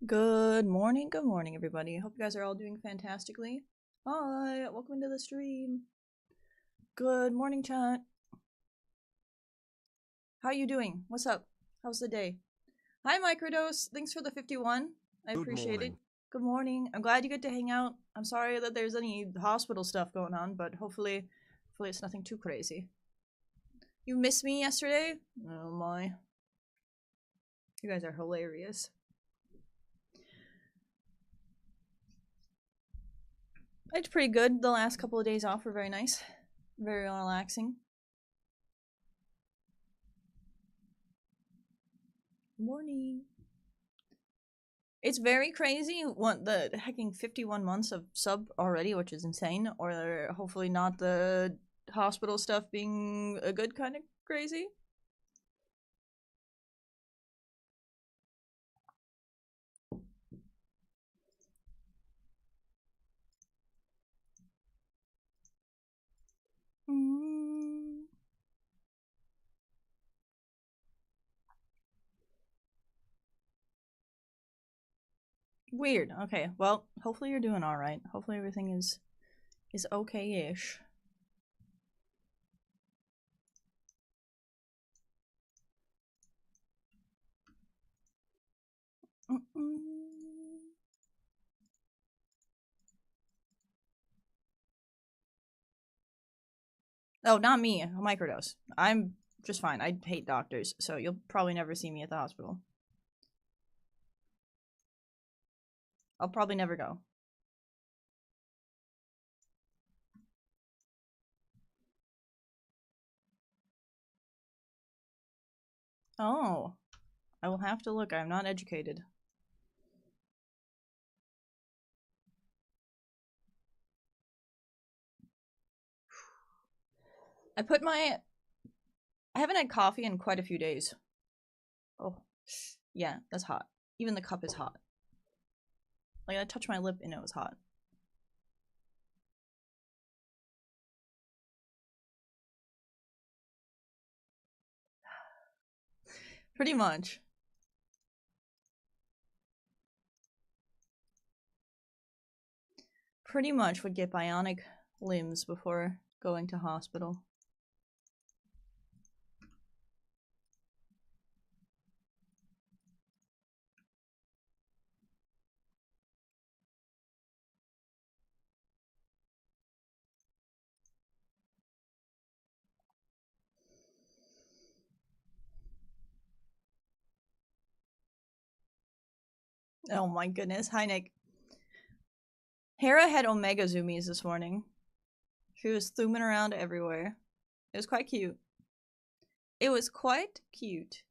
Good morning, everybody. Hope you guys are all doing fantastically. Hi, welcome to the stream. Good morning, chat. How you doing? What's up? How's the day? Hi, Microdose. Thanks for the 51. I appreciate it. Good morning. I'm glad you get to hang out. I'm sorry that there's any hospital stuff going on, but hopefully it's nothing too crazy. You missed me yesterday? Oh my. You guys are hilarious. It's pretty good. The last couple of days off were very nice. Very relaxing. Morning. It's very crazy. What the hecking 51 months of sub already, which is insane. Or hopefully not the hospital stuff being a good kind of crazy. Weird. Okay, well, hopefully you're doing all right. Hopefully everything is okay-ish. Oh, not me. A microdose. I'm just fine. I hate doctors, so you'll probably never see me at the hospital. I'll probably never go. Oh. I will have to look. I'm not educated. I haven't had coffee in quite a few days. Oh. Yeah, that's hot. Even the cup is hot. Like, I touched my lip and it was hot. Pretty much. Pretty much would get bionic limbs before going to hospital. Oh my goodness. Hi, Nick. Hera had Omega Zoomies this morning. She was thumbing around everywhere. It was quite cute. It was quite cute.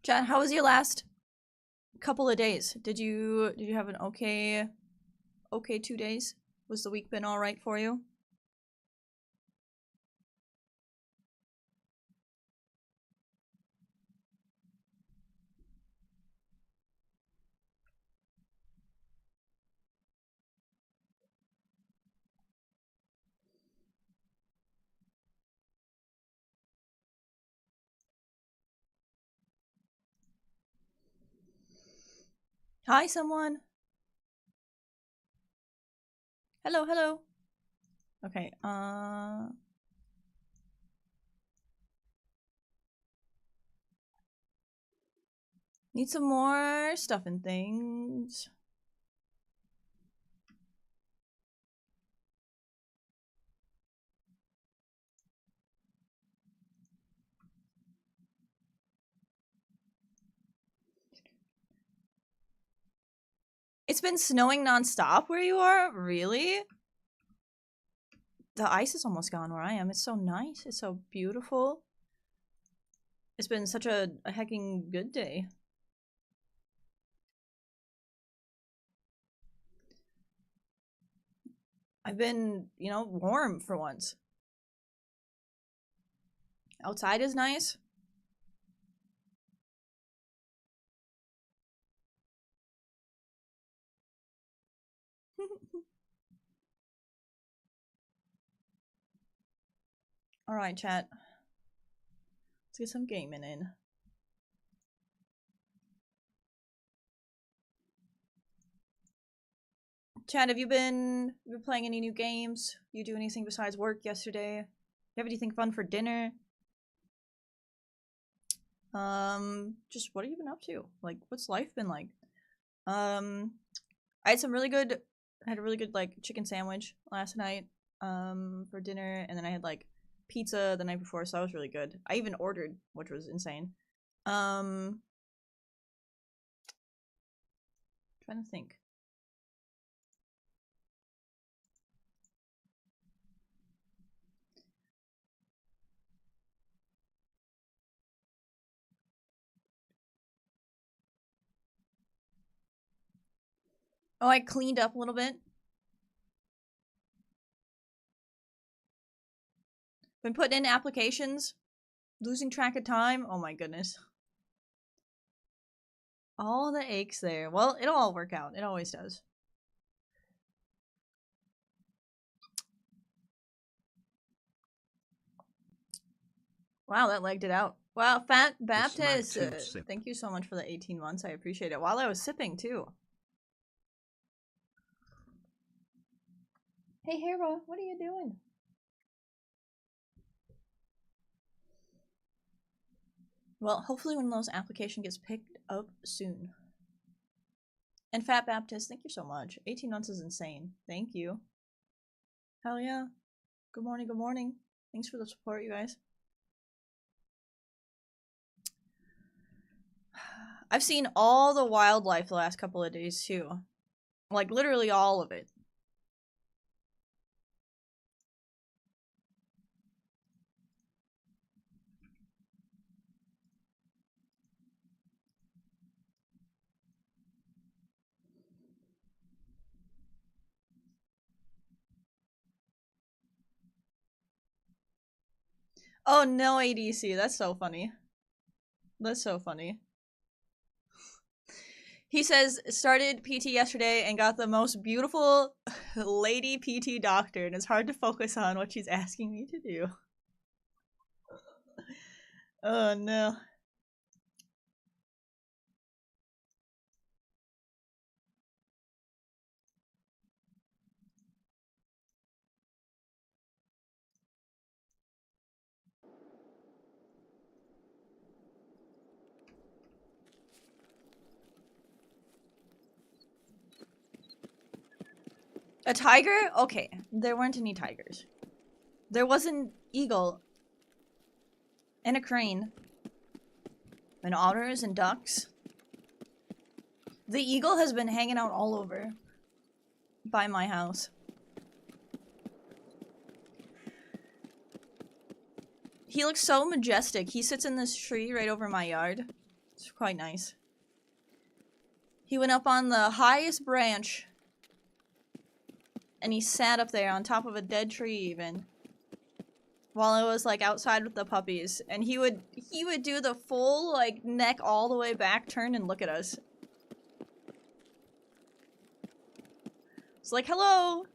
Chat, how was your last couple of days? Did you have an okay 2 days? Was the week been all right for you? Hi, someone. Hello, hello. Okay, need some more stuff and things. It's been snowing nonstop where you are? Really? The ice is almost gone where I am. It's so nice. It's so beautiful. It's been such a hecking good day. I've been, you know, warm for once. Outside is nice. Alright, chat. Let's get some gaming in. Chad, have you been playing any new games? You do anything besides work yesterday? You have anything fun for dinner? Just what have you been up to? Like, what's life been like? I had some really good, a really good like chicken sandwich last night, for dinner, and then I had like pizza the night before, so that was really good. I even ordered, which was insane. Trying to think. Oh, I cleaned up a little bit. Been putting in applications. Losing track of time. Oh my goodness. All the aches there. Well, it'll all work out. It always does. Wow, that legged it out. Wow, Fat Baptist. Thank you so much for the 18 months. I appreciate it. While I was sipping, too. Hey, Hera, what are you doing? Well, hopefully one of those applications gets picked up soon. And Fat Baptist, thank you so much. 18 months is insane. Thank you. Hell yeah. Good morning, good morning. Thanks for the support, you guys. I've seen all the wildlife the last couple of days, too. Like, literally all of it. Oh, no ADC. That's so funny. That's so funny. He says, started PT yesterday and got the most beautiful lady PT doctor, and it's hard to focus on what she's asking me to do. Oh, no. A tiger? Okay, there weren't any tigers. There was an eagle and a crane and otters and ducks. The eagle has been hanging out all over by my house. He looks so majestic. He sits in this tree right over my yard. It's quite nice. He went up on the highest branch and he sat up there on top of a dead tree even while I was like outside with the puppies, and he would do the full like neck all the way back turn and look at us. It's like, hello.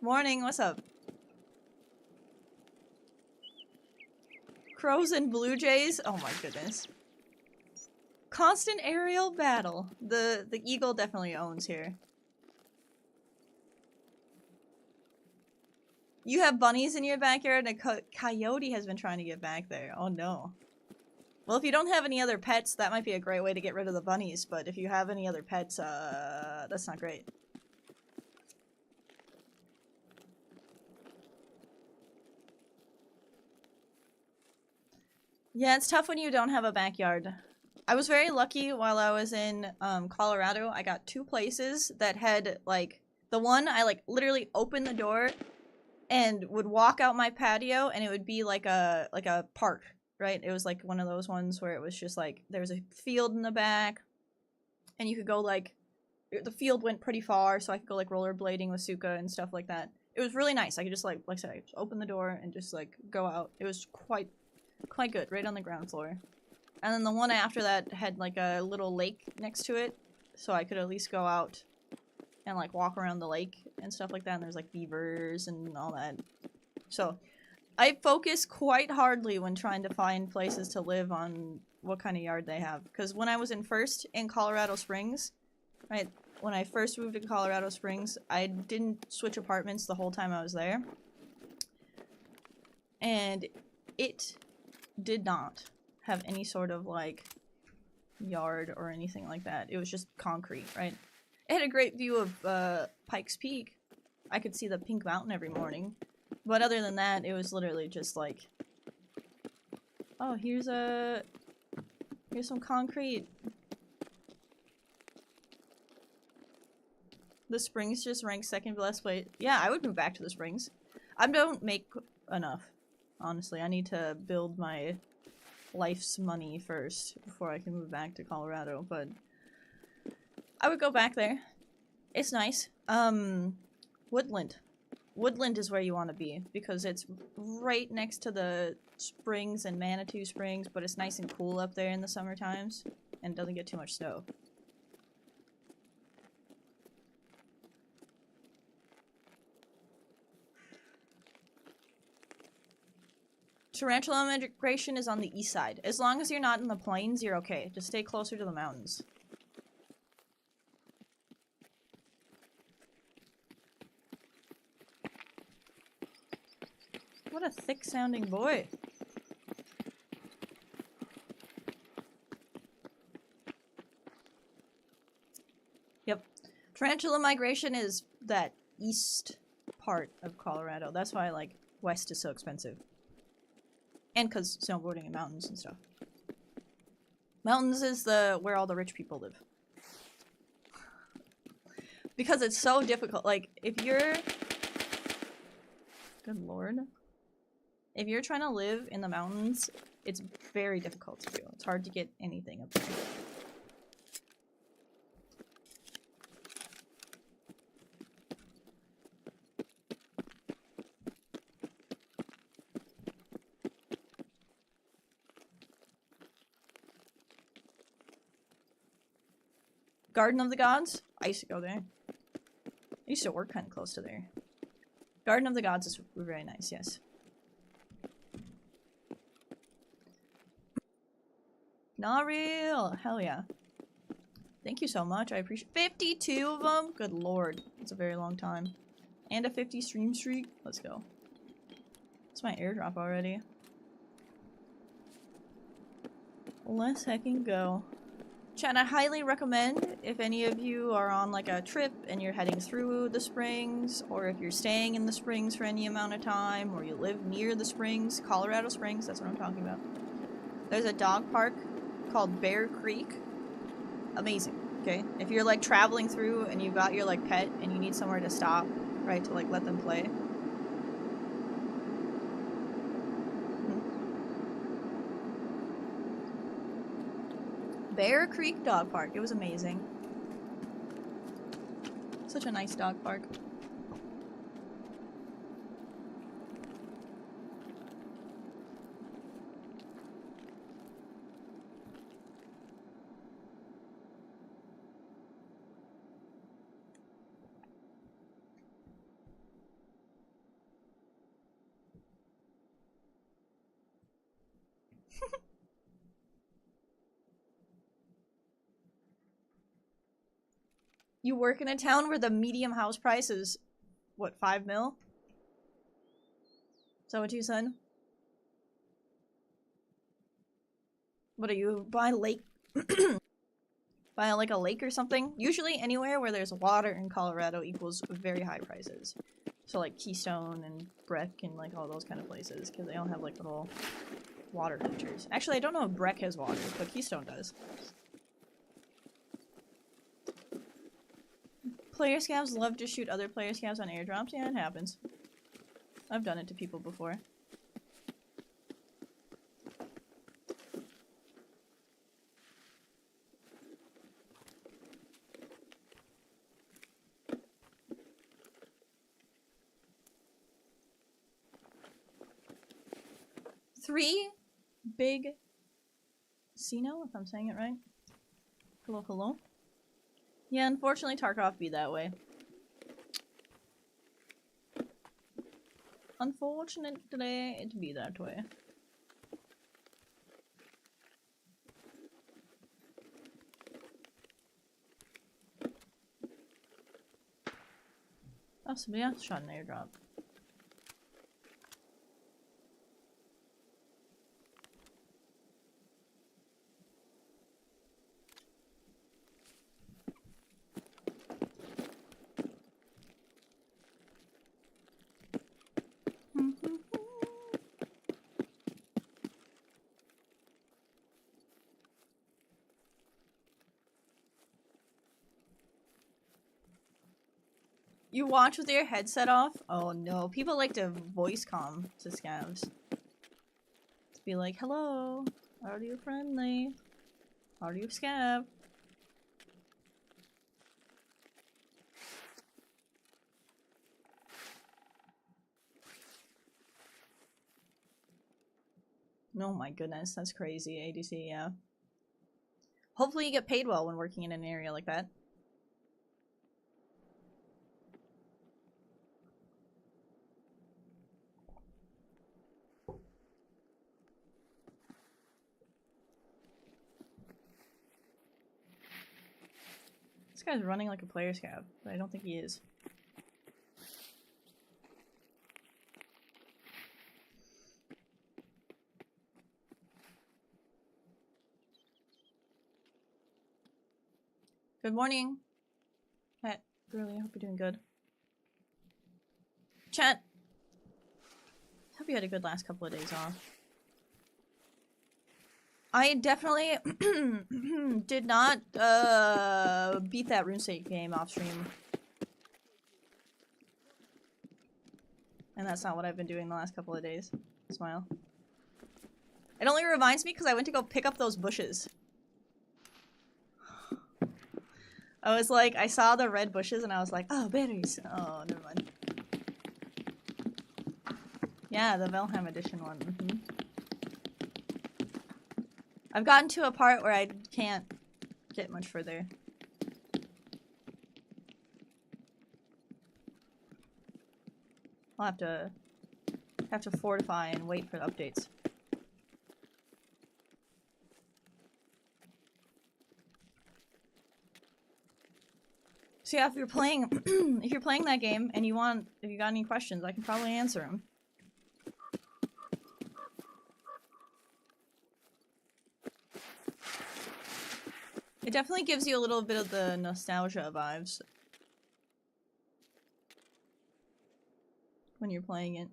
Morning, what's up? Crows and blue jays? Oh my goodness. Constant aerial battle. The eagle definitely owns here. You have bunnies in your backyard, and a coyote has been trying to get back there. Oh no. Well, if you don't have any other pets, that might be a great way to get rid of the bunnies, but if you have any other pets, that's not great. Yeah, it's tough when you don't have a backyard. I was very lucky while I was in Colorado. I got 2 places that had like the one I like literally opened the door and would walk out my patio and it would be like a park, right? It was like one of those ones where it was just like there was a field in the back and you could go like the field went pretty far, so I could go like rollerblading with Suka and stuff like that. It was really nice. I could just like I said, just open the door and just like go out. It was quite good, right on the ground floor. And then the one after that had like a little lake next to it, so I could at least go out and like walk around the lake and stuff like that. And there's like beavers and all that. So I focus quite hardly when trying to find places to live on what kind of yard they have. Because when I was in Colorado Springs, right, when I first moved to Colorado Springs, I didn't switch apartments the whole time I was there. And it did not have any sort of like yard or anything like that. It was just concrete, right? It had a great view of Pikes Peak. I could see the Pink Mountain every morning. But other than that, it was literally just like, oh, here's some concrete. The Springs just ranked 2nd best place. Yeah, I would move back to the Springs. I don't make enough, honestly. I need to build my life's money first before I can move back to Colorado, but I would go back there. It's nice. Woodland. Woodland is where you want to be because it's right next to the springs and Manitou Springs, but it's nice and cool up there in the summer times and doesn't get too much snow. Tarantula migration is on the east side. As long as you're not in the plains, you're okay. Just stay closer to the mountains. What a thick-sounding boy. Yep. Tarantula migration is that east part of Colorado. That's why, like, west is so expensive. And because snowboarding and mountains and stuff. Mountains is where all the rich people live. Because it's so difficult. Like, if you're... Good lord. If you're trying to live in the mountains, it's very difficult to do. It's hard to get anything up there. Garden of the Gods? I used to go there. I used to work kind of close to there. Garden of the Gods is very nice, yes. Not real! Hell yeah. Thank you so much, I appreciate- 52 of them? Good lord. That's a very long time. And a 50 stream streak? Let's go. It's my airdrop already. Let's heckin' go. Chat, I highly recommend if any of you are on like a trip and you're heading through the springs, or if you're staying in the springs for any amount of time, or you live near the springs, Colorado Springs, that's what I'm talking about. There's a dog park called Bear Creek. Amazing, okay? If you're like traveling through and you've got your like pet and you need somewhere to stop, right, to like let them play. Bear Creek Dog Park. It was amazing. Such a nice dog park. You work in a town where the medium house price is, what, 5 mil? Is that what you said? What are you, by lake? By like a lake or something? Usually anywhere where there's water in Colorado equals very high prices. So like Keystone and Breck and like all those kind of places, because they all have like little water features. Actually, I don't know if Breck has water, but Keystone does. Player scavs love to shoot other player scavs on airdrops. Yeah, it happens. I've done it to people before. Three big Sino, if I'm saying it right. Hello, hello. Yeah, unfortunately Tarkov be that way. Unfortunately, it be that way. Oh, somebody else shot an airdrop. You watch with your headset off? Oh no, people like to voice comm to scavs. To be like, hello, are you friendly? Are you scav? Oh my goodness, that's crazy, ADC, yeah. Hopefully you get paid well when working in an area like that. This guy's running like a player scav, but I don't think he is. Good morning. Chat, really, I hope you're doing good. Chat, hope you had a good last couple of days off. I definitely did not beat that RuneScape game off stream. And that's not what I've been doing the last couple of days. Smile. It only reminds me because I went to go pick up those bushes. I was like, I saw the red bushes and I was like, oh, berries. Oh, never mind. Yeah, the Velheim edition one. Mm-hmm. I've gotten to a part where I can't get much further. I'll have to fortify and wait for the updates. So yeah, if you're playing that game and if you got any questions, I can probably answer them. It definitely gives you a little bit of the nostalgia vibes when you're playing it.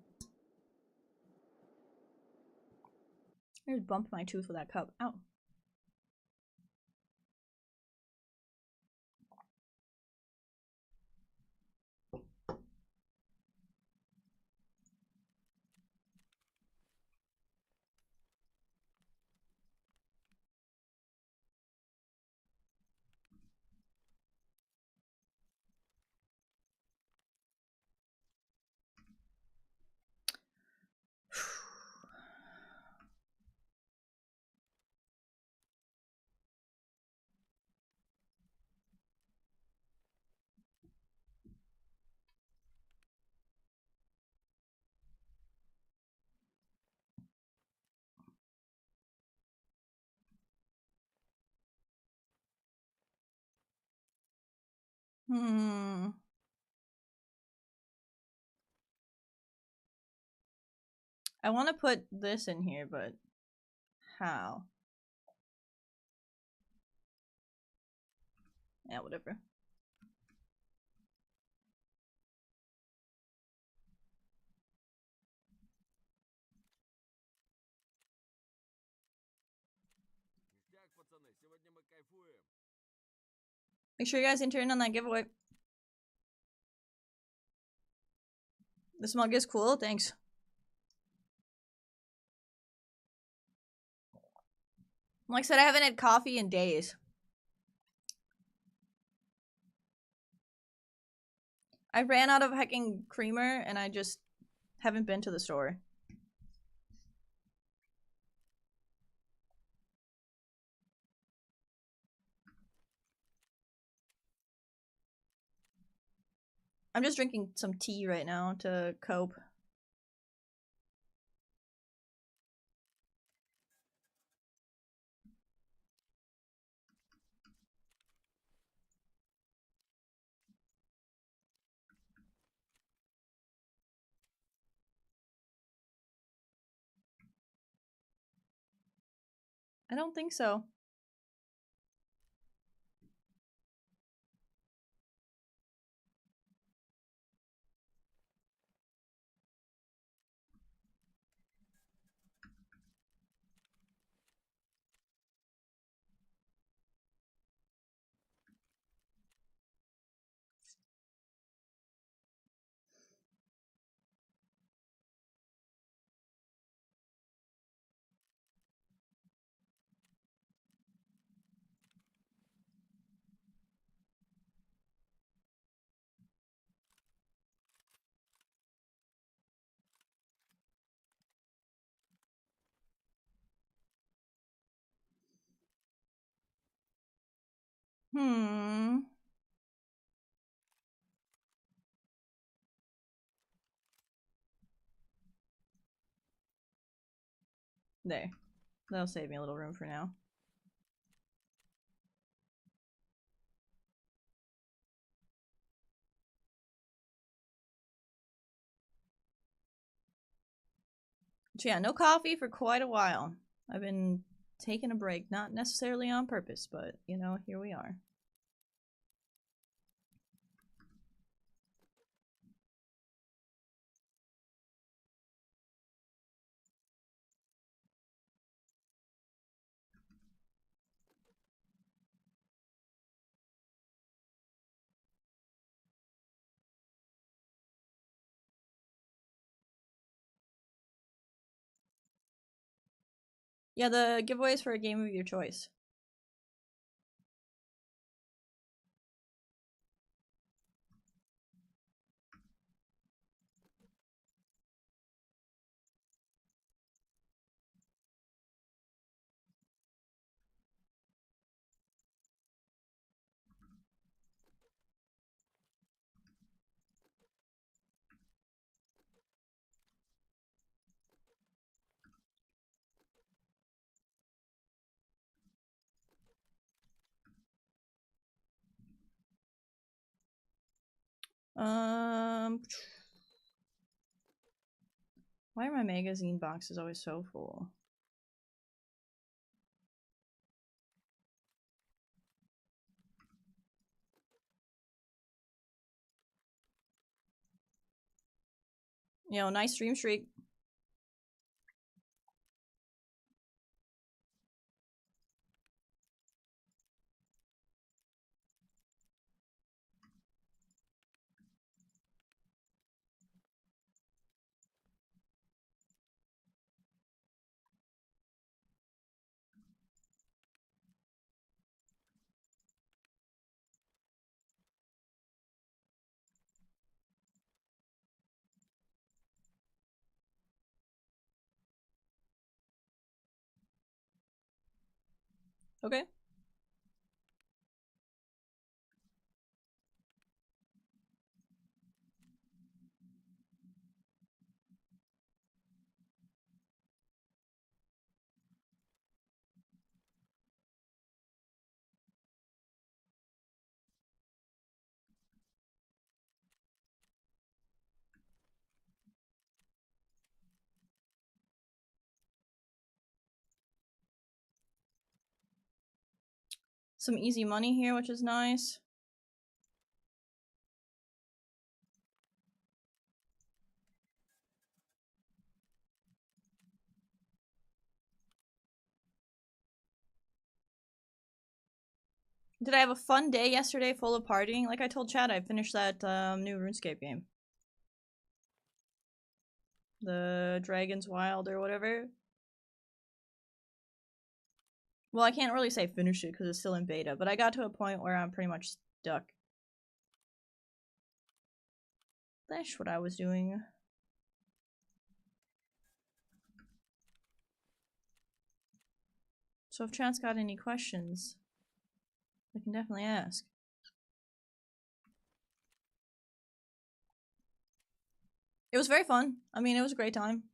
I just bumped my tooth with that cup. Ow. I want to put this in here, but how? Yeah, whatever. Make sure you guys enter in on that giveaway. This mug is cool, thanks. Like I said, I haven't had coffee in days. I ran out of hecking creamer and I just haven't been to the store. I'm just drinking some tea right now to cope. I don't think so. There. That'll save me a little room for now. So yeah, no coffee for quite a while. I've been taking a break, not necessarily on purpose, but, you know, here we are. Yeah, the giveaway is for a game of your choice. Why are my magazine boxes always so full? Yo, nice stream streak. Okay. Some easy money here, which is nice. Did I have a fun day yesterday full of partying? Like I told Chad, I finished that new RuneScape game. The Dragon's Wild or whatever. Well, I can't really say finish it because it's still in beta, but I got to a point where I'm pretty much stuck. That's what I was doing. So if Chad's got any questions, I can definitely ask. It was very fun. I mean, it was a great time.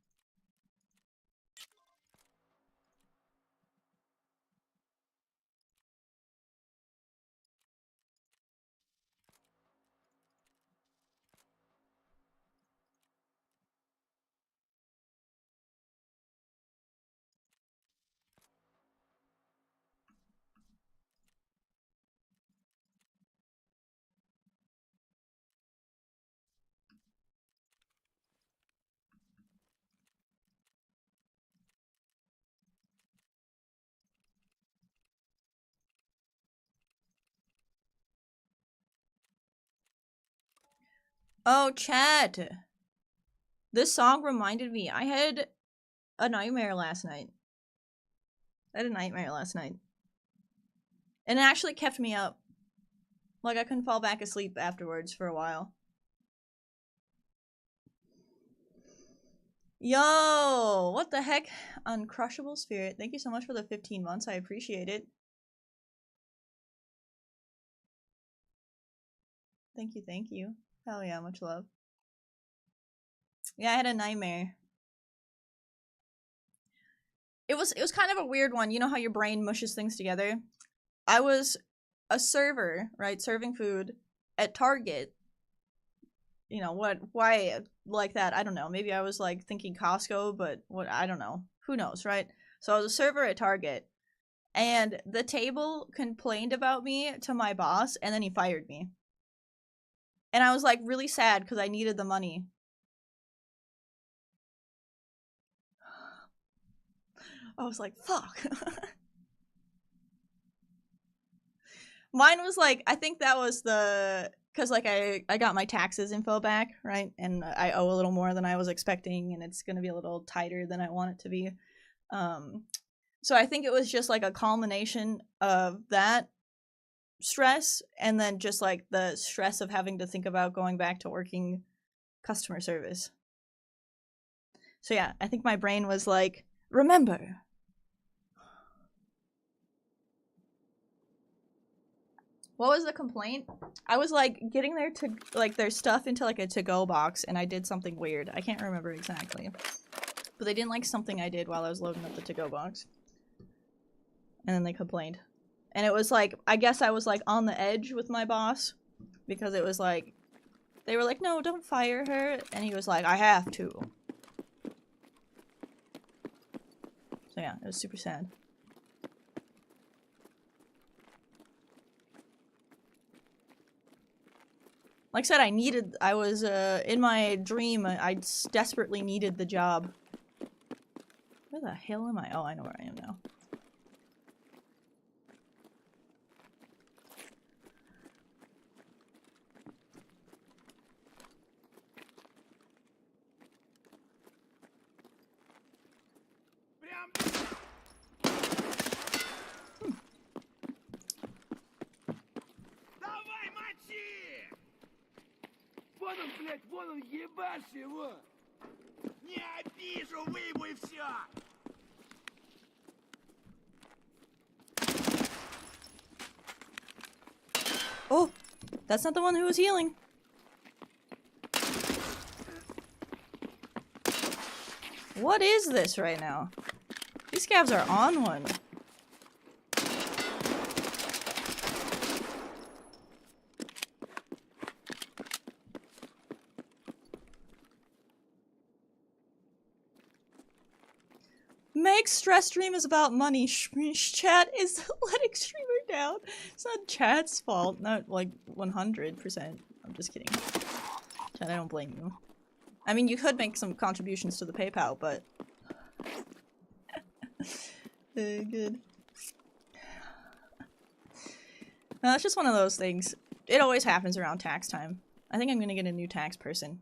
Oh, Chad! This song reminded me. I had a nightmare last night. And it actually kept me up. Like, I couldn't fall back asleep afterwards for a while. Yo! What the heck? Uncrushable Spirit. Thank you so much for the 15 months. I appreciate it. Thank you, thank you. Hell yeah, much love. Yeah, I had a nightmare. It was kind of a weird one. You know how your brain mushes things together? I was a server, right, serving food at Target. You know, why like that? I don't know. Maybe I was like thinking Costco, but I don't know. Who knows, right? So I was a server at Target, and the table complained about me to my boss, and then he fired me. And I was like really sad because I needed the money. I was like, fuck. Mine was like, I think that was because like I got my taxes info back, right? And I owe a little more than I was expecting, and it's going to be a little tighter than I want it to be. So I think it was just like a culmination of that stress, and then just like the stress of having to think about going back to working customer service. So yeah, I think my brain was like, remember. What was the complaint? I was like getting their stuff into like a to-go box, and I did something weird. I can't remember exactly. But they didn't like something I did while I was loading up the to-go box. And then they complained. And it was like, I guess I was like on the edge with my boss, because it was like, they were like, no, don't fire her. And he was like, I have to. So yeah, it was super sad. Like I said, I was in my dream, I desperately needed the job. Where the hell am I? Oh, I know where I am now. Вон он, ебашь его! Не обижу, выебу и все! Oh! That's not the one who was healing! What is this right now? These scavs are on one. Make stress stream is about money. Chat is letting streamer down. It's not chat's fault. Not like 100%. I'm just kidding. Chat, I don't blame you. I mean, you could make some contributions to the PayPal, but... Good. No, it's just one of those things. It always happens around tax time. I think I'm gonna get a new tax person.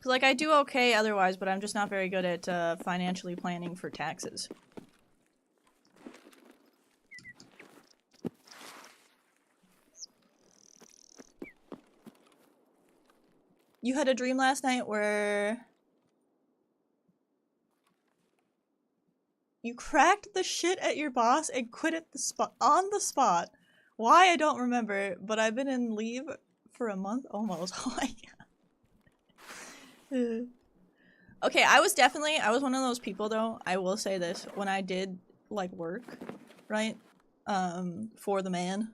Cause like I do okay otherwise, but I'm just not very good at financially planning for taxes. You had a dream last night where you cracked the shit at your boss and quit at the spot on the spot. Why I don't remember, but I've been in leave for a month almost. Oh my god. Okay, I was one of those people though. I will say this, when I did like work, right? For the man,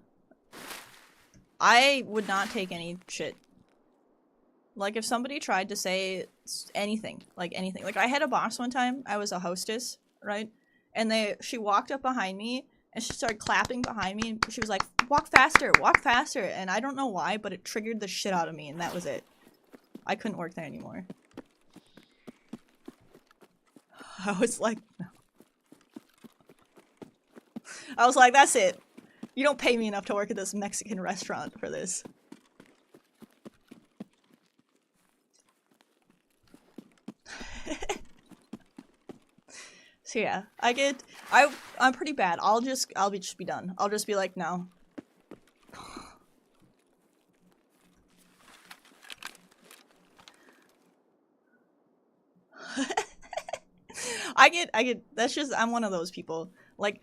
I would not take any shit. Like if somebody tried to say anything, like I had a boss one time, I was a hostess, right? And she walked up behind me and she started clapping behind me and she was like, walk faster, and I don't know why, but it triggered the shit out of me and that was it. I couldn't work there anymore. I was like, no. I was like, that's it. You don't pay me enough to work at this Mexican restaurant for this. So yeah, I'm pretty bad. I'll just be done. I'll just be like, no. That's just, I'm one of those people. Like,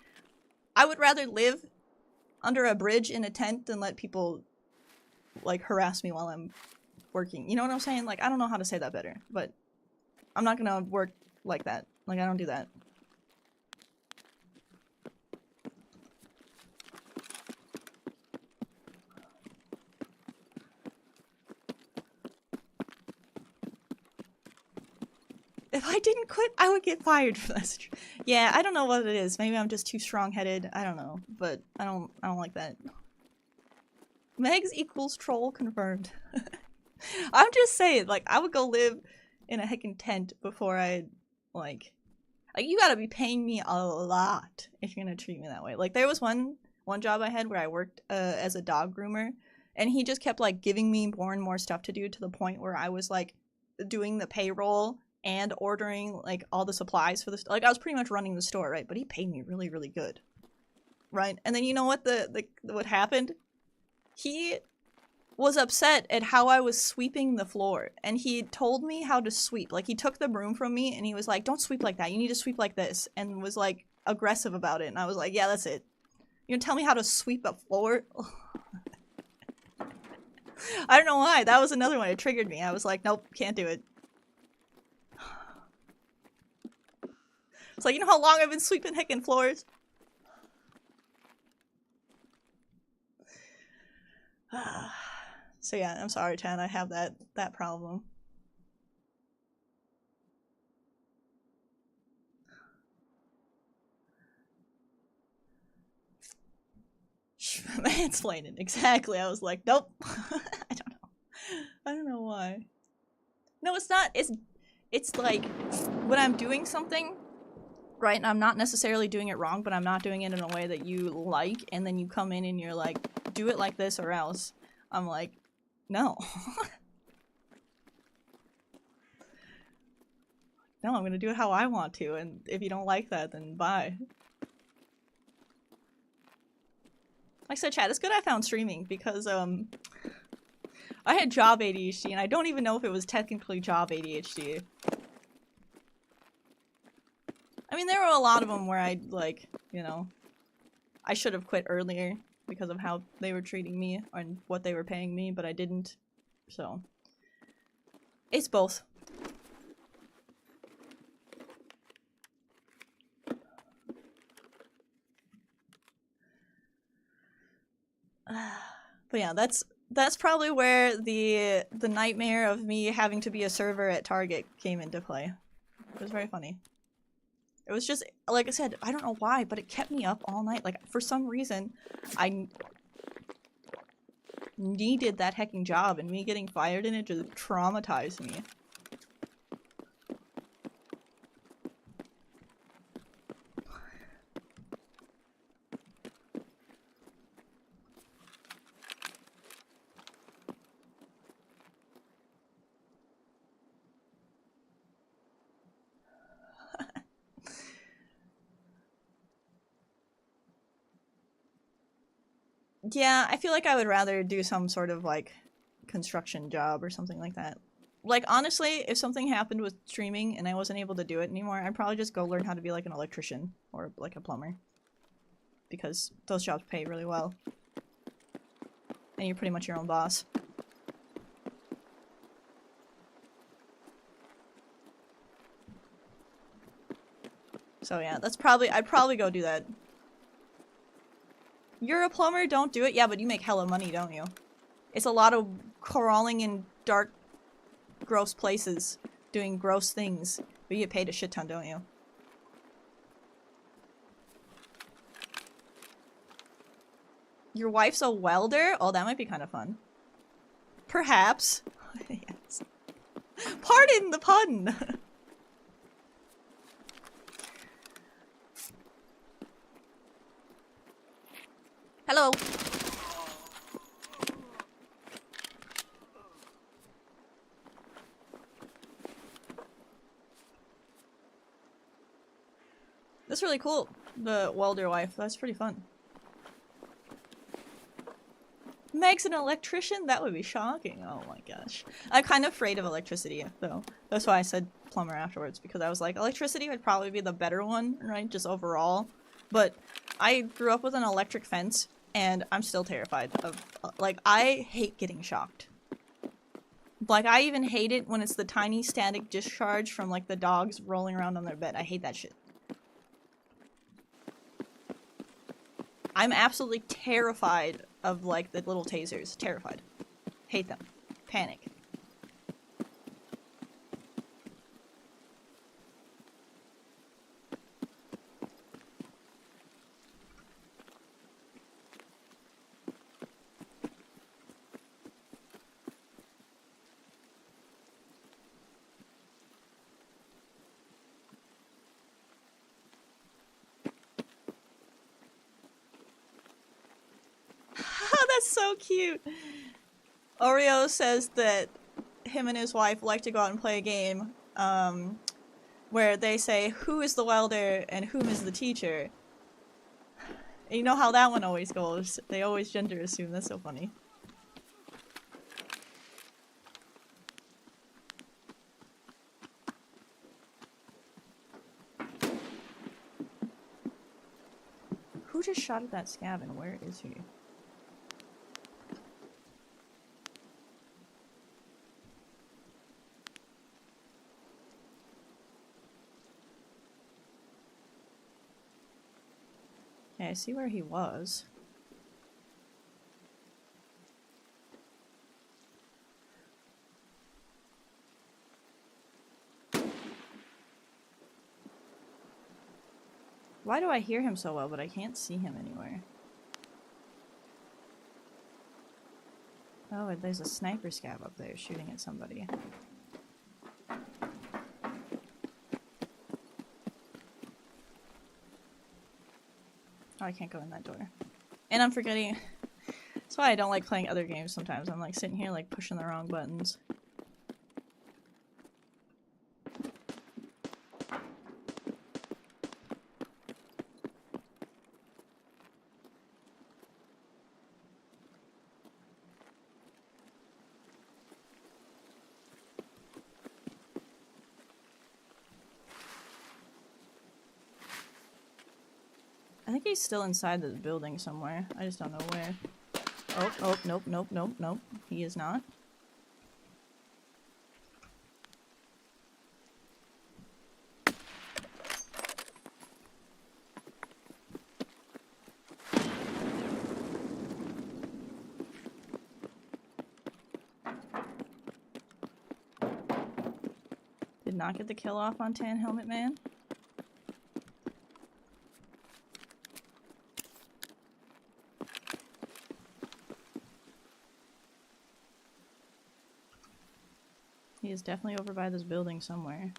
I would rather live under a bridge in a tent than let people, like, harass me while I'm working. You know what I'm saying? Like, I don't know how to say that better, but I'm not gonna work like that. Like, I don't do that. If I didn't quit, I would get fired for this. Yeah, I don't know what it is. Maybe I'm just too strong-headed. I don't know, but I don't like that. Megs equals troll confirmed. I'm just saying, like, I would go live in a heckin' tent before I, like, you gotta be paying me a lot if you're gonna treat me that way. Like, there was one job I had where I worked as a dog groomer, and he just kept, like, giving me more and more stuff to do to the point where I was, like, doing the payroll and ordering, like, all the supplies for this. Like, I was pretty much running the store, right? But he paid me really, really good. Right? And then you know what what happened? He was upset at how I was sweeping the floor. And he told me how to sweep. Like, he took the broom from me and he was like, don't sweep like that. You need to sweep like this. And was, like, aggressive about it. And I was like, yeah, that's it. You're gonna tell me how to sweep a floor? I don't know why. That was another one. It triggered me. I was like, nope, can't do it. It's like, you know how long I've been sweeping heckin' floors? So yeah, I'm sorry, Tan. I have that problem. Mansplaining. Exactly. I was like, nope. I don't know. I don't know why. No, it's not. It's like when I'm doing something, right, and I'm not necessarily doing it wrong, but I'm not doing it in a way that you like, and then you come in and you're like, do it like this or else. I'm like, no. No, I'm gonna do it how I want to, and if you don't like that, then bye. Like I said, chat, it's good I found streaming, because, I had job ADHD, and I don't even know if it was technically job ADHD. I mean, there were a lot of them where I'd, like, you know, I should have quit earlier because of how they were treating me and what they were paying me, but I didn't. So, it's both. But yeah, that's probably where the nightmare of me having to be a server at Target came into play. It was very funny. It was just, like I said, I don't know why, but it kept me up all night. Like, for some reason, I needed that hecking job, and me getting fired in it just traumatized me. Yeah, I feel like I would rather do some sort of, like, construction job or something like that. Like, honestly, if something happened with streaming and I wasn't able to do it anymore, I'd probably just go learn how to be, like, an electrician or, like, a plumber. Because those jobs pay really well. And you're pretty much your own boss. So yeah, I'd probably go do that. You're a plumber, don't do it? Yeah, but you make hella money, don't you? It's a lot of crawling in dark, gross places, doing gross things. But you get paid a shit ton, don't you? Your wife's a welder? Oh, that might be kind of fun. Perhaps. Yes. Pardon the pun! Hello! That's really cool. The welder wife. That's pretty fun. Meg's an electrician? That would be shocking. Oh my gosh. I'm kind of afraid of electricity, though. That's why I said plumber afterwards, because I was like, electricity would probably be the better one, right? Just overall. But I grew up with an electric fence, and I'm still terrified of, like, I hate getting shocked. Like, I even hate it when it's the tiny static discharge from, like, the dogs rolling around on their bed. I hate that shit. I'm absolutely terrified of, like, the little tasers. Terrified. Hate them. Panic. That's so cute. Oreo says that him and his wife like to go out and play a game where they say who is the welder and whom is the teacher. And you know how that one always goes. They always gender assume. That's so funny. Who just shot at that scab and where is he? Yeah, I see where he was. Why do I hear him so well, but I can't see him anywhere? Oh, there's a sniper scab up there shooting at somebody. Oh, I can't go in that door. And I'm forgetting. That's why I don't like playing other games sometimes. I'm like sitting here like pushing the wrong buttons. I think he's still inside the building somewhere. I just don't know where. Oh, nope. He is not. Did not get the kill off on Tan Helmet Man. He is definitely over by this building somewhere.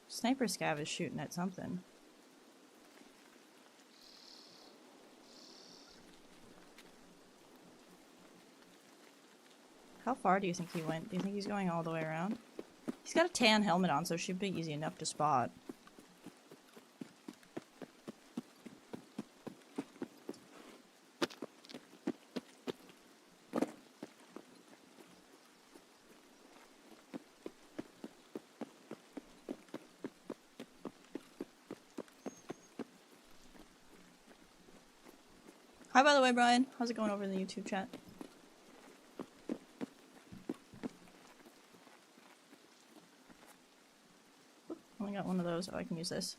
Sniper Scav is shooting at something. How far do you think he went? Do you think he's going all the way around? He's got a tan helmet on, so it should be easy enough to spot. Hi, by the way, Brian. How's it going over in the YouTube chat? Oop, only got one of those. Oh, I can use this.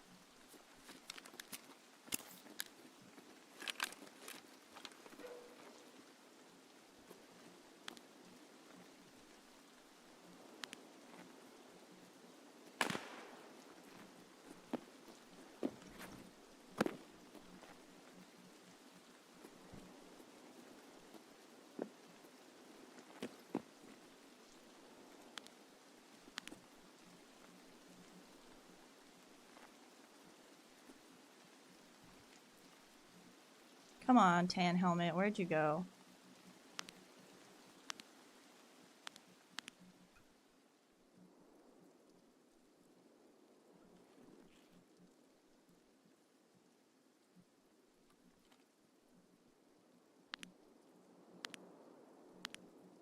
Come on, tan helmet. Where'd you go?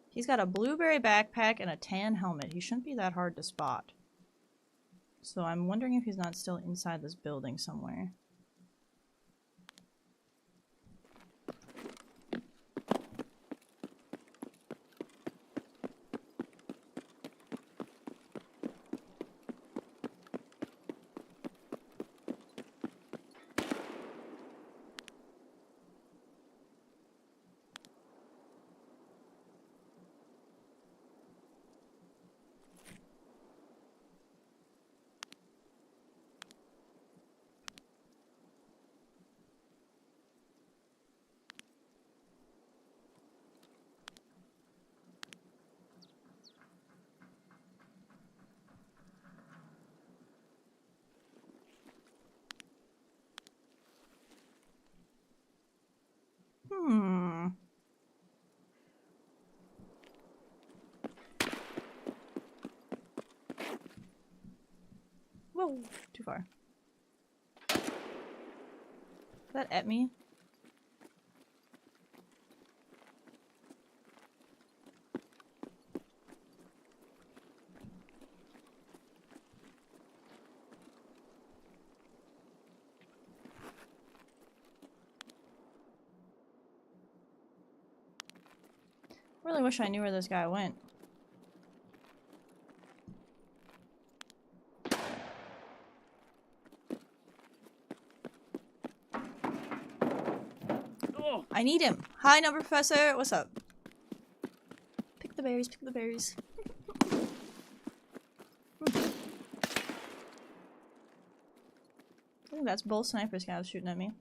He's got a blueberry backpack and a tan helmet. He shouldn't be that hard to spot. So I'm wondering if he's not still inside this building somewhere. Whoa, too far. Is that at me? I really wish I knew where this guy went. Oh. I need him. Hi, Number Professor. What's up? Pick the berries, pick the berries. I think that's both sniper scavs shooting at me.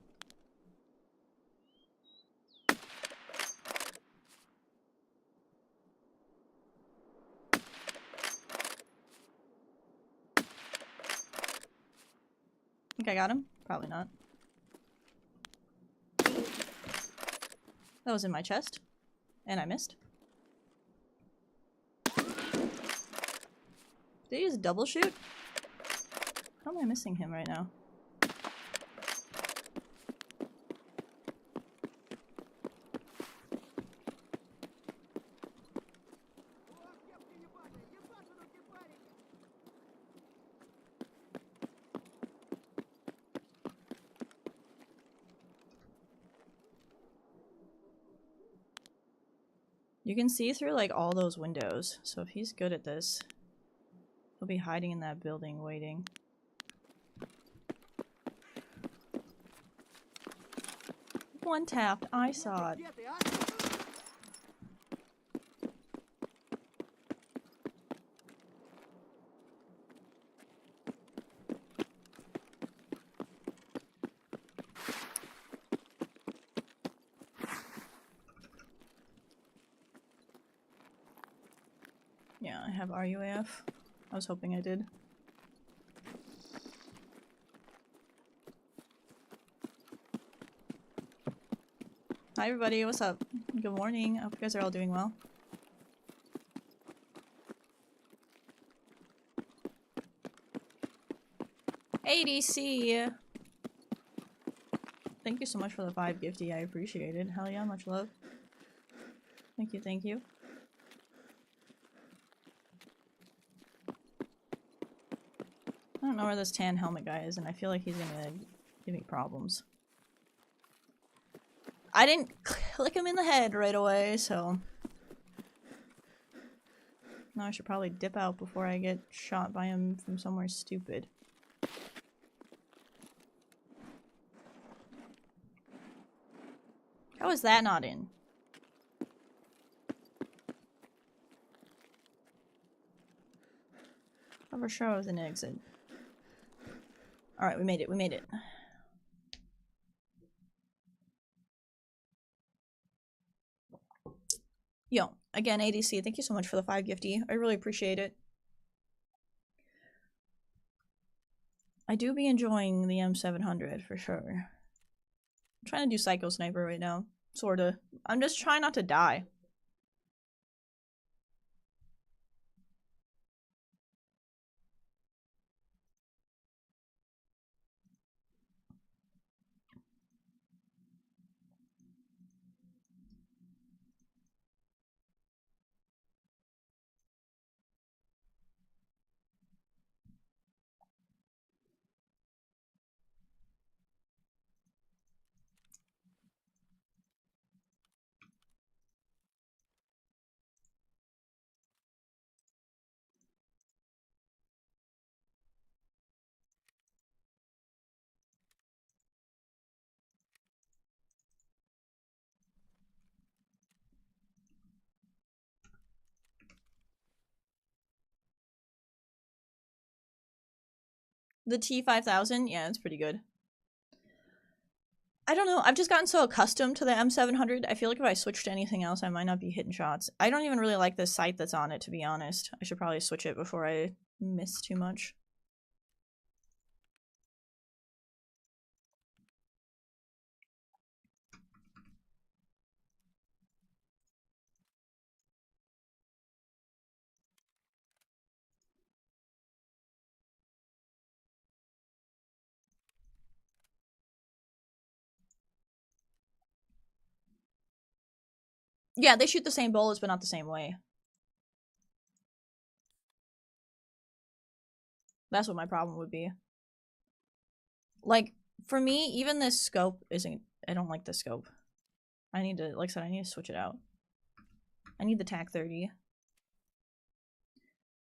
Think I got him? Probably not. That was in my chest. And I missed. Did he use a double shoot? How am I missing him right now? You can see through like all those windows, so if he's good at this, he'll be hiding in that building waiting. One tapped, I saw it. Yeah, I have RUAF. I was hoping I did. Hi everybody, what's up? Good morning. I hope you guys are all doing well. ADC! Thank you so much for the 5 gifty, I appreciate it. Hell yeah, much love. Thank you, thank you. I don't know where this tan helmet guy is, and I feel like he's gonna give me problems. I didn't click him in the head right away, so... Now I should probably dip out before I get shot by him from somewhere stupid. How is that not in? Cover shows an exit. Alright, we made it, we made it. Yo, again, ADC, thank you so much for the 5 gifty. I really appreciate it. I do be enjoying the M700 for sure. I'm trying to do Psycho Sniper right now. Sorta. I'm just trying not to die. The T5000? Yeah, it's pretty good. I don't know, I've just gotten so accustomed to the M700, I feel like if I switch to anything else, I might not be hitting shots. I don't even really like the sight that's on it, to be honest. I should probably switch it before I miss too much. Yeah, they shoot the same bullets, but not the same way. That's what my problem would be. Like, for me, even this scope isn't... I don't like this scope. I need to, like I said, I need to switch it out. I need the TAC 30.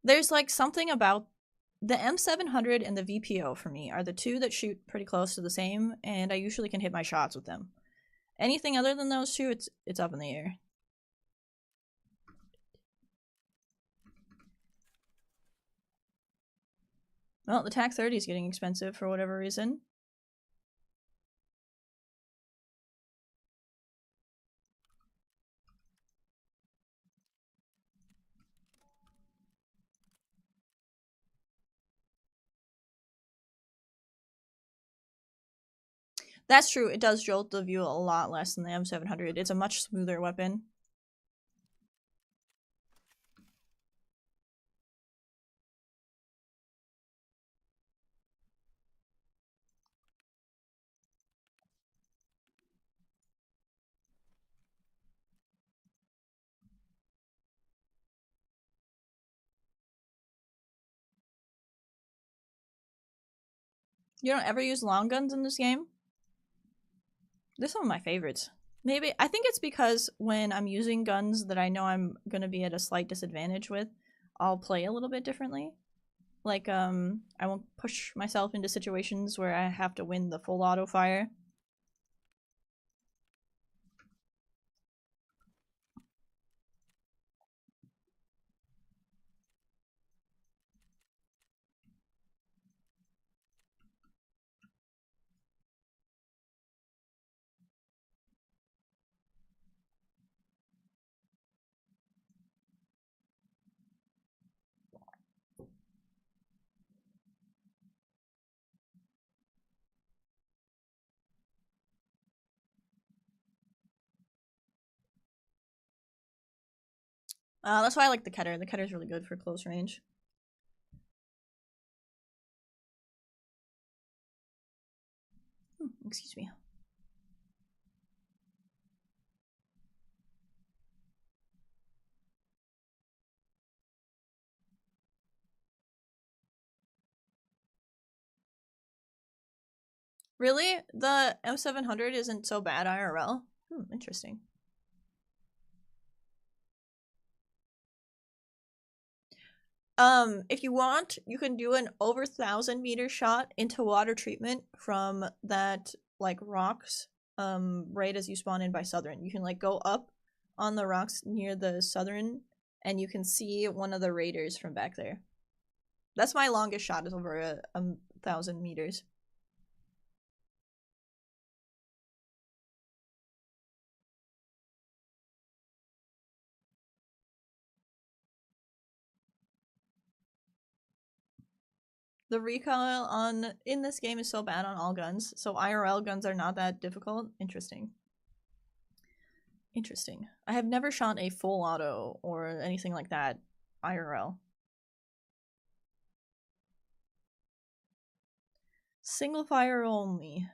There's, like, something about... The M700 and the VPO, for me, are the two that shoot pretty close to the same, and I usually can hit my shots with them. Anything other than those two, it's up in the air. Well, the TAC 30 is getting expensive for whatever reason. That's true, it does jolt the view a lot less than the M700. It's a much smoother weapon. You don't ever use long guns in this game? They're some of my favorites. Maybe, I think it's because when I'm using guns that I know I'm gonna be at a slight disadvantage with, I'll play a little bit differently. Like, I won't push myself into situations where I have to win the full auto fire. That's why I like the Keter. The Ketter's really good for close range. Excuse me. Really? The M700 isn't so bad IRL? Interesting. If you want, you can do an over 1,000-meter shot into water treatment from that, like, rocks, right as you spawn in by Southern. You can, like, go up on the rocks near the Southern, and you can see one of the raiders from back there. That's my longest shot, is over 1,000 meters. The recoil in this game is so bad on all guns, so IRL guns are not that difficult. Interesting. Interesting. I have never shot a full auto or anything like that IRL. Single fire only.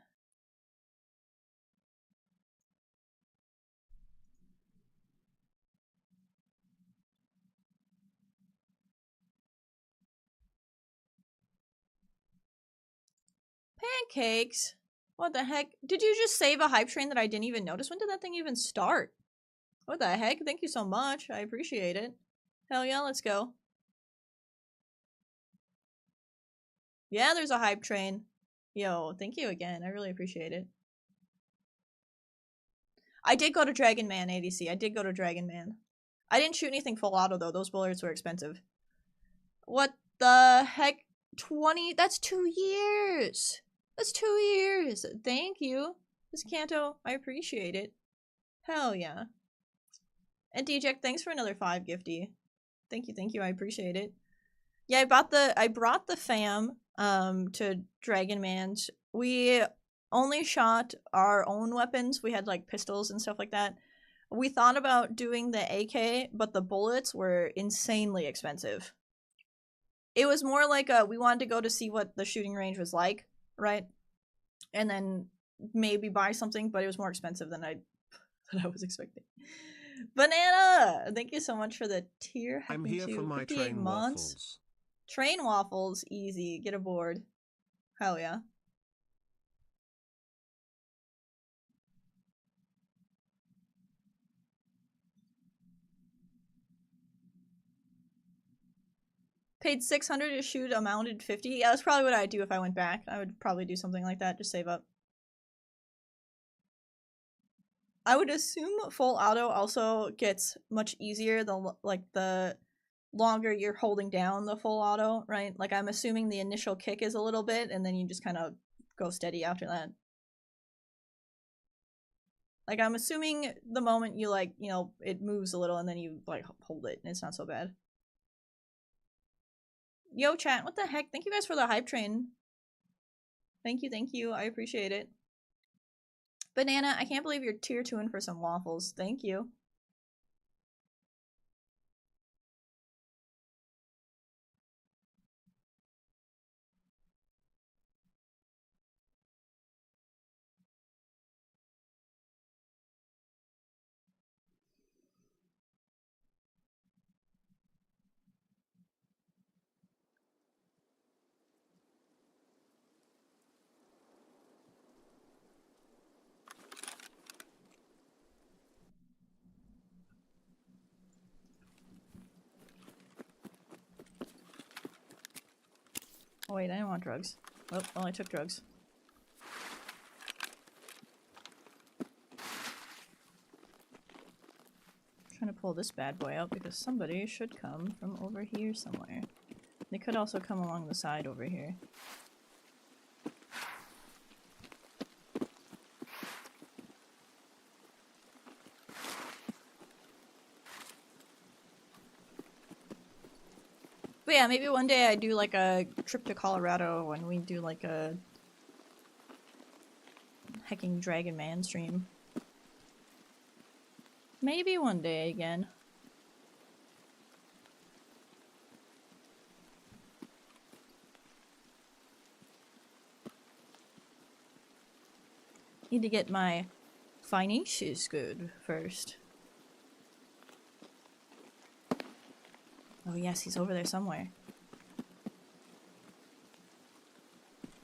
Pancakes? What the heck? Did you just save a hype train that I didn't even notice? When did that thing even start? What the heck? Thank you so much. I appreciate it. Hell yeah, let's go. Yeah, there's a hype train. Yo, thank you again. I really appreciate it. I did go to Dragon Man ADC. I did go to Dragon Man. I didn't shoot anything full auto though. Those bullets were expensive. What the heck? 20? That's 2 years. That's 2 years. Thank you. Miss Kanto, I appreciate it. Hell yeah. And DJ, thanks for another 5 gifty. Thank you, I appreciate it. Yeah, I brought the fam to Dragon Man's. We only shot our own weapons. We had like pistols and stuff like that. We thought about doing the AK, but the bullets were insanely expensive. It was more like we wanted to go to see what the shooting range was like, right? And then maybe buy something, but it was more expensive than I was expecting. Banana! Thank you so much for the tier. I'm here for my train waffles. Train waffles, easy. Get aboard. Hell yeah. Paid 600 to shoot a mounted 50. Yeah, that's probably what I'd do if I went back. I would probably do something like that, just save up. I would assume full auto also gets much easier the longer you're holding down the full auto, right? Like, I'm assuming the initial kick is a little bit, and then you just kind of go steady after that. Like, I'm assuming the moment you, like, you know, it moves a little, and then you, like, hold it, and it's not so bad. Yo, chat, what the heck? Thank you guys for the hype train. Thank you, I appreciate it. Banana, I can't believe you're tier 2ing for some waffles. Thank you. Oh wait, I didn't want drugs. Oh, well, I took drugs. I'm trying to pull this bad boy out because somebody should come from over here somewhere. They could also come along the side over here. But yeah, maybe one day I do like a trip to Colorado when we do like a hecking Dragon Man stream. Maybe one day again. Need to get my finances good first. Oh yes, he's over there somewhere.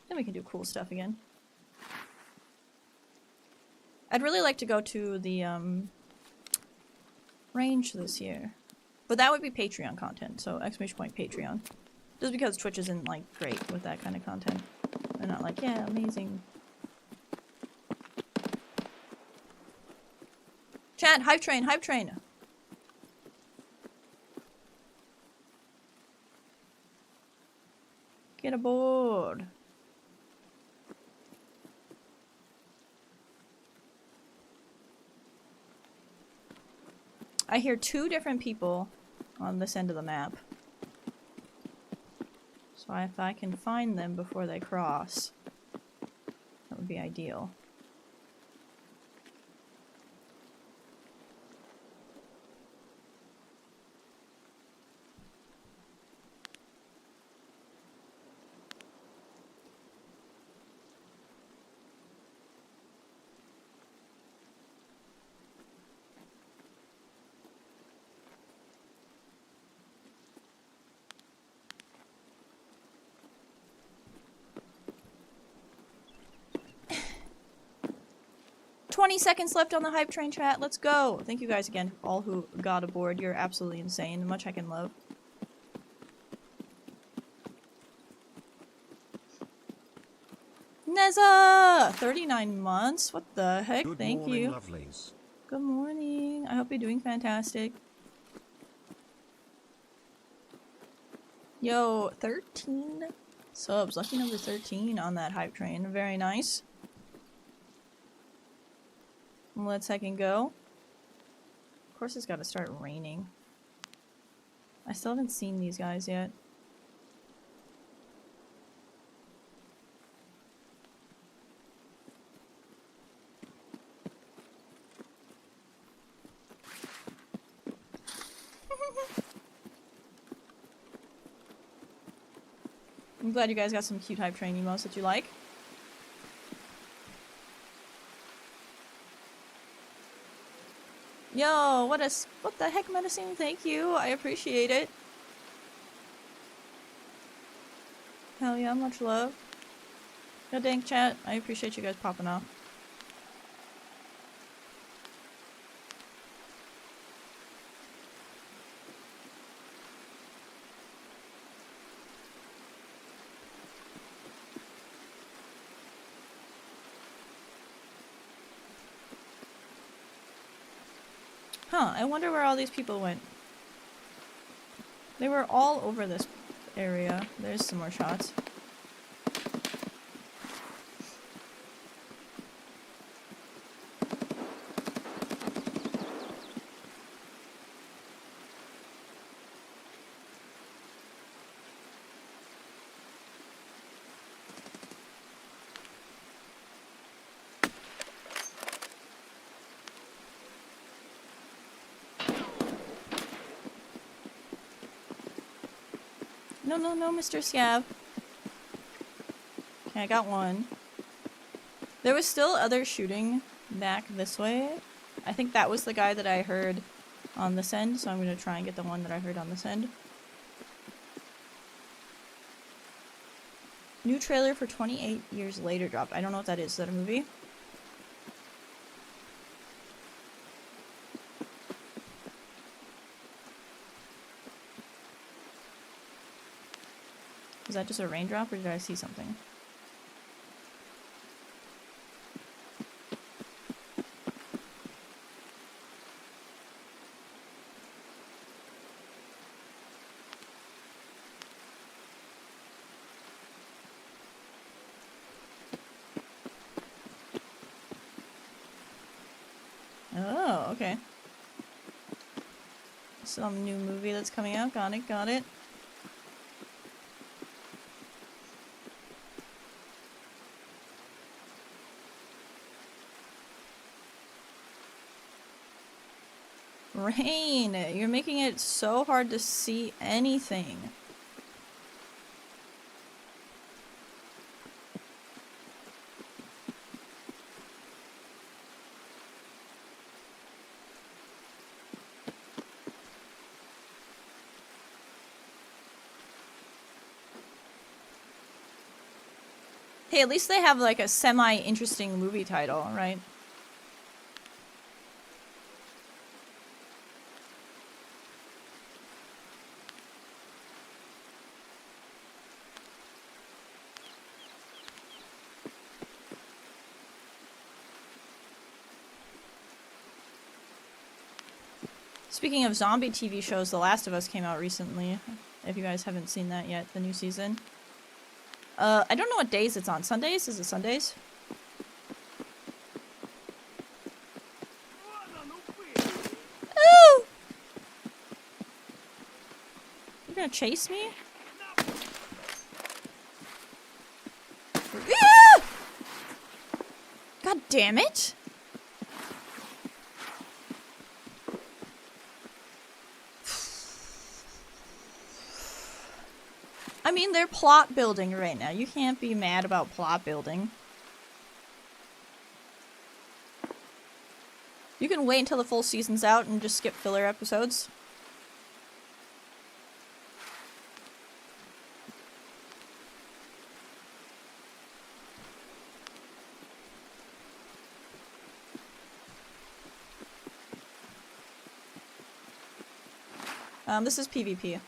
Then we can do cool stuff again. I'd really like to go to the range this year. But that would be Patreon content, so exclamation point Patreon. Just because Twitch isn't like great with that kind of content. They're not like, yeah, amazing. Chat, hype train, hype train. Get aboard. I hear 2 different people on this end of the map. So if I can find them before they cross, that would be ideal. "20 seconds left on the hype train, chat. Let's go." Thank you guys again, all who got aboard. You're absolutely insane. Much heckin' love. Neza! 39 months? What the heck? Good Thank morning, you. lovelies. Good morning. I hope you're doing fantastic. Yo, 13 subs. Lucky number 13 on that hype train. Very nice. Let's heckin' go. Of course it's gotta start raining. I still haven't seen these guys yet. I'm glad you guys got some cute hype train emos that you like. Yo, what the heck, medicine? Thank you. I appreciate it. Hell yeah, much love. Yo, dang chat. I appreciate you guys popping off. Huh, I wonder where all these people went. They were all over this area. There's some more shots. No, Mr. Scav. Okay, I got one. There was still other shooting back this way. I think that was the guy that I heard on this end, so I'm gonna try and get the one that I heard on this end. New trailer for 28 Years Later dropped. I don't know what that is. Is that a movie? Was that just a raindrop, or did I see something? Oh, okay. Some new movie that's coming out. Got it, got it. Rain! You're making it so hard to see anything. Hey, at least they have like a semi-interesting movie title, right? Speaking of zombie TV shows, The Last of Us came out recently. If you guys haven't seen that yet, the new season. I don't know what days it's on. Sundays? Is it Sundays? Ooh! You're gonna chase me? Ah! God damn it! I mean, they're plot building right now. You can't be mad about plot building. You can wait until the full season's out and just skip filler episodes. This is PvP.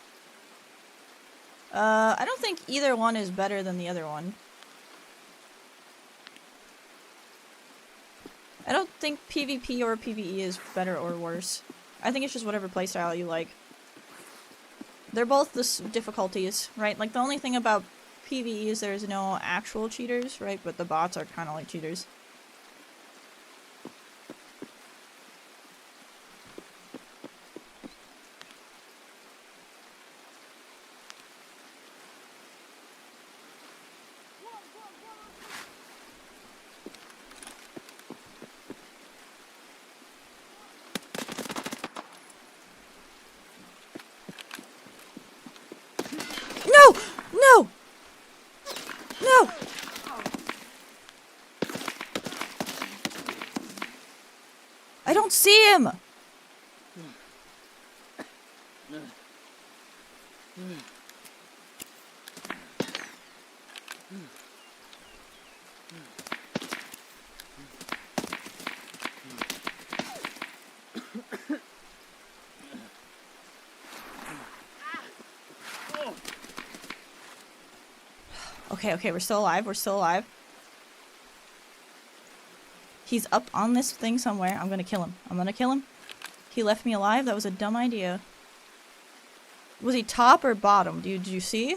I don't think either one is better than the other one. I don't think PvP or PvE is better or worse. I think it's just whatever playstyle you like. They're both the difficulties, right? Like, the only thing about PvE is there's no actual cheaters, right? But the bots are kind of like cheaters. No! No! No! I don't see him! Okay, we're still alive. We're still alive. He's up on this thing somewhere. I'm gonna kill him. I'm gonna kill him. He left me alive. That was a dumb idea. Was he top or bottom? Did you see?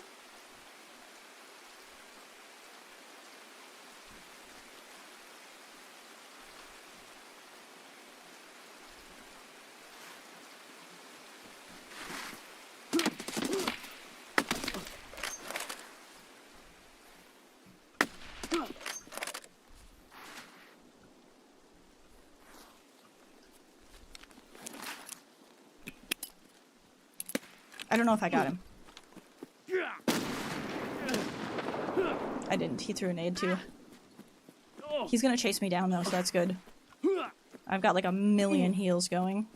I don't know if I got him. I didn't. He threw a nade too. He's gonna chase me down though, so that's good. I've got like a million heals going.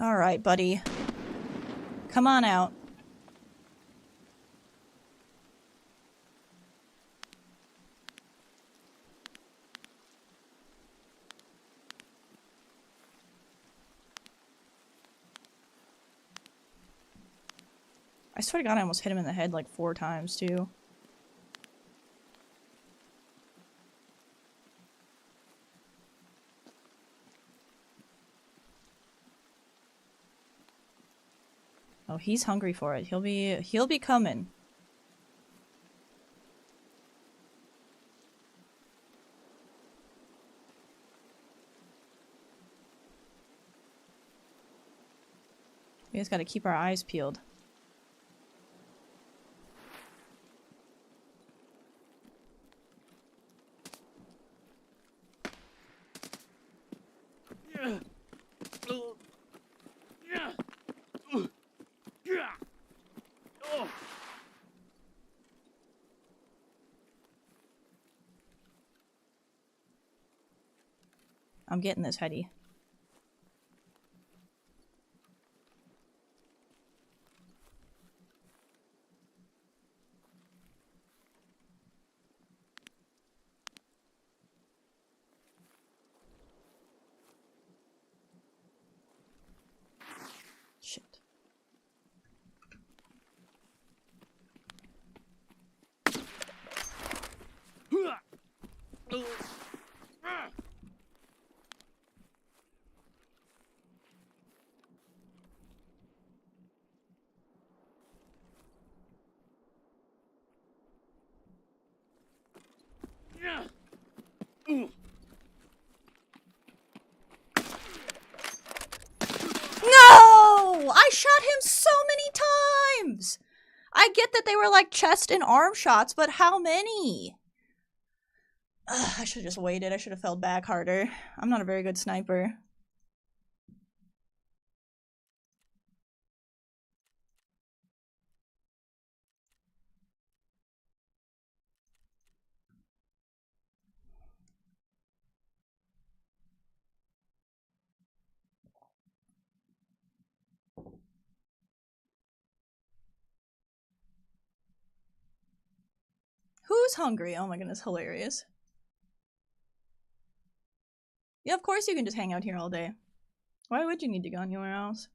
Alright, buddy. Come on out. I swear to God, I almost hit him in the head like 4 times, too. he's hungry for it. He'll be coming. We just gotta keep our eyes peeled. I'm getting this, Hetty. Shit. No! I shot him so many times! I get that they were like chest and arm shots, but how many? Ugh, I should have just waited. I should have fell back harder. I'm not a very good sniper. Who's hungry? Oh my goodness, hilarious. Yeah, of course you can just hang out here all day. Why would you need to go anywhere else?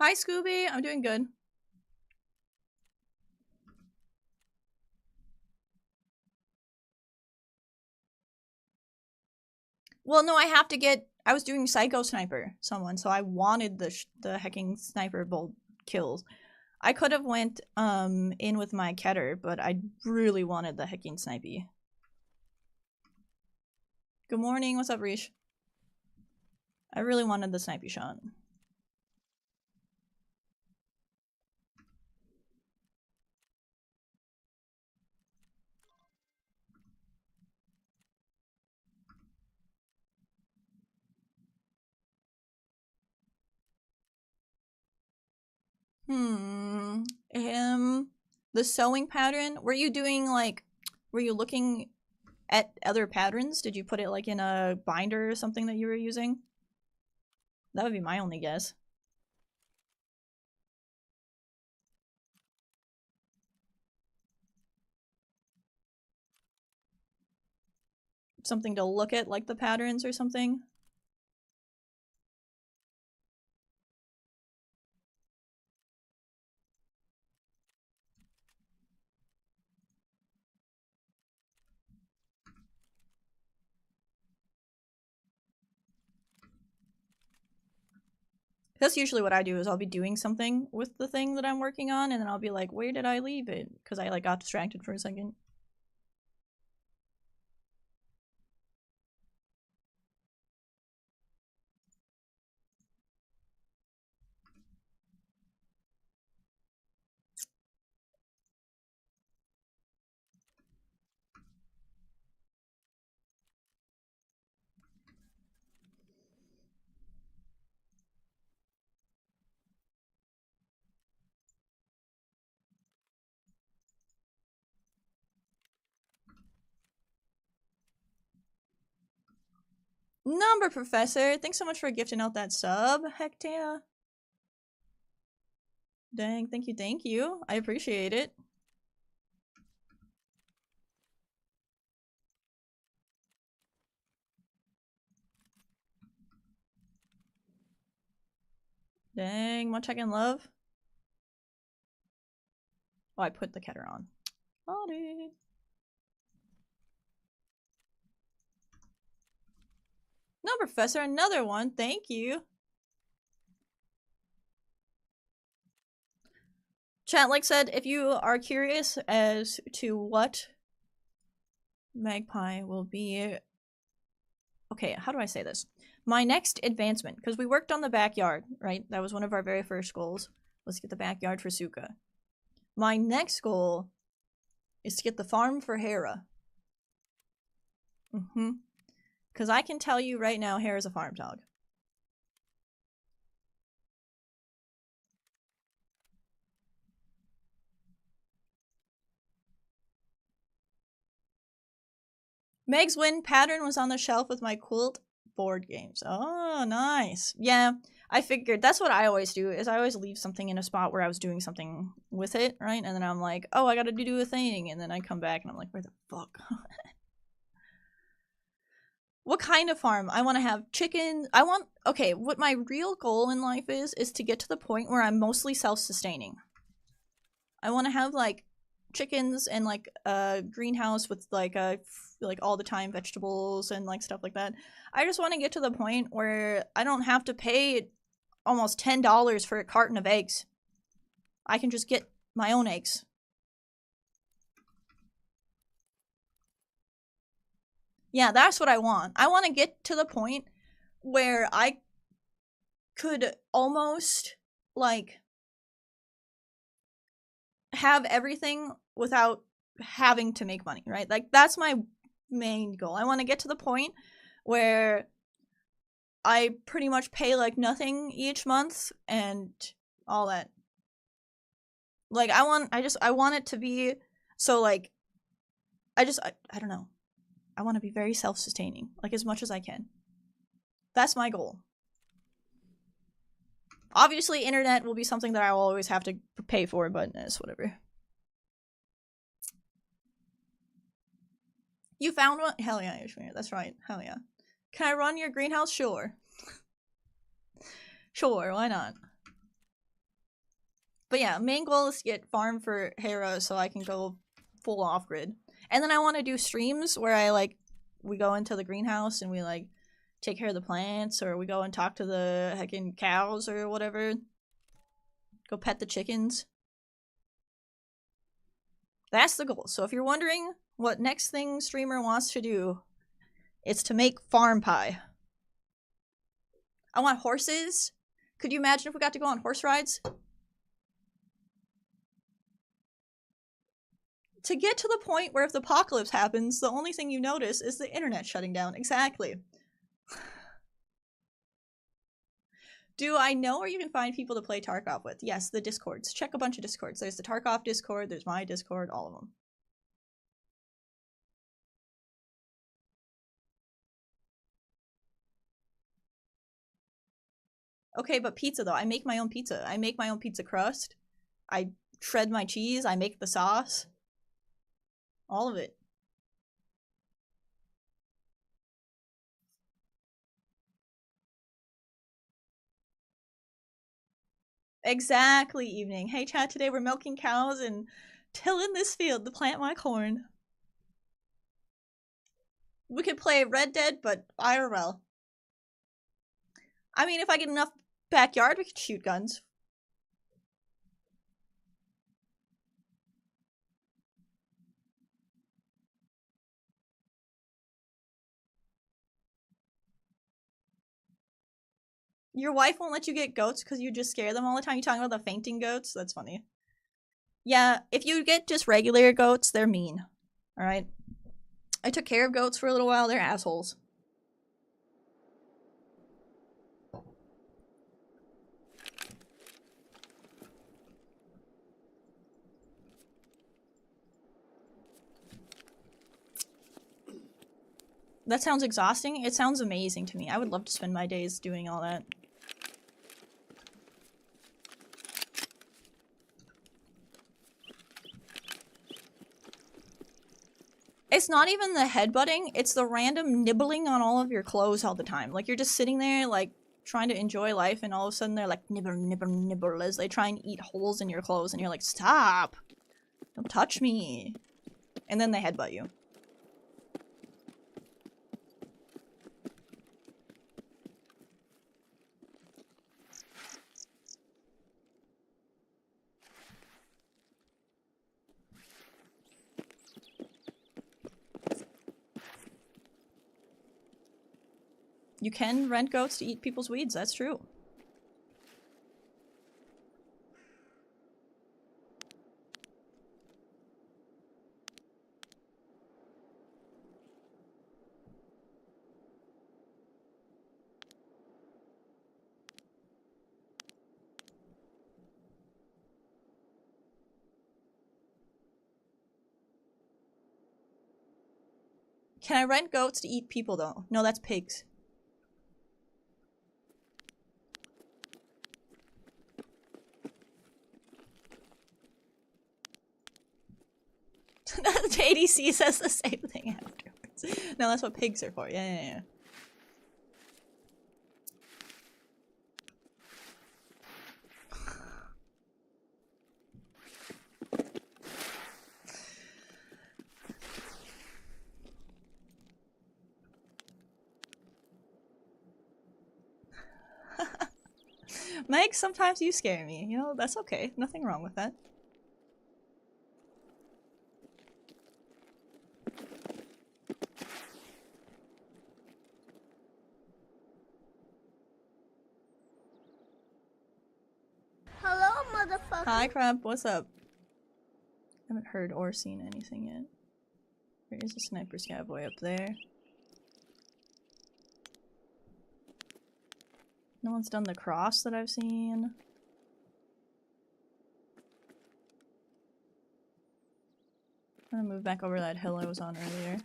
Hi, Scooby. I'm doing good. Well, no, I have to get... I was doing Psycho Sniper someone, so I wanted the hecking sniper bolt kills. I could have went in with my Keter, but I really wanted the hecking snipey. Good morning. What's up, Rish? I really wanted the snipey shot. The sewing pattern, were you doing like, were you looking at other patterns? Did you put it like in a binder or something that you were using? That would be my only guess. Something to look at, like the patterns or something? That's usually what I do, is I'll be doing something with the thing that I'm working on, and then I'll be like, where did I leave it? Because I like got distracted for a second. Number Professor, thanks so much for gifting out that sub, Hectea. Dang, thank you. I appreciate it. Dang, want to check in love? Oh, I put the Keter on. Oh, dude. No, Professor, another one. Thank you. Chat, like said, if you are curious as to what Magpie will be... Okay, how do I say this? My next advancement, because we worked on the backyard, right? That was one of our very first goals. Let's get the backyard for Suka. My next goal is to get the farm for Hera. Because I can tell you right now, Hera's a farm dog. Meg's win pattern was on the shelf with my quilt board games. Oh, nice. Yeah, I figured that's what I always do, is I always leave something in a spot where I was doing something with it, right? And then I'm like, oh, I gotta do a thing. And then I come back and I'm like, where the fuck? What kind of farm? I want to have chicken. Okay, what my real goal in life is to get to the point where I'm mostly self-sustaining. I want to have, like, chickens and, like, a greenhouse with, like, all the time vegetables and, like, stuff like that. I just want to get to the point where I don't have to pay almost $10 for a carton of eggs. I can just get my own eggs. Yeah, that's what I want. I want to get to the point where I could almost, like, have everything without having to make money, right? Like, that's my main goal. I want to get to the point where I pretty much pay, like, nothing each month and all that. Like, I want it to be so, like, I don't know. I want to be very self-sustaining, like, as much as I can. That's my goal. Obviously, internet will be something that I will always have to pay for, but it's whatever. You found one? Hell yeah, Ishmael. That's right. Hell yeah. Can I run your greenhouse? Sure. Sure, why not? But yeah, main goal is to get farm for Hera so I can go full off-grid. And then I want to do streams where I, like, we go into the greenhouse and we, like, take care of the plants, or we go and talk to the heckin' cows or whatever. Go pet the chickens. That's the goal. So if you're wondering what next thing streamer wants to do, it's to make farm pie. I want horses. Could you imagine if we got to go on horse rides? To get to the point where if the apocalypse happens, the only thing you notice is the internet shutting down. Exactly. Do I know where you can find people to play Tarkov with? Yes, the Discords. Check a bunch of Discords. There's the Tarkov Discord, there's my Discord, all of them. Okay, but pizza though. I make my own pizza. I make my own pizza crust. I shred my cheese. I make the sauce. All of it. Exactly, evening. Hey chat, today we're milking cows and tilling this field to plant my corn. We could play Red Dead, but IRL. I mean, if I get enough backyard, we could shoot guns. Your wife won't let you get goats because you just scare them all the time. You talking about the fainting goats? That's funny. Yeah, if you get just regular goats, they're mean. Alright? I took care of goats for a little while. They're assholes. That sounds exhausting. It sounds amazing to me. I would love to spend my days doing all that. It's not even the headbutting, it's the random nibbling on all of your clothes all the time. Like, you're just sitting there, like, trying to enjoy life, and all of a sudden they're like, nibble, nibble, nibble, as they try and eat holes in your clothes, and you're like, stop! Don't touch me! And then they headbutt you. You can rent goats to eat people's weeds, that's true. Can I rent goats to eat people though? No, that's pigs. The ADC says the same thing afterwards. No, that's what pigs are for. Yeah. Meg, sometimes you scare me. You know, that's okay. Nothing wrong with that. Hello, motherfucker. Hi, Crab. What's up? Haven't heard or seen anything yet. There is a sniper scavoy up there. No one's done the cross that I've seen. I'm gonna move back over that hill I was on earlier.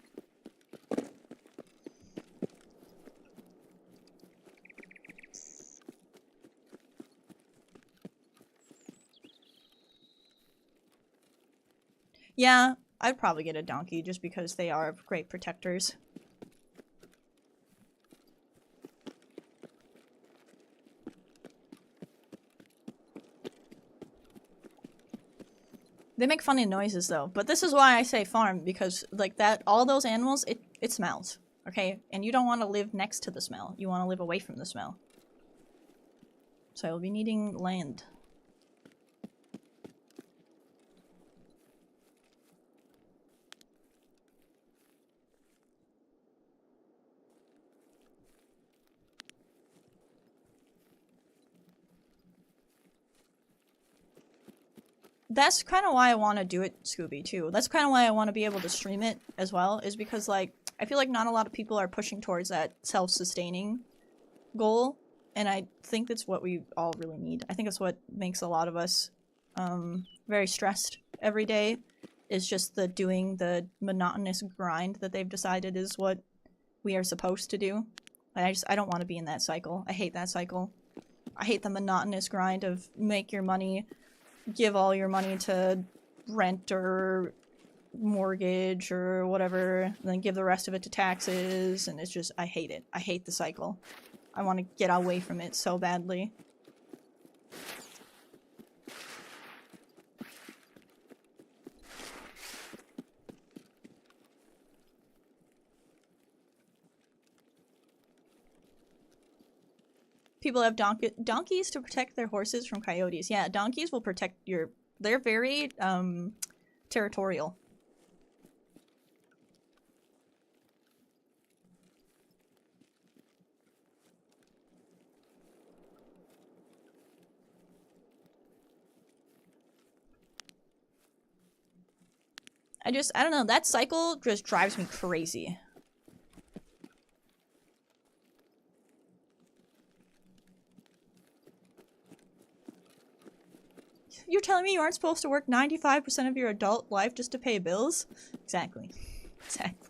Yeah, I'd probably get a donkey just because they are great protectors. They make funny noises though, but this is why I say farm, because like that, all those animals, it smells, okay? And you don't want to live next to the smell. You want to live away from the smell. So I'll be needing land. That's kind of why I want to do it, Scooby, too. That's kind of why I want to be able to stream it as well, is because, like, I feel like not a lot of people are pushing towards that self-sustaining goal, and I think that's what we all really need. I think it's what makes a lot of us very stressed every day, is just the monotonous grind that they've decided is what we are supposed to do. And I don't want to be in that cycle. I hate that cycle. I hate the monotonous grind of make your money, give all your money to rent or mortgage or whatever, and then give the rest of it to taxes, and it's just, I hate it. I hate the cycle. I want to get away from it so badly. People have donkeys to protect their horses from coyotes. Yeah, donkeys will protect your... They're very, territorial. I don't know, that cycle just drives me crazy. You're telling me you aren't supposed to work 95% of your adult life just to pay bills? Exactly. Exactly.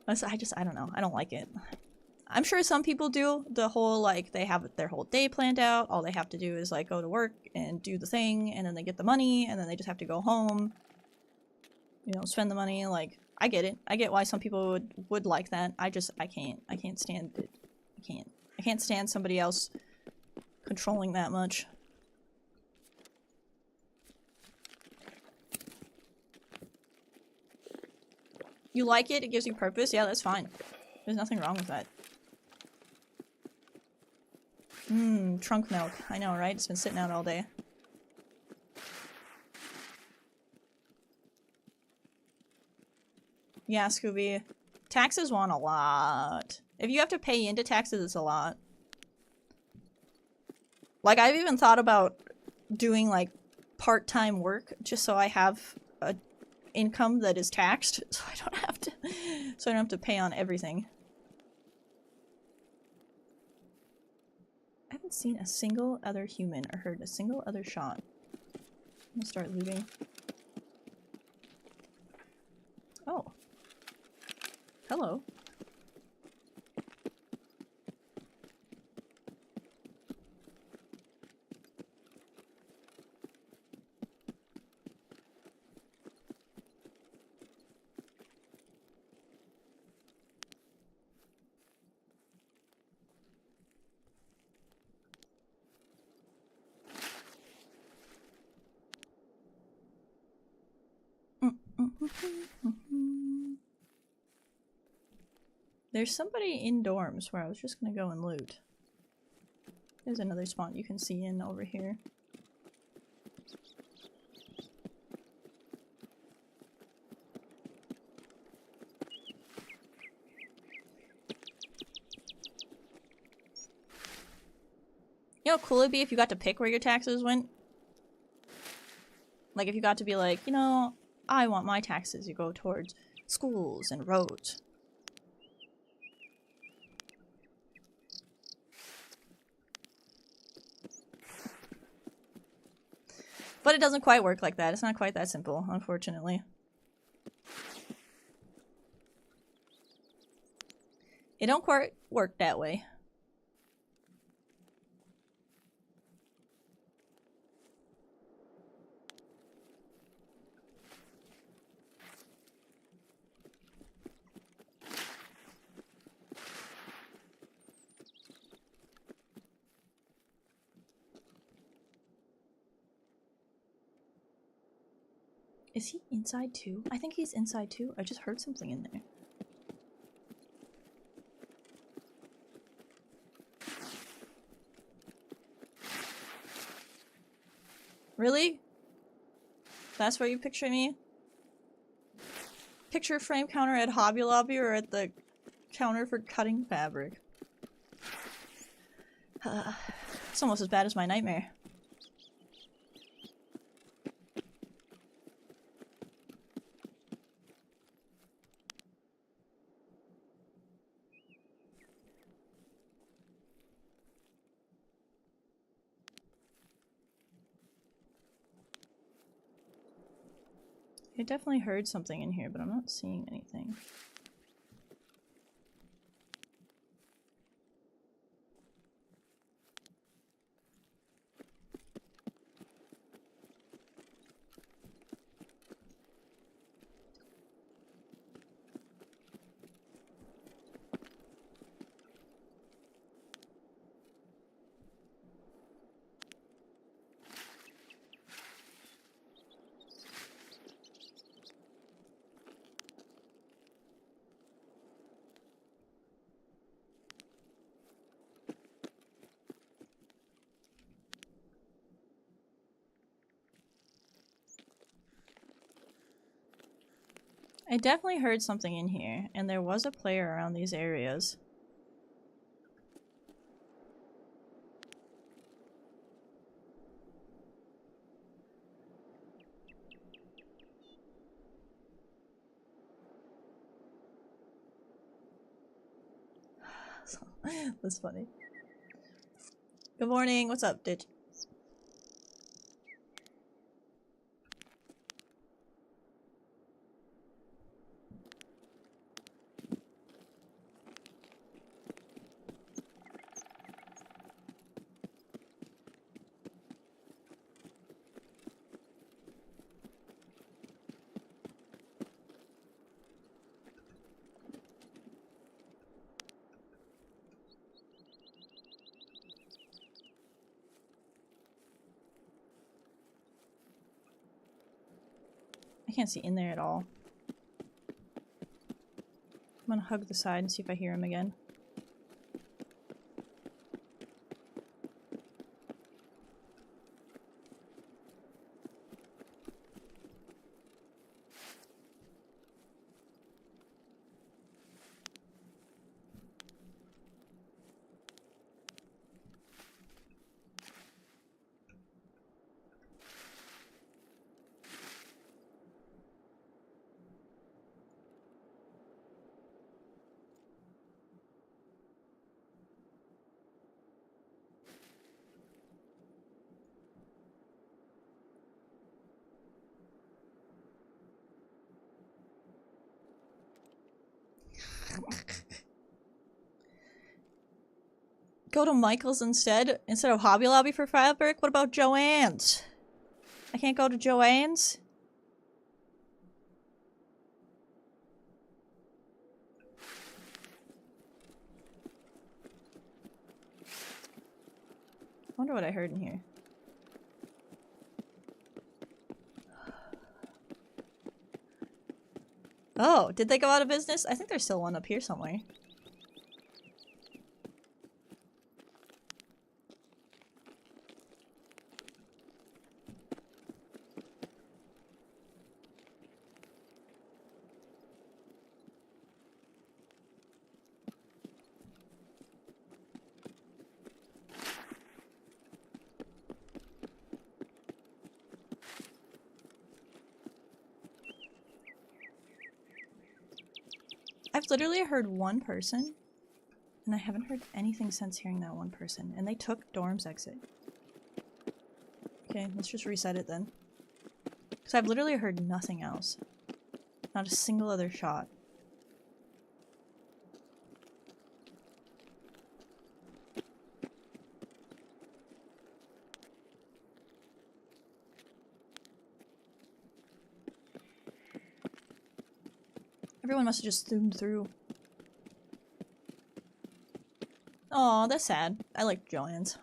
I don't know. I don't like it. I'm sure some people do the whole, like, they have their whole day planned out. All they have to do is, like, go to work and do the thing, and then they get the money, and then they just have to go home. You know, spend the money. Like, I get it. I get why some people would like that. I can't. I can't stand it. I can't stand somebody else controlling that much. You like it? It gives you purpose? Yeah, that's fine. There's nothing wrong with that. Trunk milk. I know, right? It's been sitting out all day. Yeah, Scooby. Taxes want a lot. If you have to pay into taxes, it's a lot. Like, I've even thought about doing, like, part-time work just so I have a income that is taxed, so I don't have to pay on everything. I haven't seen a single other human or heard a single other shot. I'm gonna start looting. Oh. Hello. There's somebody in dorms where I was just gonna go and loot. There's another spawn you can see in over here. You know how cool it'd be if you got to pick where your taxes went? Like if you got to be like, you know, I want my taxes to go towards schools and roads. But it doesn't quite work like that. It's not quite that simple, unfortunately. It don't quite work that way. Is he inside too? I think he's inside too. I just heard something in there. Really? That's where you picture me? Picture frame counter at Hobby Lobby or at the counter for cutting fabric. It's almost as bad as my nightmare. I definitely heard something in here, but I'm not seeing anything. I definitely heard something in here, and there was a player around these areas. That's funny. Good morning. What's up, Ditch? I can't see in there at all. I'm gonna hug the side and see if I hear him again. Go to Michael's instead of Hobby Lobby for fabric? What about Joann's? I can't go to Joann's? I wonder what I heard in here. Oh, did they go out of business? I think there's still one up here somewhere. I've literally heard one person, and I haven't heard anything since hearing that one person, and they took Dorm's exit. Okay, let's just reset it then. Because I've literally heard nothing else. Not a single other shot. Everyone must have just zoomed through. Aw, that's sad. I like Joann's.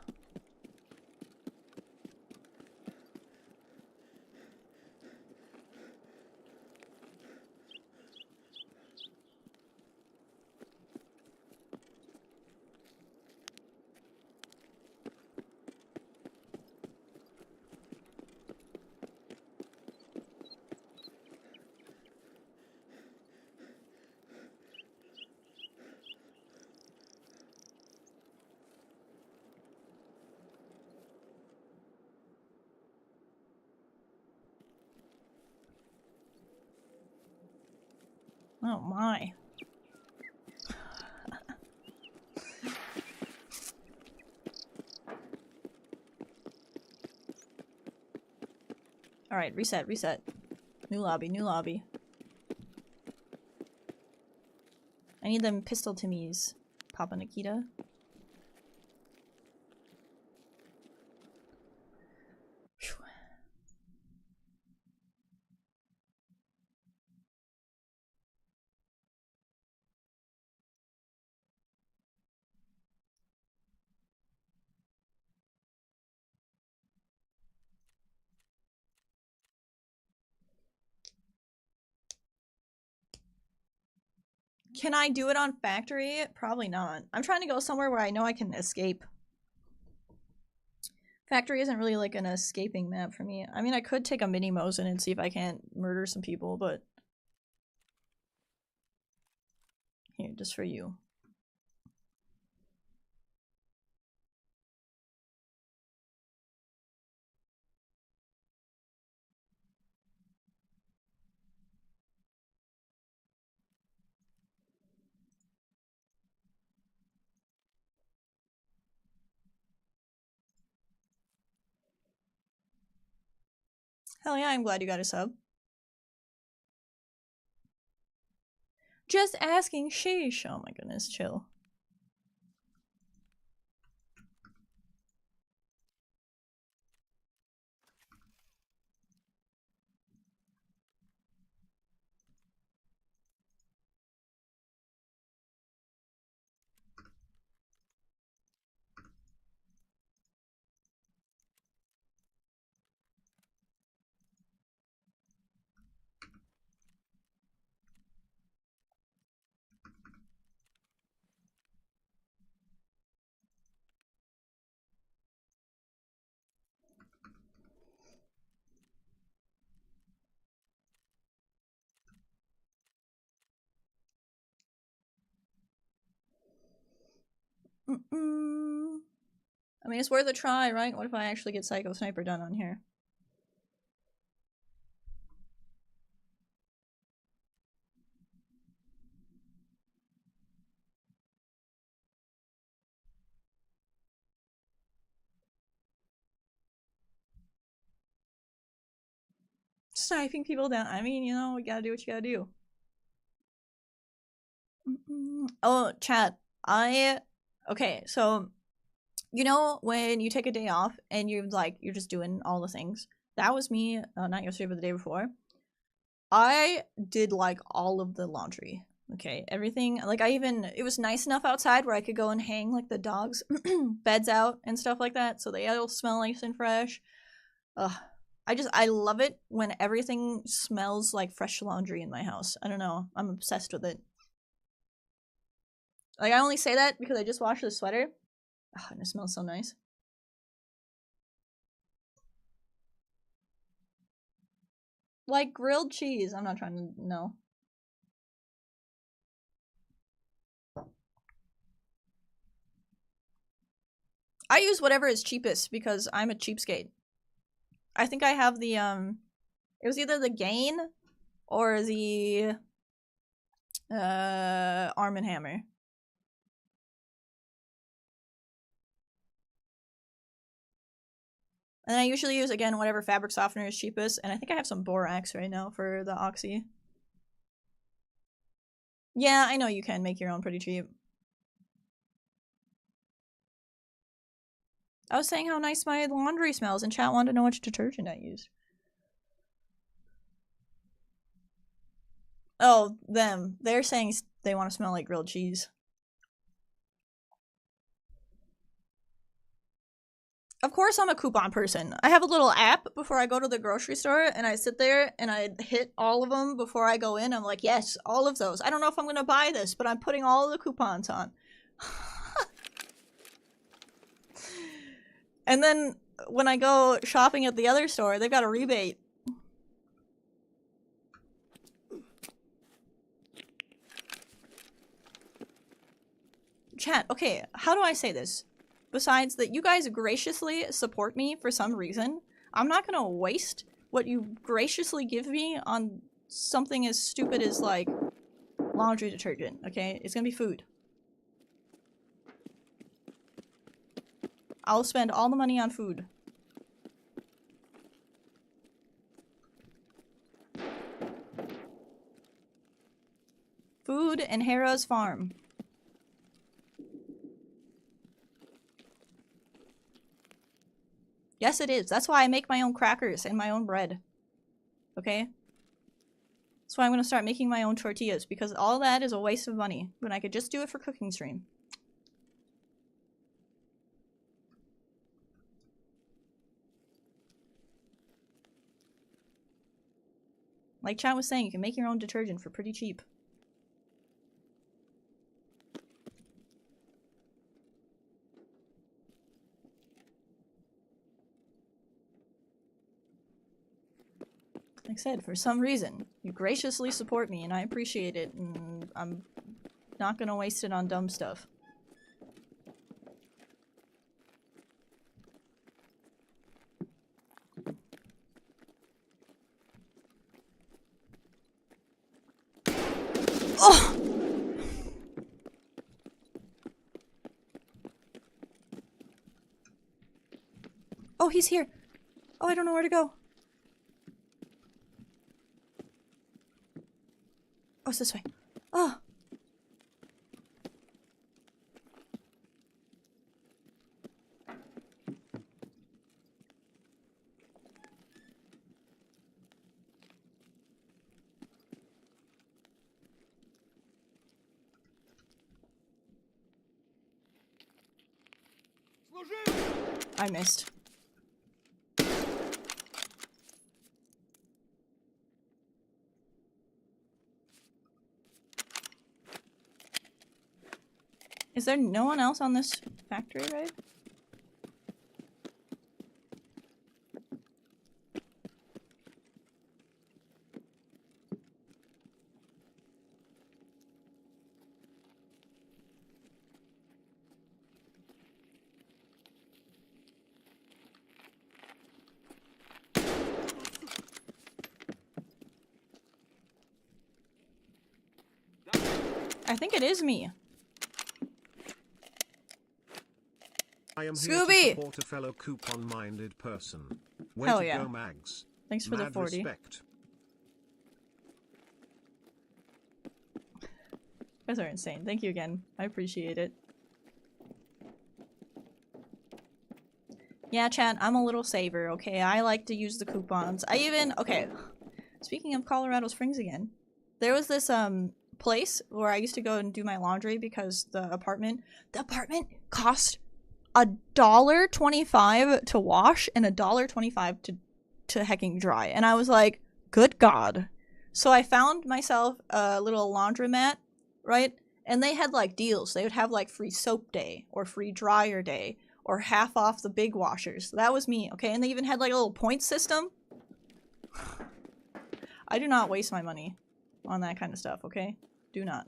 Oh my. Alright, reset, reset. New lobby, new lobby. I need them pistol Timmies. Papa Nikita. Phew. Can I do it on factory? Probably not. I'm trying to go somewhere where I know I can escape. Factory isn't really like an escaping map for me. I mean, I could take a mini Mosin and see if I can't murder some people, but... Here, just for you. Hell yeah, I'm glad you got a sub. Just asking, sheesh. Oh my goodness, chill. I mean, it's worth a try, right? What if I actually get Psycho Sniper done on here? Sniping people down. I mean, you know, you gotta do what you gotta do. Oh, chat. Okay, so you know when you take a day off and you're just doing all the things. That was me, not yesterday, but the day before. I did like all of the laundry. Okay, everything. Like it was nice enough outside where I could go and hang like the dogs' beds out and stuff like that, so they all smell nice and fresh. Ugh. I love it when everything smells like fresh laundry in my house. I don't know. I'm obsessed with it. Like, I only say that because I just washed the sweater. Oh, and it smells so nice. Like grilled cheese. I'm not trying to know. I use whatever is cheapest because I'm a cheapskate. I think I have the, it was either the Gain or the, Arm & Hammer. And I usually use, again, whatever fabric softener is cheapest. And I think I have some borax right now for the Oxy. Yeah, I know you can make your own pretty cheap. I was saying how nice my laundry smells, and chat wanted to know which detergent I used. Oh, them. They're saying they want to smell like grilled cheese. Of course I'm a coupon person. I have a little app before I go to the grocery store, and I sit there and I hit all of them before I go in. I'm like, yes, all of those. I don't know if I'm going to buy this, but I'm putting all of the coupons on. And then when I go shopping at the other store, they've got a rebate. Chat, okay, how do I say this? Besides that you guys graciously support me for some reason, I'm not gonna waste what you graciously give me on something as stupid as, like, laundry detergent, okay? It's gonna be food. I'll spend all the money on food. Food and Hera's farm. Yes, it is. That's why I make my own crackers and my own bread. Okay? That's why I'm going to start making my own tortillas, because all that is a waste of money when I could just do it for cooking stream. Like chat was saying, you can make your own detergent for pretty cheap. Like I said, for some reason, you graciously support me and I appreciate it, and I'm not gonna waste it on dumb stuff. Oh! Oh, he's here! Oh, I don't know where to go. Oh, it's this way. Oh! I missed. Is there no one else on this factory raid? think it is me. I am Scooby! here to support a fellow coupon-minded person. Way Hell to yeah. go, Mags. Thanks for the Mad 40. respect. You guys are insane. Thank you again. I appreciate it. Yeah, chat, I'm a little saver, okay? I like to use the coupons. Okay, speaking of Colorado Springs again, there was this, place where I used to go and do my laundry because the apartment cost $1.25 to wash and $1.25 to hecking dry. And I was like, good God. So I found myself a little laundromat, right? And they had like deals. They would have like free soap day or free dryer day or half off the big washers. So that was me, okay? And they even had like a little point system. I do not waste my money on that kind of stuff, okay? Do not.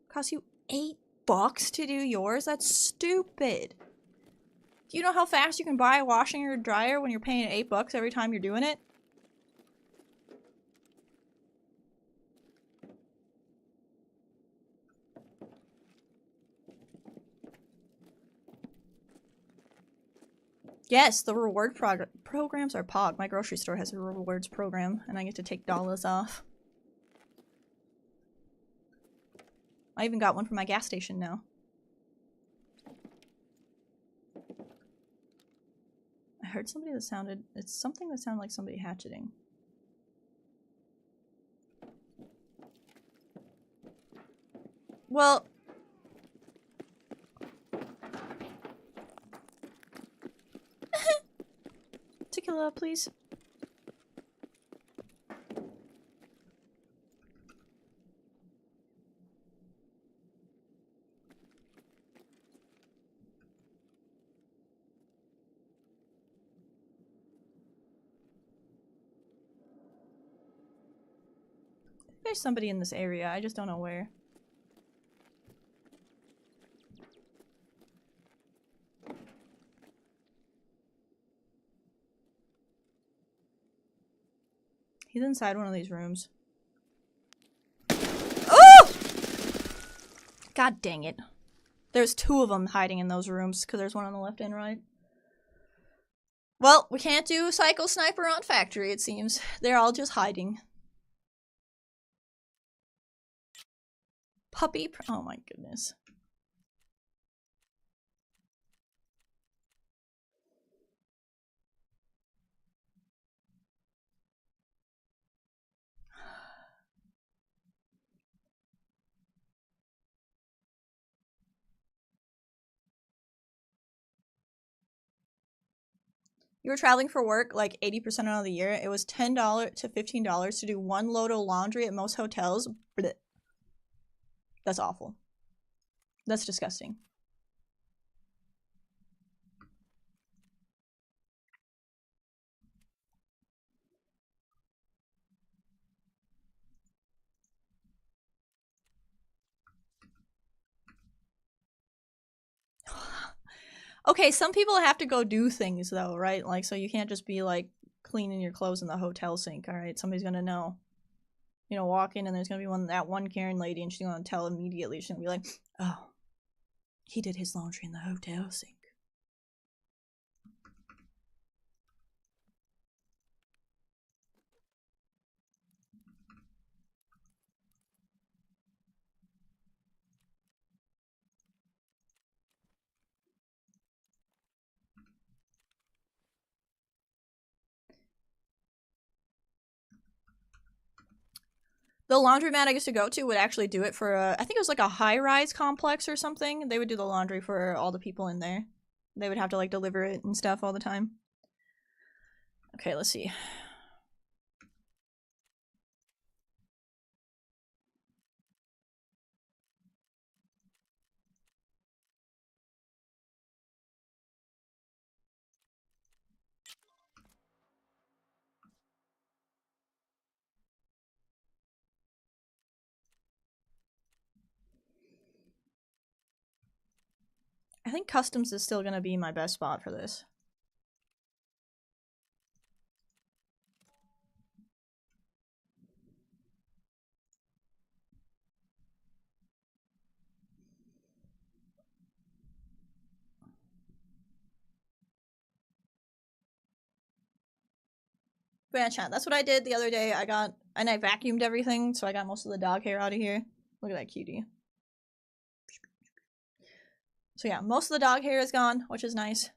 Cost you $8 to do yours? That's stupid. Do you know how fast you can buy a washing or dryer when you're paying $8 every time you're doing it? Yes, the reward programs are pog. My grocery store has a rewards program, and I get to take dollars off. I even got one for my gas station now. I heard somebody that sounded... It's something that sounded like somebody hatcheting. Well... Tequila, please. There's somebody in this area, I just don't know where. He's inside one of these rooms. Oh! God dang it. There's two of them hiding in those rooms, because there's one on the left and right. Well, we can't do Psycho Sniper on Factory, it seems. They're all just hiding. Puppy? Oh my goodness. You were traveling for work like 80% of the year. It was $10 to $15 to do one load of laundry at most hotels. Blech. That's awful. That's disgusting. Okay, some people have to go do things though, right? Like, so you can't just be like cleaning your clothes in the hotel sink, alright? Somebody's gonna know. You know, walk in and there's gonna be that one Karen lady and she's gonna tell immediately. She's gonna be like, oh, he did his laundry in the hotel sink. The laundromat I used to go to would actually do it for I think it was like a high-rise complex or something. They would do the laundry for all the people in there. They would have to like deliver it and stuff all the time. Okay, let's see. I think customs is still gonna be my best spot for this. But yeah, chat, that's what I did the other day. I vacuumed everything, so I got most of the dog hair out of here. Look at that cutie. So yeah, most of the dog hair is gone, which is nice.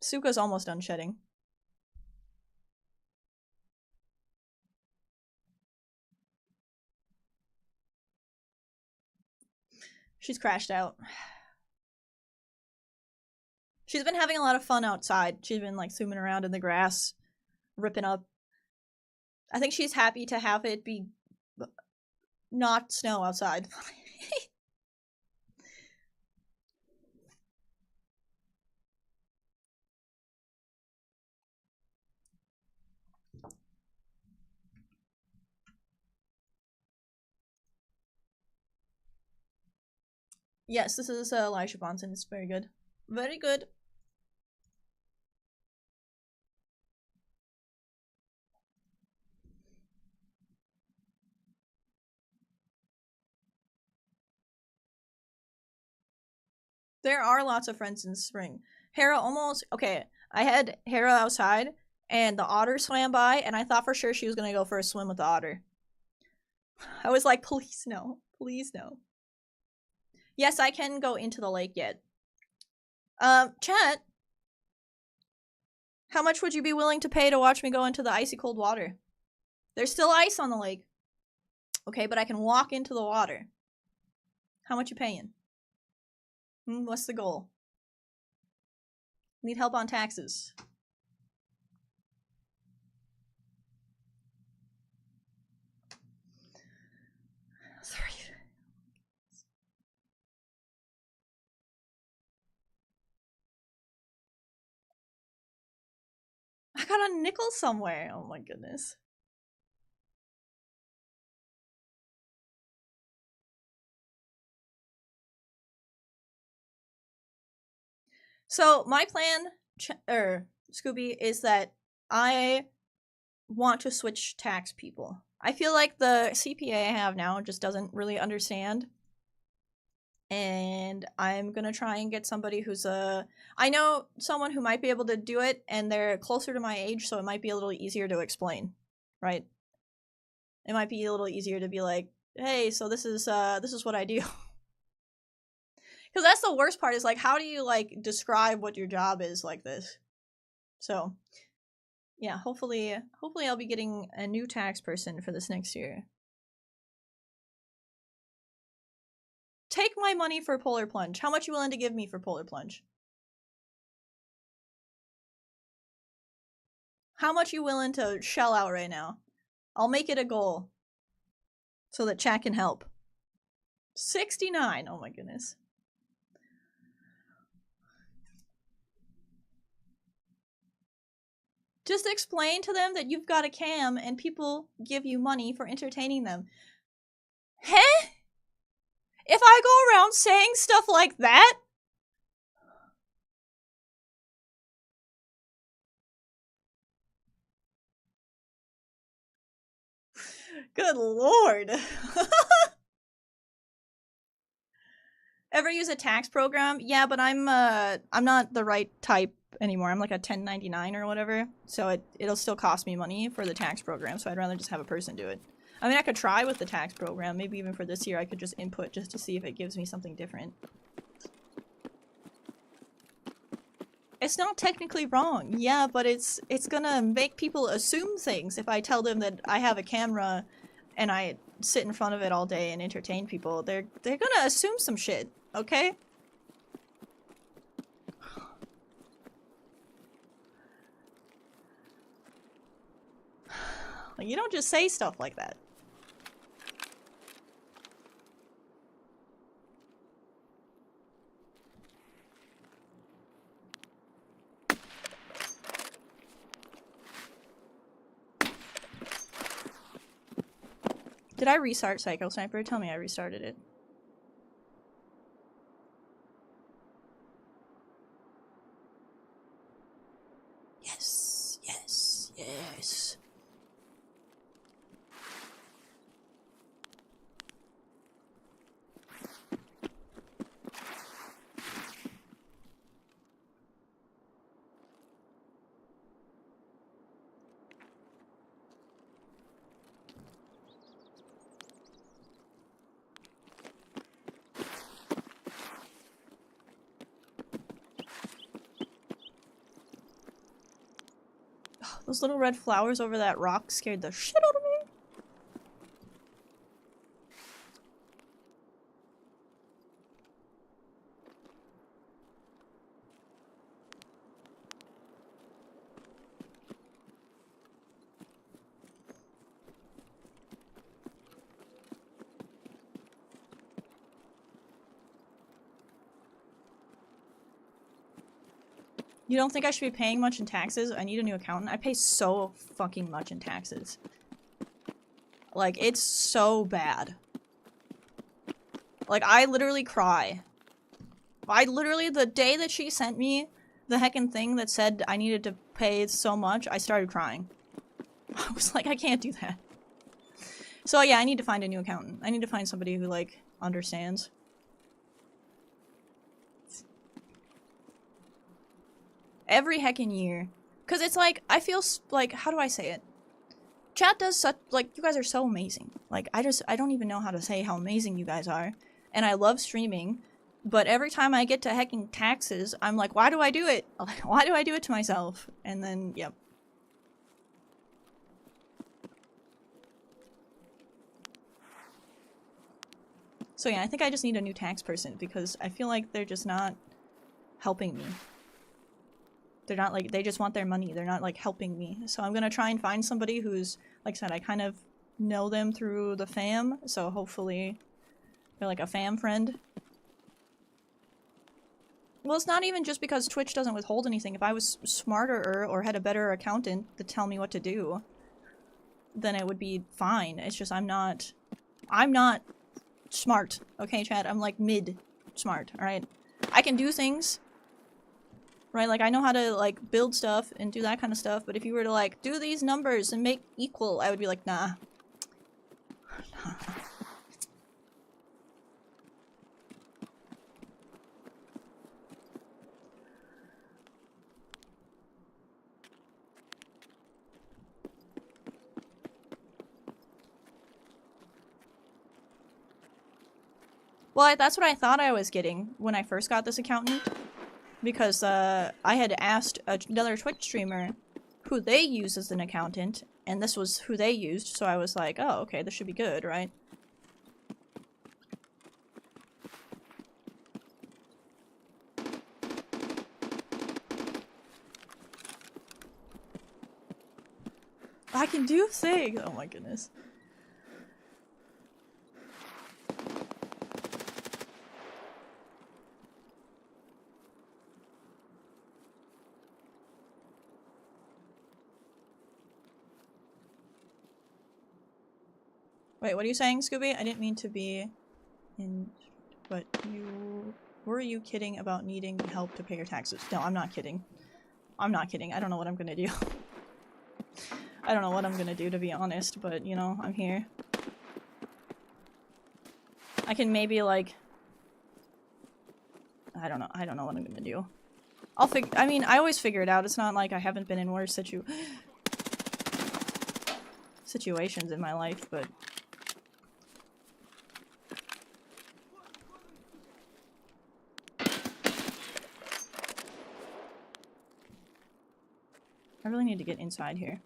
Suka's almost done shedding. She's crashed out. She's been having a lot of fun outside. She's been like swimming around in the grass, ripping up. I think she's happy to have it be not snow outside. Yes, this is Elisha Bonson. It's very good. Very good. There are lots of friends in spring. Hera almost... Okay, I had Hera outside, and the otter swam by, and I thought for sure she was gonna go for a swim with the otter. I was like, please no. Please no. Yes, I can go into the lake yet. Chat. How much would you be willing to pay to watch me go into the icy cold water? There's still ice on the lake. Okay, but I can walk into the water. How much you paying? What's the goal? Need help on taxes. I got a nickel somewhere. Oh my goodness. So my plan, Scooby, is that I want to switch tax people. I feel like the CPA I have now just doesn't really understand. And I'm gonna try and get somebody who's I know someone who might be able to do it, and they're closer to my age, so it might be a little easier to explain, right? It might be a little easier to be like, hey, so this is what I do. Because that's the worst part, is like, how do you like describe what your job is like this? So yeah, hopefully I'll be getting a new tax person for this next year. Take my money for Polar Plunge. How much you willing to give me for Polar Plunge? How much you willing to shell out right now? I'll make it a goal so that chat can help. 69. Oh my goodness. Just explain to them that you've got a cam and people give you money for entertaining them. Huh? If I go around saying stuff like that? Good lord. Ever use a tax program? Yeah, but I'm not the right type anymore. I'm like a 1099 or whatever. So it'll still cost me money for the tax program, so I'd rather just have a person do it. I mean, I could try with the tax program. Maybe even for this year I could just input just to see if it gives me something different. It's not technically wrong. Yeah, but it's gonna make people assume things if I tell them that I have a camera and I sit in front of it all day and entertain people. They're gonna assume some shit, okay? Like, you don't just say stuff like that. Did I restart Psycho Sniper? Tell me I restarted it. Yes, yes, yes. Those little red flowers over that rock scared the shit out of me. You don't think I should be paying much in taxes? I need a new accountant. I pay so fucking much in taxes. Like, it's so bad. Like, I literally cry. The day that she sent me the heckin' thing that said I needed to pay so much, I started crying. I was like, I can't do that. So yeah, I need to find a new accountant. I need to find somebody who, like, understands. Every heckin' year. Because it's like, I feel like, how do I say it? Chat does such, like, you guys are so amazing. Like, I don't even know how to say how amazing you guys are. And I love streaming. But every time I get to heckin' taxes, I'm like, why do I do it? Why do I do it to myself? And then, yep. So yeah, I think I just need a new tax person because I feel like they're just not helping me. They're not like, they just want their money. They're not like helping me. So I'm gonna try and find somebody who's, like I said, I kind of know them through the fam. So hopefully they're like a fam friend. Well, it's not even just because Twitch doesn't withhold anything. If I was smarter or had a better accountant to tell me what to do, then it would be fine. It's just I'm not smart. Okay, chat? I'm like mid-smart, alright? I can do things. Right, like I know how to like build stuff and do that kind of stuff, but if you were to like do these numbers and make equal, I would be like, nah. Well, that's what I thought I was getting when I first got this accountant. Because I had asked another Twitch streamer who they use as an accountant, and this was who they used, so I was like, oh, okay, this should be good, right? I can do things! Oh my goodness. Wait, what are you saying, Scooby? I didn't mean to be in... But you... Were you kidding about needing help to pay your taxes? No, I'm not kidding. I'm not kidding. I don't know what I'm gonna do. I don't know what I'm gonna do, to be honest, but, you know, I'm here. I can maybe, like... I don't know what I'm gonna do. I mean, I always figure it out. It's not like I haven't been in worse situations in my life, but... I really need to get inside here.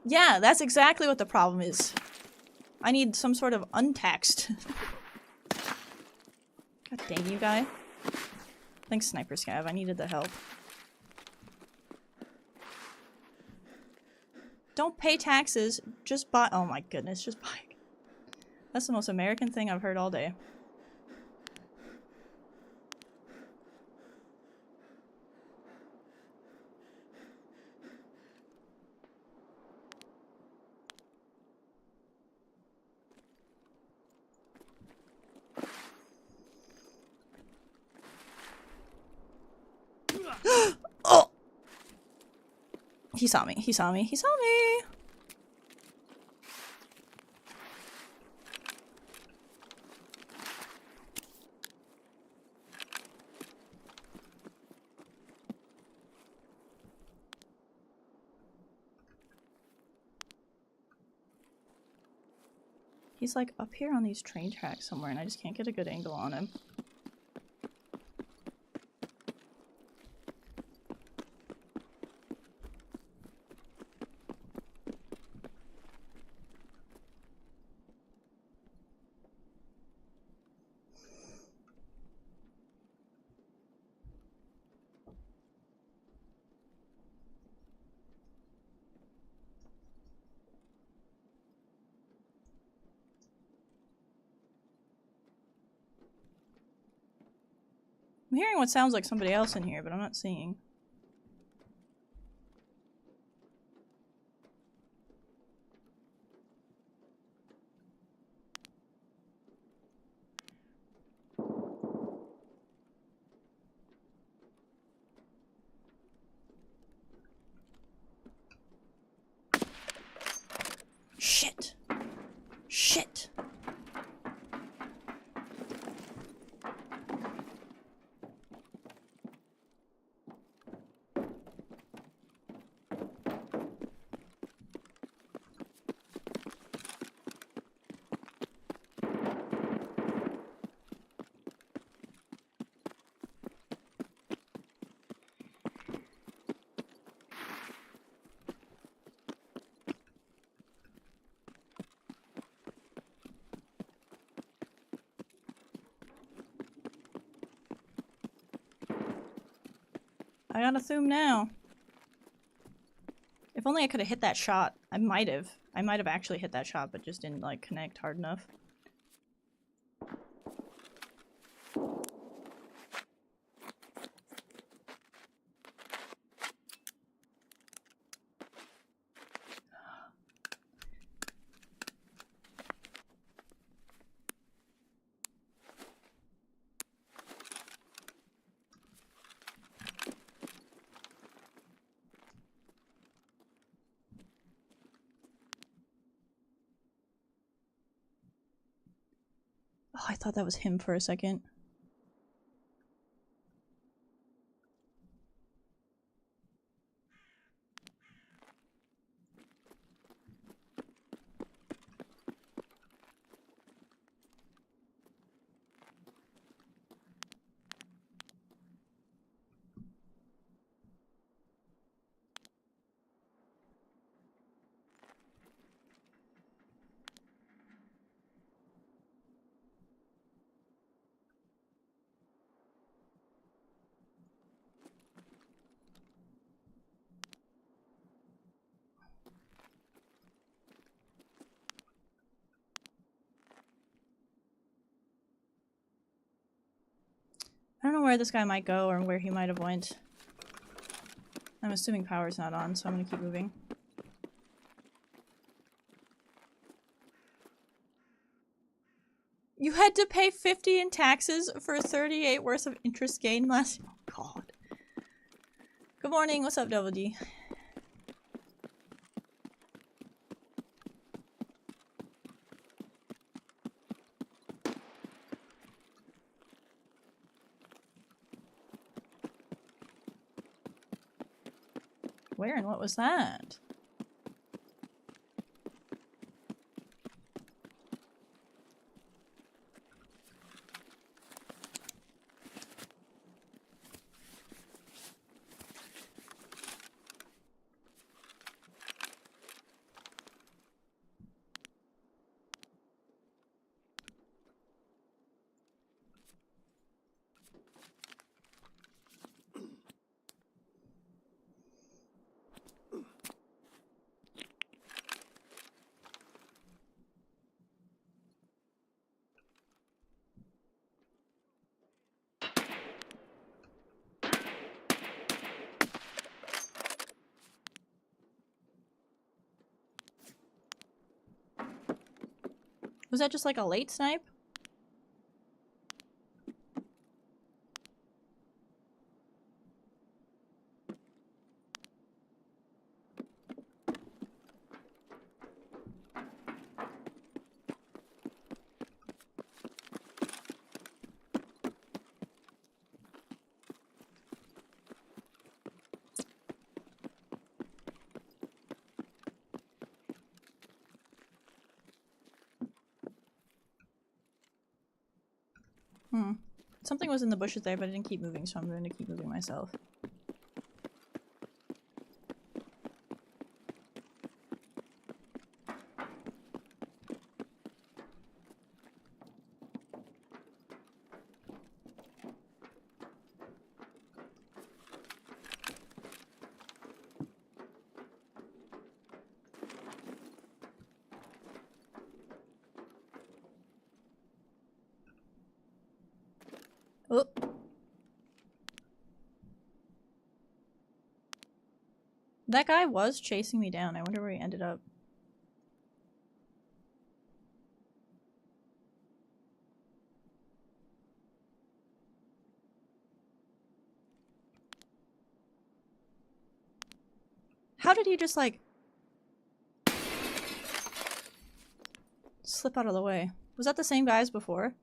Yeah, that's exactly what the problem is. I need some sort of untaxed. God dang you, guy. Thanks, Sniper Scav. I needed the help. Don't pay taxes, just buy- oh my goodness, just buy it. That's the most American thing I've heard all day. Oh! He saw me, he saw me, he saw me! He's like up here on these train tracks somewhere and I just can't get a good angle on him. I'm hearing what sounds like somebody else in here, but I'm not seeing. Shit. Shit. I gotta assume now. If only I could have hit that shot. I might have. I might have actually hit that shot, but just didn't, like, connect hard enough. Oh, I thought that was him for a second. I don't know where this guy might go or where he might have went. I'm assuming power's not on, so I'm gonna keep moving. You had to pay 50 in taxes for 38 worth of interest gain last— oh god. Good morning, what's up, Double D? Where and what was that? Was that just like a late snipe? Something was in the bushes there, but I didn't keep moving, so I'm going to keep moving myself. Oh. That guy was chasing me down. I wonder where he ended up. How did he just, like, slip out of the way? Was that the same guy as before?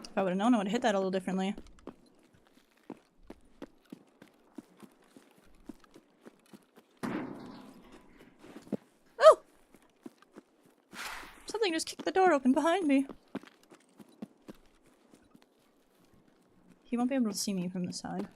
If I would have known, I would have hit that a little differently. Oh! Something just kicked the door open behind me. He won't be able to see me from the side.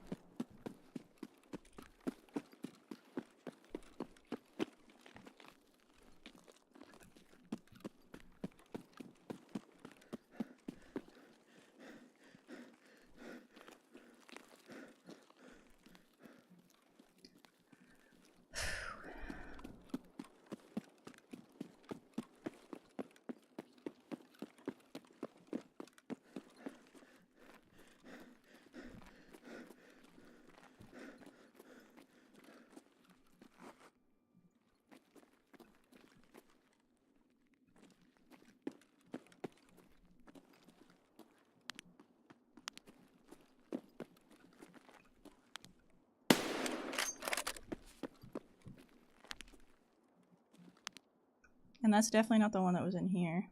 And that's definitely not the one that was in here.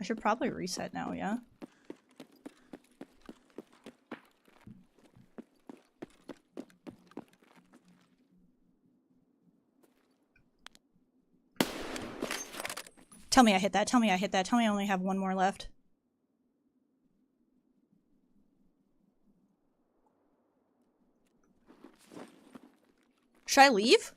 I should probably reset now, yeah? Tell me I hit that, tell me I hit that, tell me I only have one more left. Should I leave?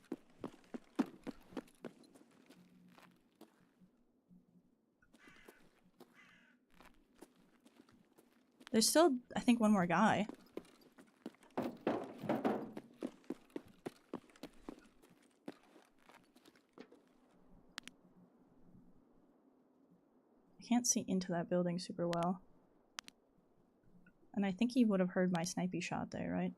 There's still, I think, one more guy. I can't see into that building super well. And I think he would have heard my snipey shot there, right?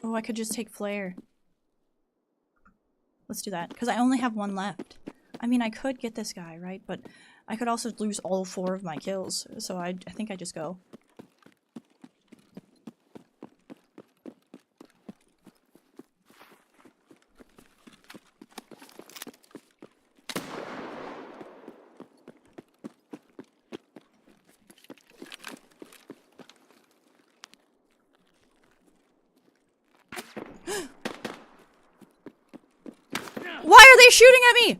Oh, I could just take flare. Let's do that, because I only have one left. I mean, I could get this guy, right? But I could also lose all 4 of my kills, so I think I just go. Why are they shooting at me?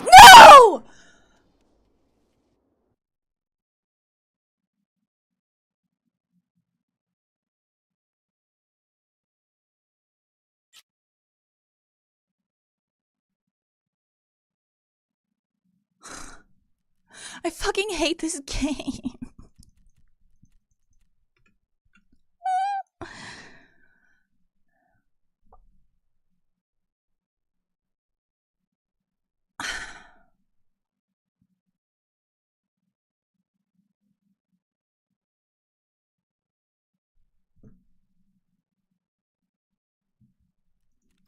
No! I fucking hate this game.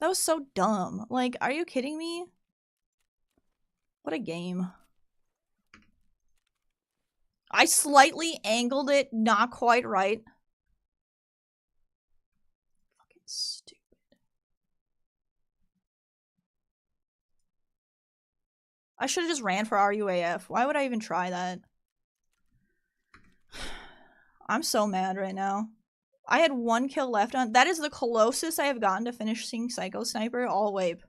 That was so dumb. Like, are you kidding me? What a game. I slightly angled it, not quite right. Fucking stupid. I should have just ran for RUAF. Why would I even try that? I'm so mad right now. I had 1 kill left on. That is the closest I have gotten to finishing Psycho Sniper all WAPE.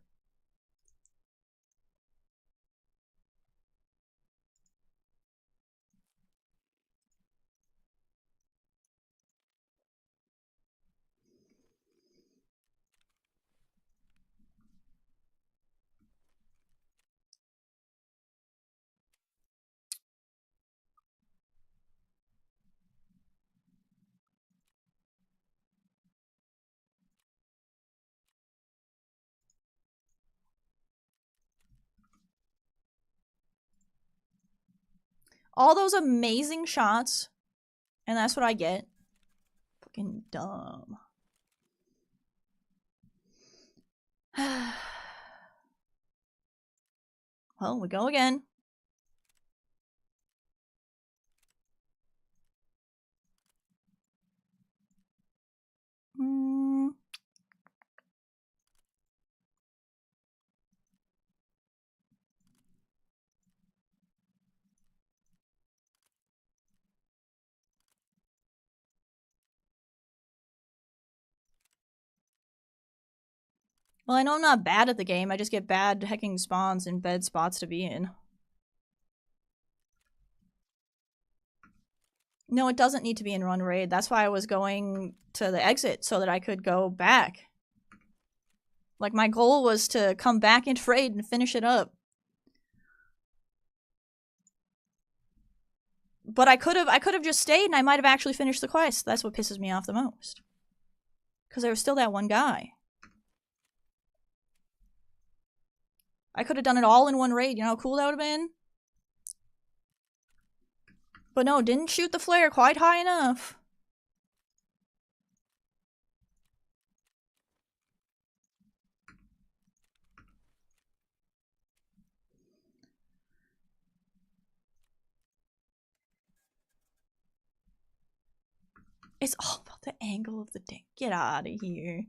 All those amazing shots, and that's what I get. Fucking dumb. Well, we go again. Well, I know I'm not bad at the game. I just get bad hecking spawns and bad spots to be in. No, it doesn't need to be in run raid. That's why I was going to the exit, so that I could go back. Like, my goal was to come back into raid and finish it up. But I could have just stayed and I might have actually finished the quest. That's what pisses me off the most. Because there was still that one guy. I could have done it all in one raid. You know how cool that would have been? But no, didn't shoot the flare quite high enough. It's all about the angle of the thing. Get out of here.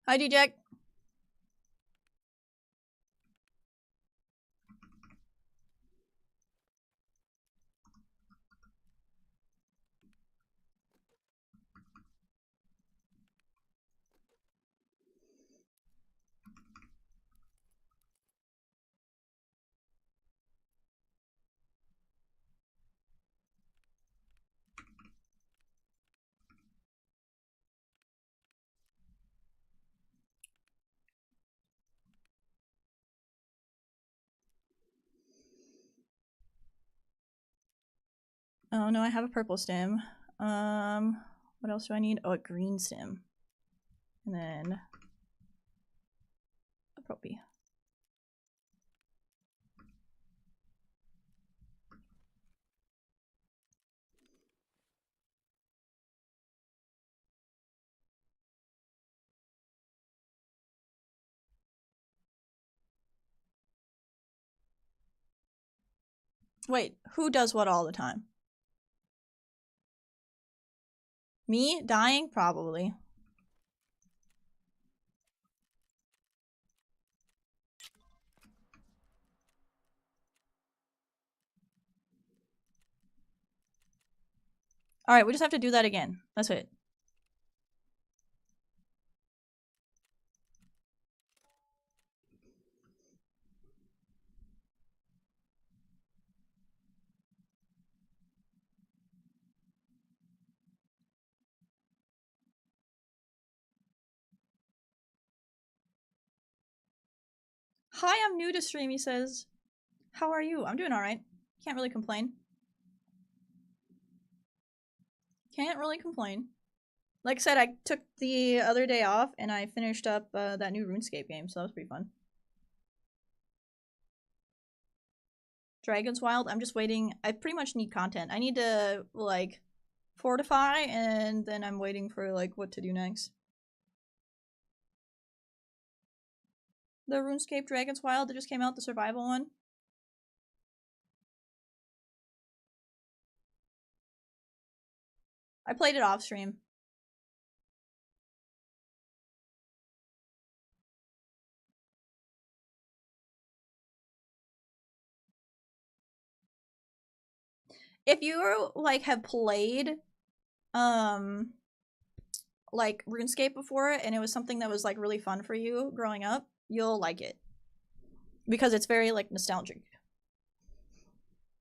Hi, D-Jack. Oh no, I have a purple stem. What else do I need? Oh, a green stem. And then a propy. Wait, who does what all the time? Me? Dying? Probably. Alright, we just have to do that again. That's it. Hi, I'm new to stream, he says. How are you? I'm doing alright. Can't really complain. Can't really complain. Like I said, I took the other day off and I finished up that new RuneScape game, so that was pretty fun. Dragon's Wild, I'm just waiting. I pretty much need content. I need to, like, fortify, and then I'm waiting for, like, what to do next. The RuneScape Dragon's Wild that just came out, the survival one. I played it off stream. If you like have played like RuneScape before and it was something that was like really fun for you growing up, you'll like it. Because it's very like nostalgic.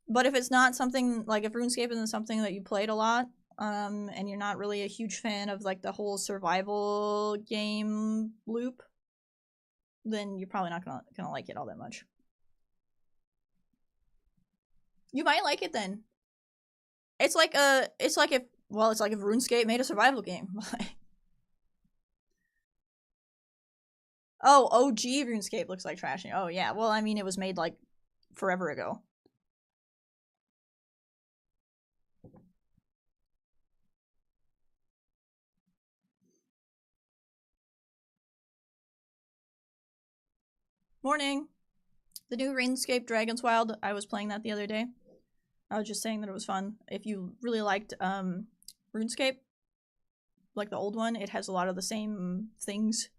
But if it's not something like if RuneScape isn't something that you played a lot, and you're not really a huge fan of like the whole survival game loop, then you're probably not gonna like it all that much. You might like it then. It's like if RuneScape made a survival game. Oh, OG RuneScape looks like trash. Oh yeah, well I mean it was made like forever ago. Morning. The new RuneScape Dragon's Wild, I was playing that the other day. I was just saying that it was fun. If you really liked RuneScape, like the old one, it has a lot of the same things.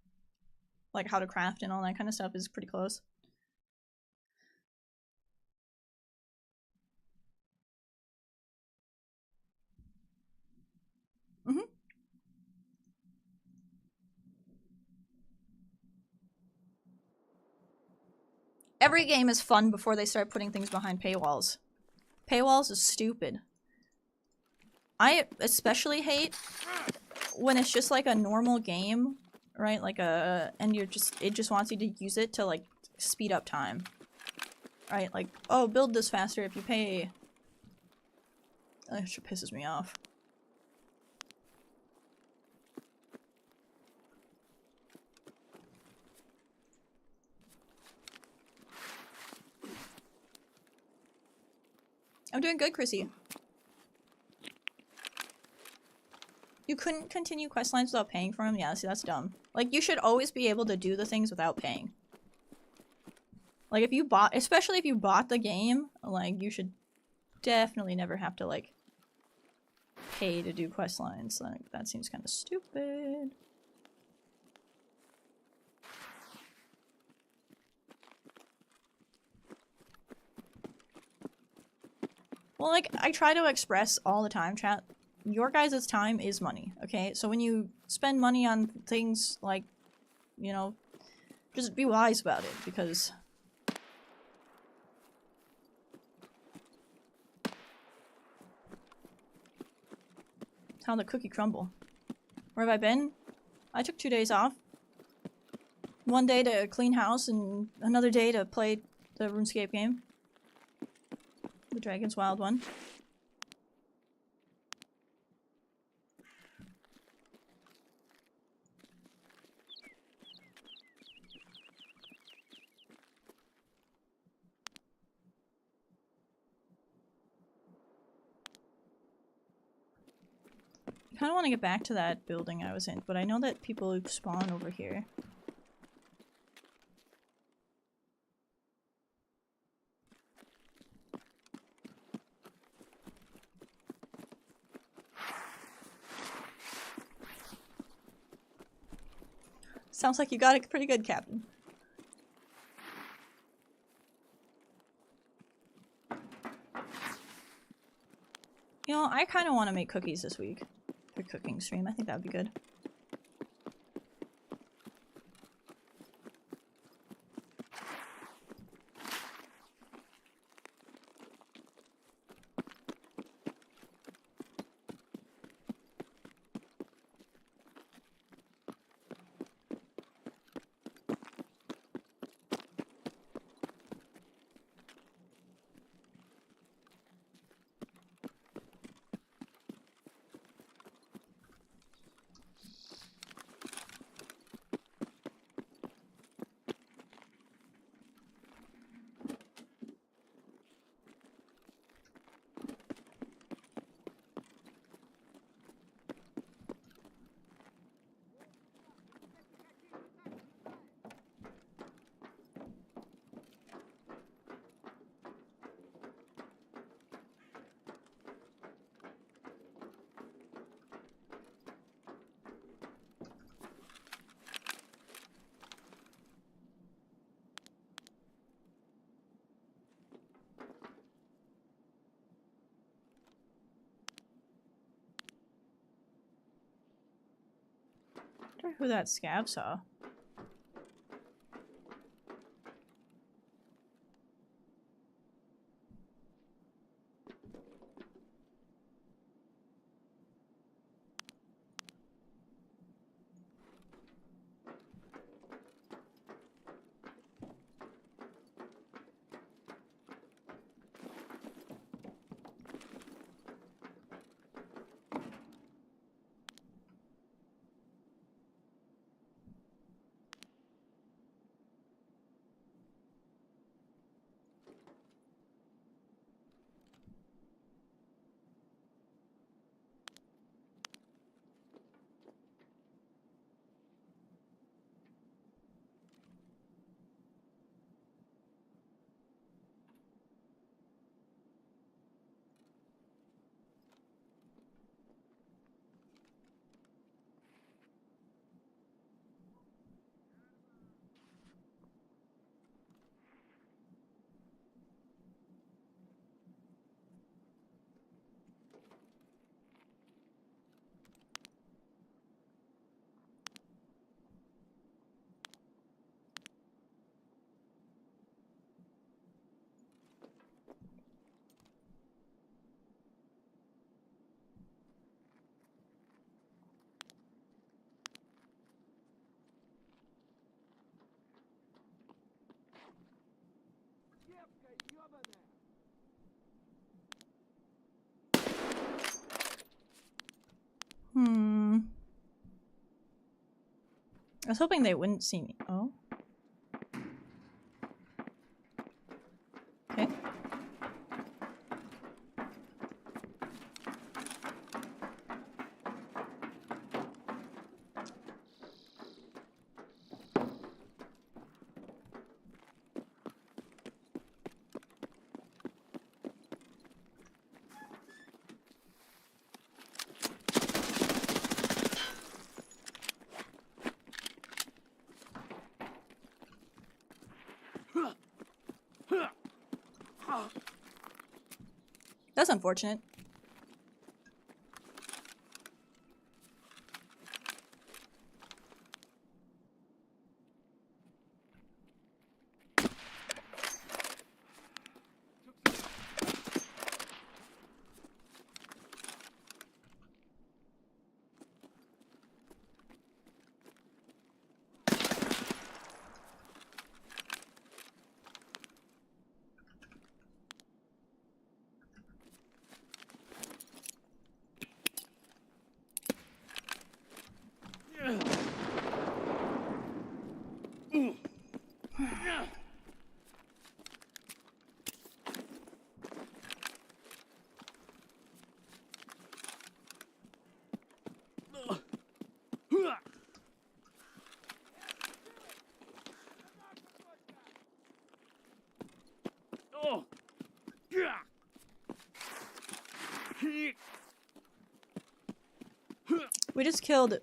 Like how to craft and all that kind of stuff is pretty close. Mm-hmm. Every game is fun before they start putting things behind paywalls. Paywalls is stupid. I especially hate when it's just like a normal game, right? Like and it just wants you to use it to like speed up time. Right? Like, oh, build this faster if you pay. That shit pisses me off. I'm doing good, Chrissy. You couldn't continue questlines without paying for them? Yeah, see, that's dumb. Like, you should always be able to do the things without paying. Like, if you bought- especially if you bought the game, like, you should definitely never have to, like, pay to do questlines. Like, that seems kind of stupid. Well, like, I try to express all the time, chat. Your guys' time is money, okay? So when you spend money on things like, you know, just be wise about it, because it's how the cookie crumble. Where have I been? I took 2 days off. 1 day to clean house and another day to play the RuneScape game. The Dragon's Wild one. I kind of want to get back to that building I was in, but I know that people spawn over here. Sounds like you got it pretty good, Captain. You know, I kind of want to make cookies this week. For cooking stream, I think that would be good. I wonder who that scav saw. Кепка ёбаная! I was hoping they wouldn't see me. Oh. Okay. That's unfortunate. Oh! We just killed.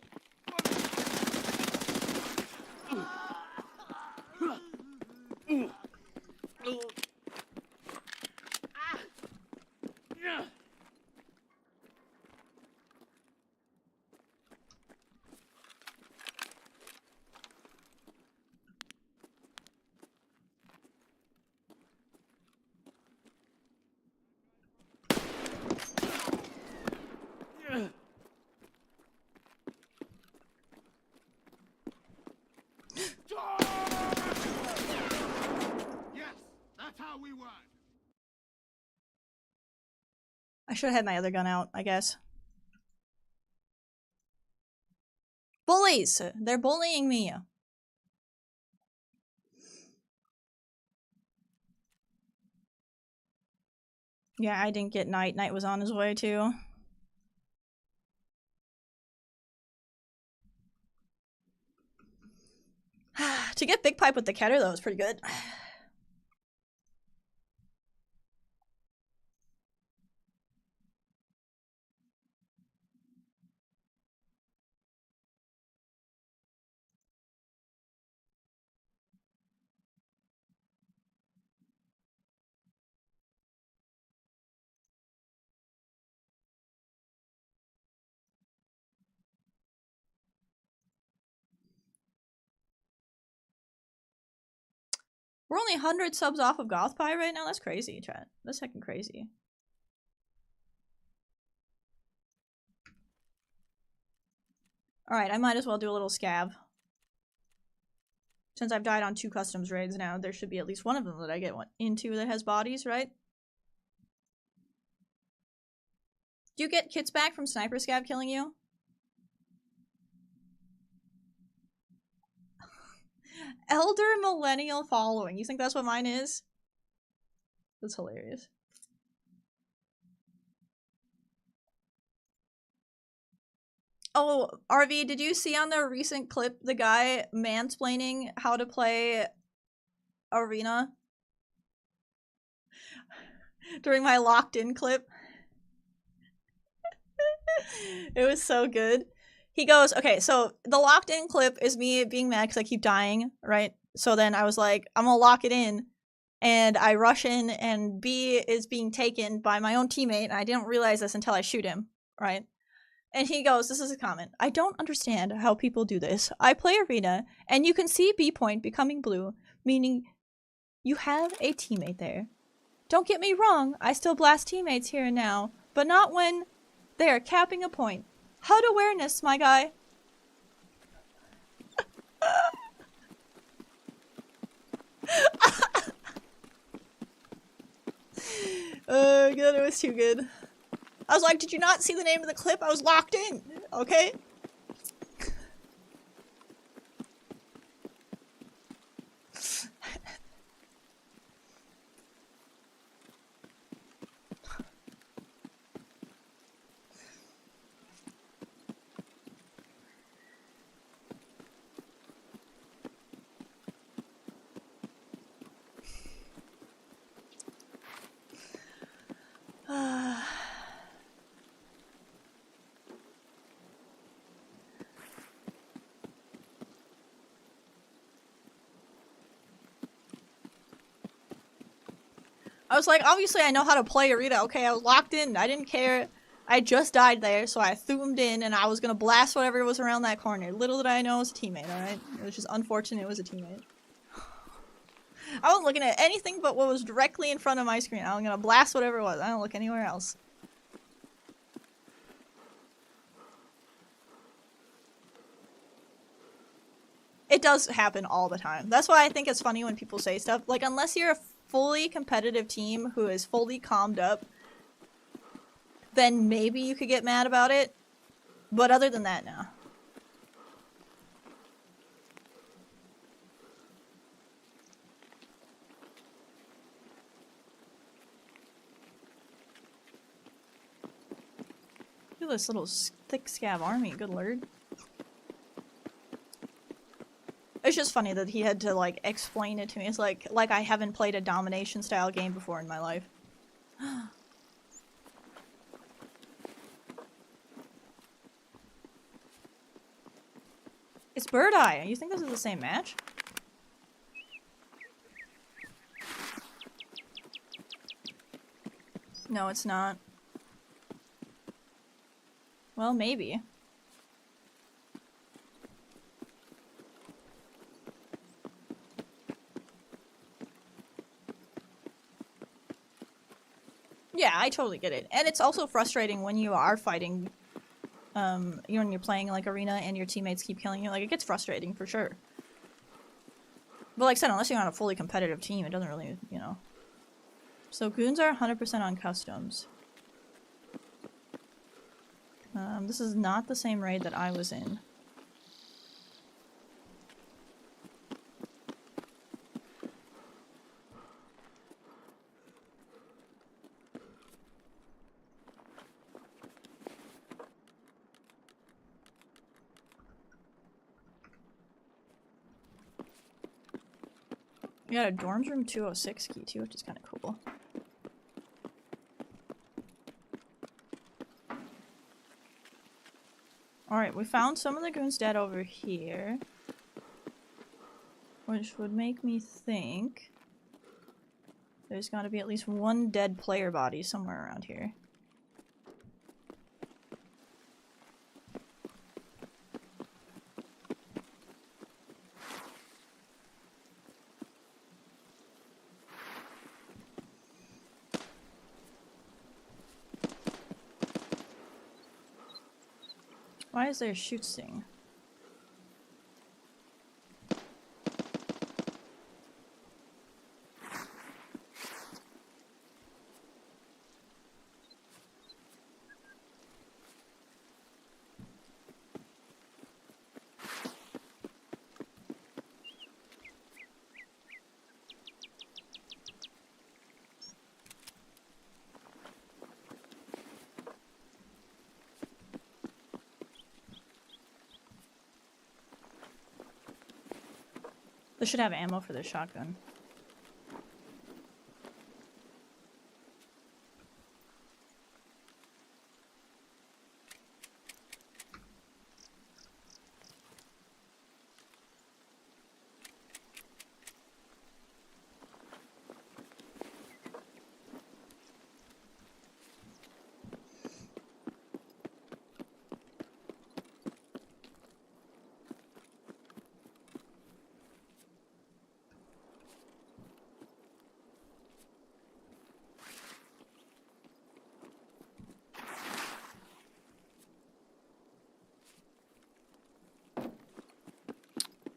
Yes, that's how we won. I should have had my other gun out, I guess. Bullies! They're bullying me. Yeah, I didn't get Knight. Knight was on his way too. To get Big Pipe with the Keter though was pretty good. We're only 100 subs off of Goth Pie right now? That's crazy, chat. That's heckin' crazy. Alright, I might as well do a little scav. Since I've died on 2 customs raids now, there should be at least one of them that I get into that has bodies, right? Do you get kits back from Sniper Scav killing you? Elder Millennial Following. You think that's what mine is? That's hilarious. Oh, RV, did you see on the recent clip the guy mansplaining how to play Arena? During my locked in clip? It was so good. He goes, okay, so the locked in clip is me being mad because I keep dying, right? So then I was like, I'm gonna lock it in. And I rush in, and B is being taken by my own teammate, and I didn't realize this until I shoot him, right? And he goes, this is a comment, I don't understand how people do this. I play Arena, and you can see B point becoming blue, meaning you have a teammate there. Don't get me wrong, I still blast teammates here and now, but not when they are capping a point. HUD awareness, my guy. Oh god, it was too good. I was like, did you not see the name of the clip? I was locked in, okay? I was like, obviously I know how to play Arena, okay? I was locked in, I didn't care. I just died there, so I zoomed in and I was gonna blast whatever was around that corner. Little did I know it was a teammate, alright? It was just unfortunate it was a teammate. I wasn't looking at anything but what was directly in front of my screen. I'm gonna blast whatever it was. I don't look anywhere else. It does happen all the time. That's why I think it's funny when people say stuff. Like, unless you're a fully competitive team who is fully calmed up, then maybe you could get mad about it. But other than that, no. Look at this little thick scav army, good lord. It's just funny that he had to, like, explain it to me. It's like I haven't played a domination-style game before in my life. It's Bird Eye. You think this is the same match? No, it's not. Well, maybe. Yeah, I totally get it. And it's also frustrating when you are fighting, when you're playing, like, Arena and your teammates keep killing you. Like, it gets frustrating, for sure. But like I said, unless you're on a fully competitive team, it doesn't really, you know. So, goons are 100% on customs. This is not the same raid that I was in. We got a dorms room 206 key too, which is kind of cool. Alright, we found some of the goons dead over here. Which would make me think there's gotta be at least one dead player body somewhere around here. Why is there a shoot sting? They should have ammo for the shotgun.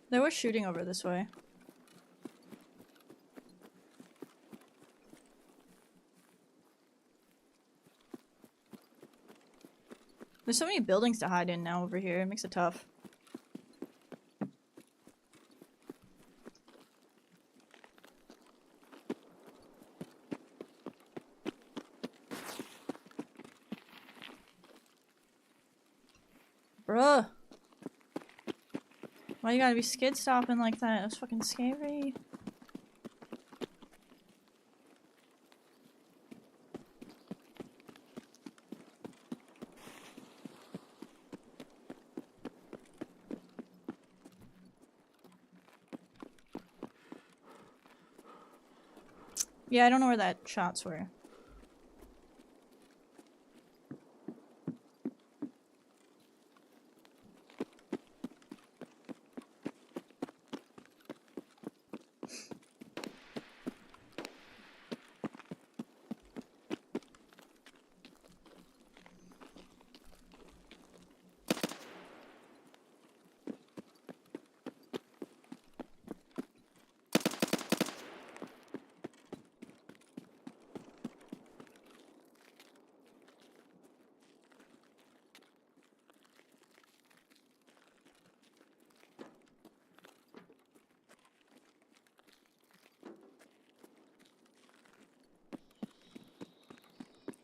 There was shooting over this way. There's so many buildings to hide in now over here. It makes it tough. Bruh. Why you gotta be skid stopping like that? That's fucking scary. Yeah, I don't know where that shots were.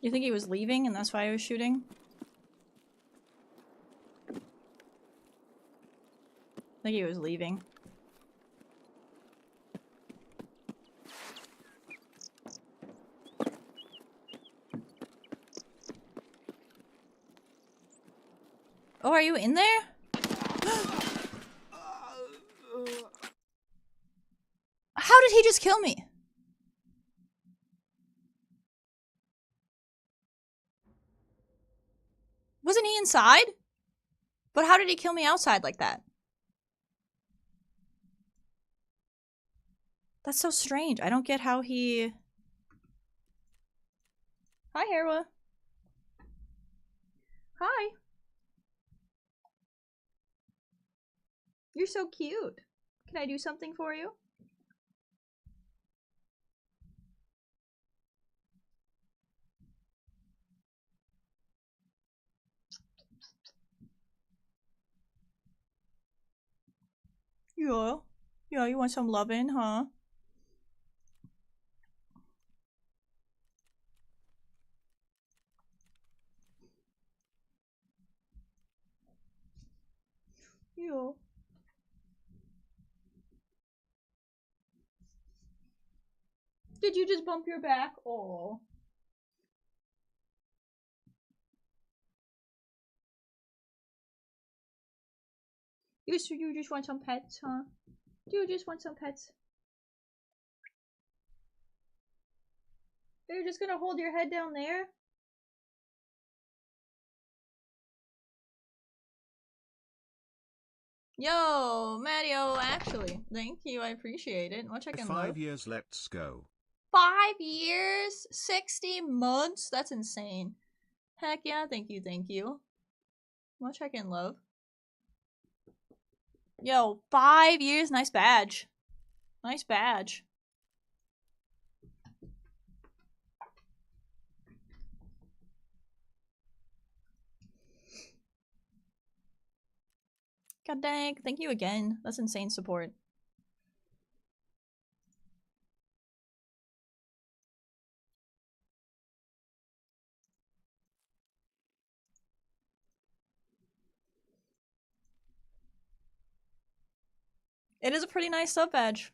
You think he was leaving and that's why he was shooting? I think he was leaving. Oh, are you in there? How did he just kill me? Wasn't he inside? But how did he kill me outside like that? That's so strange. I don't get how he... Hi, Herwa. Hi. You're so cute. Can I do something for you? Yeah. Yeah, you want some loving, huh? Yeah. Did you just bump your back? Oh. You just want some pets, huh? Do you just want some pets? You're just gonna hold your head down there? Yo, Mario, actually. Thank you, I appreciate it. What checking 5 years, let's go. 5 years? 60 months? That's insane. Heck yeah, thank you, thank you. Wanna check in, love? Yo, 5 years. Nice badge. Nice badge. God dang. Thank you again. That's insane support. It is a pretty nice sub badge.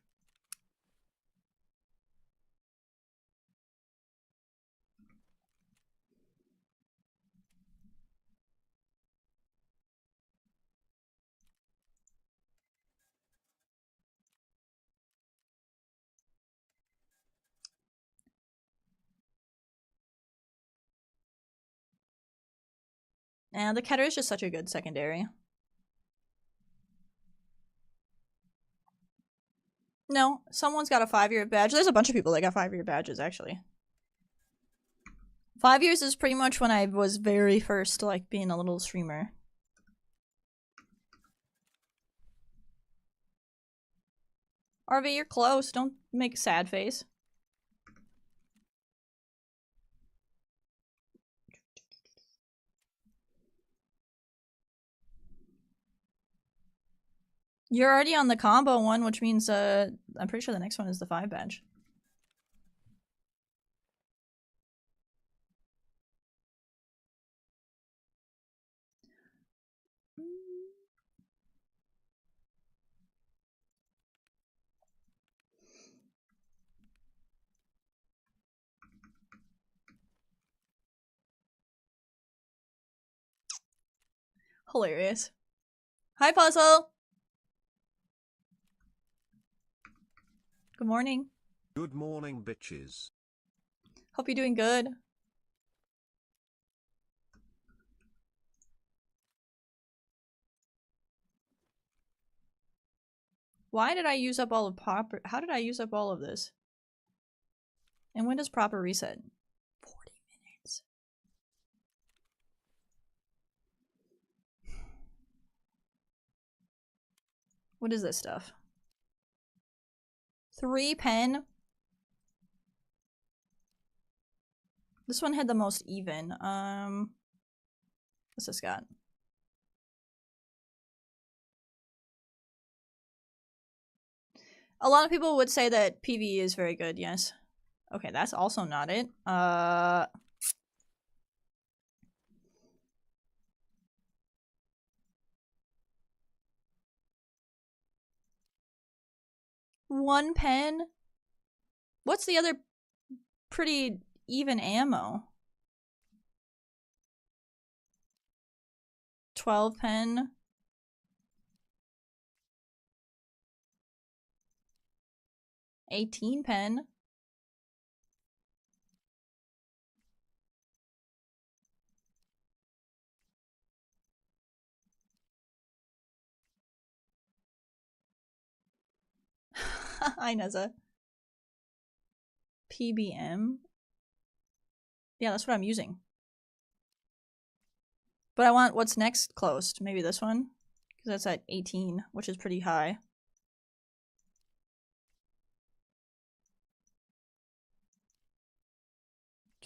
And the Keter is just such a good secondary. No, someone's got a 5-year badge. There's a bunch of people that got 5-year badges, actually. 5 years is pretty much when I was very first, like, being a little streamer. RV, you're close. Don't make a sad face. You're already on the combo one, which means I'm pretty sure the next one is the 5 badge. Hilarious. Hi, Puzzle! Good morning. Good morning, bitches. Hope you're doing good. Why did I use up all of proper? How did I use up all of this? And when does proper reset? 40 minutes. What is this stuff? 3 pen. This one had the most even. What's this got? A lot of people would say that PvE is very good, yes. Okay, that's also not it. 1 pen? What's the other pretty even ammo? 12 pen. $18 pen. Hi, Neza. PBM? Yeah, that's what I'm using. But I want what's next closed. Maybe this one? Because that's at 18, which is pretty high.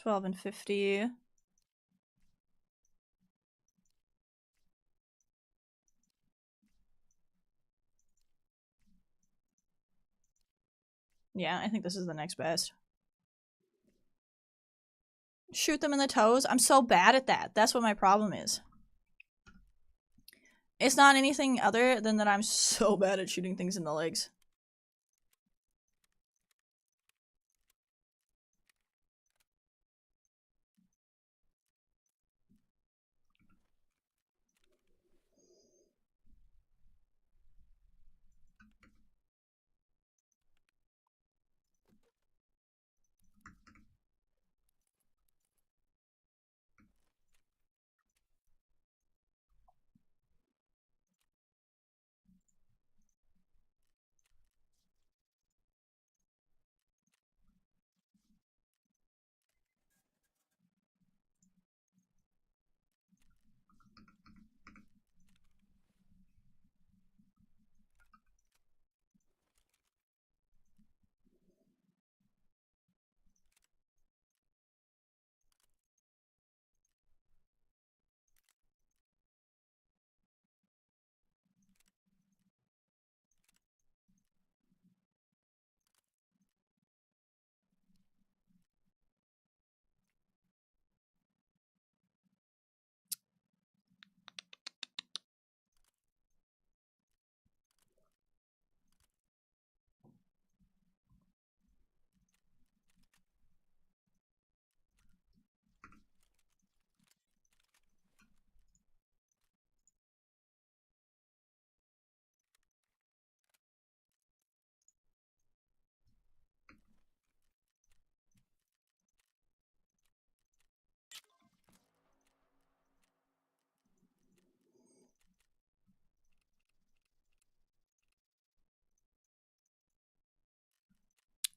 $12 and $50. Yeah, I think this is the next best. Shoot them in the toes? I'm so bad at that. That's what my problem is. It's not anything other than that I'm so bad at shooting things in the legs.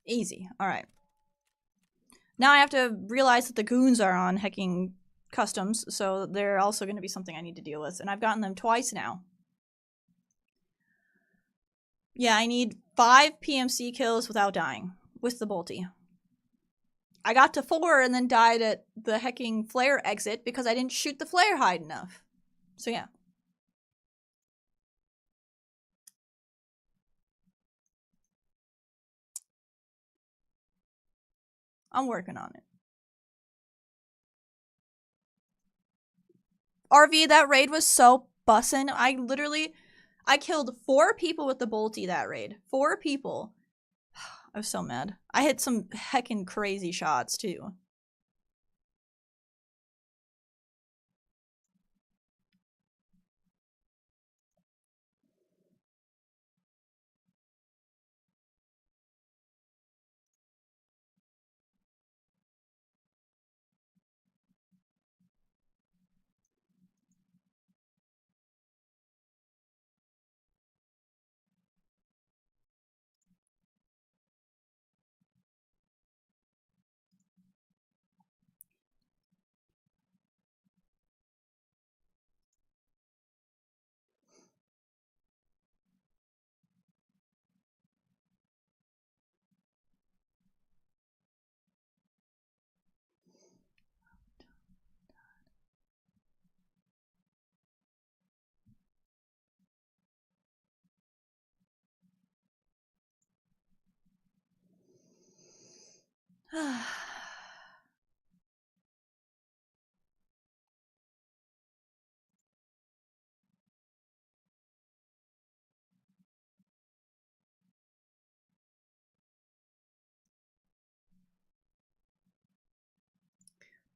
Easy. Alright. Now I have to realize that the goons are on hacking customs, so they're also going to be something I need to deal with. And I've gotten them twice now. Yeah, I need 5 PMC kills without dying with the bolty. I got to 4 and then died at the hecking flare exit because I didn't shoot the flare high enough. So yeah. I'm working on it. RV, that raid was so bussin'. I killed 4 people with the bolty that raid. 4 people. I was so mad. I hit some heckin' crazy shots too.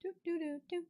Do, do, do, do.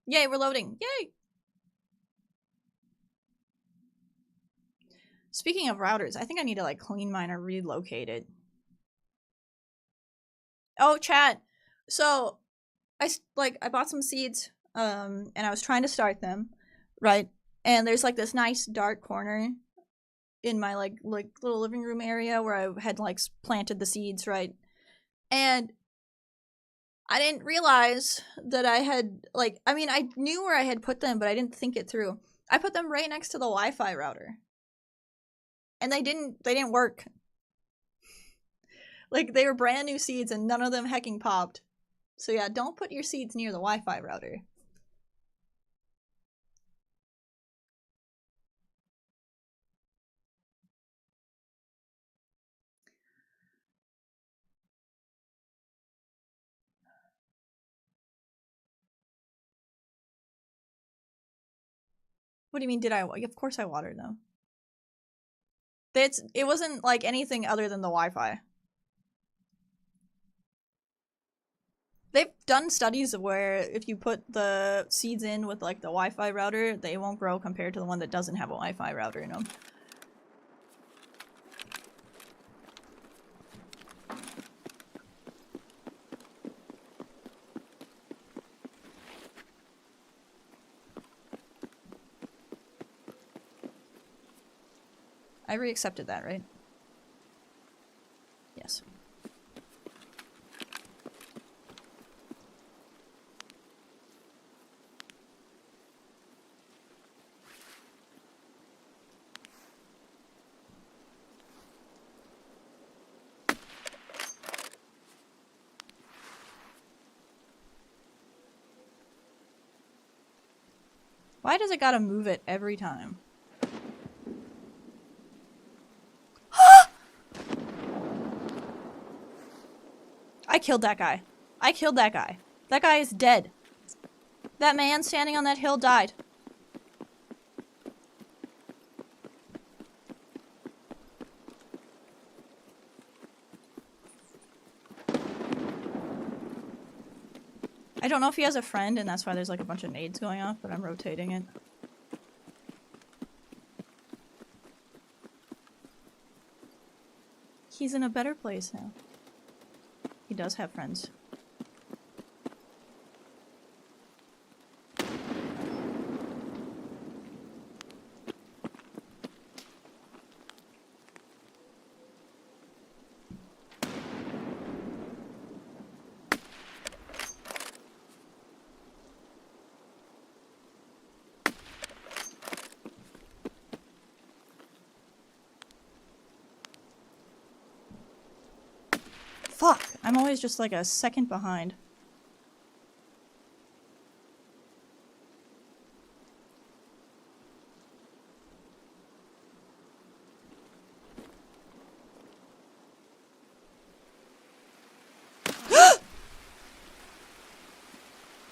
Yay, we're loading. Yay! Speaking of routers, I think I need to like clean mine or relocate it. Oh, chat. So, I bought some seeds, and I was trying to start them, right? And there's like this nice dark corner in my like little living room area where I had like planted the seeds, right? And I didn't realize that I had I mean, I knew where I had put them, but I didn't think it through. I put them right next to the Wi-Fi router. And they didn't work. Like, they were brand new seeds and none of them hecking popped. So yeah, don't put your seeds near the Wi-Fi router. What do you mean, of course I watered them. It wasn't like anything other than the Wi-Fi. They've done studies where if you put the seeds in with like the Wi-Fi router, they won't grow compared to the one that doesn't have a Wi-Fi router in them. I re-accepted that, right? Yes. Why does it gotta move it every time? I killed that guy. I killed that guy. That guy is dead. That man standing on that hill died. I don't know if he has a friend and that's why there's like a bunch of nades going off, but I'm rotating it. He's in a better place now. He does have friends. Fuck! I'm always just like a second behind.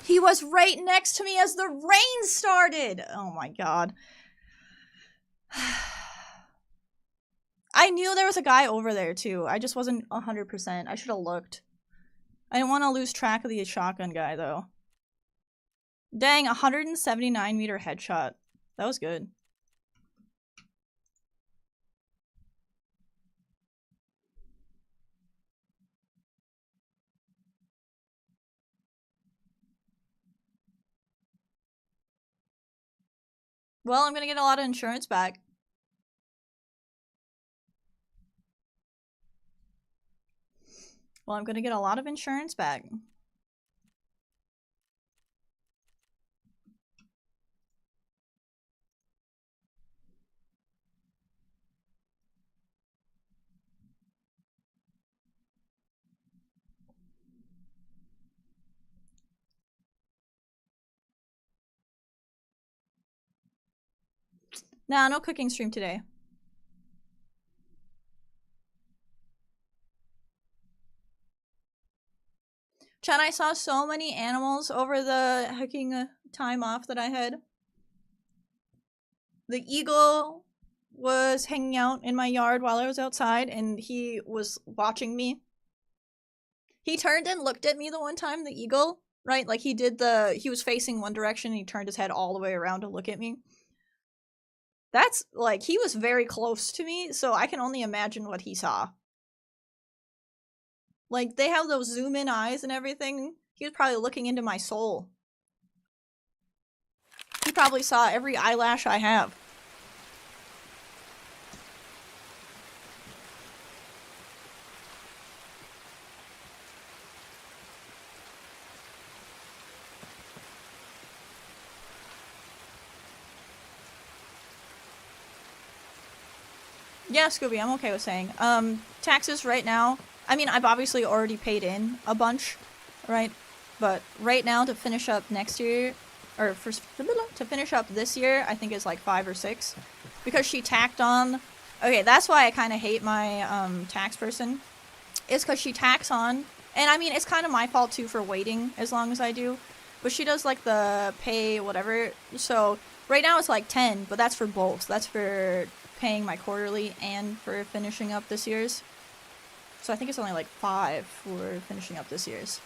He was right next to me as the rain started! Oh my god. I knew there was a guy over there too. I just wasn't 100%. I should have looked. I didn't want to lose track of the shotgun guy though. Dang, 179 meter headshot. That was good. Well, I'm gonna get a lot of insurance back. Well, I'm gonna get a lot of insurance back. Nah, no cooking stream today. Chan, I saw so many animals over the hiking time off that I had. The eagle was hanging out in my yard while I was outside, and he was watching me. He turned and looked at me the one time, the eagle, right? Like he was facing one direction and he turned his head all the way around to look at me. That's, like, he was very close to me, so I can only imagine what he saw. Like, they have those zoom-in eyes and everything. He was probably looking into my soul. He probably saw every eyelash I have. Yeah, Scooby, I'm okay with saying. Taxes right now, I mean, I've obviously already paid in a bunch, right? But right now to finish up next year, or to finish up this year, I think it's like 5 or 6. Because she tacked on, okay, that's why I kind of hate my tax person. It's because she tacks on, and I mean, it's kind of my fault too for waiting as long as I do. But she does like the pay whatever, so right now it's like 10, but that's for both. That's for paying my quarterly and for finishing up this year's. So I think it's only like 5 for finishing up this year's.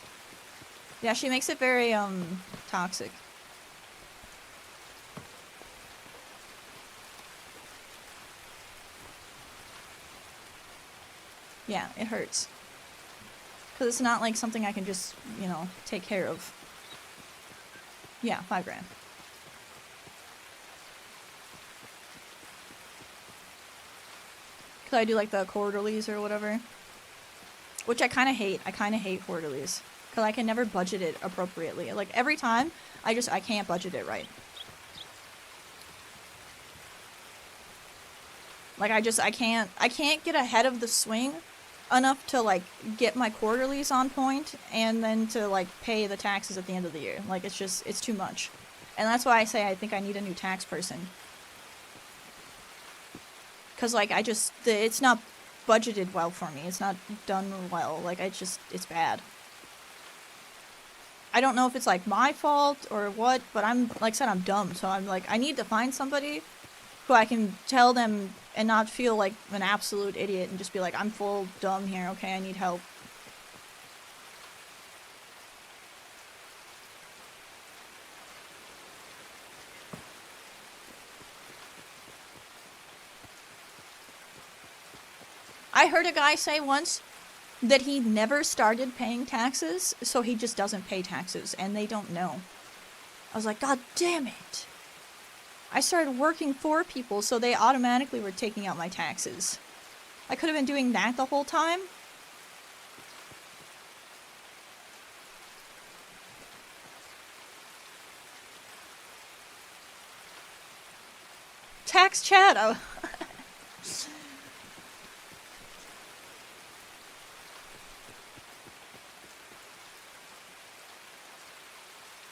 Yeah, she makes it very toxic. Yeah, it hurts. Because it's not like something I can just, you know, take care of. Yeah, 5 grand. Because I do like the quarterlies or whatever. Which I kind of hate. I kind of hate quarterlies. Because I can never budget it appropriately. Like, every time, I can't budget it right. Like, I can't get ahead of the swing enough to, like, get my quarterlies on point and then to, like, pay the taxes at the end of the year. Like, it's too much. And that's why I say I think I need a new tax person. Because, like, it's not budgeted well for me. It's not done well. Like, it's bad. I don't know if it's, like, my fault or what, but like I said, I'm dumb. So I'm like, I need to find somebody who I can tell them and not feel like an absolute idiot and just be like, I'm full dumb here, okay, I need help. I heard a guy say once that he never started paying taxes, so he just doesn't pay taxes, and they don't know. I was like, God damn it. I started working for people, so they automatically were taking out my taxes. I could have been doing that the whole time. Tax chat! Oh.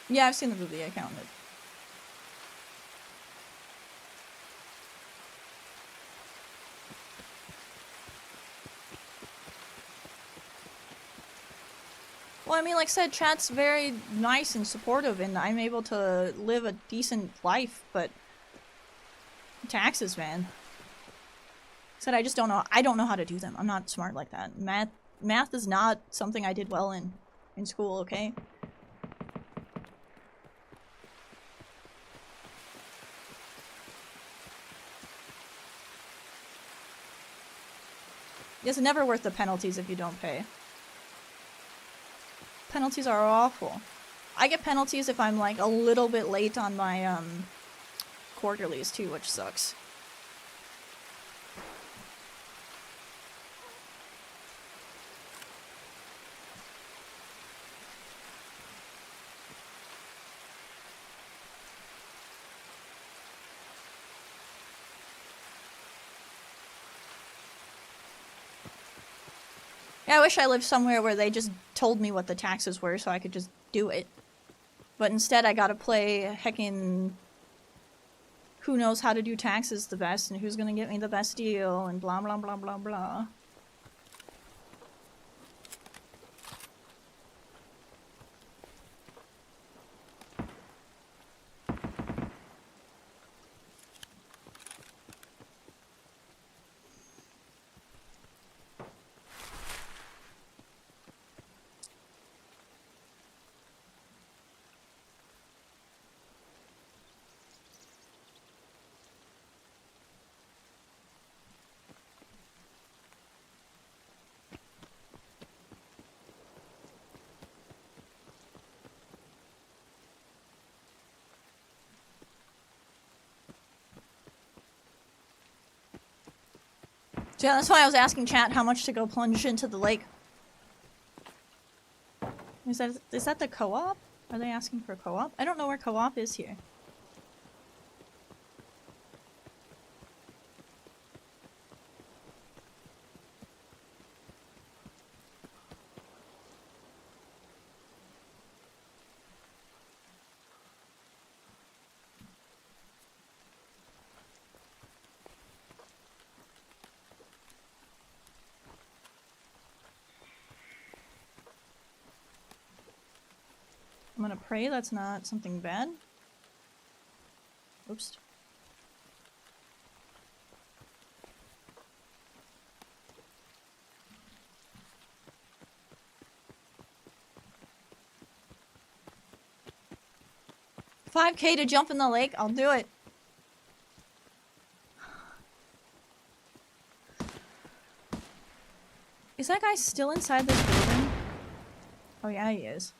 Yeah, I've seen the movie Accountant. Well, I mean, like I said, chat's very nice and supportive, and I'm able to live a decent life, but taxes, man. Said I just don't know. I don't know how to do them. I'm not smart like that. Math is not something I did well in school, okay? It's never worth the penalties if you don't pay. Penalties are awful. I get penalties if I'm like a little bit late on my quarterlies too, which sucks. Yeah, I wish I lived somewhere where they just told me what the taxes were so I could just do it. But instead I gotta play heckin' who knows how to do taxes the best and who's gonna get me the best deal and blah blah blah blah blah. So yeah, that's why I was asking chat how much to go plunge into the lake. Is that the co-op? Are they asking for co-op? I don't know where co-op is here. I'm gonna pray that's not something bad. Oops. $5K to jump in the lake? I'll do it. Is that guy still inside this building? Oh yeah, he is.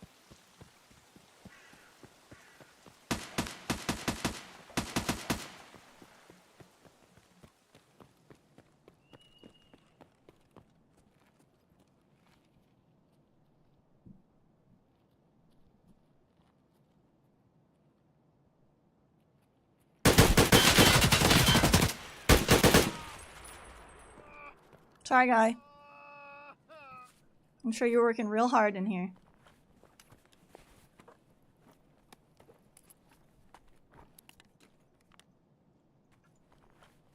Sorry, guy. I'm sure you're working real hard in here.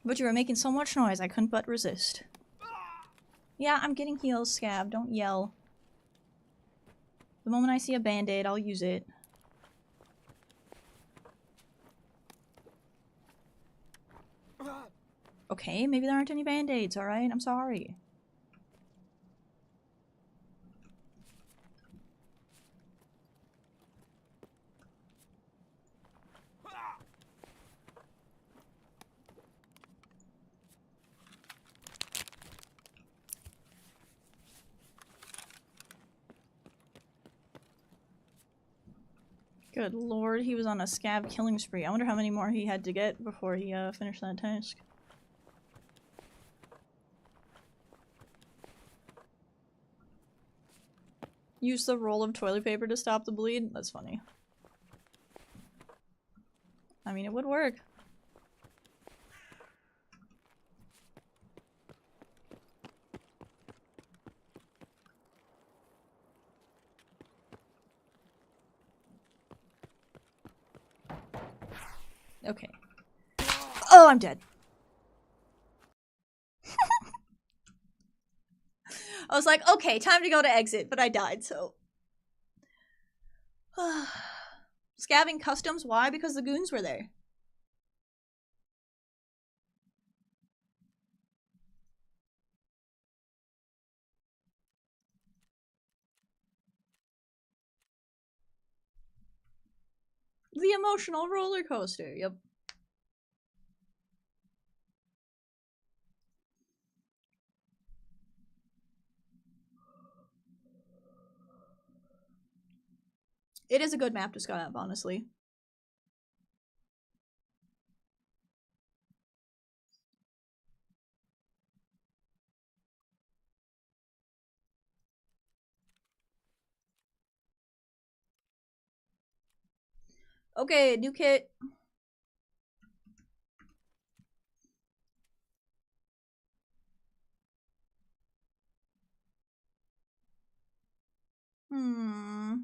But you were making so much noise, I couldn't but resist. Yeah, I'm getting heals, Scab. Don't yell. The moment I see a band-aid, I'll use it. Okay, maybe there aren't any band-aids, alright? I'm sorry. Good lord, he was on a scav killing spree. I wonder how many more he had to get before he finished that task. Use the roll of toilet paper to stop the bleed? That's funny. I mean, it would work. Okay. Oh, I'm dead. I was like, okay, time to go to exit, but I died, so. Scavving customs? Why? Because the goons were there. The emotional roller coaster, yep. It is a good map to scout up, honestly. Okay, new kit. Hmm.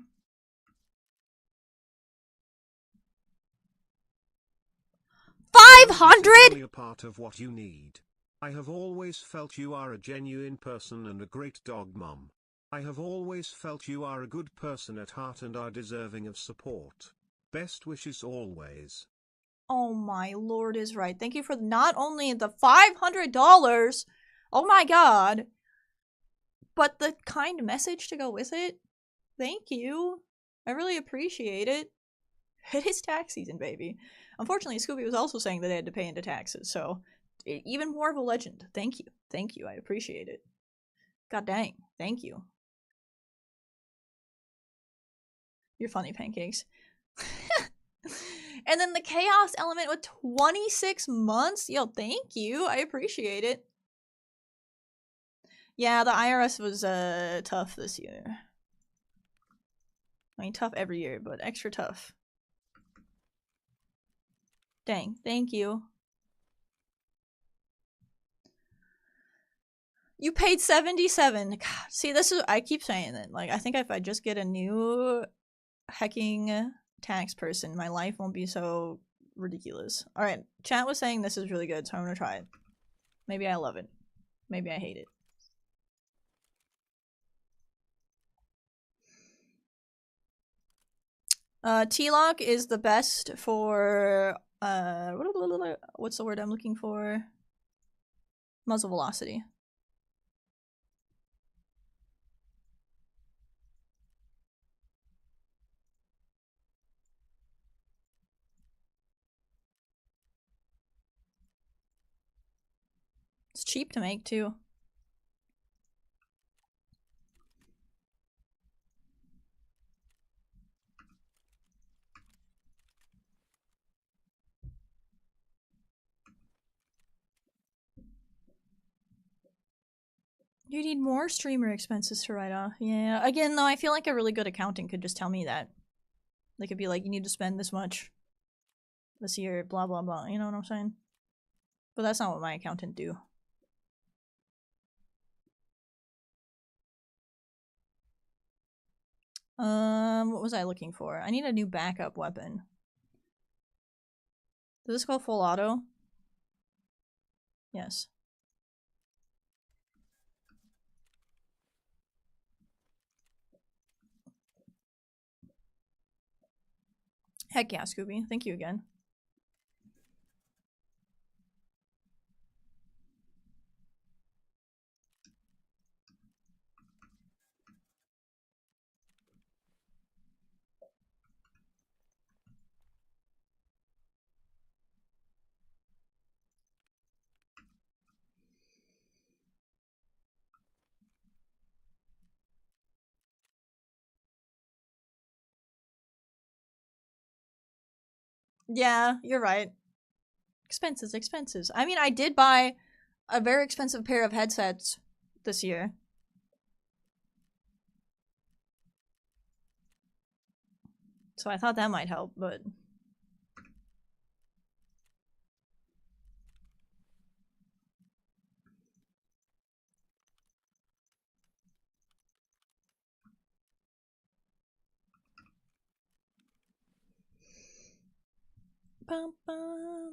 500? A part of what you need. I have always felt you are a genuine person and a great dog mom. I have always felt you are a good person at heart and are deserving of support. Best wishes always. Oh my lord is right. Thank you for not only the $500, oh my god, but the kind message to go with it. Thank you. I really appreciate it. It is tax season, baby. Unfortunately, Scooby was also saying that they had to pay into taxes, so even more of a legend. Thank you. Thank you. I appreciate it. God dang. Thank you. You're funny, pancakes. And then the chaos element with 26 months? Yo, thank you. I appreciate it. Yeah, the IRS was tough this year. I mean, tough every year, but extra tough. Dang, thank you. You paid 77. God, see, this is, I keep saying it. Like, I think if I just get a new hecking tax person, my life won't be so ridiculous. Alright, chat was saying this is really good, so I'm gonna try it. Maybe I love it. Maybe I hate it. T-Lock is the best for, what's the word I'm looking for? Muzzle velocity. It's cheap to make, too. You need more streamer expenses to write off. Yeah, again, though, I feel like a really good accountant could just tell me that. They could be like, you need to spend this much this year, blah, blah, blah. You know what I'm saying? But that's not what my accountant do. What was I looking for? I need a new backup weapon. Does this go full auto? Yes. Heck yeah, Scooby. Thank you again. Yeah, you're right. Expenses, expenses. I mean, I did buy a very expensive pair of headsets this year. So I thought that might help, but... Bum, bum.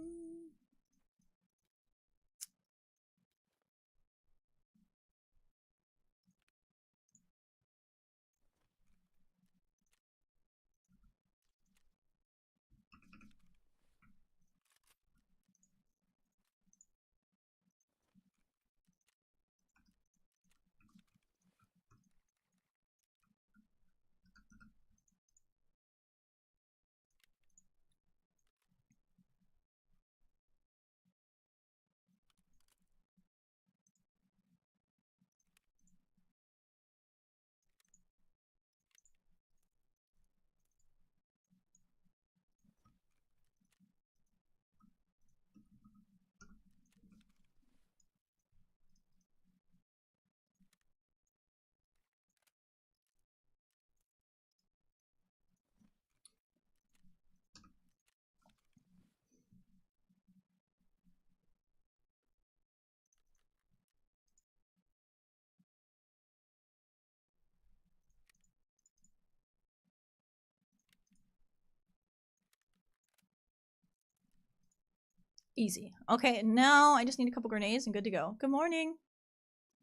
Easy. Okay, now I just need a couple grenades and good to go. Good morning.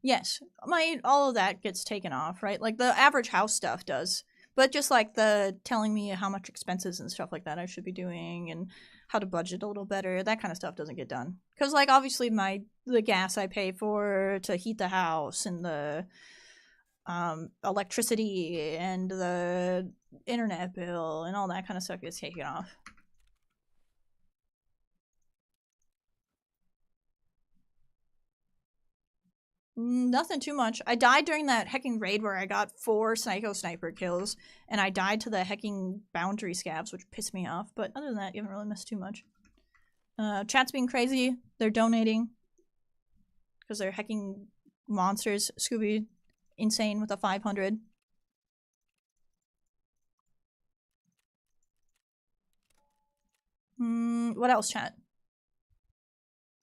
Yes, all of that gets taken off, right? Like the average house stuff does. But just like the telling me how much expenses and stuff like that I should be doing and how to budget a little better, that kind of stuff doesn't get done. Cuz like obviously the gas I pay for to heat the house and the electricity and the internet bill and all that kind of stuff gets taken off. Nothing too much. I died during that hecking raid where I got 4 psycho sniper kills, and I died to the hecking boundary scabs, which pissed me off. But other than that, you haven't really missed too much. Chat's being crazy. They're donating. Because they're hecking monsters. Scooby, insane with a 500. What else, chat?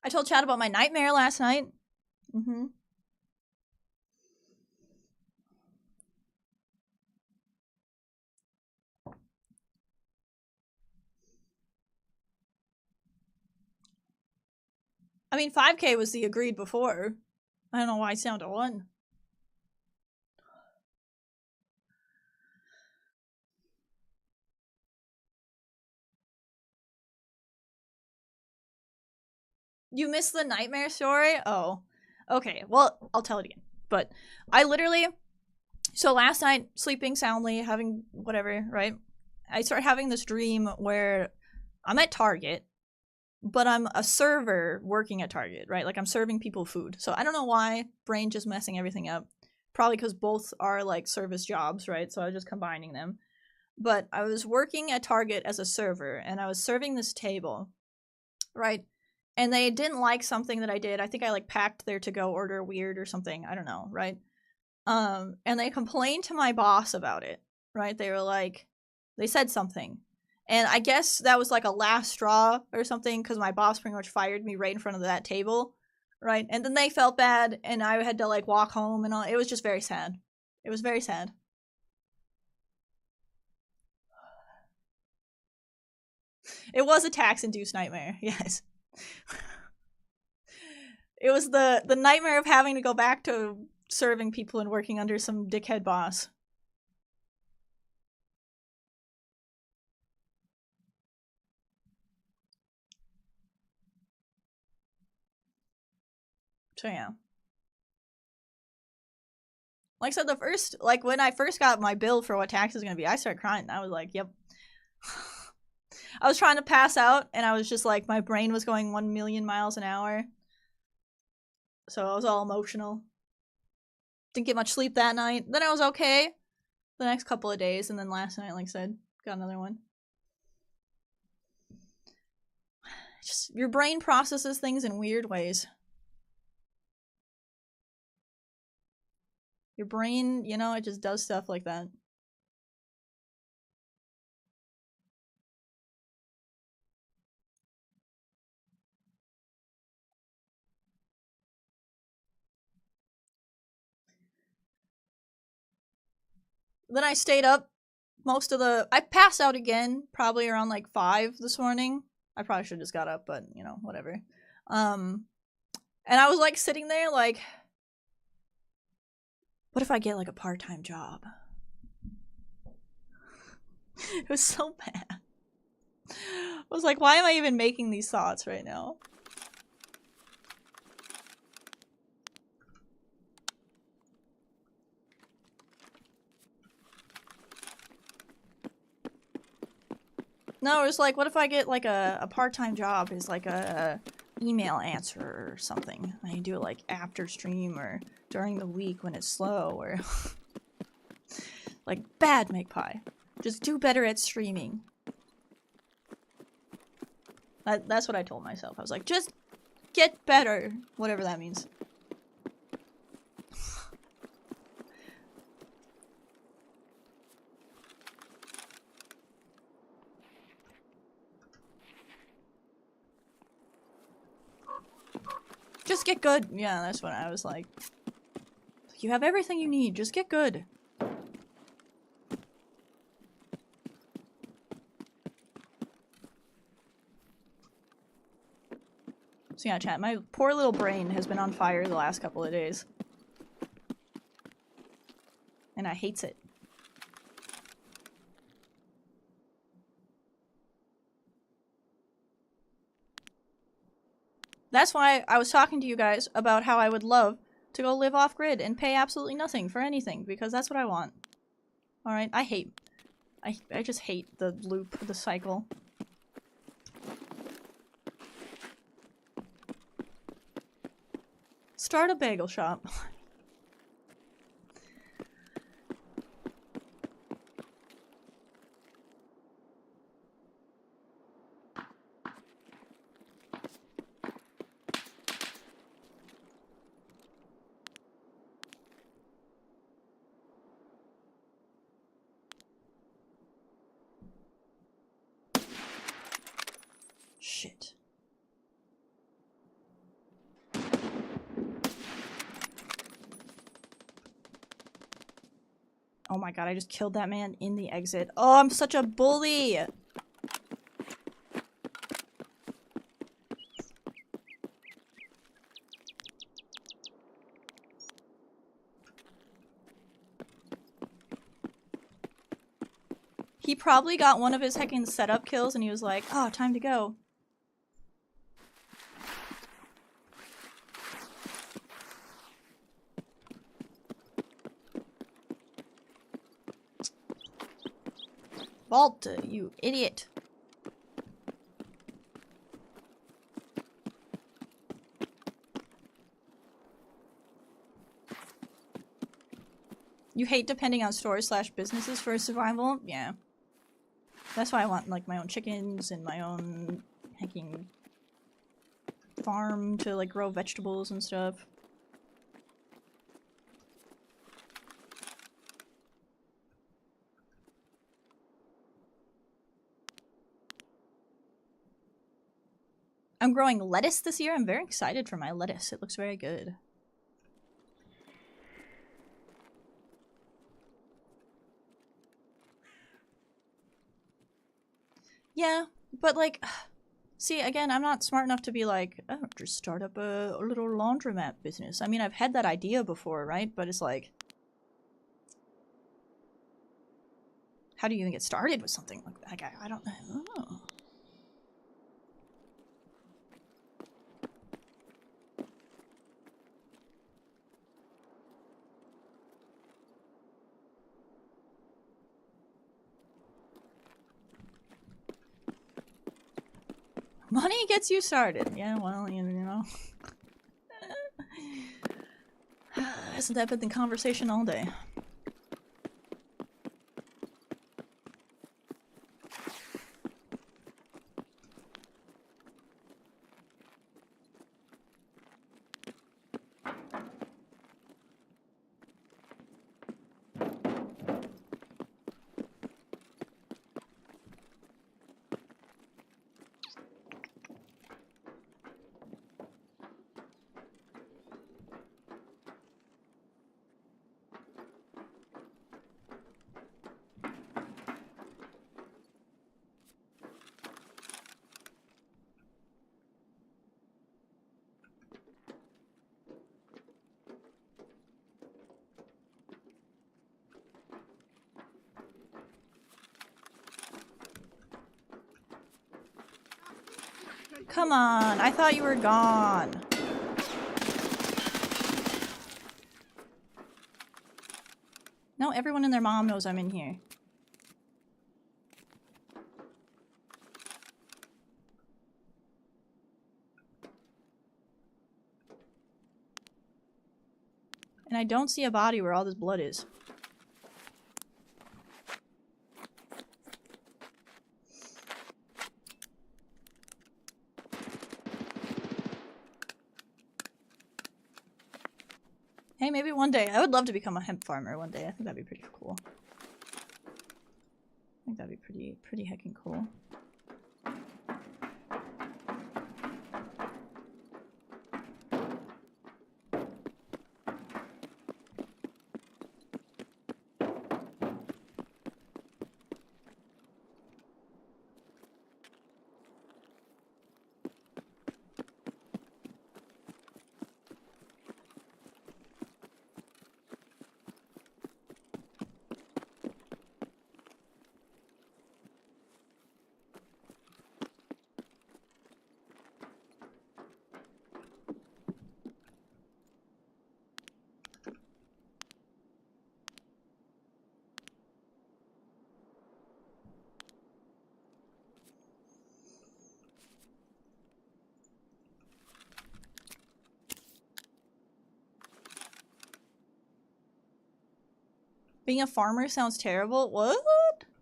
I told chat about my nightmare last night. I mean, 5K was the agreed before. I don't know why it's down to 1. You missed the nightmare story? Oh. Okay, well, I'll tell it again. But I literally... So last night, sleeping soundly, having whatever, right? I start having this dream where I'm at Target, but I'm a server working at Target, right? Like I'm serving people food. So I don't know why, brain just messing everything up. Probably because both are like service jobs, right? So I was just combining them. But I was working at Target as a server, and I was serving this table, right? And they didn't like something that I did. I think I like packed their to-go order weird or something. I don't know, right? And they complained to my boss about it, right? They were like, they said something. And I guess that was like a last straw or something because my boss pretty much fired me right in front of that table, right? And then they felt bad and I had to like walk home and all. It was just very sad. It was very sad. It was a tax-induced nightmare, yes. It was the nightmare of having to go back to serving people and working under some dickhead boss. So yeah. Like I said, when I first got my bill for what tax is gonna be, I started crying. I was like, yep. I was trying to pass out and I was just like, my brain was going 1,000,000 miles an hour. So I was all emotional. Didn't get much sleep that night. Then I was okay the next couple of days, and then last night, like I said, got another one. Just your brain processes things in weird ways. Your brain, you know, it just does stuff like that. Then I stayed up most of the... I passed out again, probably around like 5 this morning. I probably should have just got up, but, you know, whatever. And I was like sitting there like, what if I get like a part-time job? It was so bad. I was like, why am I even making these thoughts right now? No, it was like, what if I get like a part-time job as like a email answer or something? I do it like after stream or during the week when it's slow, or like, bad Magpie. Just do better at streaming. That's what I told myself. I was like, just get better, whatever that means. Just get good. Yeah, that's what I was like. You have everything you need. Just get good. So yeah, chat, my poor little brain has been on fire the last couple of days. And I hates it. That's why I was talking to you guys about how I would love to go live off-grid and pay absolutely nothing for anything, because that's what I want. Alright, I just hate the loop, the cycle. Start a bagel shop. Shit. Oh my god, I just killed that man in the exit. Oh, I'm such a bully! He probably got one of his heckin' setup kills and he was like, oh, time to go. Vault, you idiot. You hate depending on stores / businesses for survival? Yeah. That's why I want, like, my own chickens and my own hecking farm to, like, grow vegetables and stuff. I'm growing lettuce this year. I'm very excited for my lettuce. It looks very good. Yeah, but like, see, again, I'm not smart enough to be like, oh, just start up a little laundromat business. I mean, I've had that idea before, right? But it's like, how do you even get started with something like that? Like, I don't know. Money gets you started. Yeah, well, you know. Hasn't that been the conversation all day? come on. I thought you were gone. No, everyone and their mom knows I'm in here. And I don't see a body where all this blood is. Hey, maybe one day. I would love to become a hemp farmer one day. I think that'd be pretty cool. I think that'd be pretty heckin' cool. Being a farmer sounds terrible. What?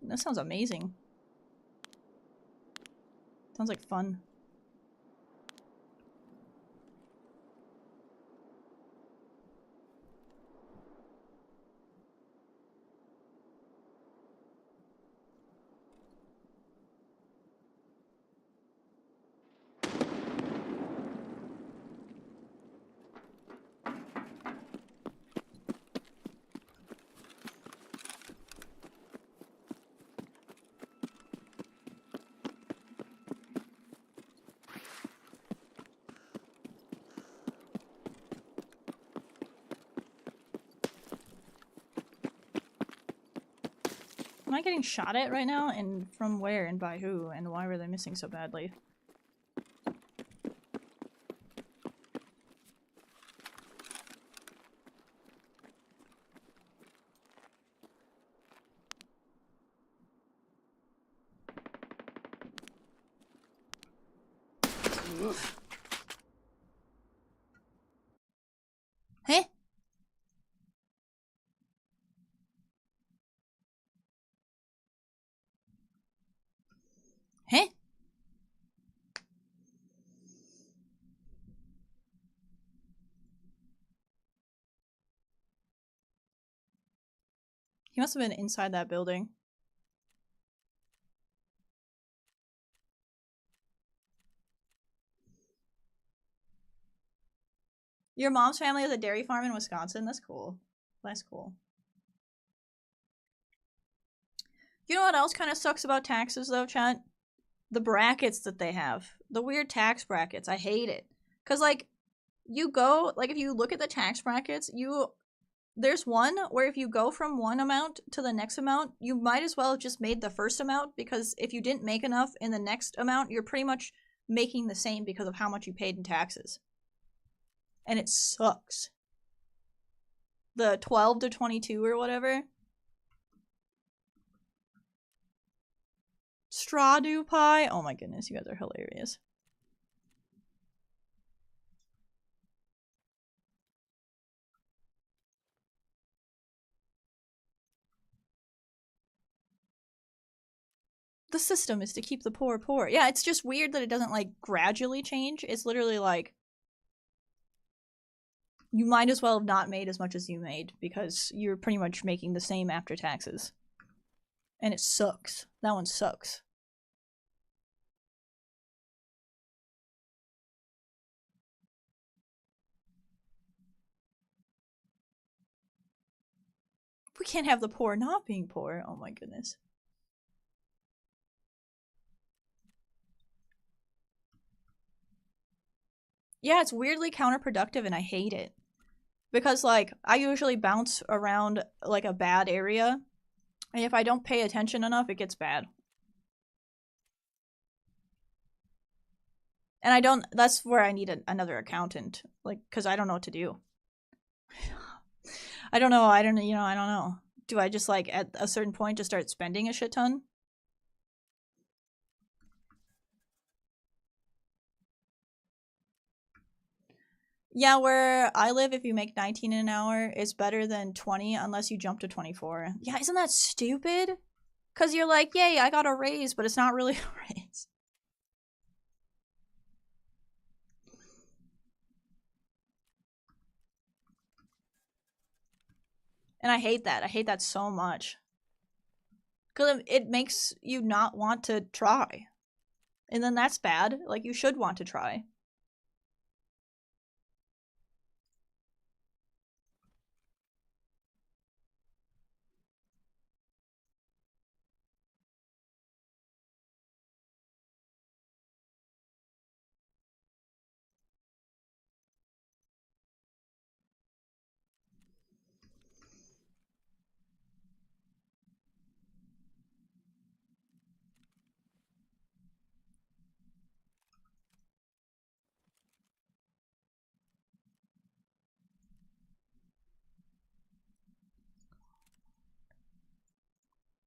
That sounds amazing. Sounds like fun. Am I getting shot at right now? And from where and by who? And why were they missing so badly? Huh? Huh? He must have been inside that building. Your mom's family has a dairy farm in Wisconsin? That's cool. That's cool. You know what else kind of sucks about taxes though, chat? The brackets that they have. The weird tax brackets. I hate it. Because, like, you go, like, if you look at the tax brackets, there's one where if you go from one amount to the next amount, you might as well have just made the first amount, because if you didn't make enough in the next amount, you're pretty much making the same because of how much you paid in taxes. And it sucks. The 12 to 22 or whatever. Straw do pie. Oh my goodness, you guys are hilarious. The system is to keep the poor poor. Yeah, it's just weird that it doesn't, like, gradually change. It's literally like, you might as well have not made as much as you made because you're pretty much making the same after taxes. And it sucks. That one sucks. We can't have the poor not being poor. Oh my goodness. Yeah, it's weirdly counterproductive and I hate it. Because, like, I usually bounce around, like, a bad area. And if I don't pay attention enough, it gets bad. And I don't, that's where I need another accountant, like, because I don't know what to do. I don't know, I don't know. Do I just, like, at a certain point just start spending a shit ton? Yeah, where I live, if you make 19 an hour, it's better than 20 unless you jump to 24. Yeah, isn't that stupid? Because you're like, yay, I got a raise, but it's not really a raise. And I hate that. I hate that so much. Because it makes you not want to try. And then that's bad. Like, you should want to try.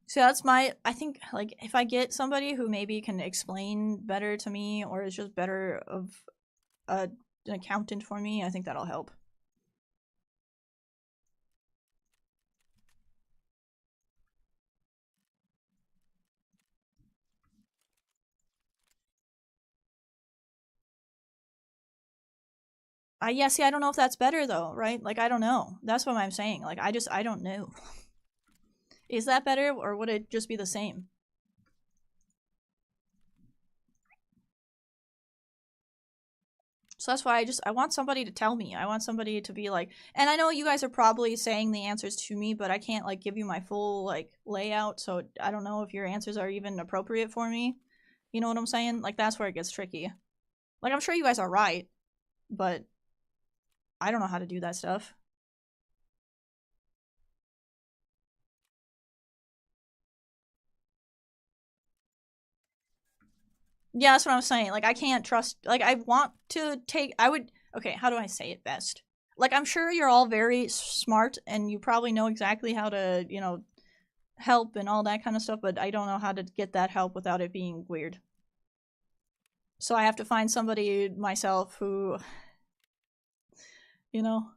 So that's my, I think, like, if I get somebody who maybe can explain better to me or is just better of an accountant for me, I think that'll help. Yeah, see, I don't know if that's better though, right? Like, I don't know. That's what I'm saying. Like, I don't know. Is that better or would it just be the same? So that's why I want somebody to tell me. I want somebody to be like, and I know you guys are probably saying the answers to me, but I can't, like, give you my full, like, layout, so I don't know if your answers are even appropriate for me. You know what I'm saying? Like, that's where it gets tricky. Like, I'm sure you guys are right, but I don't know how to do that stuff. Yeah, that's what I'm saying. Like, I can't trust, like, I want to take, okay, how do I say it best? Like, I'm sure you're all very smart and you probably know exactly how to, you know, help and all that kind of stuff, but I don't know how to get that help without it being weird. So I have to find somebody myself who, you know.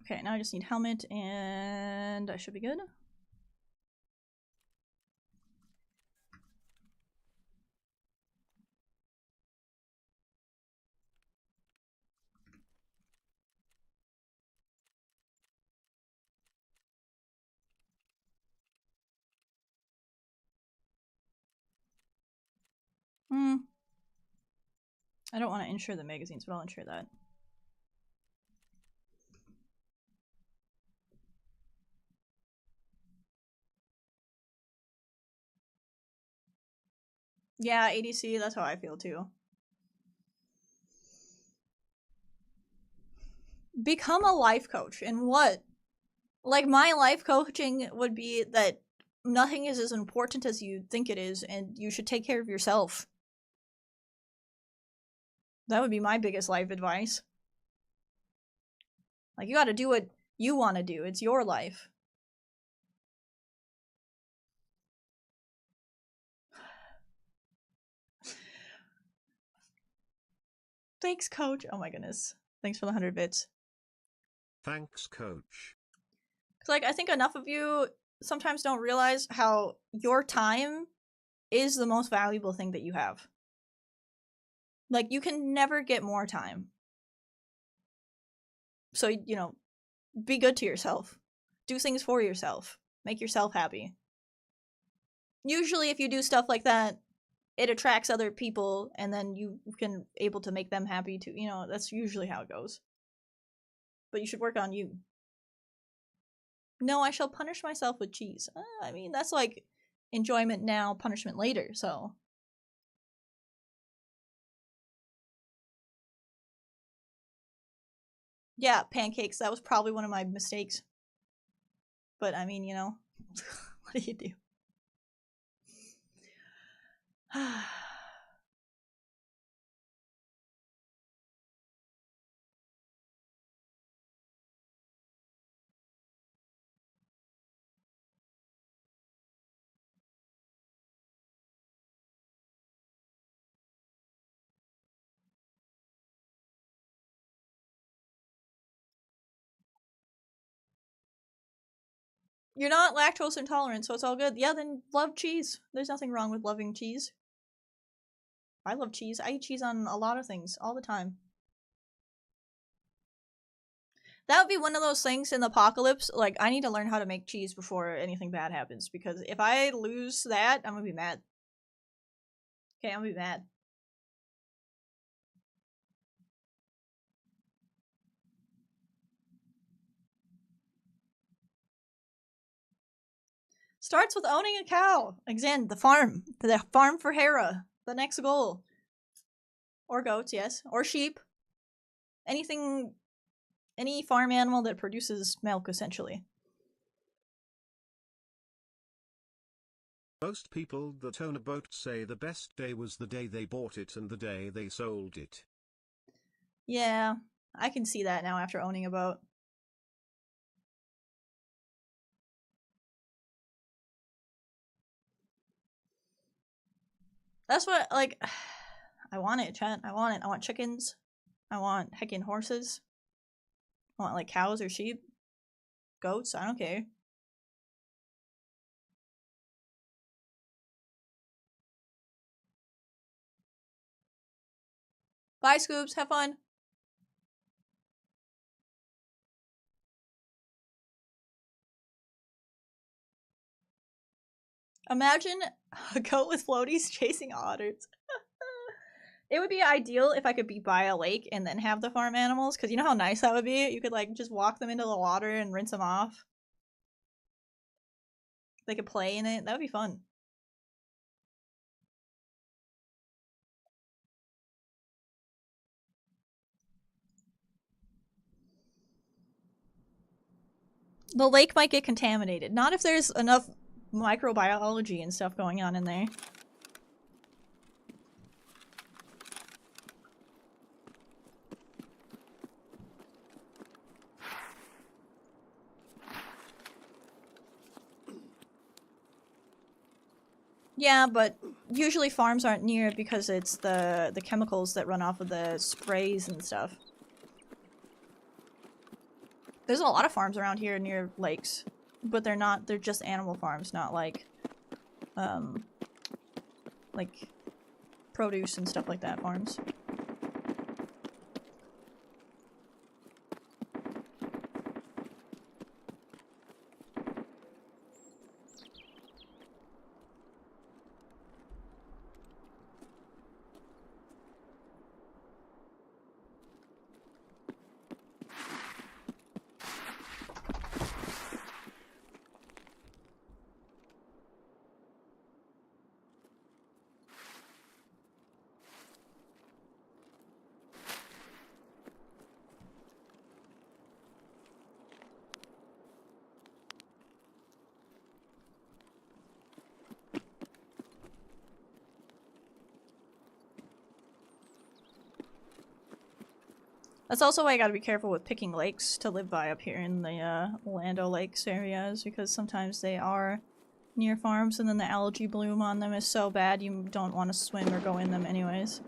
Okay, now I just need helmet and I should be good. I don't want to insure the magazines, but I'll insure that. Yeah, ADC, that's how I feel too. Become a life coach. And what? Like, my life coaching would be that nothing is as important as you think it is, and you should take care of yourself. That would be my biggest life advice. Like, you gotta do what you want to do. It's your life. Thanks, coach. Oh my goodness. Thanks for the 100 bits. Thanks, coach. Cause, like, I think enough of you sometimes don't realize how your time is the most valuable thing that you have. Like, you can never get more time. So, you know, be good to yourself. Do things for yourself. Make yourself happy. Usually, if you do stuff like that, it attracts other people, and then you can able to make them happy too. You know, that's usually how it goes. But you should work on you. No, I shall punish myself with cheese. I mean, that's like enjoyment now, punishment later, so. Yeah, pancakes. That was probably one of my mistakes. But I mean, you know, what do you do? You're not lactose intolerant, so it's all good. Yeah, then love cheese. There's nothing wrong with loving cheese. I love cheese. I eat cheese on a lot of things all the time. That would be one of those things in the apocalypse. Like, I need to learn how to make cheese before anything bad happens, because if I lose that, I'm gonna be mad. Okay, I'm gonna be mad. Starts with owning a cow. Again, the farm. The farm for Hera. The next goal. Or goats, yes. Or sheep. Anything, any farm animal that produces milk, essentially. Most people that own a boat say the best day was the day they bought it and the day they sold it. Yeah, I can see that now after owning a boat. That's what, like, I want it, Chet. I want it. I want chickens. I want heckin' horses. I want, like, cows or sheep. Goats. I don't care. Bye, Scoops. Have fun. Imagine a goat with floaties chasing otters. It would be ideal if I could be by a lake and then have the farm animals, because you know how nice that would be? You could, like, just walk them into the water and rinse them off. They could play in it. That would be fun. The lake might get contaminated. Not if there's enough microbiology and stuff going on in there. Yeah, but usually farms aren't near it because it's the chemicals that run off of the sprays and stuff. There's a lot of farms around here near lakes, but they're just animal farms, not like produce and stuff like that farms. That's also why I gotta be careful with picking lakes to live by up here in the Orlando Lakes areas, because sometimes they are near farms and then the algae bloom on them is so bad you don't want to swim or go in them anyways.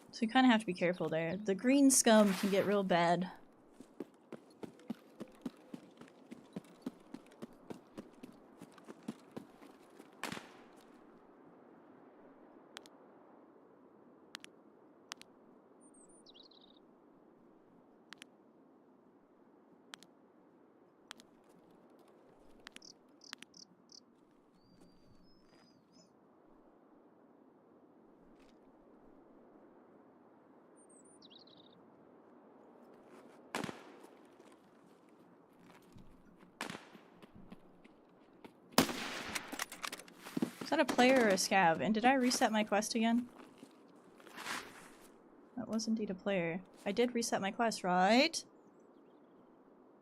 So you kind of have to be careful there. The green scum can get real bad. that a player or a scav? And did I reset my quest again? That was indeed a player. I did reset my quest, right?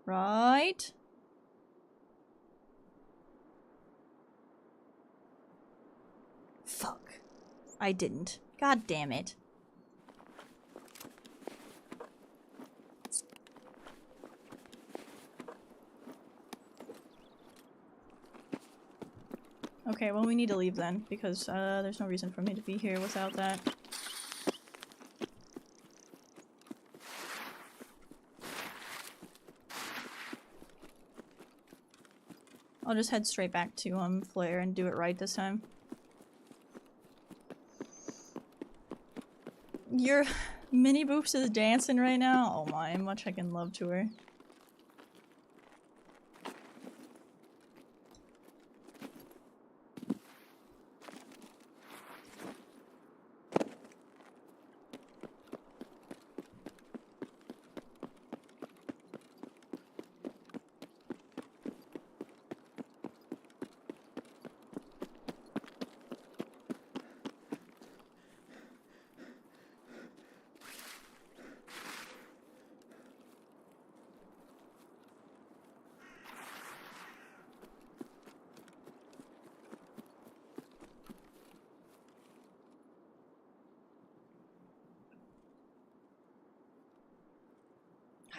Right? Fuck. I didn't. God damn it. Okay, well we need to leave then, because there's no reason for me to be here without that. I'll just head straight back to Flare and do it right this time. Your mini boobs is dancing right now? Oh my, much I can love to her.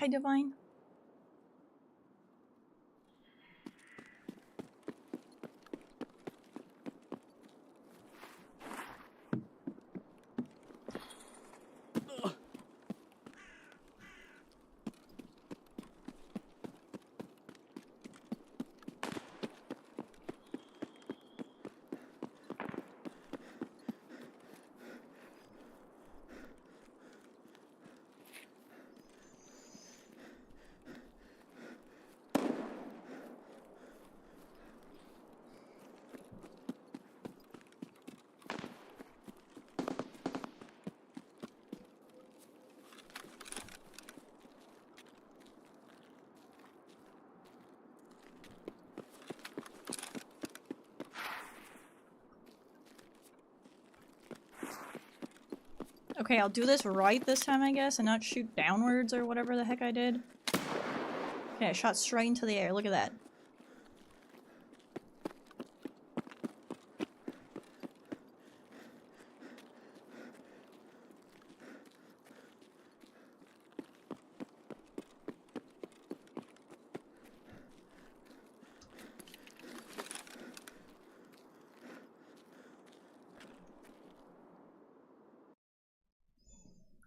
Hi, Divine. Okay, I'll do this right this time, I guess, and not shoot downwards or whatever the heck I did. Okay, I shot straight into the air. Look at that.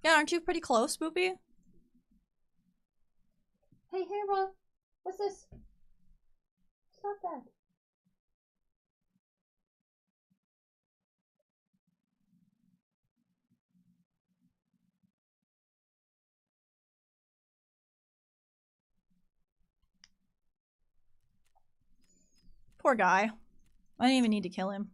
Yeah, aren't you pretty close, Boopy? Hey, Hera! What's this? Stop that. Poor guy. I didn't even need to kill him.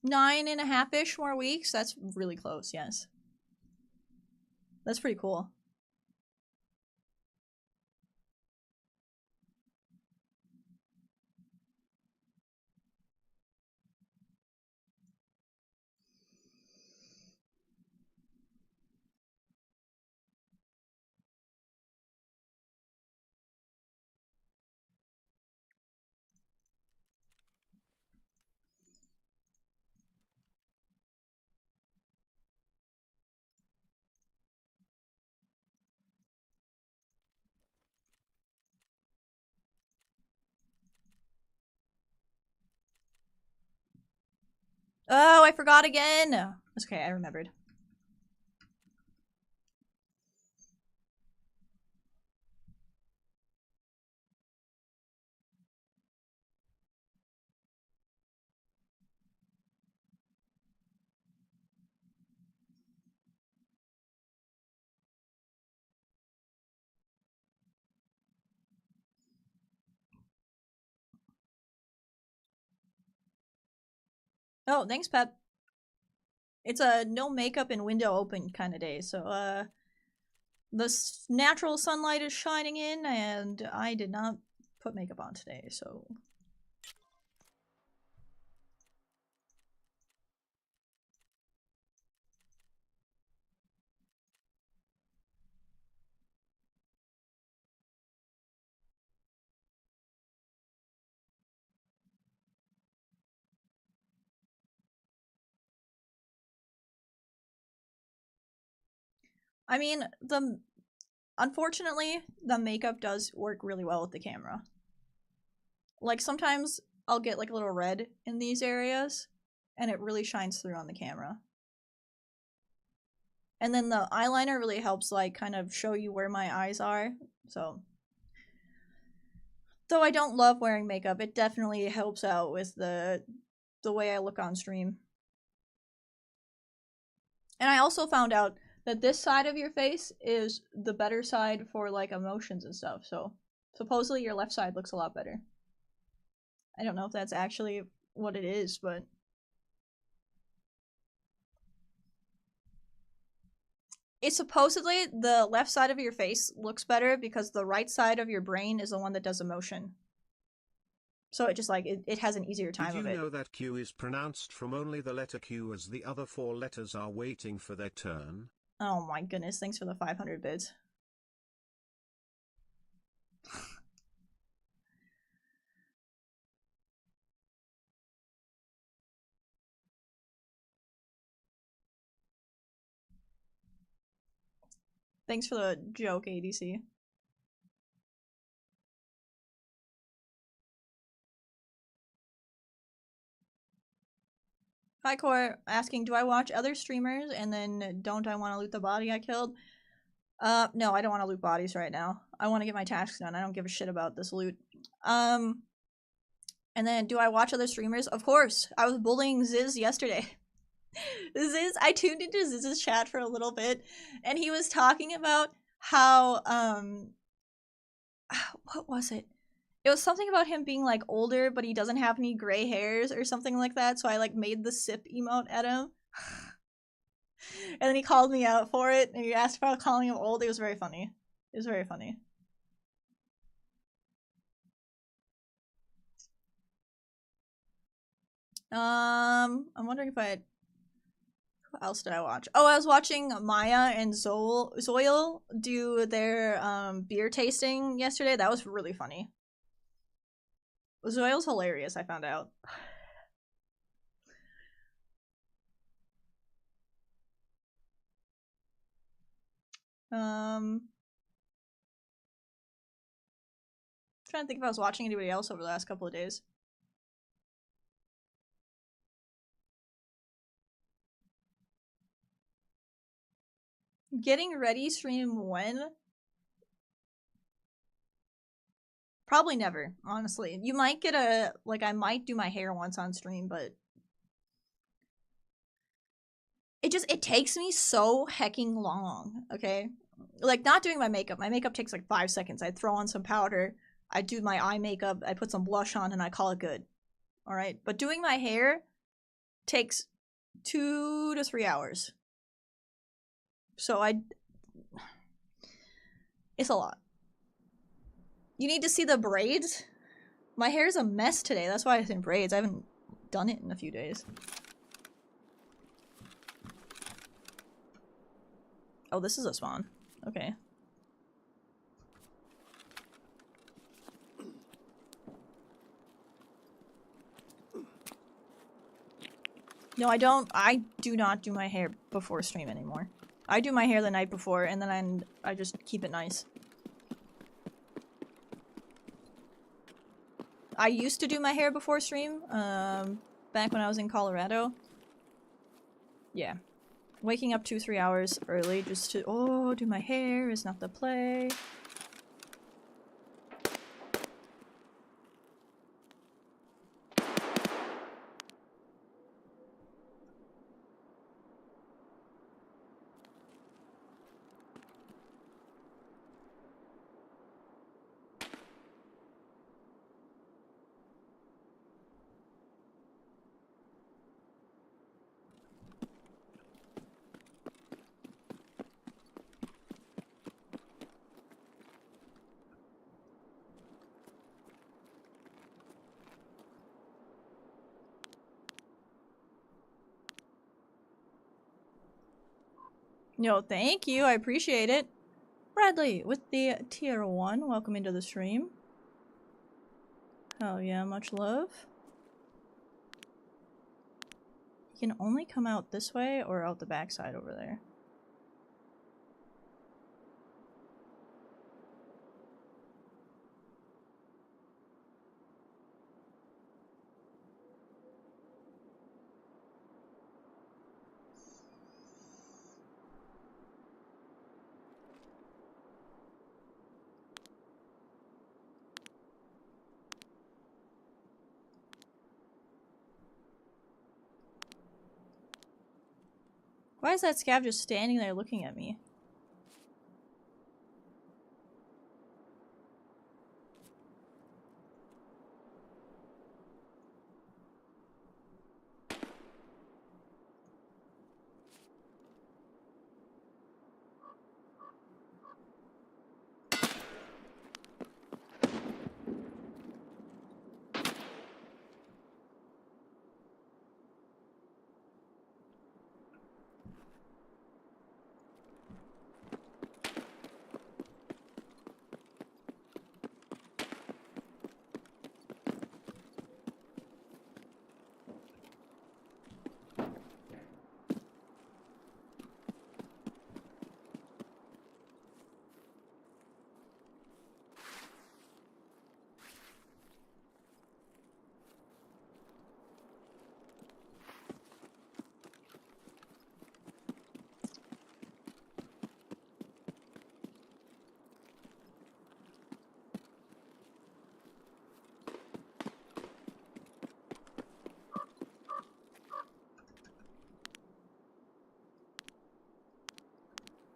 9.5-ish more weeks? That's really close, yes. That's pretty cool. Oh, I forgot again! That's okay, I remembered. Oh, thanks, Pep. It's a no makeup and window open kind of day, so, natural sunlight is shining in, and I did not put makeup on today, so... I mean, unfortunately, the makeup does work really well with the camera. Like, sometimes I'll get, like, a little red in these areas, and it really shines through on the camera. And then the eyeliner really helps, like, kind of show you where my eyes are, so... Though I don't love wearing makeup, it definitely helps out with the way I look on stream. And I also found out that this side of your face is the better side for, like, emotions and stuff, so supposedly your left side looks a lot better. I don't know if that's actually what it is, but... It's supposedly the left side of your face looks better because the right side of your brain is the one that does emotion. So it just, like, it has an easier time of it. Did you know that Q is pronounced from only the letter Q as the other 4 letters are waiting for their turn? Oh my goodness, thanks for the 500 bits. Thanks for the joke, ADC. Hi Core, asking, do I watch other streamers and then don't I want to loot the body I killed? No, I don't want to loot bodies right now. I want to get my tasks done. I don't give a shit about this loot. And then do I watch other streamers? Of course. I was bullying Ziz yesterday. Ziz, I tuned into Ziz's chat for a little bit, and he was talking about how, what was it? It was something about him being, like, older, but he doesn't have any gray hairs or something like that, so I, like, made the sip emote at him. And then he called me out for it, and he asked about calling him old. It was very funny. It was very funny. I'm wondering if I... Who else did I watch? Oh, I was watching Maya and Zoil do their, beer tasting yesterday. That was really funny. Zoil's hilarious, I found out. Trying to think if I was watching anybody else over the last couple of days. Getting ready stream when? Probably never, honestly. You might get a, like, I might do my hair once on stream, but it takes me so hecking long, okay? Like, not doing my makeup takes like 5 seconds. I throw on some powder, I do my eye makeup, I put some blush on, and I call it good. Alright? But doing my hair takes 2 to 3 hours. So it's a lot. You need to see the braids? My hair's a mess today, that's why it's in braids. I haven't done it in a few days. Oh, this is a spawn. Okay. No, I do not do my hair before stream anymore. I do my hair the night before, and then I just keep it nice. I used to do my hair before stream, back when I was in Colorado. Yeah. Waking up 2-3 hours early just to, oh, do my hair is not the play. Yo, thank you. I appreciate it. Bradley with the tier 1. Welcome into the stream. Hell yeah, much love. You can only come out this way or out the backside over there. Why is that scav just standing there looking at me?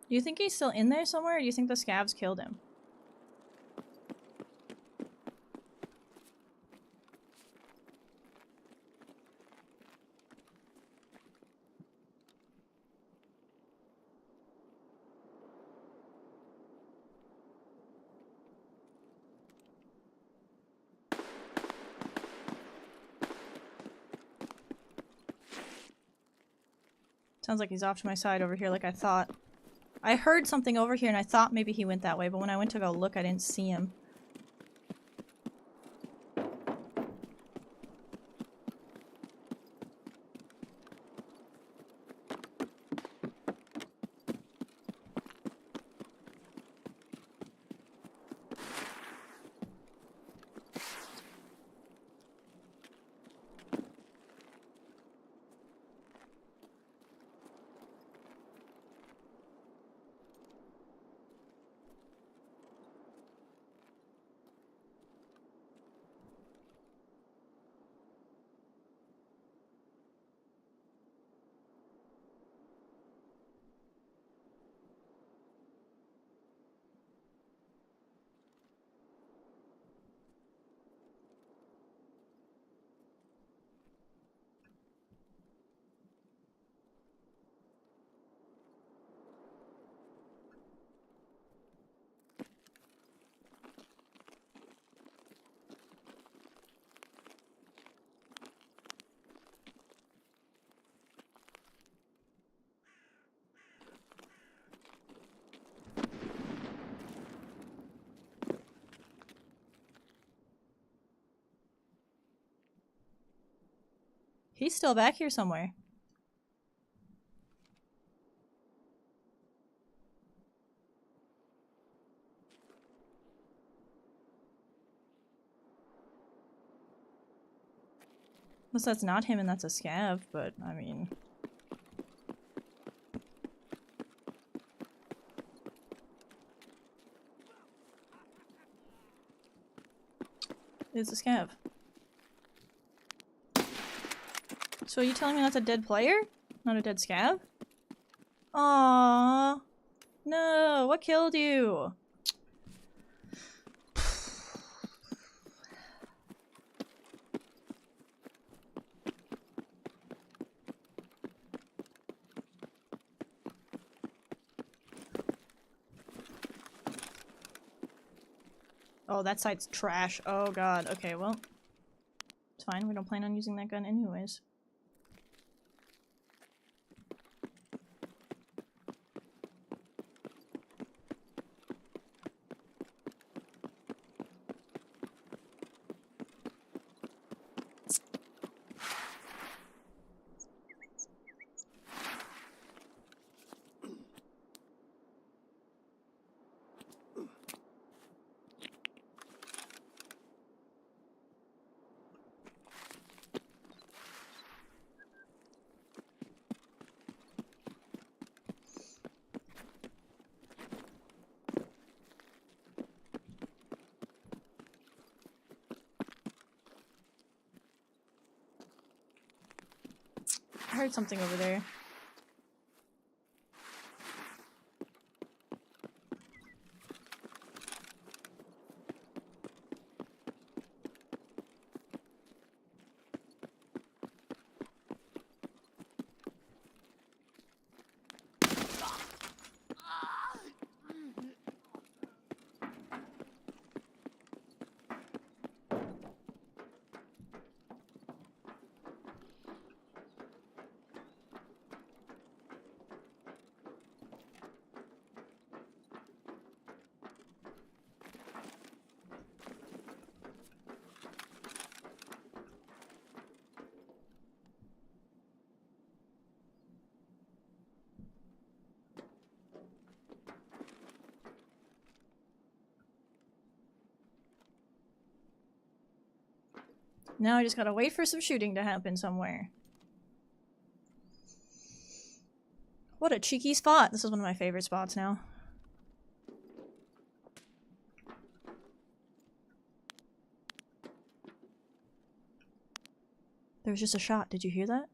Do you think he's still in there somewhere, or do you think the scavs killed him? Sounds like he's off to my side over here like I thought. I heard something over here and I thought maybe he went that way, but when I went to go look, I didn't see him. He's still back here somewhere. Unless that's not him and that's a scav, but I mean... It's a scav. So are you telling me that's a dead player? Not a dead scav? Aww. No, what killed you? Oh, that site's trash. Oh god. Okay, well. It's fine. We don't plan on using that gun anyways. I heard something over there. Now I just gotta wait for some shooting to happen somewhere. What a cheeky spot. This is one of my favorite spots now. There was just a shot. Did you hear that?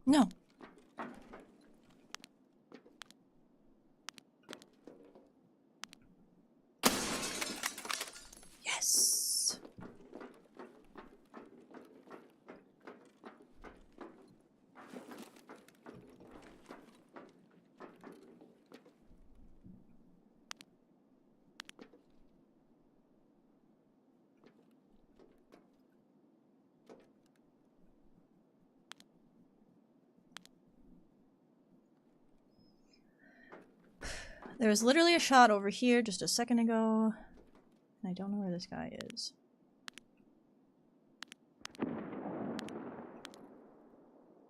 No. Yes. There was literally a shot over here just a second ago. And I don't know where this guy is.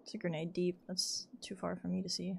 It's a grenade deep. That's too far for me to see.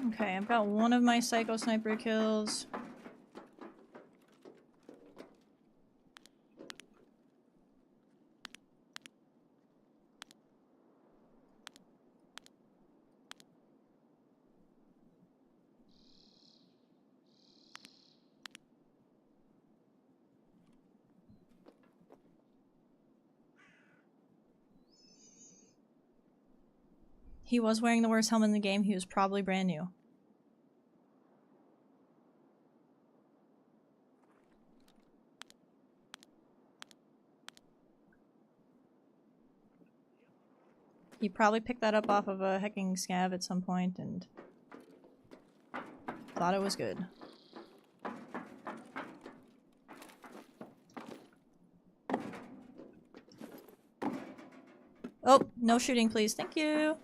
Okay, I've got one of my psycho sniper kills. He was wearing the worst helmet in the game. He was probably brand new. He probably picked that up off of a hacking scav at some point and thought it was good. Oh, no shooting please. Thank you.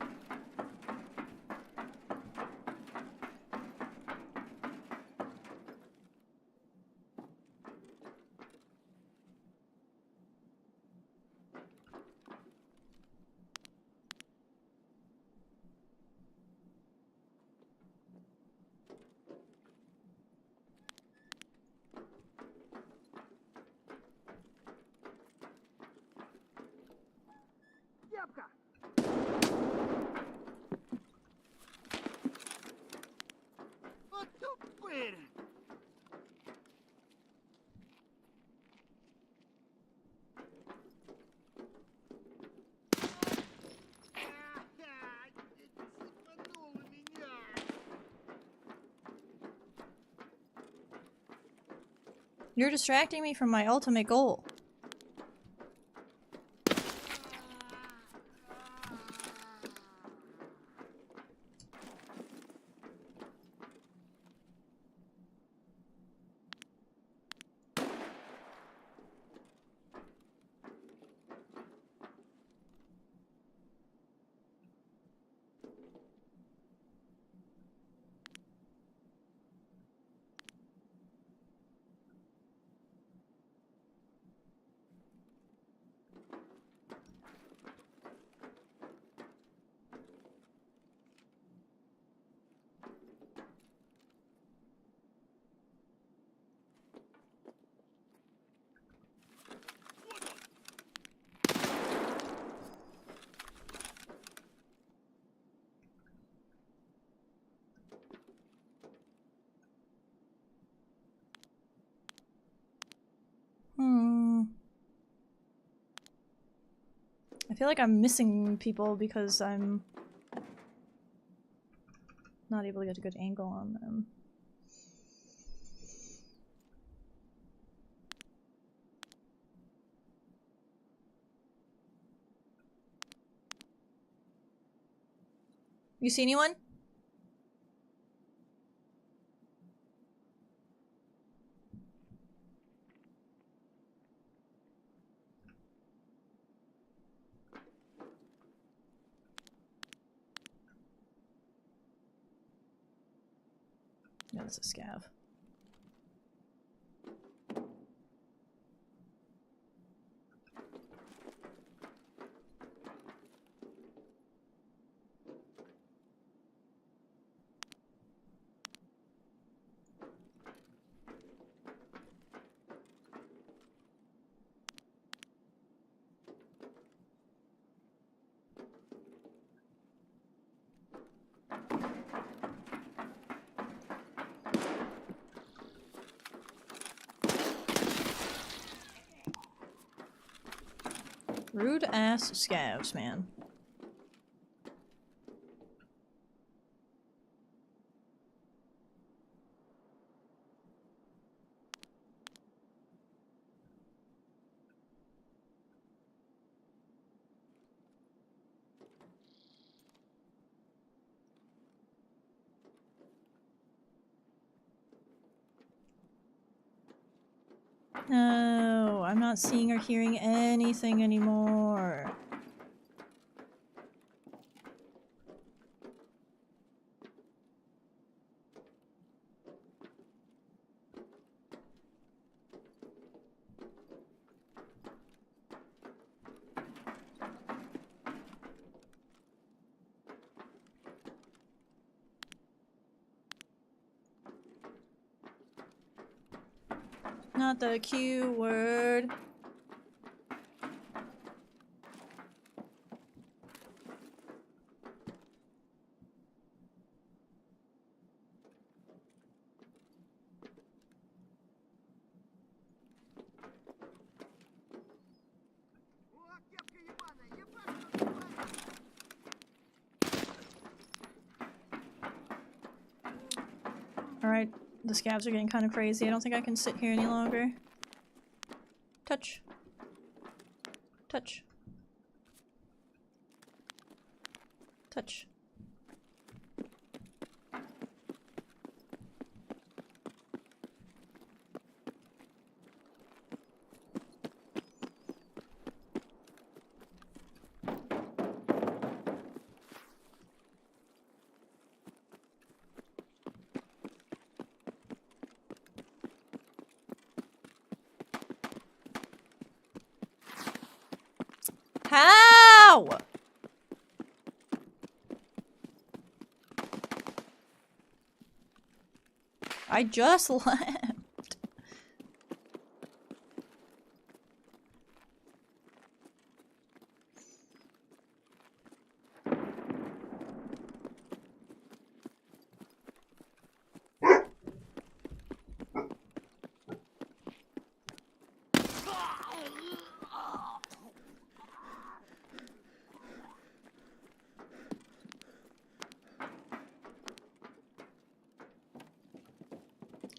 You're distracting me from my ultimate goal. I feel like I'm missing people because I'm not able to get a good angle on them. You see anyone? Yeah, that's a scav. Rude ass scavs, man. No, I'm not seeing or hearing anything anymore. Not the Q word. Alright, the scavs are getting kind of crazy. I don't think I can sit here any longer. Touch. Touch. Touch. How? I just left.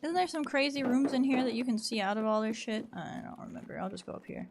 Isn't there some crazy rooms in here that you can see out of all this shit? I don't remember. I'll just go up here.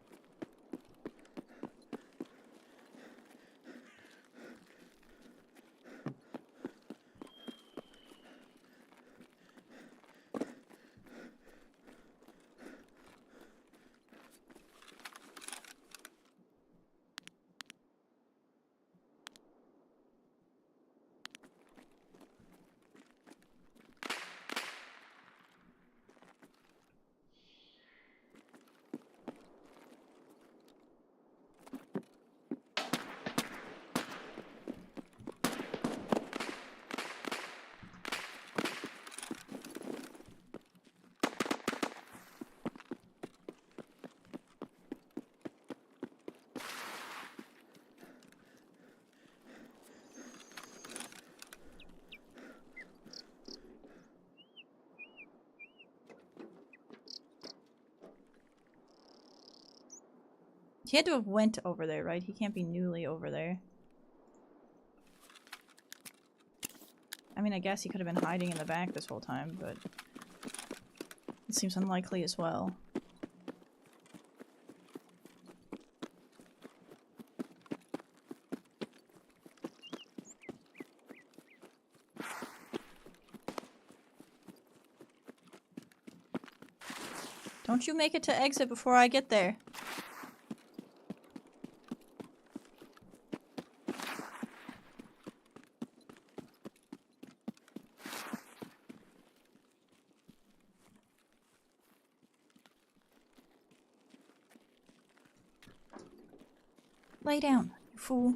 He had to have went over there, right? He can't be newly over there. I mean, I guess he could have been hiding in the back this whole time, but it seems unlikely as well. Don't you make it to exit before I get there. Lay down, you fool.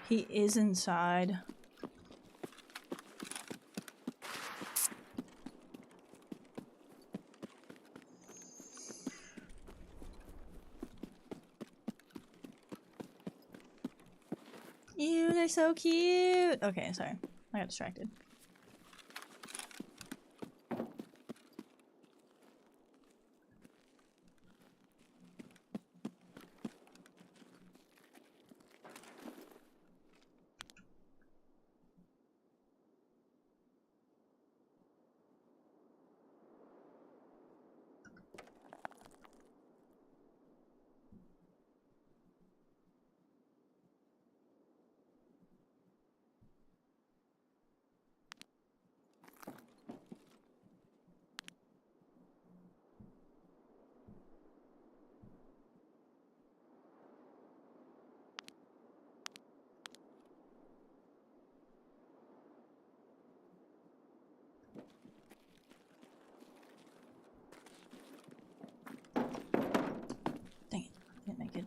He is inside. Ew, they're so cute. Okay, sorry. I got distracted. Dang it, get naked.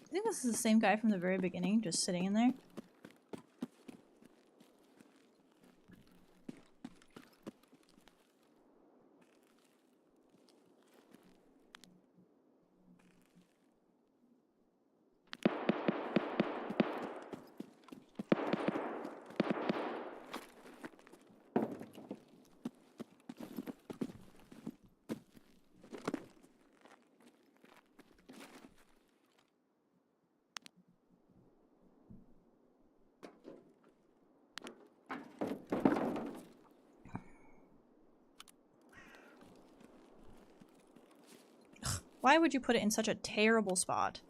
I think this is the same guy from the very beginning, just sitting in there. Why would you put it in such a terrible spot?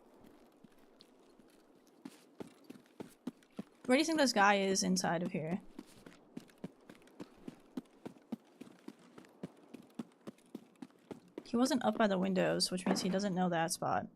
Where do you think this guy is inside of here? He wasn't up by the windows, which means he doesn't know that spot.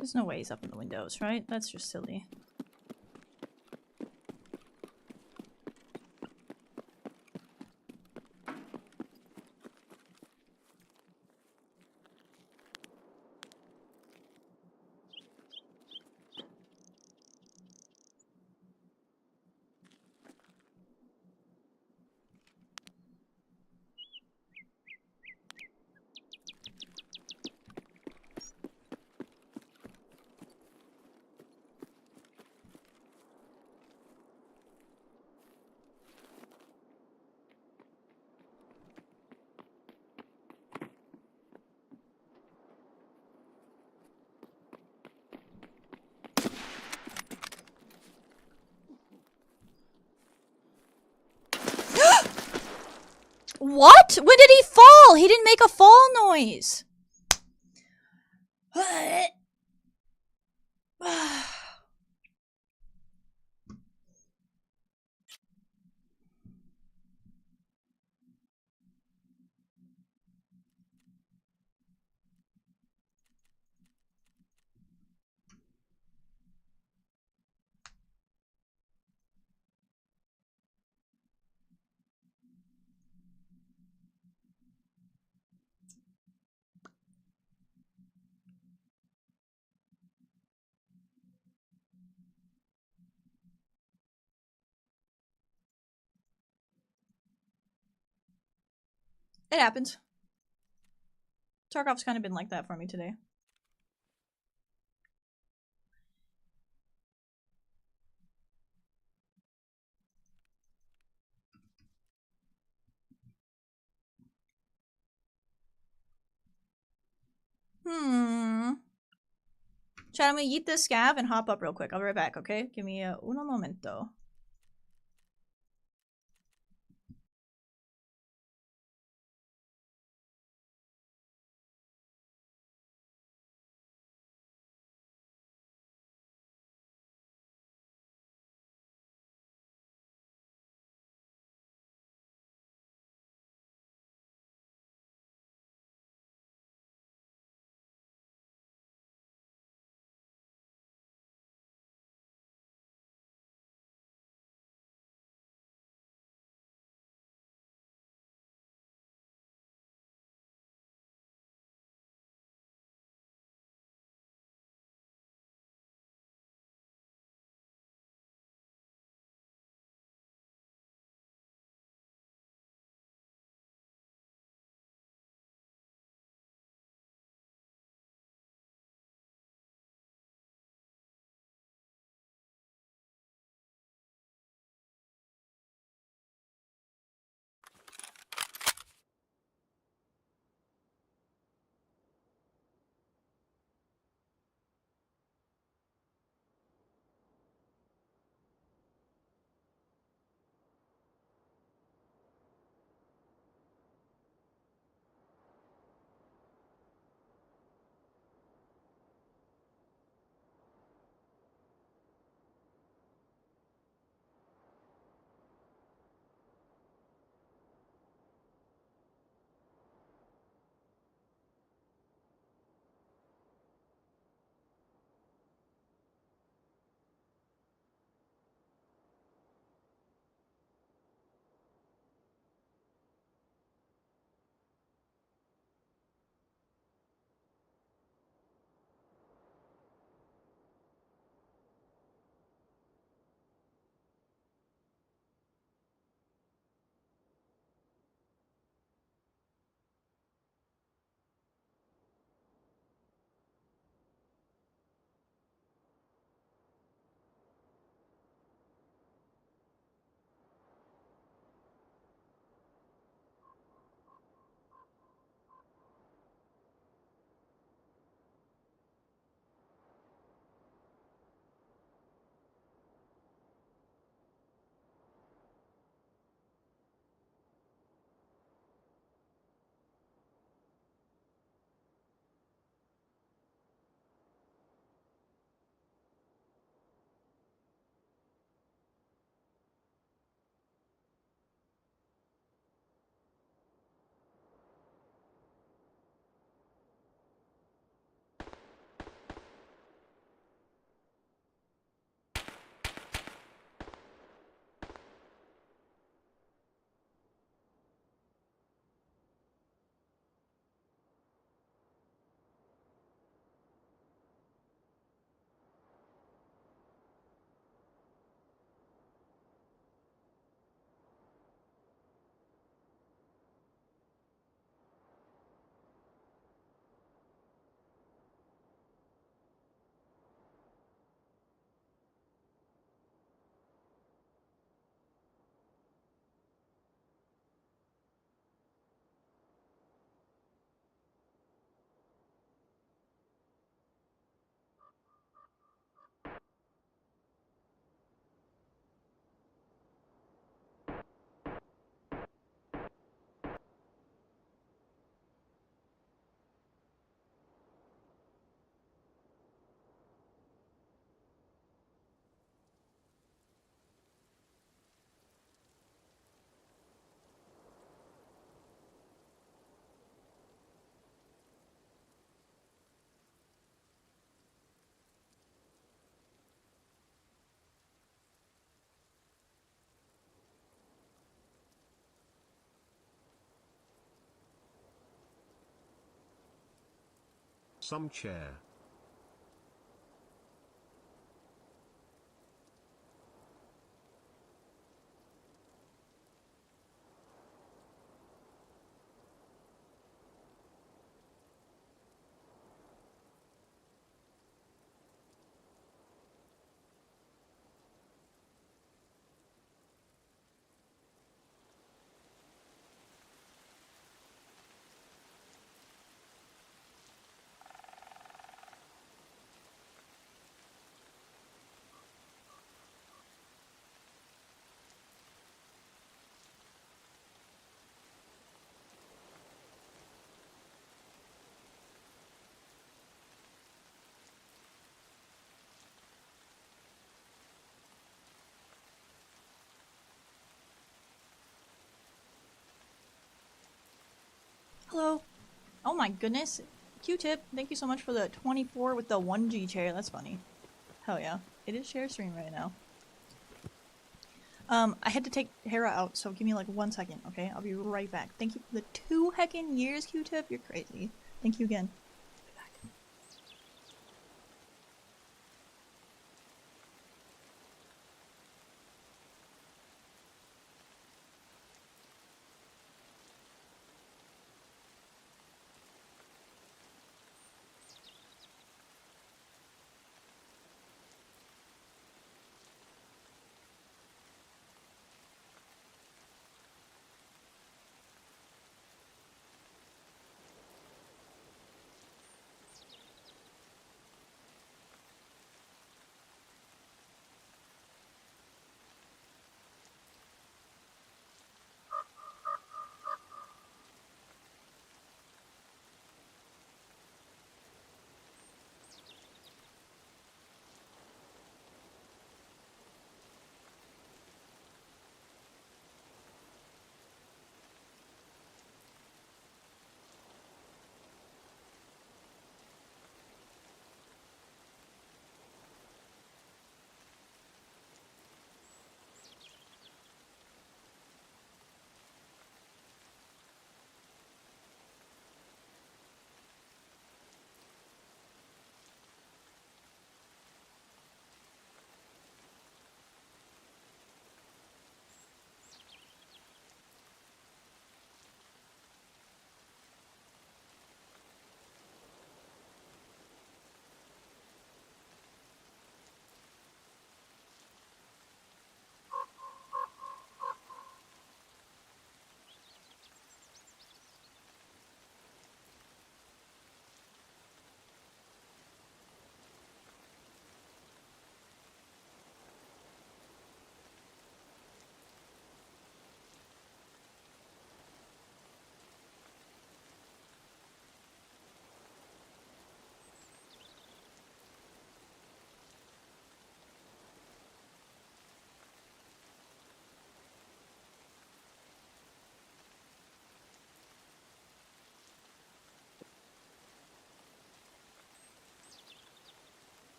There's no way he's up in the windows, right? That's just silly. What? When did he fall? He didn't make a fall noise. It happens. Tarkov's kind of been like that for me today. Chat, I'm gonna eat this scav and hop up real quick. I'll be right back, okay? Give me uno momento. some chair. Hello. Oh my goodness. Q-Tip, thank you so much for the 24 with the 1G chair. That's funny. Hell yeah. It is share stream right now. I had to take Hera out, so give me like 1 second, okay? I'll be right back. Thank you for the 2 heckin' years, Q-Tip. You're crazy. Thank you again. Be back.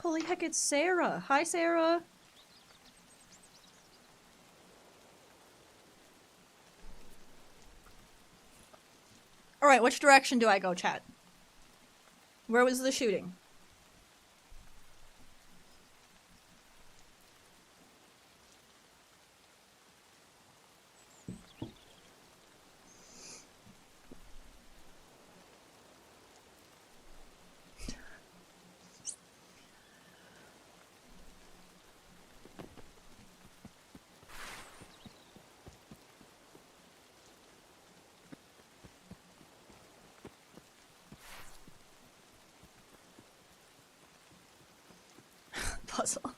Holy heck, it's Sarah! Hi, Sarah! Alright, which direction do I go, chat? Where was the shooting? puzzle.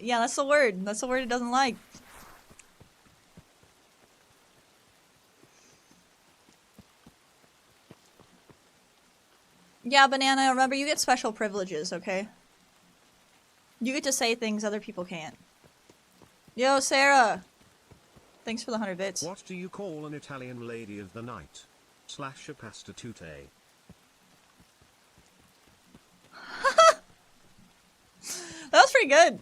Yeah, that's the word. That's the word it doesn't like. Yeah, Banana, remember, you get special privileges, okay? You get to say things other people can't. Yo, Sarah! Thanks for the 100 bits. What do you call an Italian lady of the night? / a prostitute. That was pretty good.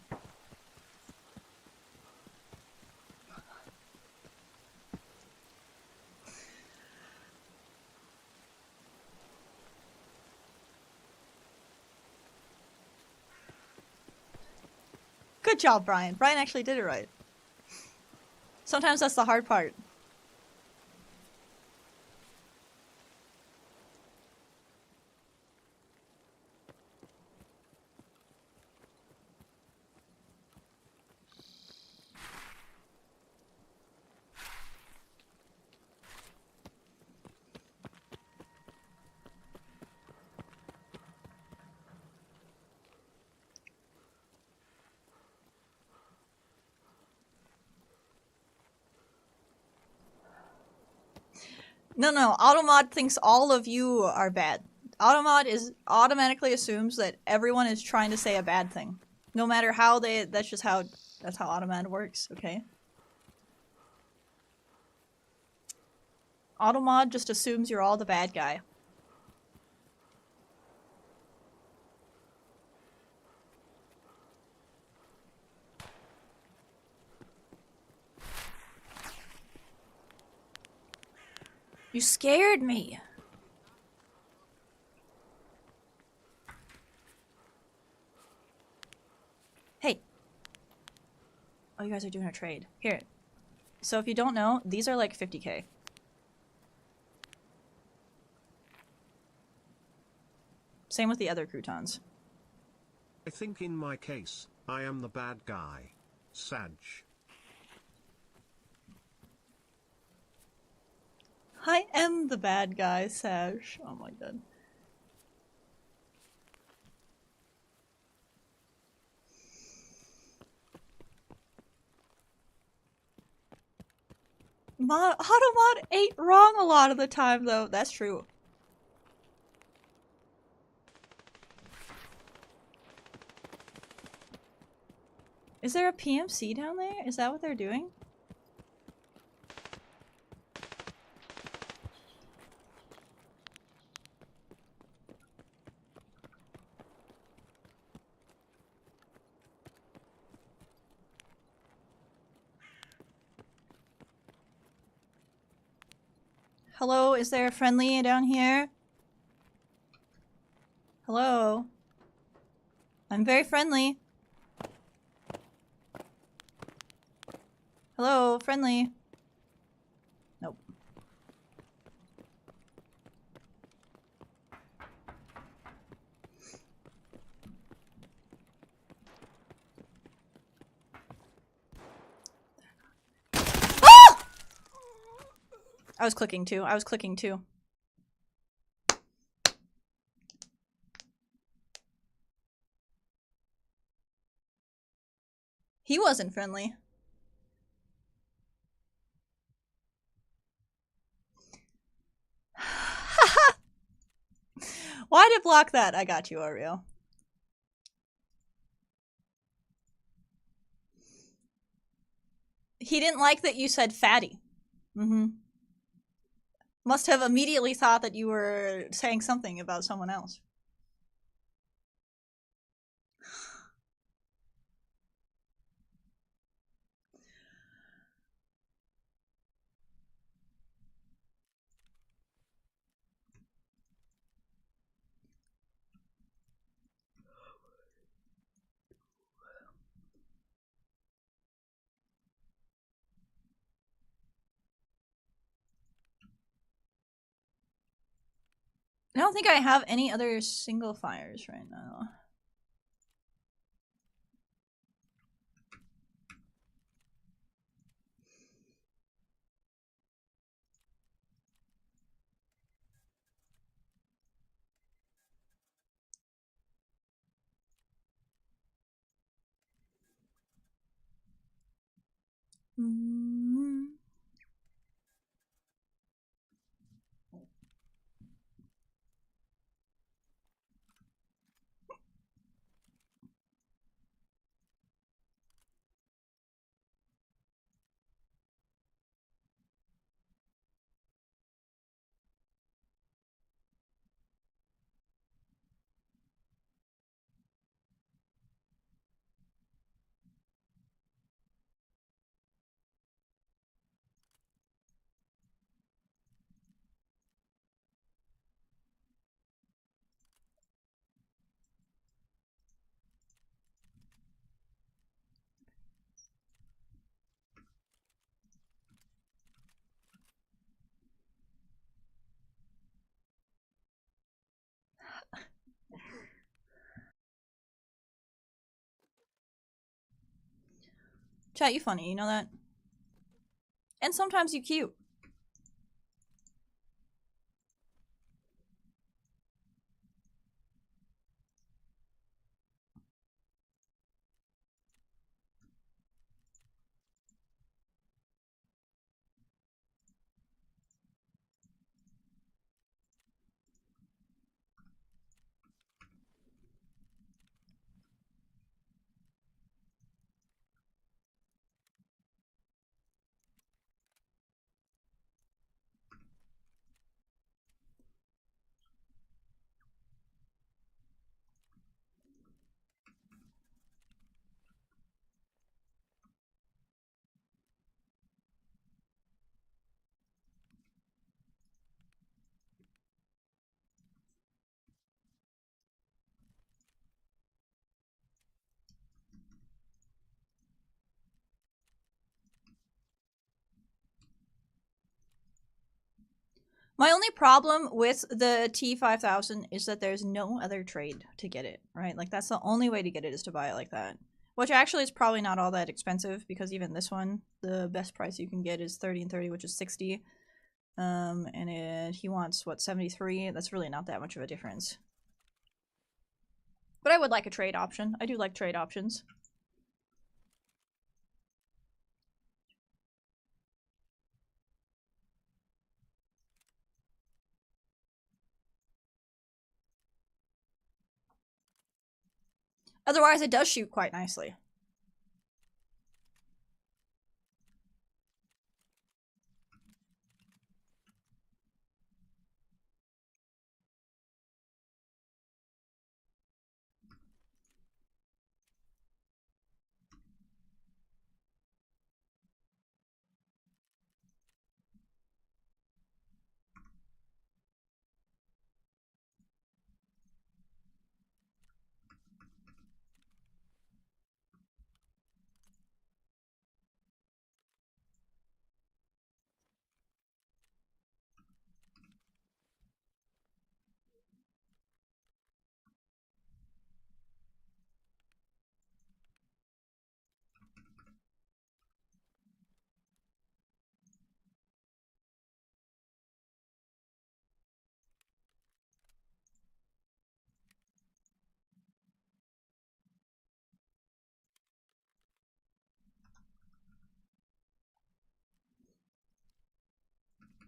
Good job, Brian. Brian actually did it right. Sometimes that's the hard part. No, Automod thinks all of you are bad. Automod automatically assumes that everyone is trying to say a bad thing. No matter how that's how Automod works, okay? Automod just assumes you're all the bad guy. You scared me. Hey. Oh, you guys are doing a trade. Here. So if you don't know, these are like 50k. Same with the other croutons. I think in my case, I am the bad guy. Sag. I am the bad guy, Sash. Oh my god. Automod ain't wrong a lot of the time, though. That's true. Is there a PMC down there? Is that what they're doing? Hello, is there a friendly down here? Hello? I'm very friendly. Hello, friendly. Nope. Ah! I was clicking too. I was clicking too. He wasn't friendly. Why did block that? I got you, Oreo. He didn't like that you said fatty. Mm-hmm. Must have immediately thought that you were saying something about someone else. I don't think I have any other single fires right now. Mm. Chat, you funny, you know that? And sometimes you cute. My only problem with the T5000 is that there's no other trade to get it, right? Like, that's the only way to get it is to buy it like that. Which actually is probably not all that expensive, because even this one, the best price you can get is 30 and 30, which is 60. He wants, what, 73? That's really not that much of a difference. But I would like a trade option. I do like trade options. Otherwise, it does shoot quite nicely.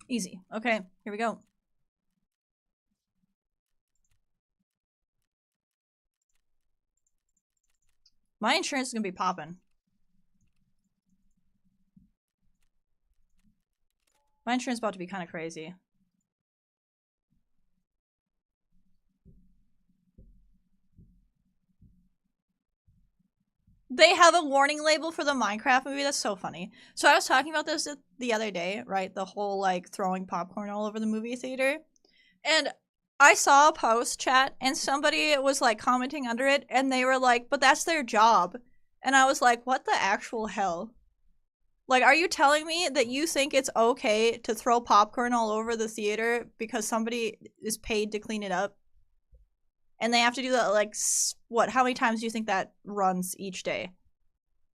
Easy. Okay, here we go. My insurance is gonna be popping. My insurance is about to be kind of crazy. They have a warning label for the Minecraft movie. That's so funny. So I was talking about this the other day, right? The whole, like, throwing popcorn all over the movie theater. And I saw a post, chat, and somebody was, like, commenting under it, and they were like, but that's their job. And I was like, what the actual hell? Like, are you telling me that you think it's okay to throw popcorn all over the theater because somebody is paid to clean it up? And they have to do that, like, what? How many times do you think that runs each day?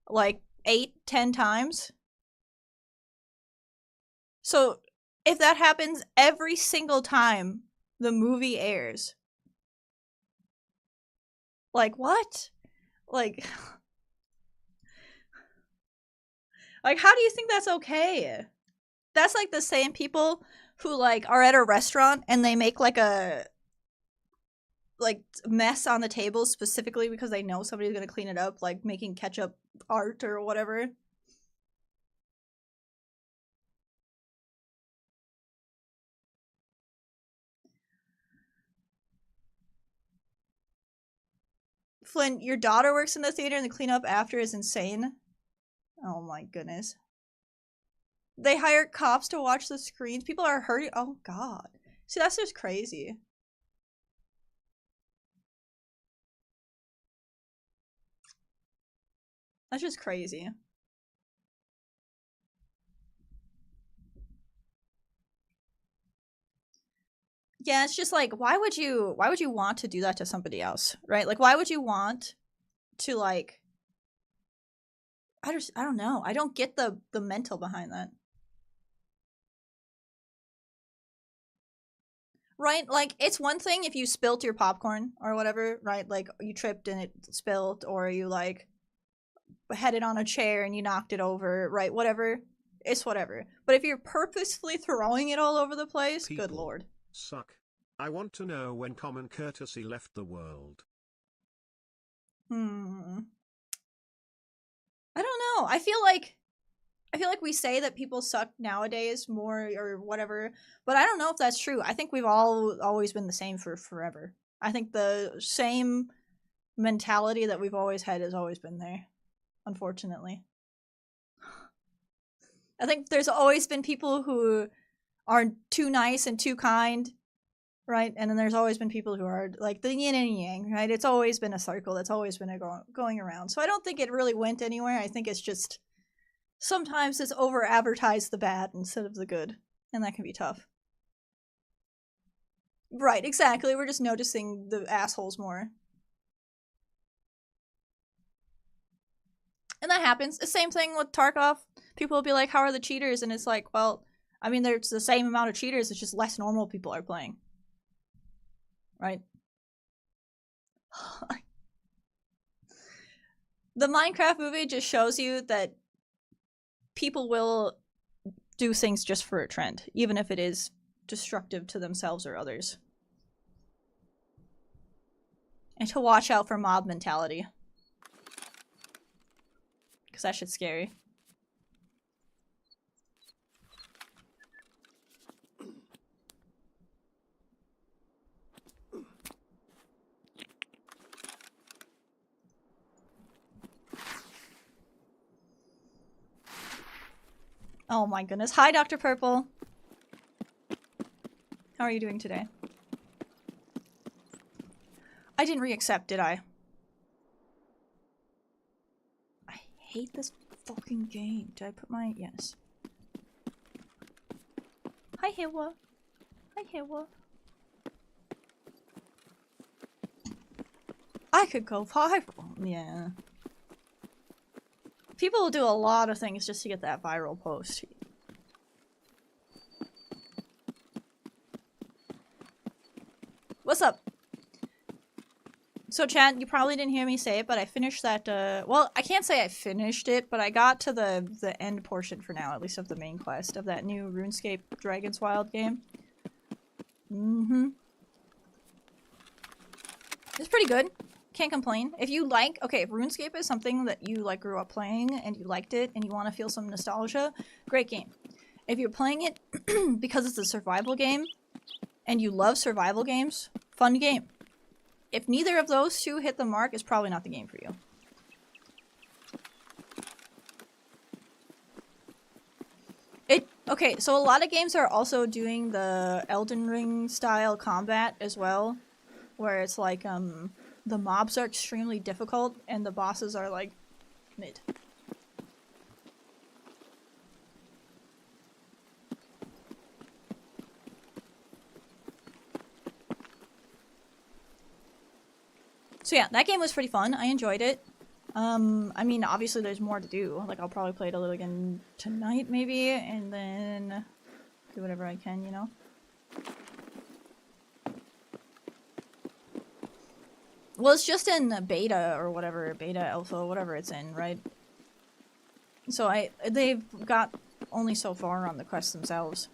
Like, 8, 10 times? So, if that happens every single time the movie airs, like, what? Like, Like, how do you think that's okay? That's like the same people who like are at a restaurant and they make like a like mess on the table specifically because they know somebody's gonna clean it up, like making ketchup art or whatever. Flynn, your daughter works in the theater and the cleanup after is insane. Oh my goodness. They hire cops to watch the screens. People are hurting. Oh god. See, that's just crazy. That's just crazy. Yeah, it's just like why would you want to do that to somebody else, right? Like why would you want to like I don't know. I don't get the mental behind that. Right? Like it's one thing if you spilt your popcorn or whatever, right? Like you tripped and it spilled or you like had it on a chair and you knocked it over, right? Whatever. It's whatever. But if you're purposefully throwing it all over the place, People good lord. Suck. I want to know when common courtesy left the world. I don't know. I feel like we say that people suck nowadays more or whatever, but I don't know if that's true. I think we've all always been the same for forever. I think the same mentality that we've always had has always been there, unfortunately. I think there's always been people who are too nice and too kind, right? And then there's always been people who are like the yin and yang, right? It's always been a circle that's always been going around. So I don't think it really went anywhere. I think it's just sometimes it's over advertised the bad instead of the good, and that can be tough. Right, exactly. We're just noticing the assholes more. And that happens. The same thing with Tarkov. People will be like, how are the cheaters? And it's like, well, I mean, there's the same amount of cheaters, it's just less normal people are playing. Right? The Minecraft movie just shows you that people will do things just for a trend, even if it is destructive to themselves or others. And to watch out for mob mentality. Because that shit's scary. Oh my goodness. Hi, Dr. Purple. How are you doing today? I didn't re-accept, did I? I hate this fucking game. Did I put my... Yes. Hi, Hewa. Hi, Hewa. I could go viral. Yeah. People will do a lot of things just to get that viral post. What's up? So, Chad, you probably didn't hear me say it, but I finished that, well, I can't say I finished it, but I got to the end portion for now, at least of the main quest of that new RuneScape Dragon's Wild game. It's pretty good. Can't complain. If you like, okay, if RuneScape is something that you, like, grew up playing, and you liked it, and you want to feel some nostalgia, great game. If you're playing it because it's a survival game, and you love survival games, fun game. If neither of those two hit the mark, it's probably not the game for you. Okay, so a lot of games are also doing the Elden Ring style combat as well, where it's like, the mobs are extremely difficult and the bosses are like mid. So yeah, that game was pretty fun. I enjoyed it. I mean, obviously there's more to do. Like, I'll probably play it a little again tonight, maybe, and then do whatever I can, you know? Well, it's just in beta or whatever, beta, alpha, whatever it's in, right? So they've got only so far on the quests themselves.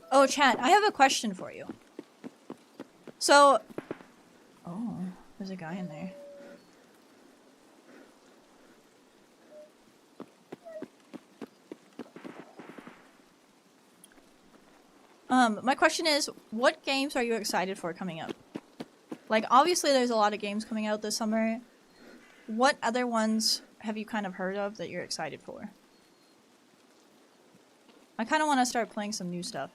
Oh, chat, I have a question for you. So... Oh, there's a guy in there. My question is, what games are you excited for coming up? Like, obviously there's a lot of games coming out this summer. What other ones have you kind of heard of that you're excited for? I kind of want to start playing some new stuff.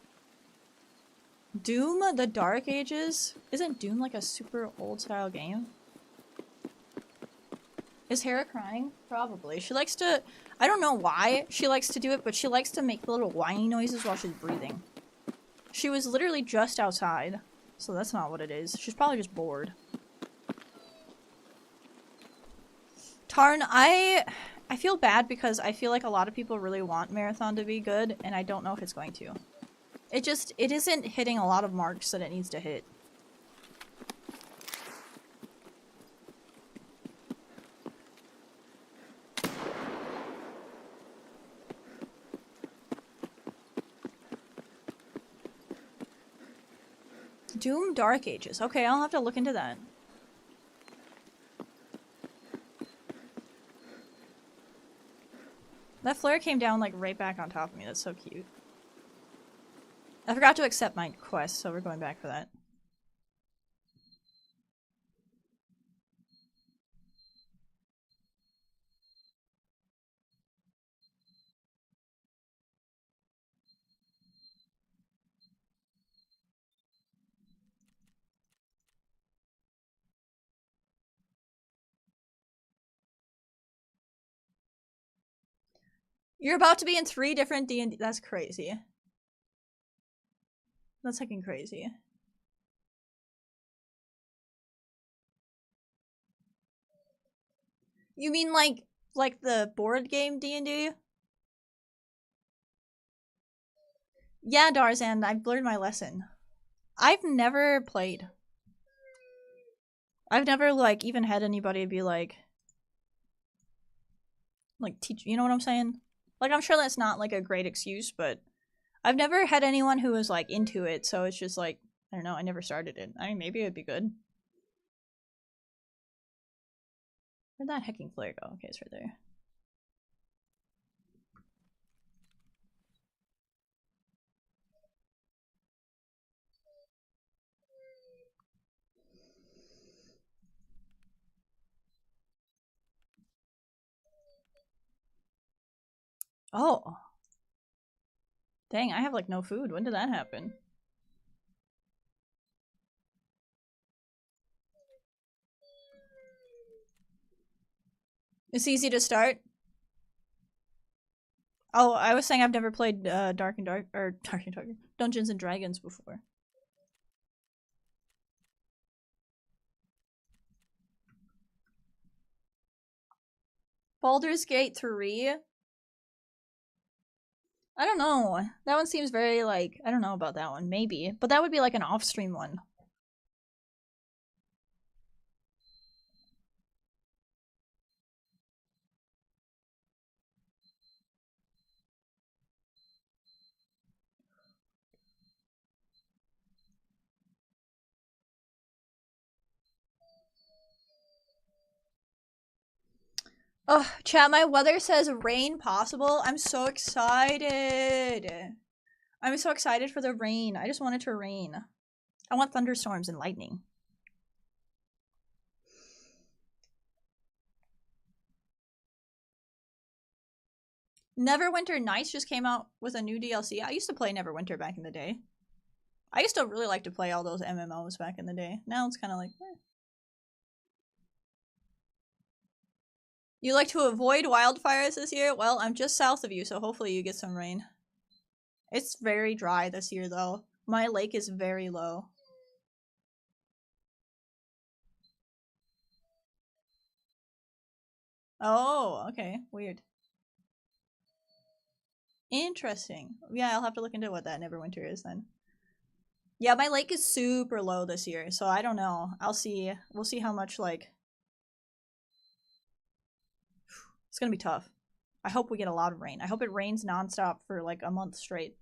Doom, the Dark Ages? Isn't Doom like a super old style game? Is Hera crying? Probably. She likes to... I don't know why she likes to do it, but she likes to make little whiny noises while she's breathing. She was literally just outside, so that's not what it is. She's probably just bored. Tarn, I feel bad because I feel like a lot of people really want Marathon to be good, and I don't know if it's going to. It isn't hitting a lot of marks that it needs to hit. Doom Dark Ages. Okay, I'll have to look into that. That flare came down like right back on top of me. That's so cute. I forgot to accept my quest, so we're going back for that. You're about to be in 3 different D&D. That's crazy. That's fucking crazy. You mean like the board game D&D? Yeah, Darzan, I've learned my lesson. I've never played. I've never like even had anybody be like teach, you know what I'm saying? Like, I'm sure that's not like a great excuse, but I've never had anyone who was like into it, so it's just like, I don't know, I never started it. I mean, maybe it'd be good. Where'd that hecking flare go? Okay, it's right there. Oh. Dang, I have like no food. When did that happen? It's easy to start. Oh, I was saying I've never played Dark and Dungeons and Dragons before. Baldur's Gate 3? I don't know. That one seems very like, I don't know about that one. Maybe. But that would be like an off-stream one. Oh, chat, my weather says rain possible. I'm so excited. I'm so excited for the rain. I just want it to rain. I want thunderstorms and lightning. Neverwinter Nights just came out with a new DLC. I used to play Neverwinter back in the day. I used to really like to play all those MMOs back in the day. Now it's kind of like, eh. You like to avoid wildfires this year? Well, I'm just south of you, so hopefully you get some rain. It's very dry this year, though. My lake is very low. Oh, okay. Weird. Interesting. Yeah, I'll have to look into what that Neverwinter is then. Yeah, my lake is super low this year, so I don't know. I'll see. We'll see how much, like... It's gonna be tough. I hope we get a lot of rain. I hope it rains nonstop for like a month straight.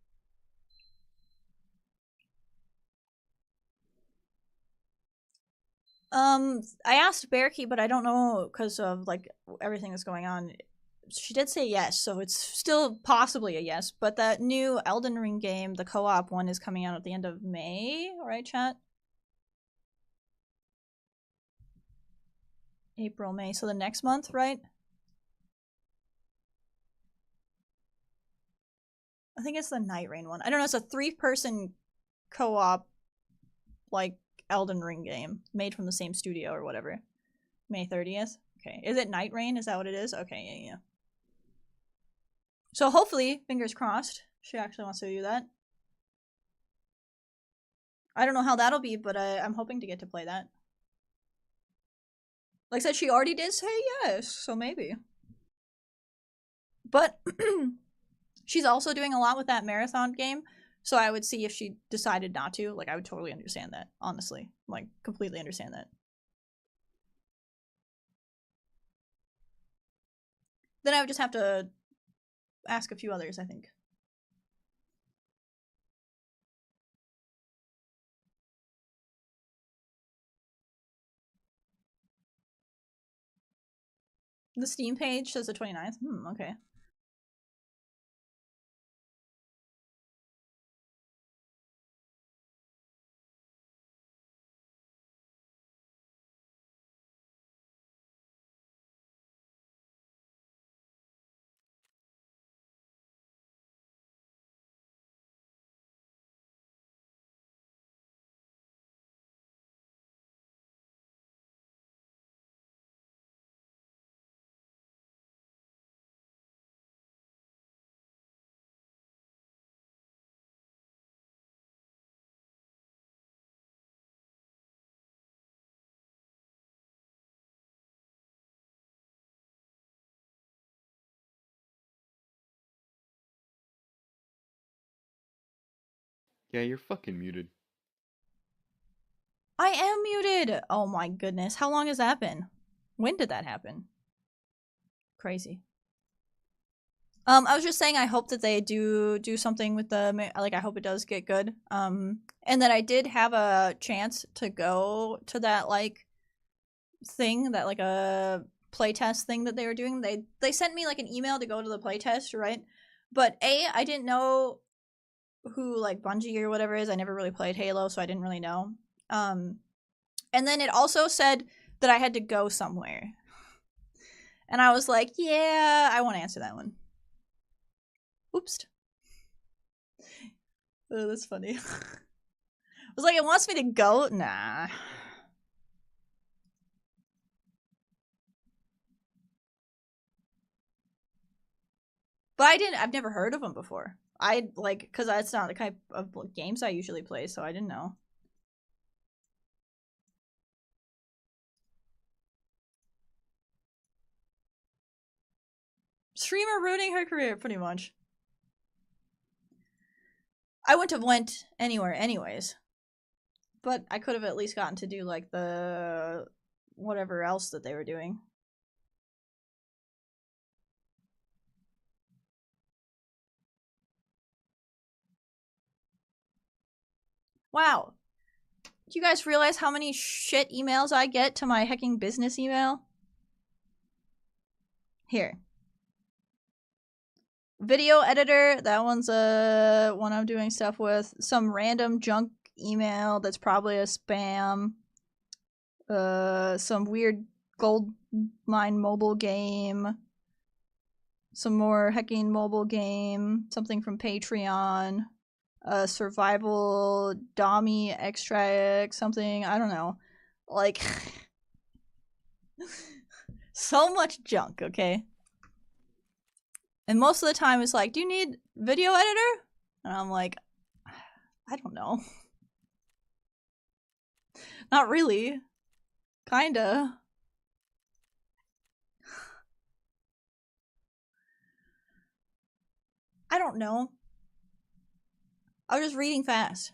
I asked Bearkey, but I don't know because of like everything that's going on. She did say yes, so it's still possibly a yes. But that new Elden Ring game, the co-op one, is coming out at the end of May, right, chat? April, May, so the next month, right? I think it's the Night Rain one. I don't know, it's a 3-person co-op, like, Elden Ring game, made from the same studio or whatever. May 30th? Okay. Is it Night Rain? Is that what it is? Okay, yeah. So hopefully, fingers crossed, she actually wants to do that. I don't know how that'll be, but I'm hoping to get to play that. Like I said, she already did say yes, so maybe. But she's also doing a lot with that marathon game, so I would see if she decided not to. Like, I would totally understand that, honestly. Like, completely understand that. Then I would just have to ask a few others, I think. The Steam page says the 29th. Okay. Yeah, you're fucking muted. I am muted! Oh my goodness. How long has that been? When did that happen? Crazy. I was just saying I hope that they do something with the, like, I hope it does get good. And that I did have a chance to go to that, like, thing, that, like, a playtest thing that they were doing. They sent me, like, an email to go to the playtest, right? But I didn't know who, like, Bungie or whatever is. I never really played Halo, so I didn't really know. And then it also said that I had to go somewhere. And I was like, yeah, I won't answer that one. Oops. Oh, that's funny. I was like, it wants me to go? Nah. But I've never heard of them before. Because that's not the type of games I usually play, so I didn't know. Streamer ruining her career, pretty much. I wouldn't have went anywhere anyways. But I could have at least gotten to do, like, the whatever else that they were doing. Wow. Do you guys realize how many shit emails I get to my hecking business email? Here. Video editor, that one's one I'm doing stuff with. Some random junk email that's probably a spam. Some weird gold mine mobile game. Some more hecking mobile game. Something from Patreon. Survival Dami extract, something, I don't know. Like, so much junk, okay? And most of the time it's like, do you need video editor? And I'm like, I don't know. Not really. Kinda. I don't know. I was just reading fast.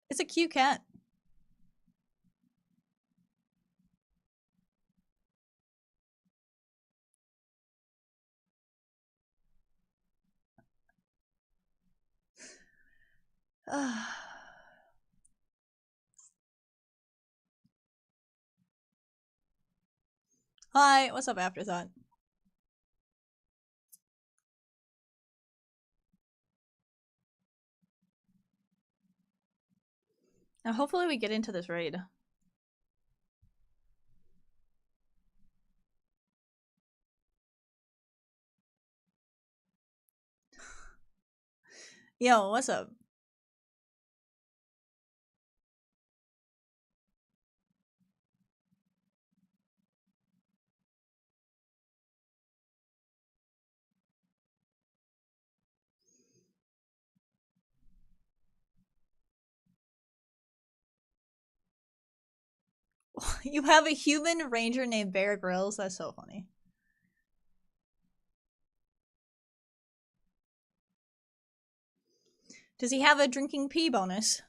It's a cute cat. Hi, what's up, Afterthought? Now, hopefully we get into this raid. Yo, what's up? You have a human ranger named Bear Grylls? That's so funny. Does he have a drinking pee bonus?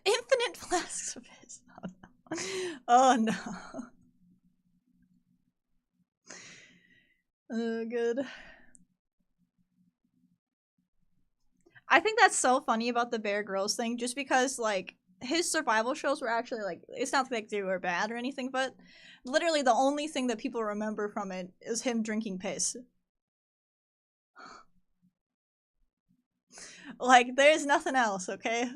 Infinite flasks of piss. Oh no. Oh no. Oh, good. I think that's so funny about the Bear Grylls thing, just because, like, his survival shows were actually, like, it's not like they were bad or anything, but literally the only thing that people remember from it is him drinking piss. Like, there's nothing else, okay?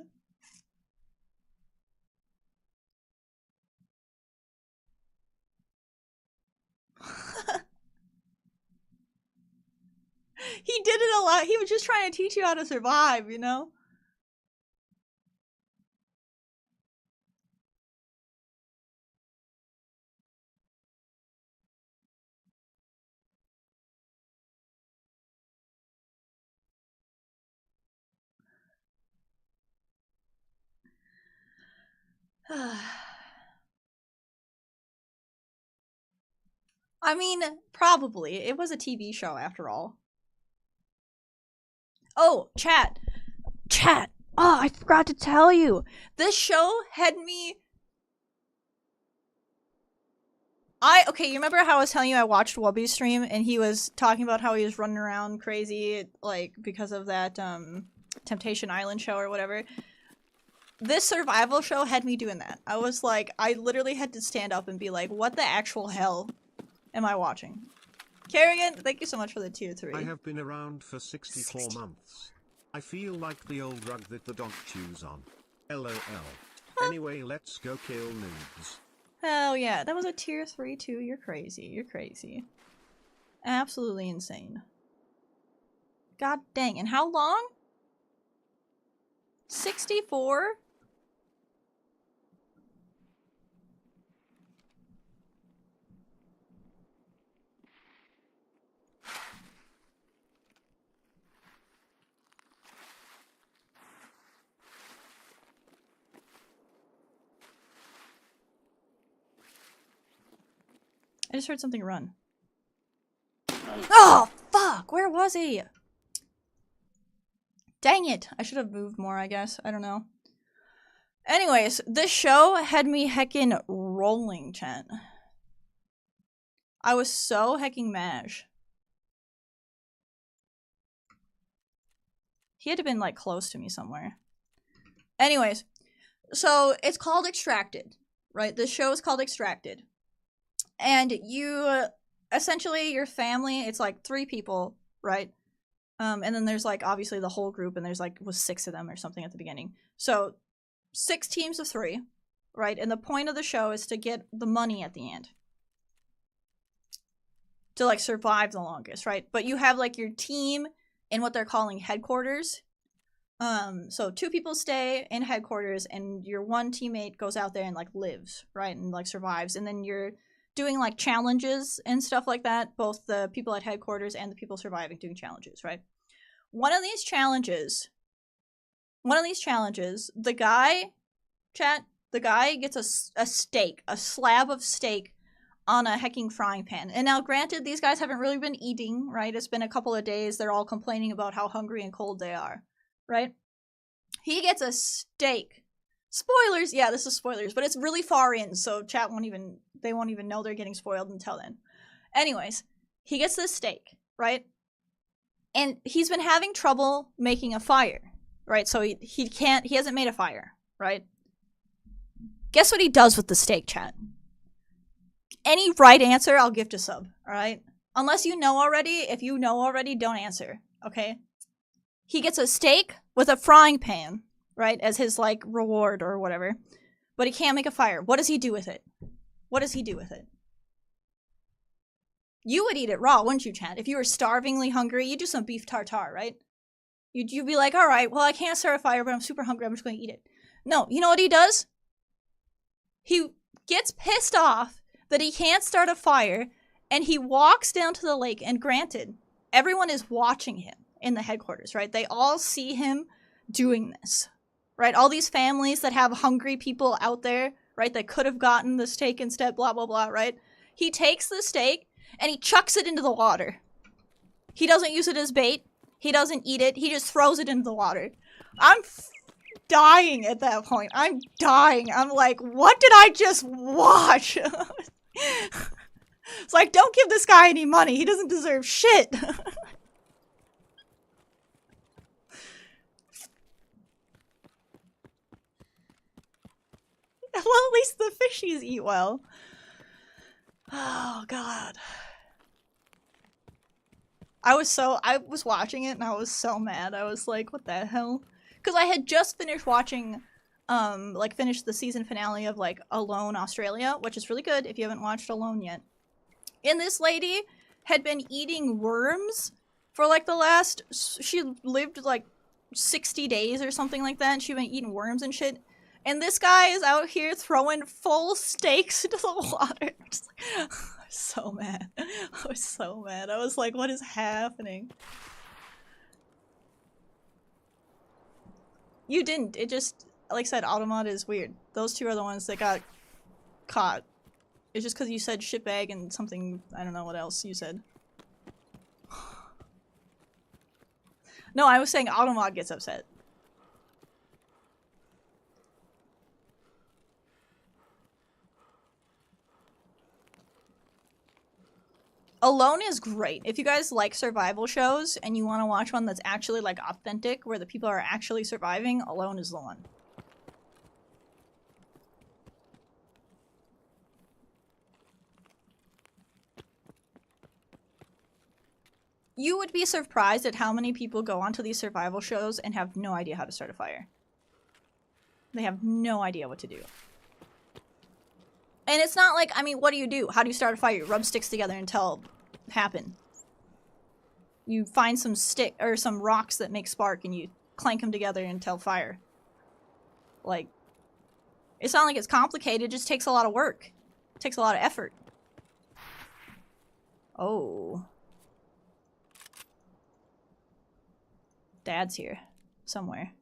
He did it a lot. He was just trying to teach you how to survive, you know? I mean, probably. It was a TV show after all. Oh, chat. Chat. Oh, I forgot to tell you. This show had me... Okay, you remember how I was telling you I watched Wubby's stream and he was talking about how he was running around crazy, like, because of that, Temptation Island show or whatever? This survival show had me doing that. I was like, I literally had to stand up and be like, what the actual hell am I watching? Kerrigan, thank you so much for the tier 3. I have been around for 64 months. I feel like the old rug that the dog chews on. LOL. Anyway, let's go kill noobs. Hell yeah, that was a tier 3 too. You're crazy. You're crazy. Absolutely insane. God dang. And how long? 64? I just heard something run. Oh, fuck! Where was he? Dang it! I should have moved more, I guess. I don't know. Anyways, this show had me heckin' rolling, chat. I was so hecking mash. He had to have been, like, close to me somewhere. Anyways, so it's called Extracted, right? This show is called Extracted. And you, essentially, your family, it's like 3 people, right? And then there's, like, obviously the whole group, and there's, like, was 6 of them or something at the beginning. So, 6 teams of 3, right? And the point of the show is to get the money at the end. To, like, survive the longest, right? But you have, like, your team in what they're calling headquarters. So 2 people stay in headquarters, and your one teammate goes out there and, like, lives, right? And, like, survives. And then your doing like challenges and stuff like that. Both the people at headquarters and the people surviving doing challenges, right? One of these challenges, the guy gets a steak, a slab of steak on a hecking frying pan. And now, granted, these guys haven't really been eating, right? It's been a couple of days. They're all complaining about how hungry and cold they are, right? He gets a steak. Spoilers! Yeah, this is spoilers, but it's really far in, so chat won't even know they're getting spoiled until then. Anyways, he gets this steak, right? And he's been having trouble making a fire, right? So he hasn't made a fire, right? Guess what he does with the steak, chat? Any right answer, I'll gift a sub, alright? Unless you know already. If you know already, don't answer, okay? He gets a steak with a frying pan, right, as his, like, reward or whatever. But he can't make a fire. What does he do with it? What does he do with it? You would eat it raw, wouldn't you, Chad? If you were starvingly hungry, you'd do some beef tartare, right? You'd be like, alright, well, I can't start a fire, but I'm super hungry, I'm just going to eat it. No, you know what he does? He gets pissed off that he can't start a fire, and he walks down to the lake, and granted, everyone is watching him in the headquarters, right? They all see him doing this, right? All these families that have hungry people out there, right, that could have gotten the steak instead, blah, blah, blah, right? He takes the steak, and he chucks it into the water. He doesn't use it as bait. He doesn't eat it. He just throws it into the water. I'm dying at that point. I'm dying. I'm like, what did I just watch? It's like, don't give this guy any money. He doesn't deserve shit. Well, at least the fishies eat well. Oh, God. I was watching it and I was so mad. I was like, what the hell? Because I had just finished watching, finished the season finale of, like, Alone Australia, which is really good if you haven't watched Alone yet. And this lady had been eating worms for, like, she lived, like, 60 days or something like that, and she'd been eating worms and shit. And this guy is out here throwing full steaks into the water. I was so mad. I was so mad. I was like, what is happening? You didn't. It just, like I said, Automod is weird. Those two are the ones that got caught. It's just because you said shitbag and something, I don't know what else you said. No, I was saying Automod gets upset. Alone is great. If you guys like survival shows and you want to watch one that's actually, like, authentic, where the people are actually surviving, Alone is the one. You would be surprised at how many people go onto these survival shows and have no idea how to start a fire. They have no idea what to do. And it's not like, I mean, what do? How do you start a fire? You rub sticks together until it happen. You find some some rocks that make spark and you clank them together until fire. Like, it's not like it's complicated, it just takes a lot of work. It takes a lot of effort. Oh. Dad's here. Somewhere.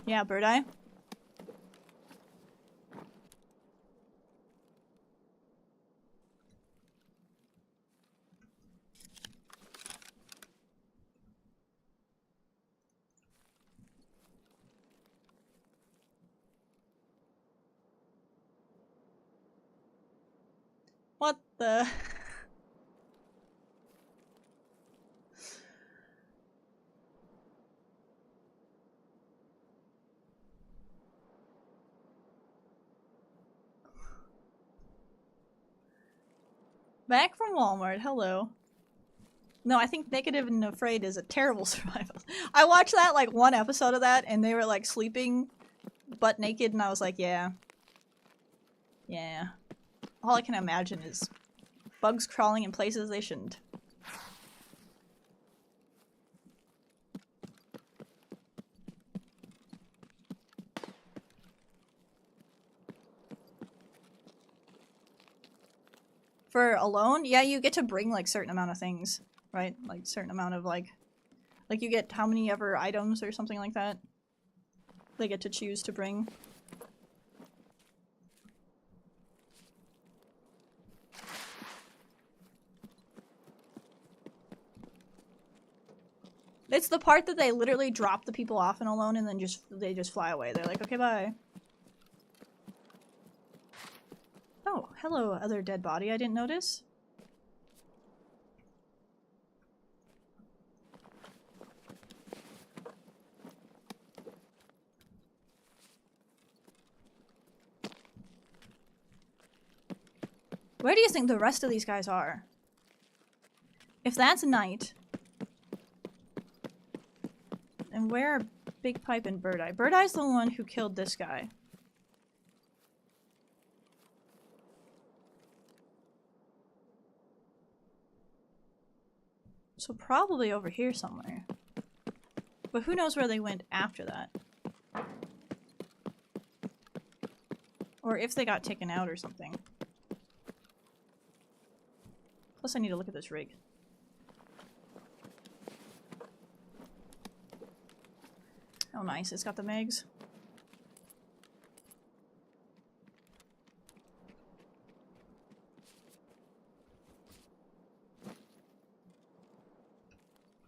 Yeah, Bird Eye. What the? Back from Walmart, hello. No, I think Naked and Afraid is a terrible survival. I watched that, like, one episode of that, and they were, like, sleeping butt naked, and I was like, yeah. Yeah. all I can imagine is bugs crawling in places they shouldn't. For alone, yeah, you get to bring like certain amount of things, right? Like certain amount of like you get how many ever items or something like that. They get to choose to bring. It's the part that they literally drop the people off in alone and then they just fly away. They're like, okay, bye. Oh, hello, other dead body I didn't notice. Where do you think the rest of these guys are? If that's night... And where are Big Pipe and Bird Eye? Bird Eye's the one who killed this guy. So probably over here somewhere. But who knows where they went after that? Or if they got taken out or something. Plus I need to look at this rig. Oh nice, it's got the megs.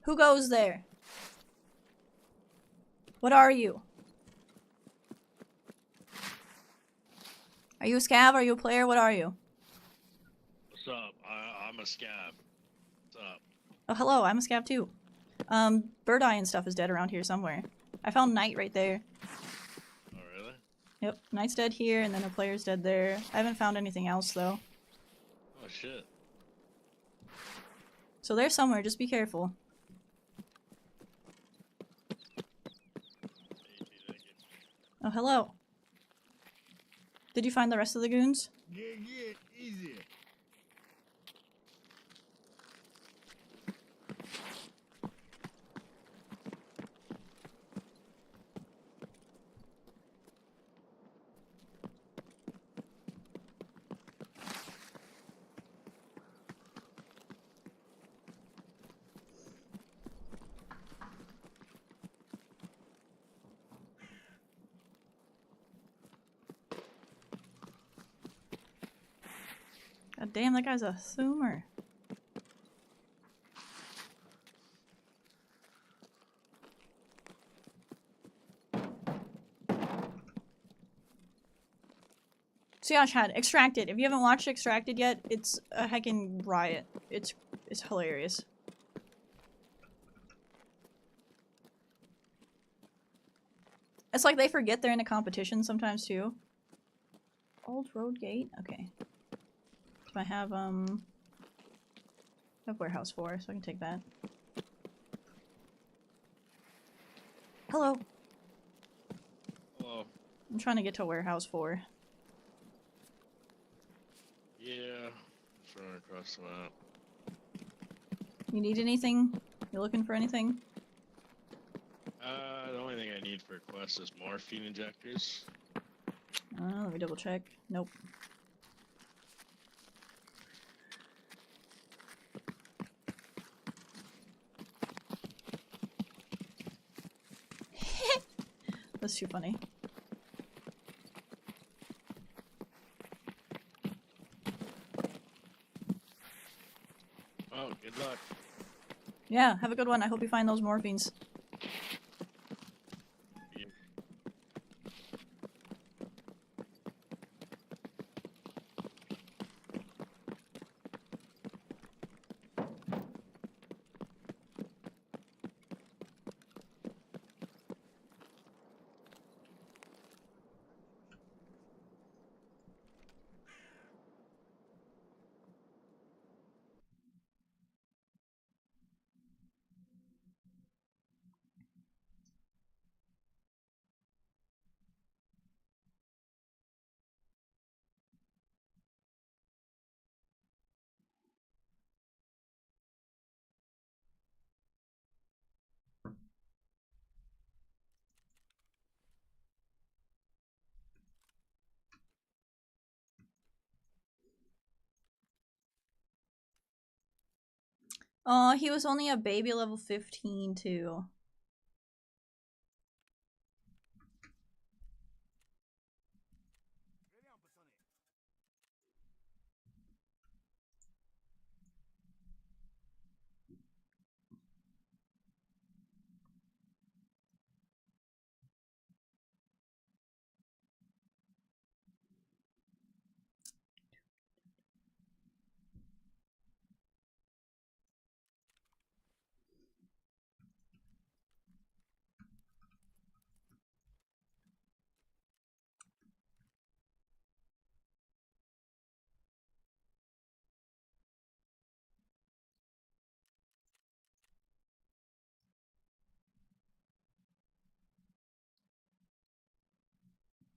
Who goes there? What are you? Are you a scav? Are you a player? What are you? What's up? I'm a scab. What's up? Oh hello, I'm a scav too. Bird Eye and stuff is dead around here somewhere. I found Knight right there. Oh, really? Yep, Knight's dead here, and then a player's dead there. I haven't found anything else, though. Oh, shit. So they're somewhere, just be careful. Oh, hello. Did you find the rest of the goons? Yeah, easy. God damn, that guy's a zoomer. So yeah, Chad, Extracted. If you haven't watched Extracted yet, it's a heckin' riot. It's hilarious. It's like they forget they're in a competition sometimes too. Old Road Gate? Okay. So I have Warehouse 4, so I can take that. Hello. Hello. I'm trying to get to Warehouse 4. Yeah. Just running across the map. You need anything? You looking for anything? The only thing I need for a quest is morphine injectors. Let me double check. Nope. That's too funny. Oh, good luck. Yeah, have a good one. I hope you find those morphines. Yeah. Oh, he was only a baby level 15 too.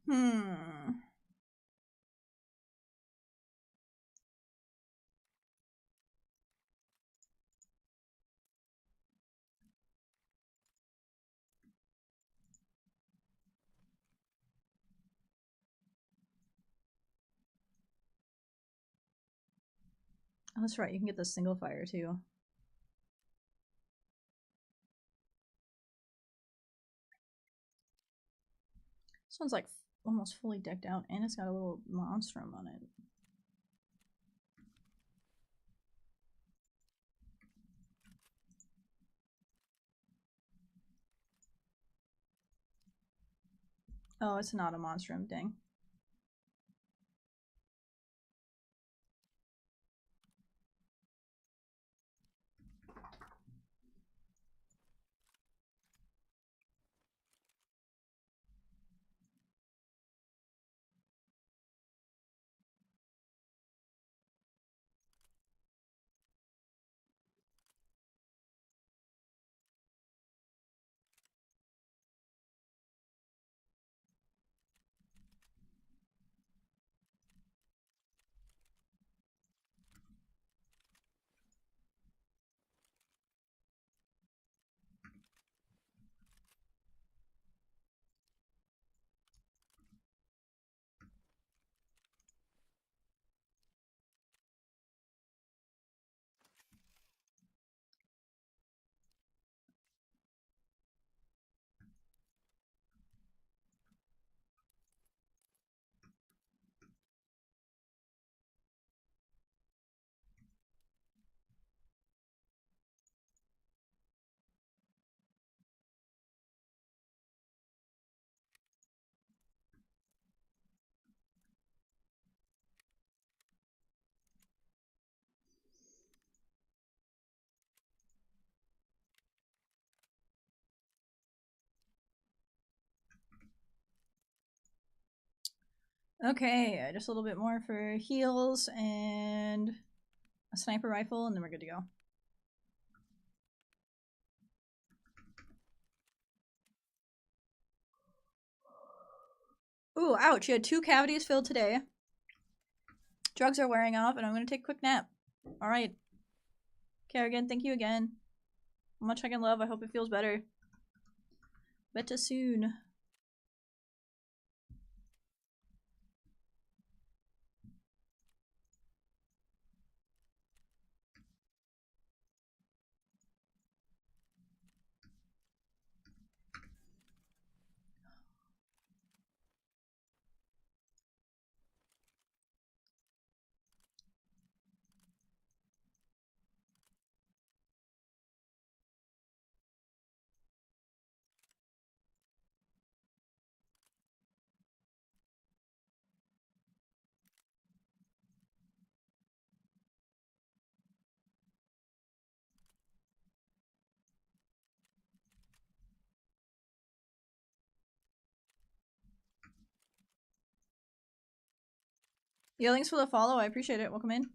Hmm. Oh, that's right, you can get the single fire too. This one's like almost fully decked out and it's got a little monstrum on it. Oh, it's not a monstrum, dang. Okay, just a little bit more for heals and a sniper rifle, and then we're good to go. Ooh, ouch, you had 2 cavities filled today. Drugs are wearing off, and I'm gonna take a quick nap. Alright. Kerrigan, thank you again. Much I can love, I hope it feels better. Better soon. Yo, thanks for the follow, I appreciate it. Welcome in.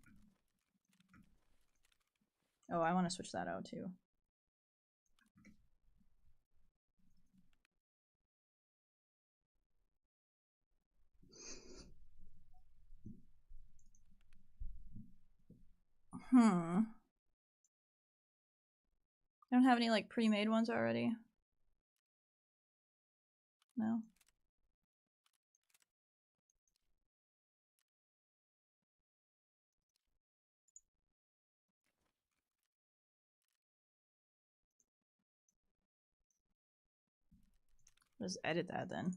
Oh, I want to switch that out too. I don't have any like pre-made ones already. No. Let's edit that then.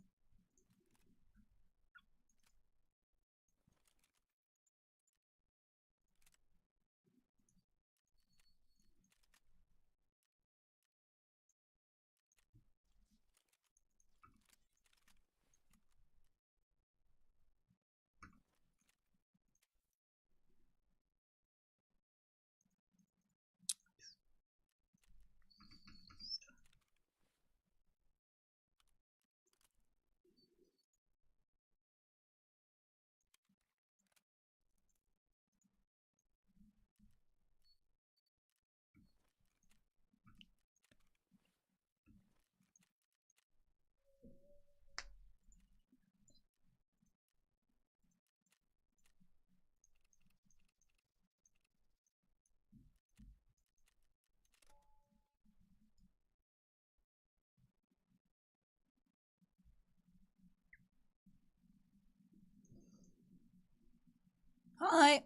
Hi.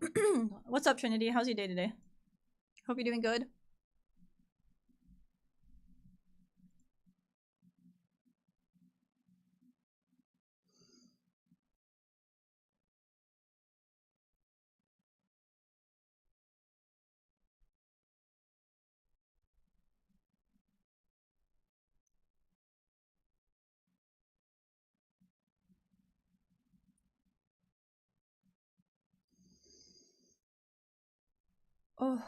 What's up, Trinity? How's your day today? Hope you're doing good. Oh.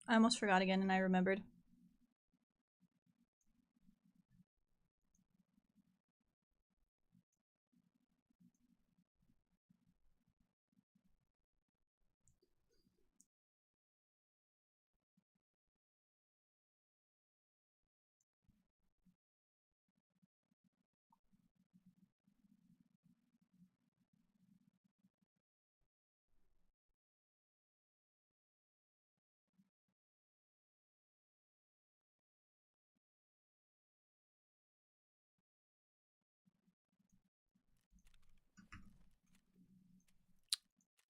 I almost forgot again and I remembered.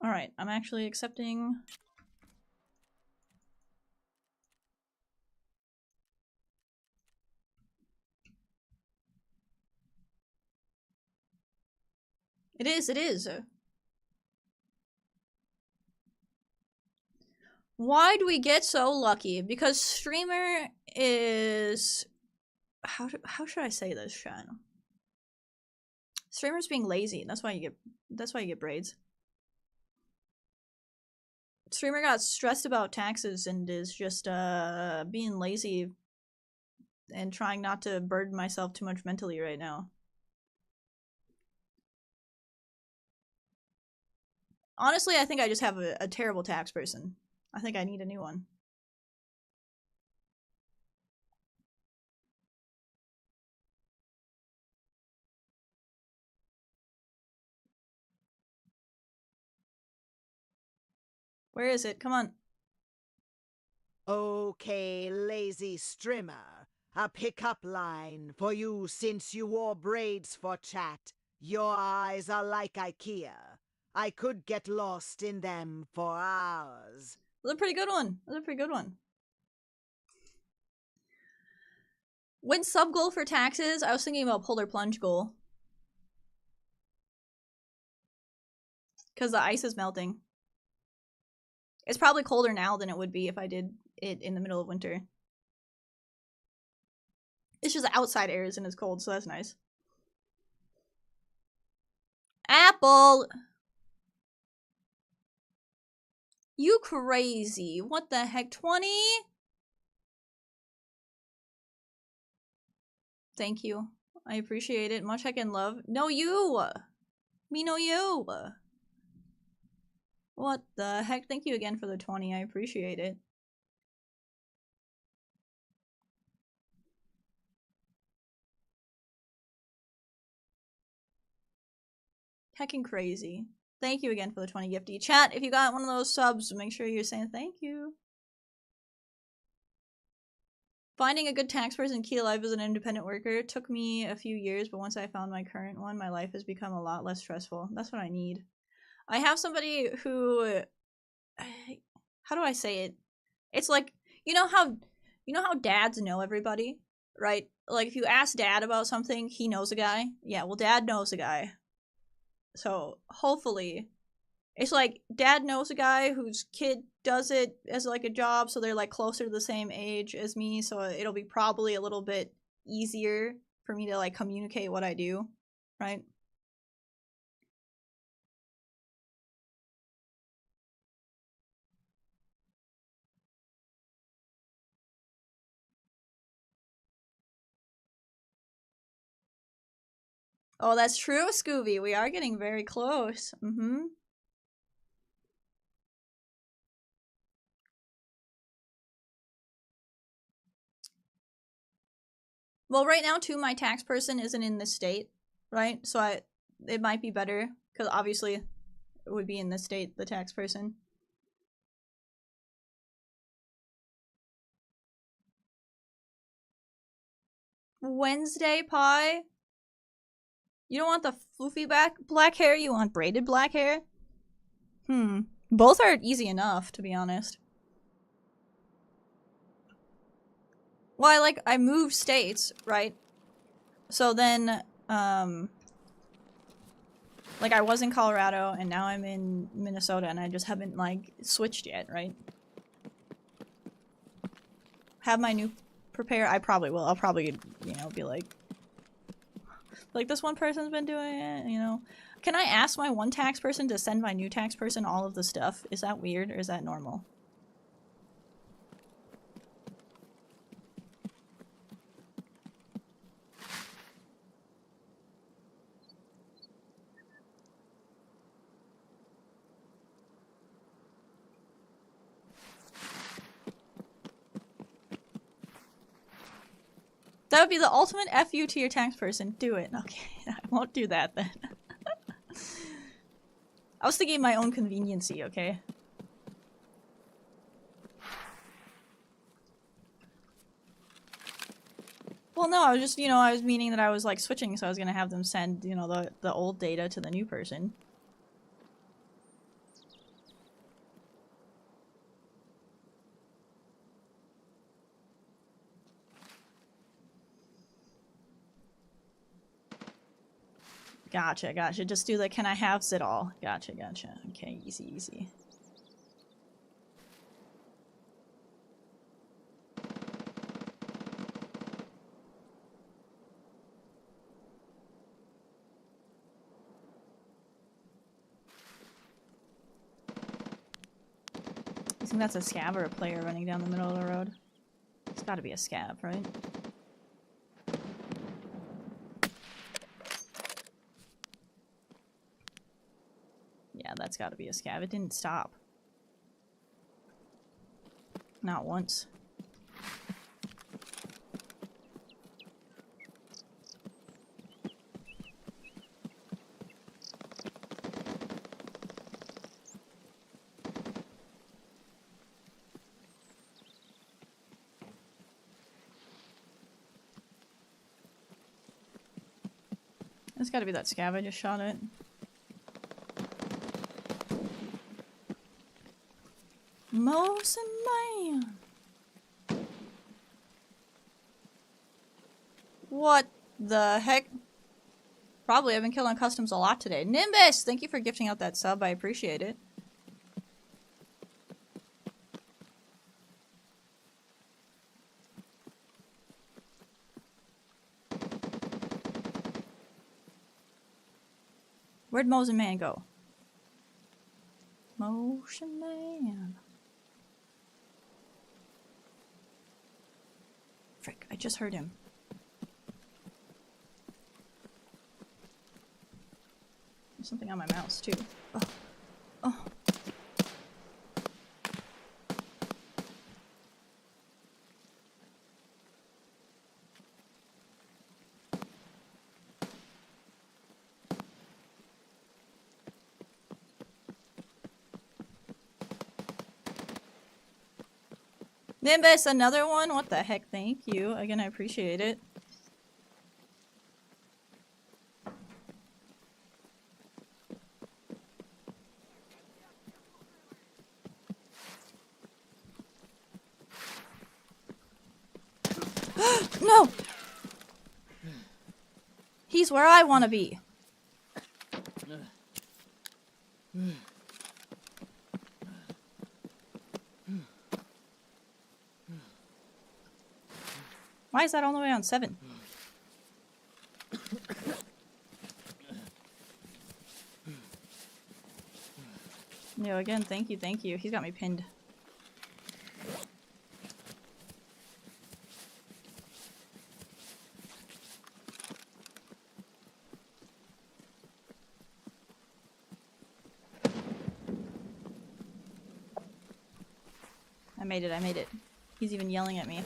Alright, I'm actually accepting. It is. Why do we get so lucky? Because streamer is... How should I say this, Shan? Streamer's being lazy. That's why you get braids. Streamer got stressed about taxes and is just being lazy and trying not to burden myself too much mentally right now. Honestly, I think I just have a terrible tax person. I think I need a new one. Where is it? Come on. Okay, lazy streamer. A pickup line for you since you wore braids for chat. Your eyes are like IKEA. I could get lost in them for hours. That's a pretty good one. That's a pretty good one. When sub goal for taxes, I was thinking about polar plunge goal. Because the ice is melting. It's probably colder now than it would be if I did it in the middle of winter. It's just outside air and it's cold, so that's nice. Apple! You crazy. What the heck? 20? Thank you. I appreciate it. Much heck and love. No you! Me no you! What the heck? Thank you again for the 20. I appreciate it. Heckin' crazy. Thank you again for the 20 gifty. Chat, if you got one of those subs, make sure you're saying thank you. Finding a good tax person key to life as an independent worker took me a few years, but once I found my current one, my life has become a lot less stressful. That's what I need. I have somebody who... How do I say it? It's like, you know how dads know everybody? right? Like, if you ask Dad about something, he knows a guy. Yeah, well, Dad knows a guy. So, hopefully, it's like, Dad knows a guy whose kid does it as, like, a job, so they're, like, closer to the same age as me, so it'll be probably a little bit easier for me to, like, communicate what I do, right? Oh, that's true, Scooby. We are getting very close. Mm-hmm. Well, right now, too, my tax person isn't in this state, right? So it might be better, because obviously it would be in this state, the tax person. Wednesday pie? You don't want the floofy black hair? You want braided black hair? Both are easy enough, to be honest. Well, I moved states, right? So then, like, I was in Colorado, and now I'm in Minnesota, and I just haven't, like, switched yet, right? Have my new prepare? I probably will. I'll probably, you know, be like, this one person's been doing it, you know? Can I ask my one tax person to send my new tax person all of the stuff? Is that weird, or is that normal? That would be the ultimate FU to your tax person. Do it. Okay, I won't do that then. I was thinking my own conveniency, okay? Well, no, I was just, you know, I was meaning that I was, like, switching, so I was gonna have them send, you know, the old data to the new person. Gotcha, gotcha. Just do the can I haves it all. Gotcha, gotcha. Okay, easy, easy. I think that's a scav or a player running down the middle of the road. It's gotta be a scav, right? Yeah, that's gotta be a scav. It didn't stop. Not once. It's gotta be that scav I just shot at. Motion man. What the heck? Probably I've been killing customs a lot today. Nimbus! Thank you for gifting out that sub. I appreciate it. Where'd Motion Man go? Motion Man. Frick, I just heard him. There's something on my mouse, too. Oh. Oh. Nimbus, another one? What the heck? Thank you. Again, I appreciate it. No! He's where I want to be. Why is that all the way on 7? Yo, again, thank you, thank you. He's got me pinned. I made it, I made it. He's even yelling at me.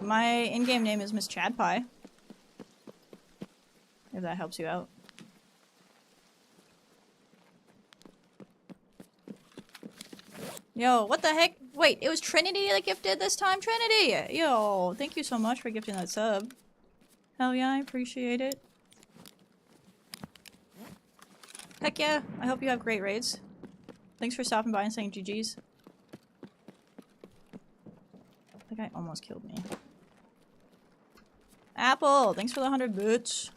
My in-game name is Miss Chad Pie. If that helps you out. Yo, what the heck? Wait, it was Trinity that gifted this time? Trinity! Yo, thank you so much for gifting that sub. Hell yeah, I appreciate it. Heck yeah, I hope you have great raids. Thanks for stopping by and saying GG's. That guy almost killed me. Apple, thanks for the 100 bits.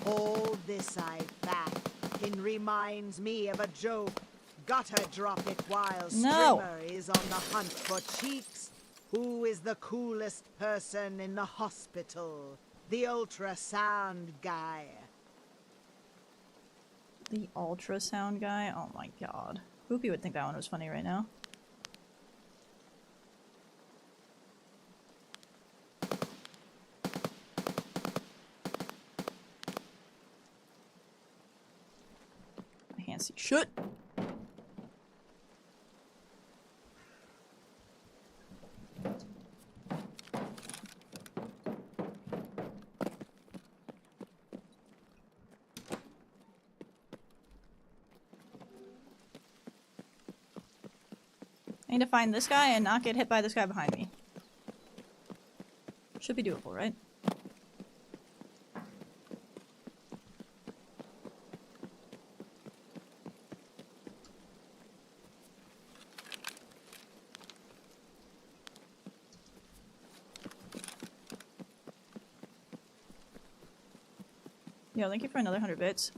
All this I fact reminds me of a joke. Gotta drop it while No. Strimmer is on the hunt for cheeks. Who is the coolest person in the hospital? The ultrasound guy. The ultrasound guy? Oh my god. Poopy would think that one was funny right now. I can't see shit. I need to find this guy and not get hit by this guy behind me. Should be doable, right? Yo, thank you for another 100 bits.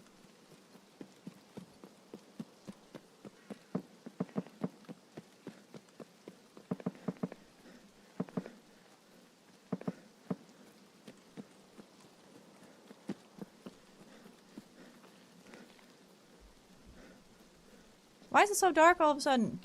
Why is it so dark all of a sudden?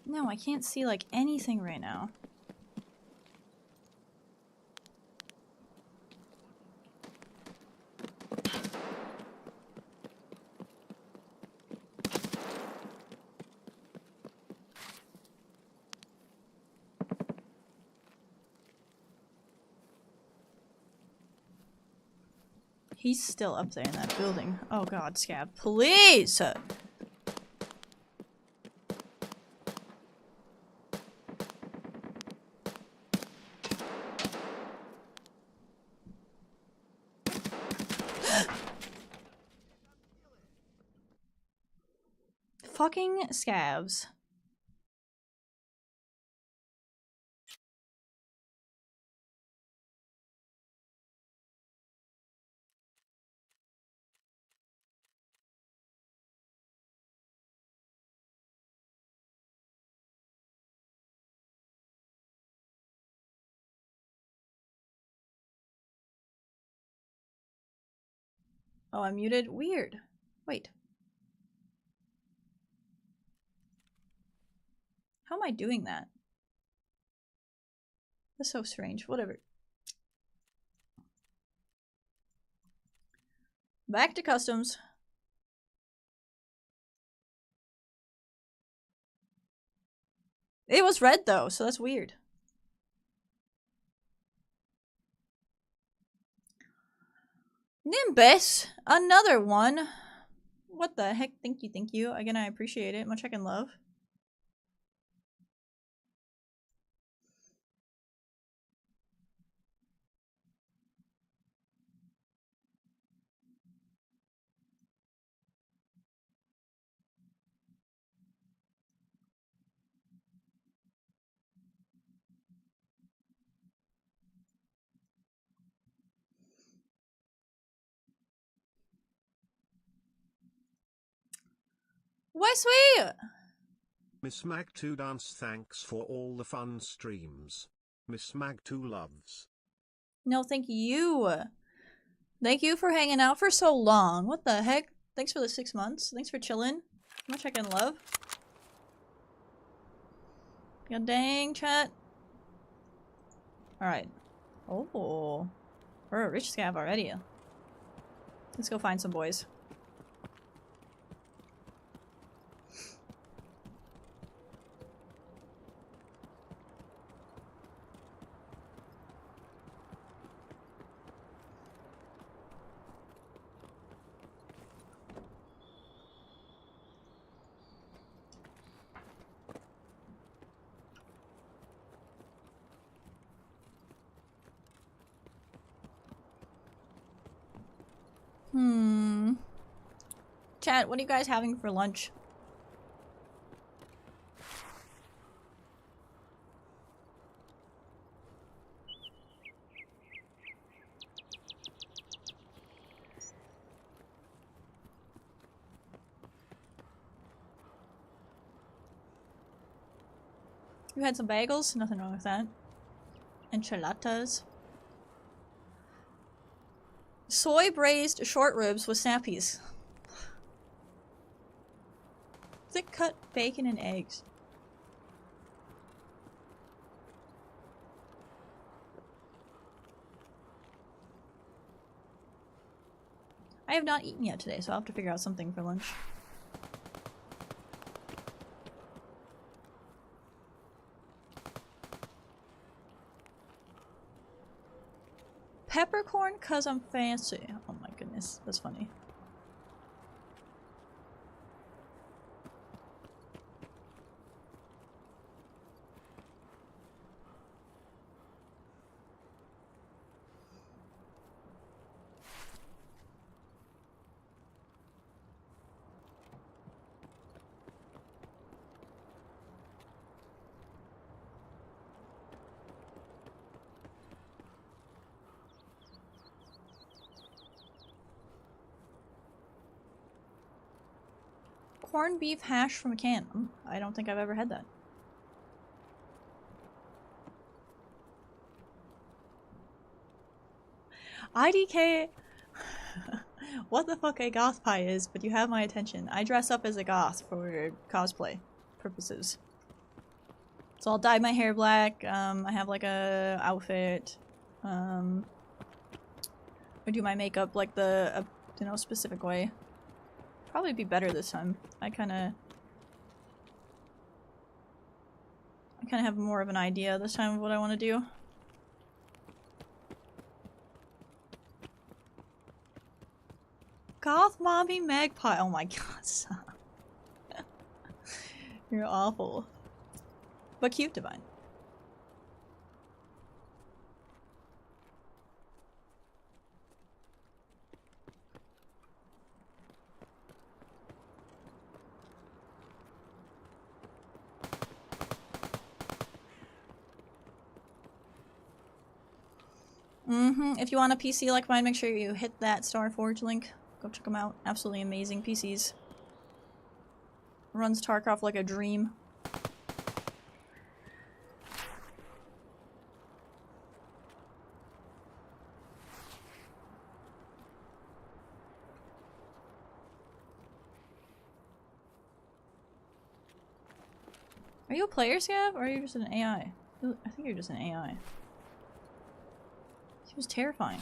No, I can't see like anything right now. He's still up there in that building. Oh god, Scab, please! Fucking scabs. Oh, I'm muted? Weird. Wait. How am I doing that? That's so strange. Whatever. Back to customs. It was red though, so that's weird. Nimbus! Another one! What the heck? Thank you, thank you. Again, I appreciate it. Much I can love. Why sweet? Miss Mag2 Dance, thanks for all the fun streams. Miss Mag2 loves. No, thank you. Thank you for hanging out for so long. What the heck? Thanks for the 6 months. Thanks for chilling. Much I can love. God dang, chat. Alright. Oh. We're a rich scav already. Let's go find some boys. Chat, what are you guys having for lunch? You had some bagels? Nothing wrong with that. Enchiladas. Soy braised short ribs with snappies. Thick cut bacon and eggs. I have not eaten yet today, so I'll have to figure out something for lunch. Peppercorn 'cause I'm fancy. Oh my goodness, that's funny. Corned beef hash from a can. I don't think I've ever had that. IDK. What the fuck a goth pie is, but you have my attention. I dress up as a goth for cosplay purposes. So I'll dye my hair black, I have like a outfit, I do my makeup like the, you know, specific way. Probably be better this time. I kinda have more of an idea this time of what I want to do. Goth mommy magpie. Oh my god, stop. You're awful. But cute, Divine. If you want a PC like mine, make sure you hit that Starforge link. Go check them out. Absolutely amazing PCs. Runs Tarkov like a dream. Are you a player, Scav? Or are you just an AI? I think you're just an AI. She was terrifying.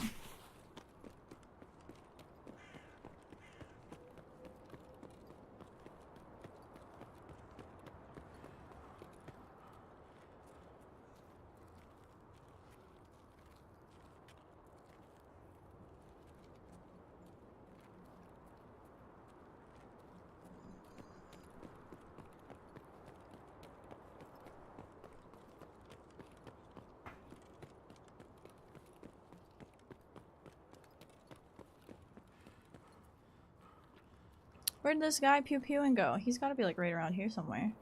Where'd this guy pew pewing go? He's gotta be like right around here somewhere.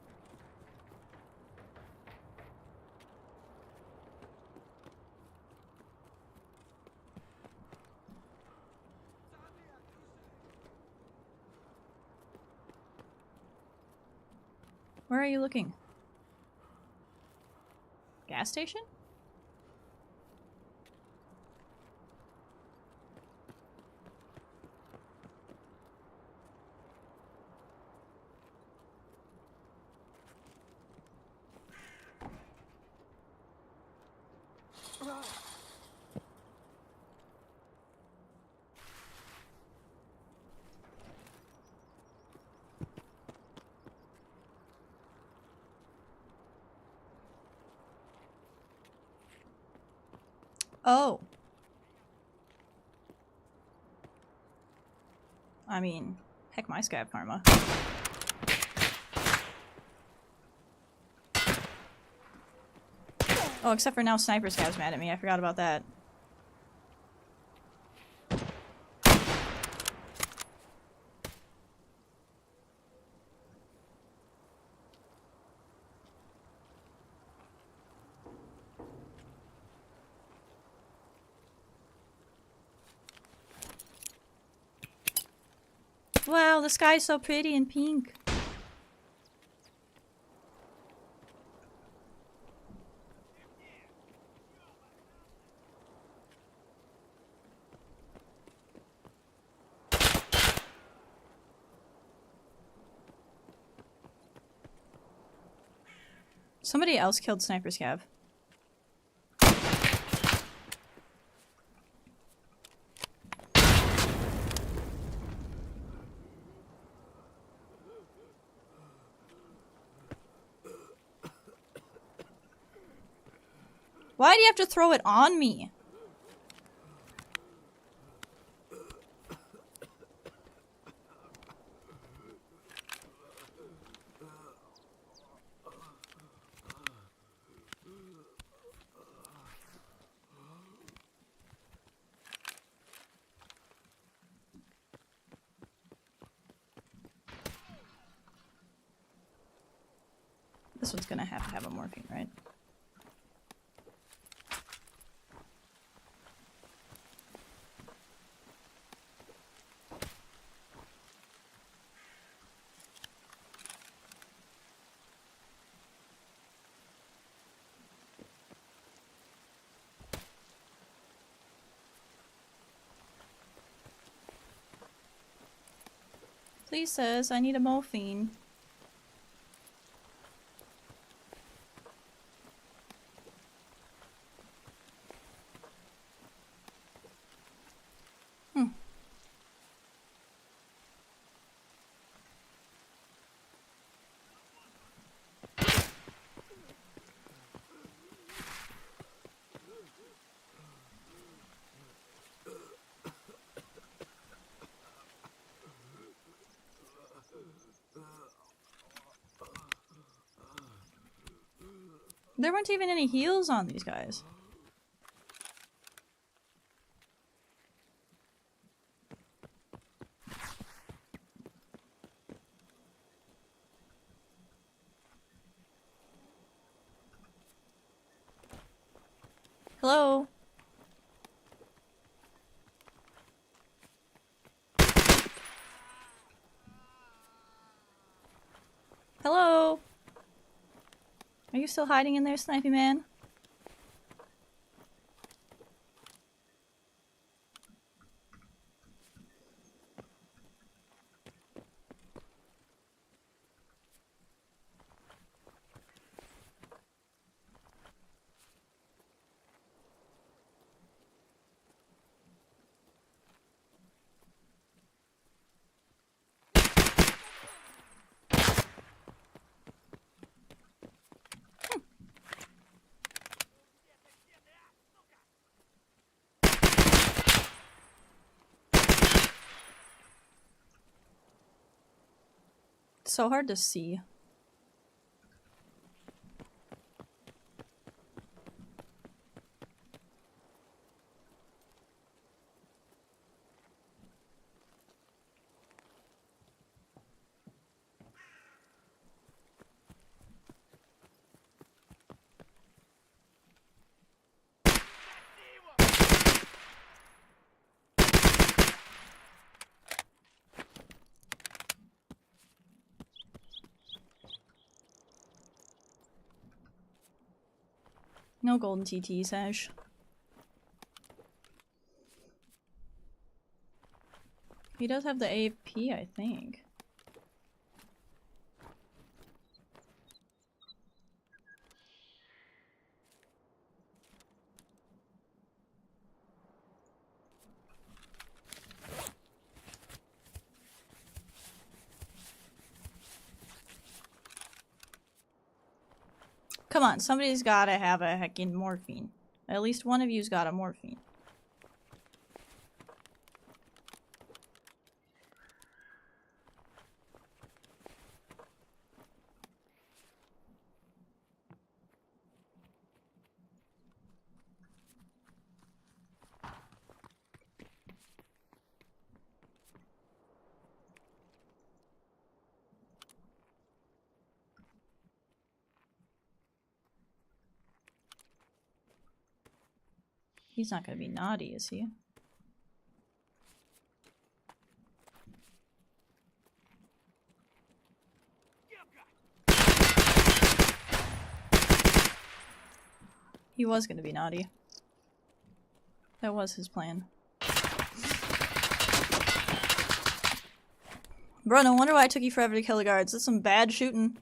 Where are you looking? Gas station? Oh. I mean, heck, my scav karma. Oh, except for now Sniper Scav's mad at me. I forgot about that. Wow, the sky's so pretty and pink. Somebody else killed Sniper Scav. Why do you have to throw it on me? This one's gonna have to have a morphine, right? Please says I need a morphine. There weren't even any heals on these guys. Hello? Hello? Are you still hiding in there, Snipey Man? It's so hard to see. No golden TT, Sash. He does have the AP, I think. Come on, somebody's gotta have a heckin' morphine. At least one of you's got a morphine. He's not gonna be naughty, is he? He was gonna be naughty. That was his plan. Bro, no wonder why it took you forever to kill the guards. That's some bad shooting.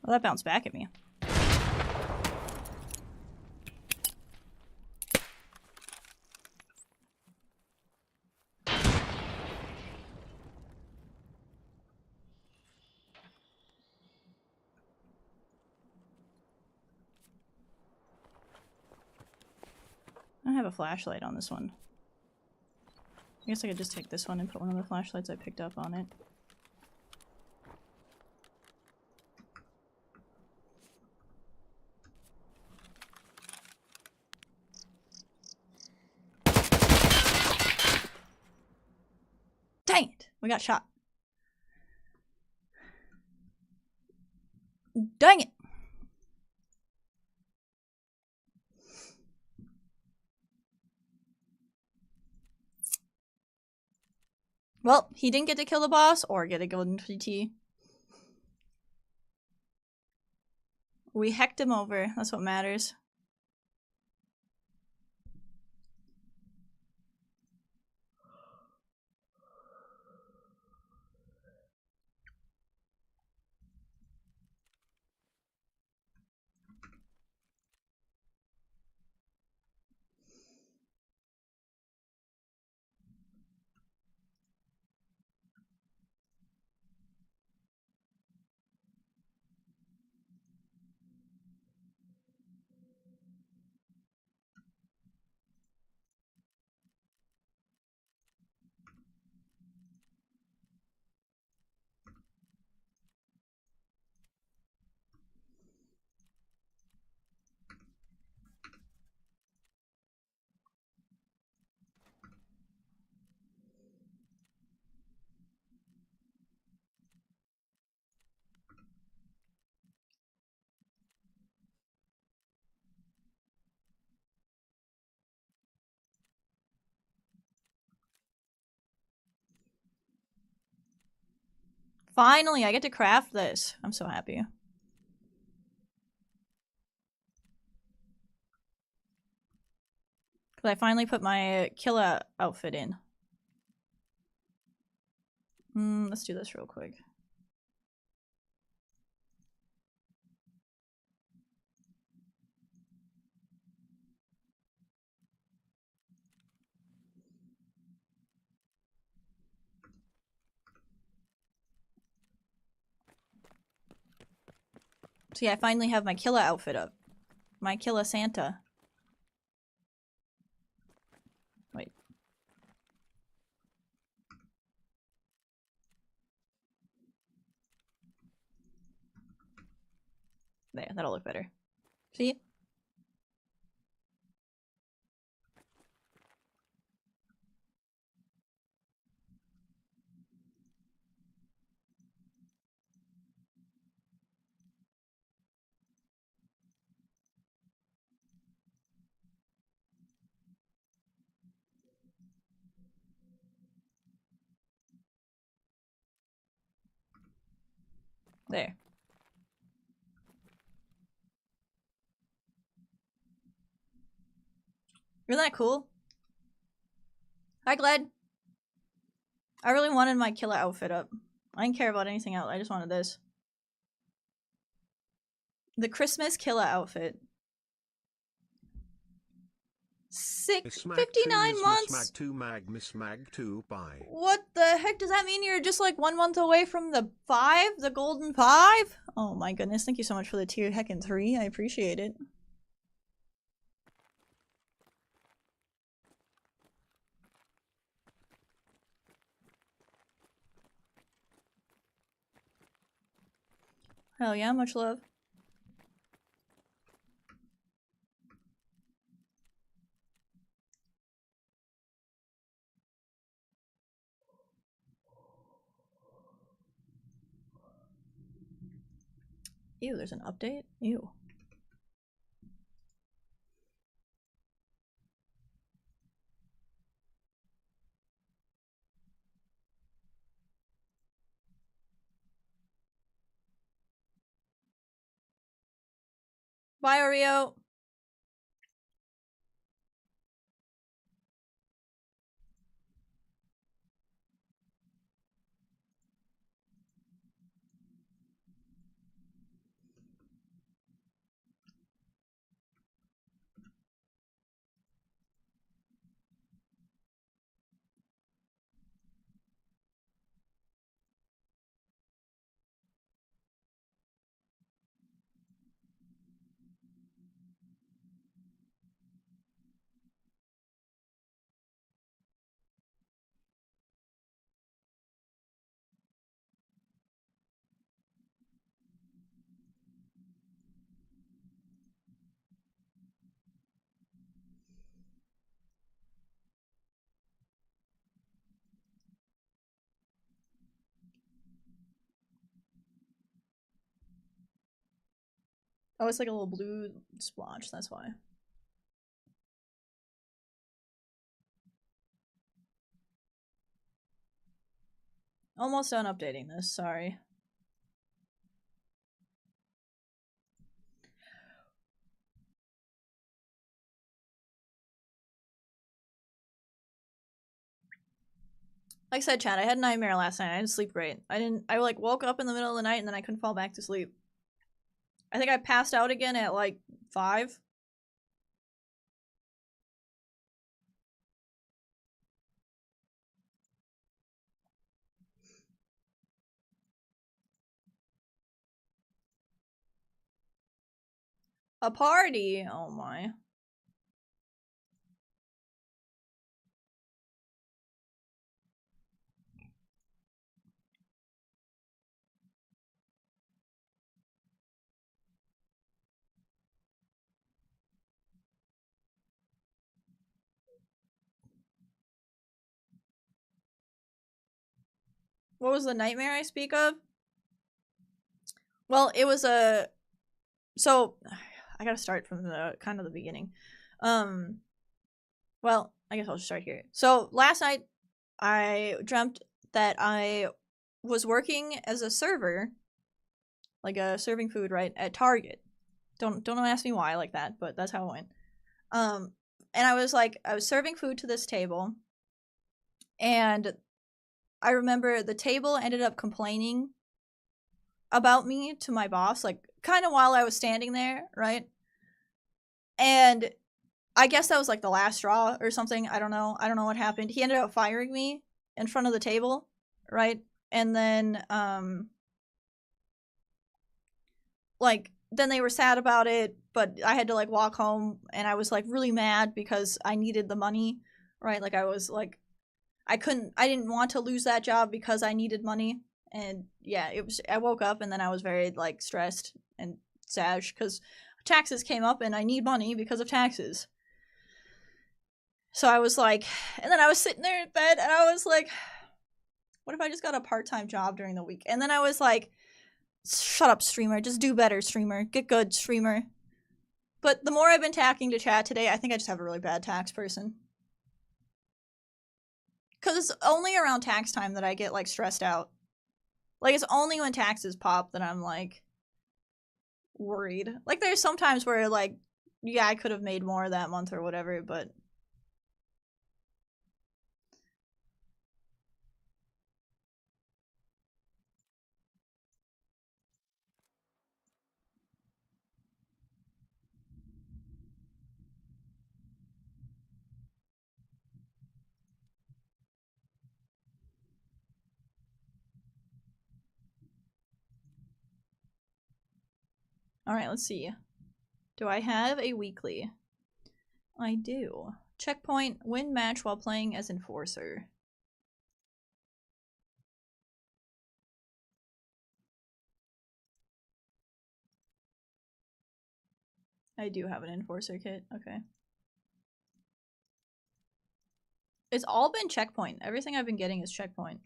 Well, that bounced back at me. I don't have a flashlight on this one. I guess I could just take this one and put one of the flashlights I picked up on it. Dang it! We got shot. Dang it! Well, he didn't get to kill the boss or get a golden TT. We hecked him over. That's what matters. Finally, I get to craft this. I'm so happy. Because I finally put my killer outfit in. Let's do this real quick. So yeah, I finally have my Killa outfit up. My Killa Santa. Wait. There, that'll look better. See? There. Isn't that cool? Hi, Glad. I really wanted my Killa outfit up. I didn't care about anything else. I just wanted this. The Christmas Killa outfit. 59 months? Mag 2 mag Miss Mag 2 bye. What the heck does that mean? You're just like 1 month away from the 5? The golden 5? Oh my goodness, thank you so much for the tier heckin' 3. I appreciate it. Hell yeah, much love. Ew, there's an update? Ew. Bye, Oreo. Oh, it's like a little blue splotch, that's why. Almost done updating this, sorry. Like I said, Chad, I had a nightmare last night. I didn't sleep great. I like woke up in the middle of the night and then I couldn't fall back to sleep. I think I passed out again at like 5. A party? Oh my. What was the nightmare I speak of? Well, it was a... So, I gotta start from the kind of the beginning. Well, I guess I'll just start here. So, last night, I dreamt that I was working as a server, like serving food, right, at Target. Don't ask me why like that, but that's how it went. And I was serving food to this table, and I remember the table ended up complaining about me to my boss, like kind of while I was standing there, right? And I guess that was like the last straw or something. I don't know what happened. He ended up firing me in front of the table, right? And then like then they were sad about it, but I had to like walk home and I was like really mad because I needed the money, right? Like I was like, I didn't want to lose that job because I needed money. And yeah, I woke up and then I was very like stressed and sad because taxes came up and I need money because of taxes. So I was like, and then I was sitting there in bed and I was like, what if I just got a part-time job during the week? And then I was like, shut up, streamer. Just do better, streamer. Get good, streamer. But the more I've been talking to chat today, I think I just have a really bad tax person. Because it's only around tax time that I get, like, stressed out. Like, it's only when taxes pop that I'm, like, worried. Like, there's some times where, like, yeah, I could have made more that month or whatever, but... Alright, let's see. Do I have a weekly? I do. Checkpoint, win match while playing as enforcer. I do have an enforcer kit, okay. It's all been checkpoint. Everything I've been getting is checkpoint.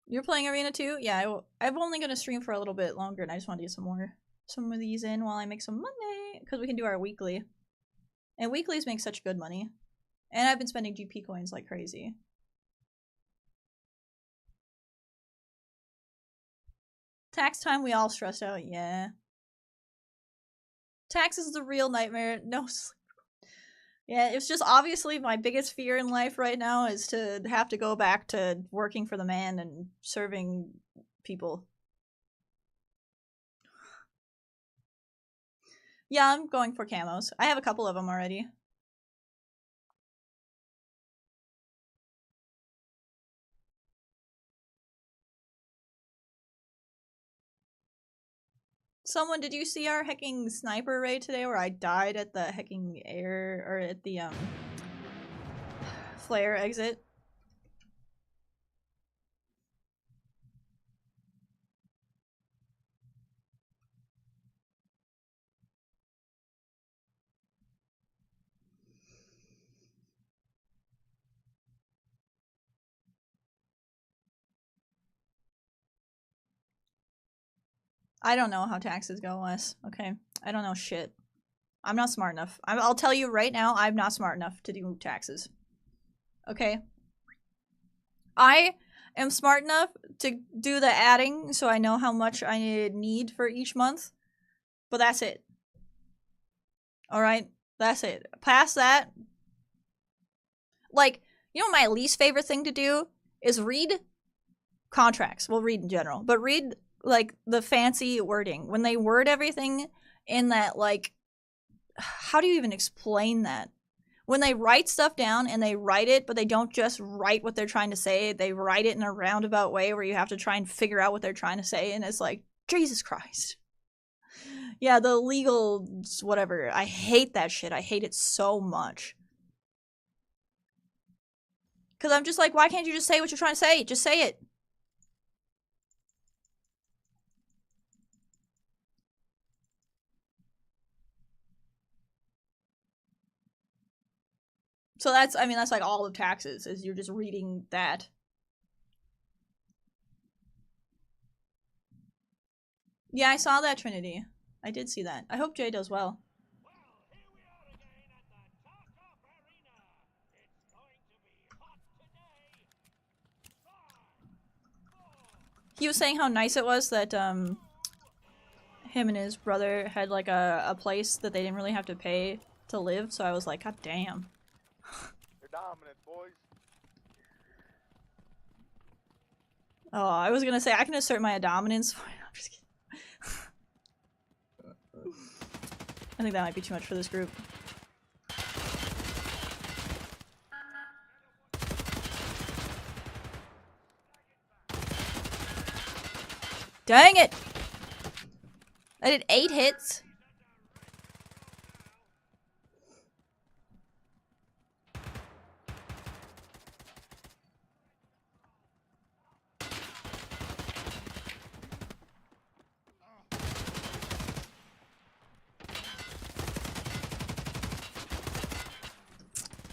You're playing Arena too? Yeah, I'm only gonna stream for a little bit longer and I just want to get some of these in while I make some money. Because we can do our weekly. And weeklies make such good money. And I've been spending GP coins like crazy. Tax time, we all stressed out, yeah. Tax is the real nightmare. No sleep. Yeah, it's just obviously my biggest fear in life right now is to have to go back to working for the man and serving people. Yeah, I'm going for camos. I have a couple of them already. Someone, did you see our hecking sniper raid today where I died at the hecking air, or at the, flare exit? I don't know how taxes go, Wes. Okay? I don't know shit. I'm not smart enough. I'll tell you right now, I'm not smart enough to do taxes. Okay? I am smart enough to do the adding so I know how much I need for each month. But that's it. Alright? That's it. Past that, like, you know my least favorite thing to do is read contracts. Well, read in general. But read, like, the fancy wording. When they word everything in that, like, how do you even explain that? When they write stuff down and they write it, but they don't just write what they're trying to say, they write it in a roundabout way where you have to try and figure out what they're trying to say, and it's like, Jesus Christ. Yeah, the legal whatever. I hate that shit. I hate it so much. Because I'm just like, why can't you just say what you're trying to say? Just say it. So that's, I mean, that's like all of taxes, is you're just reading that. Yeah, I saw that, Trinity. I did see that. I hope Jay does well. He was saying how nice it was that, him and his brother had, like, a place that they didn't really have to pay to live, so I was like, God damn. You're dominant, boys. Oh, I was gonna say, I can assert my dominance. I'm just kidding. I think that might be too much for this group. Dang it! I did 8 hits.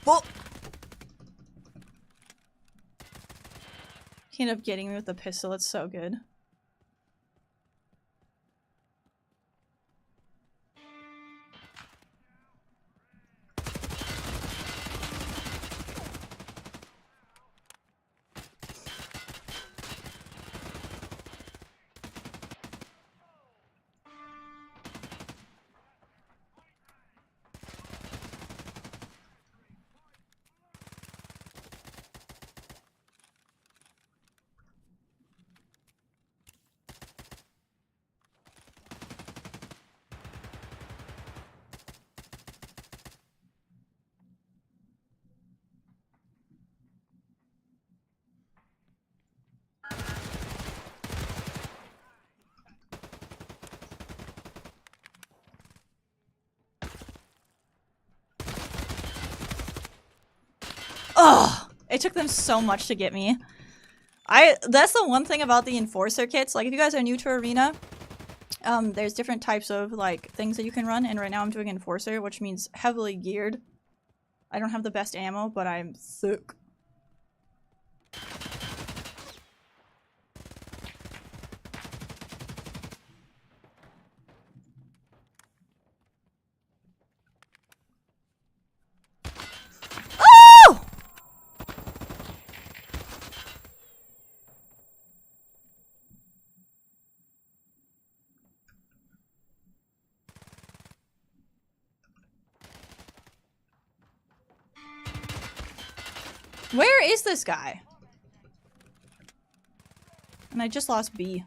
Well, he ended up getting me with the pistol. It's so good. Ugh! It took them so much to get me. That's the one thing about the Enforcer kits. Like, if you guys are new to Arena, there's different types of, like, things that you can run. And right now I'm doing Enforcer, which means heavily geared. I don't have the best ammo, but I'm sick. Where is this guy? And I just lost B.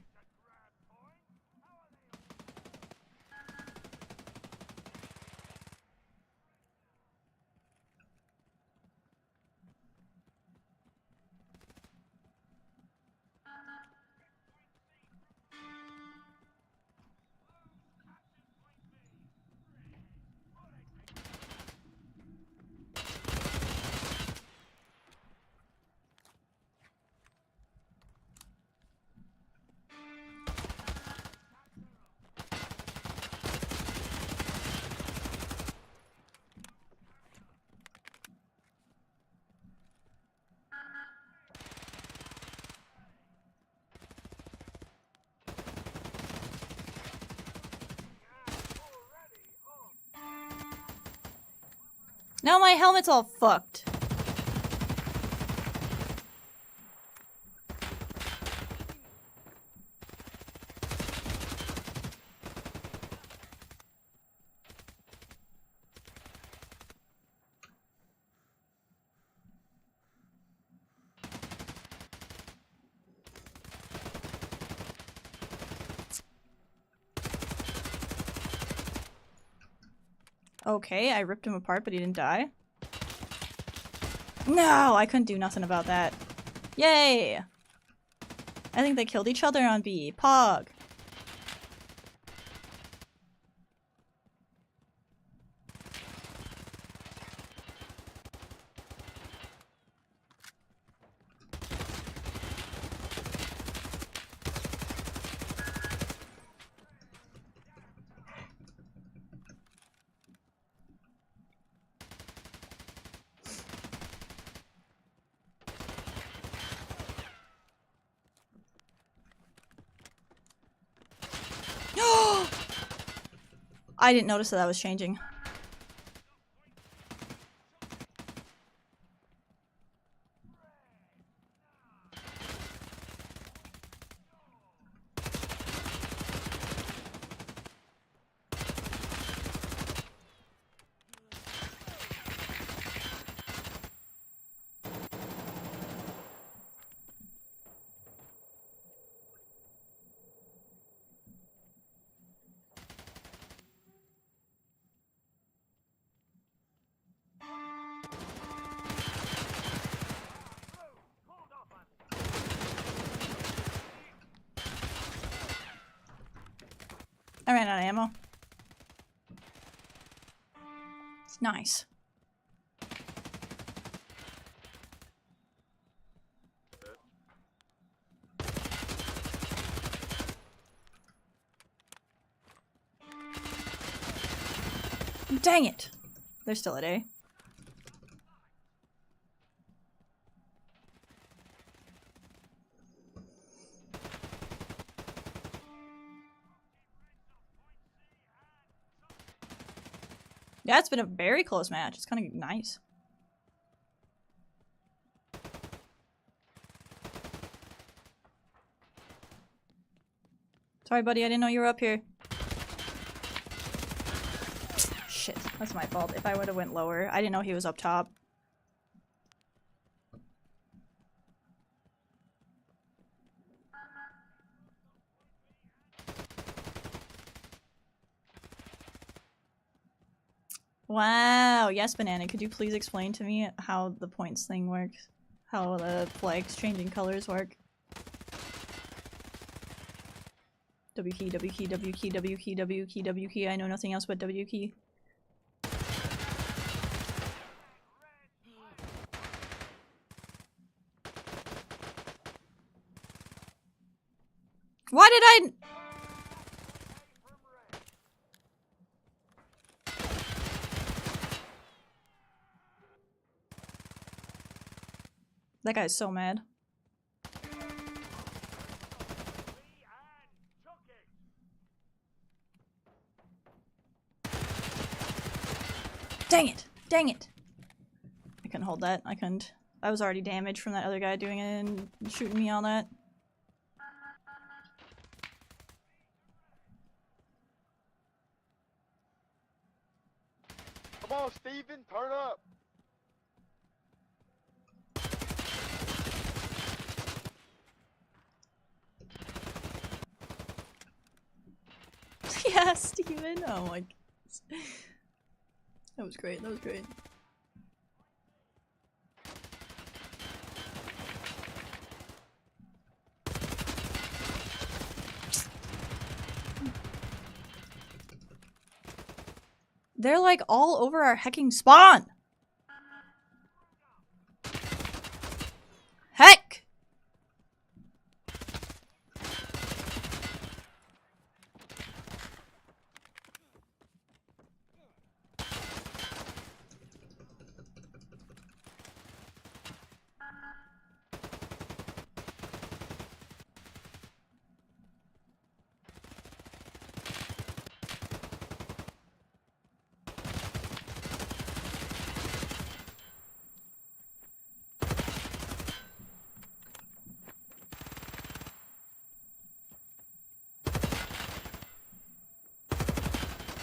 Now my helmet's all fucked. Okay, I ripped him apart, but he didn't die. No, I couldn't do nothing about that. Yay! I think they killed each other on B. Pog! I didn't notice that was changing. I ran out of ammo. It's nice. Dang it! They're still at A. Yeah, it's been a very close match. It's kind of nice. Sorry, buddy. I didn't know you were up here. Shit. That's my fault. If I would have went lower. I didn't know he was up top. Wow. Yes, Banana. Could you please explain to me how the points thing works? How the flags changing colors work? W key, W key, W key, W key, W key, W key. I know nothing else but W key. Why did I... That guy's so mad. Dang it! Dang it! I couldn't hold that. I couldn't. I was already damaged from that other guy doing it and shooting me all that. Come on, Steven, turn up. Yeah, Steven! Oh my goodness. That was great, that was great. They're like all over our hecking spawn! Heck!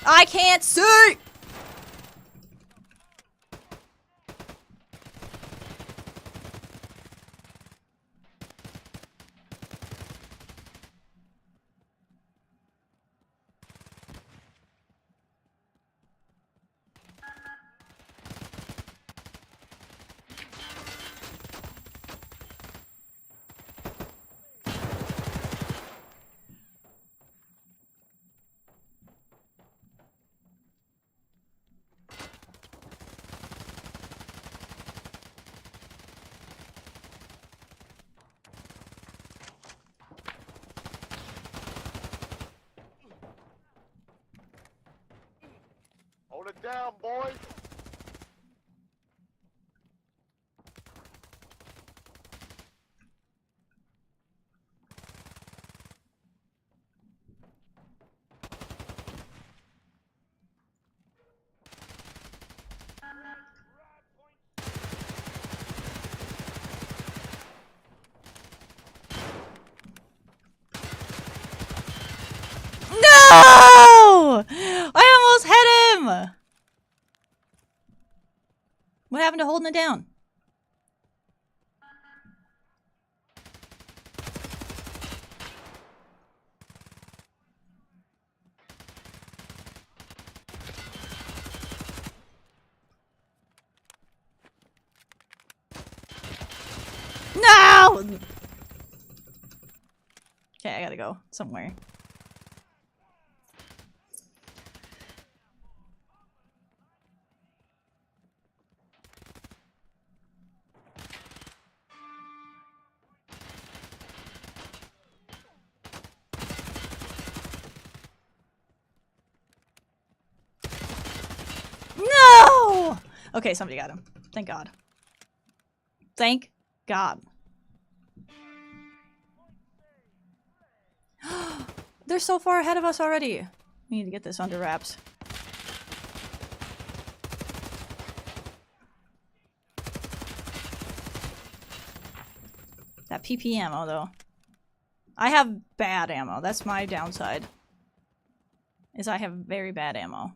I can't see! Hold it down, boys. No! I almost hit him! What happened to holding it down? No! Okay, I gotta go somewhere. Okay, somebody got him. Thank God. Thank God. They're so far ahead of us already. We need to get this under wraps. That PP ammo, though. I have bad ammo. That's my downside. Is I have very bad ammo.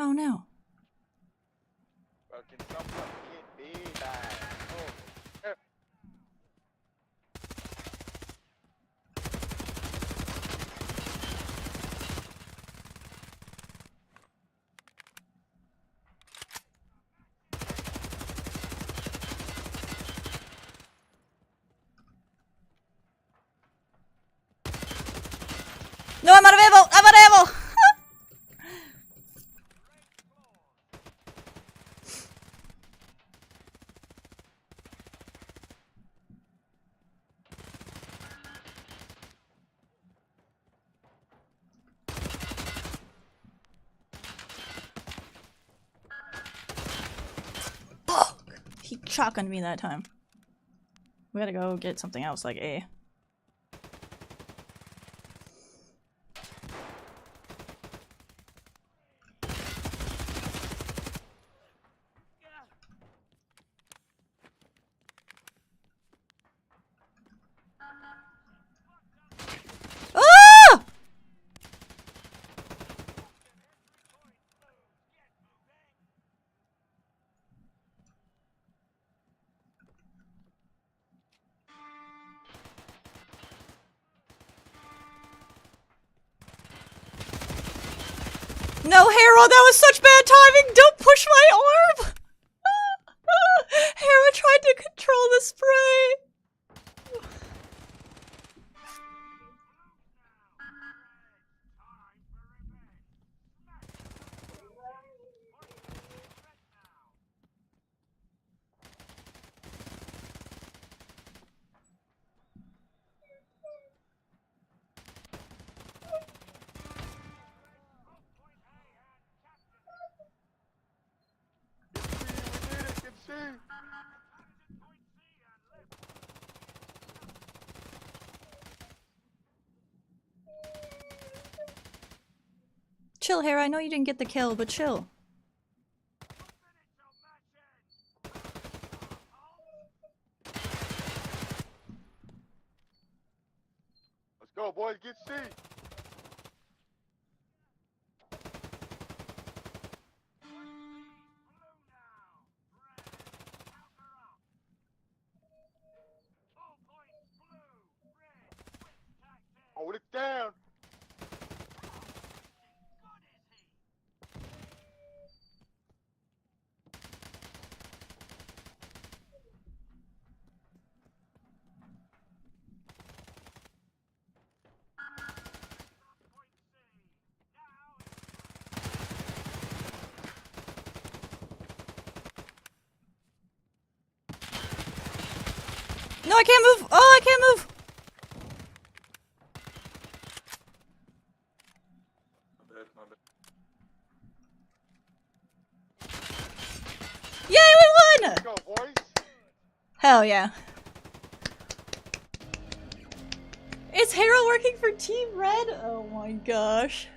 Oh no. Well, can someone get me back? Oh. No, I'm out of ammo! I'm out of ammo! Fuck! He shotgunned me that time. We gotta go get something else, like A. Ah! No, Hera, that was such bad timing! Don't push my arm! Hera tried to control the spray! Chill, Hera, I know you didn't get the kill, but chill. Let's go, boys. Get C. Hold it down. No, I can't move! Oh, I can't move! Yay, we won! Let's go, boys. Hell yeah. Is Hera working for Team Red? Oh my gosh.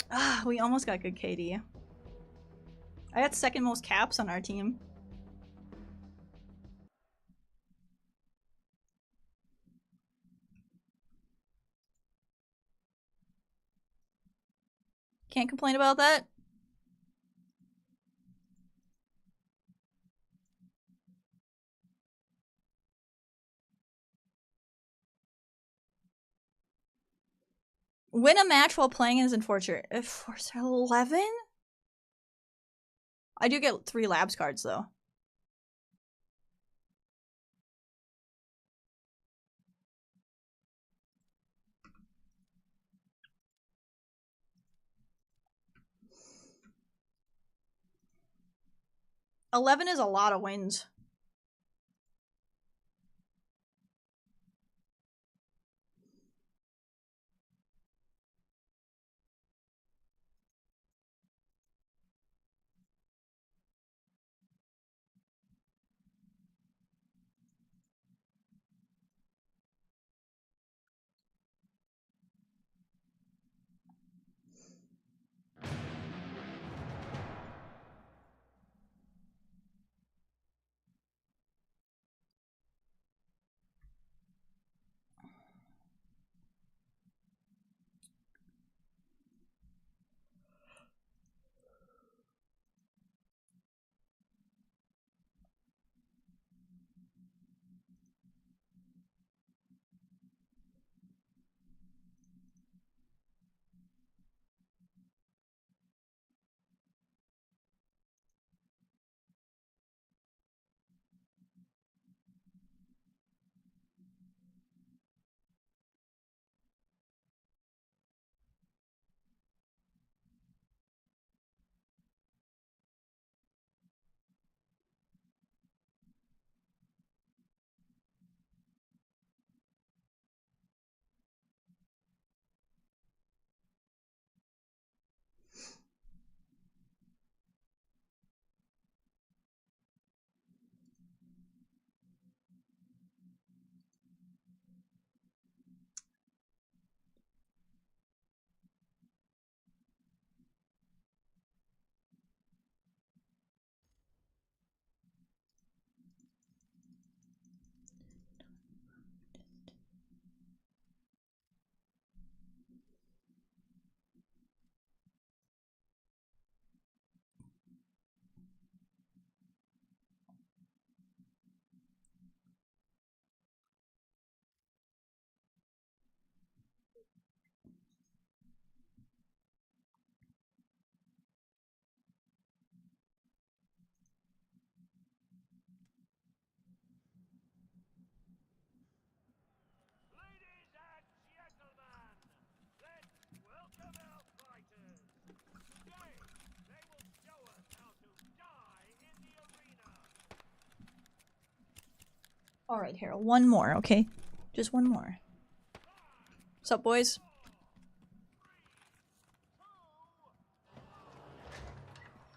Ah, we almost got good KD. I got second most caps on our team. Can't complain about that. Win a match while playing as Enforcer. Enforcer 11? I do get 3 labs cards, though. $11 is a lot of wins. Ladies and gentlemen, let's welcome our fighters. Today, they will show us how to die in the arena. Alright, Harold. One more, okay? Just one more. What's up, boys?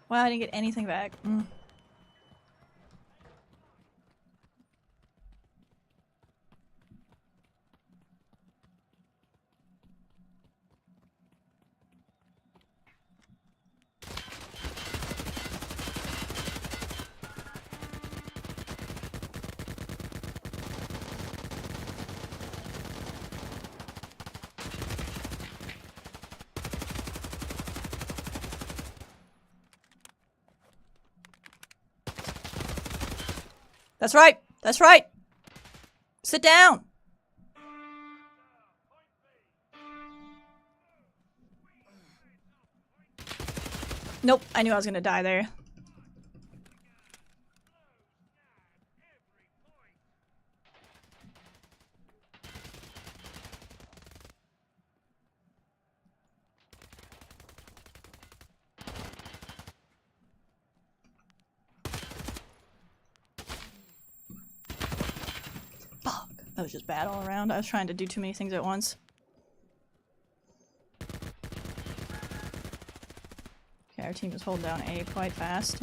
Wow, I didn't get anything back. That's right! That's right! Sit down! Nope, I knew I was gonna die there. Fuck. That was just bad all around. I was trying to do too many things at once. Okay, our team is holding down A quite fast.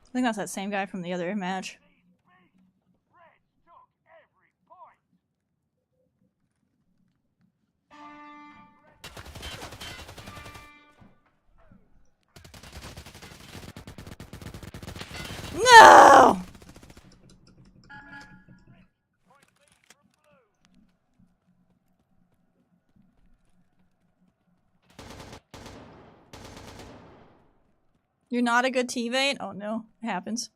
I think that's that same guy from the other match. Reds took every point. No! Point lead from blue. You're not a good teammate? Oh no, it happens.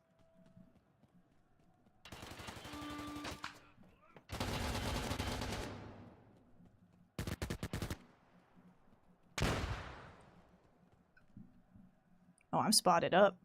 Oh, I'm spotted up.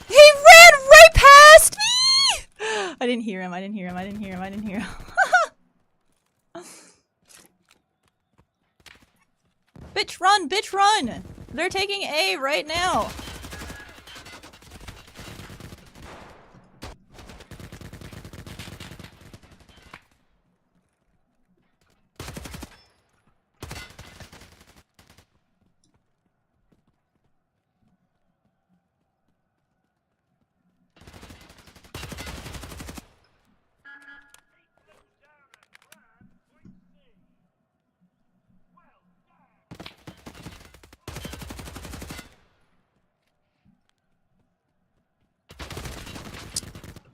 He ran right past me! I didn't hear him, I didn't hear him, I didn't hear him, I didn't hear him. Bitch, run! Bitch, run! They're taking A right now!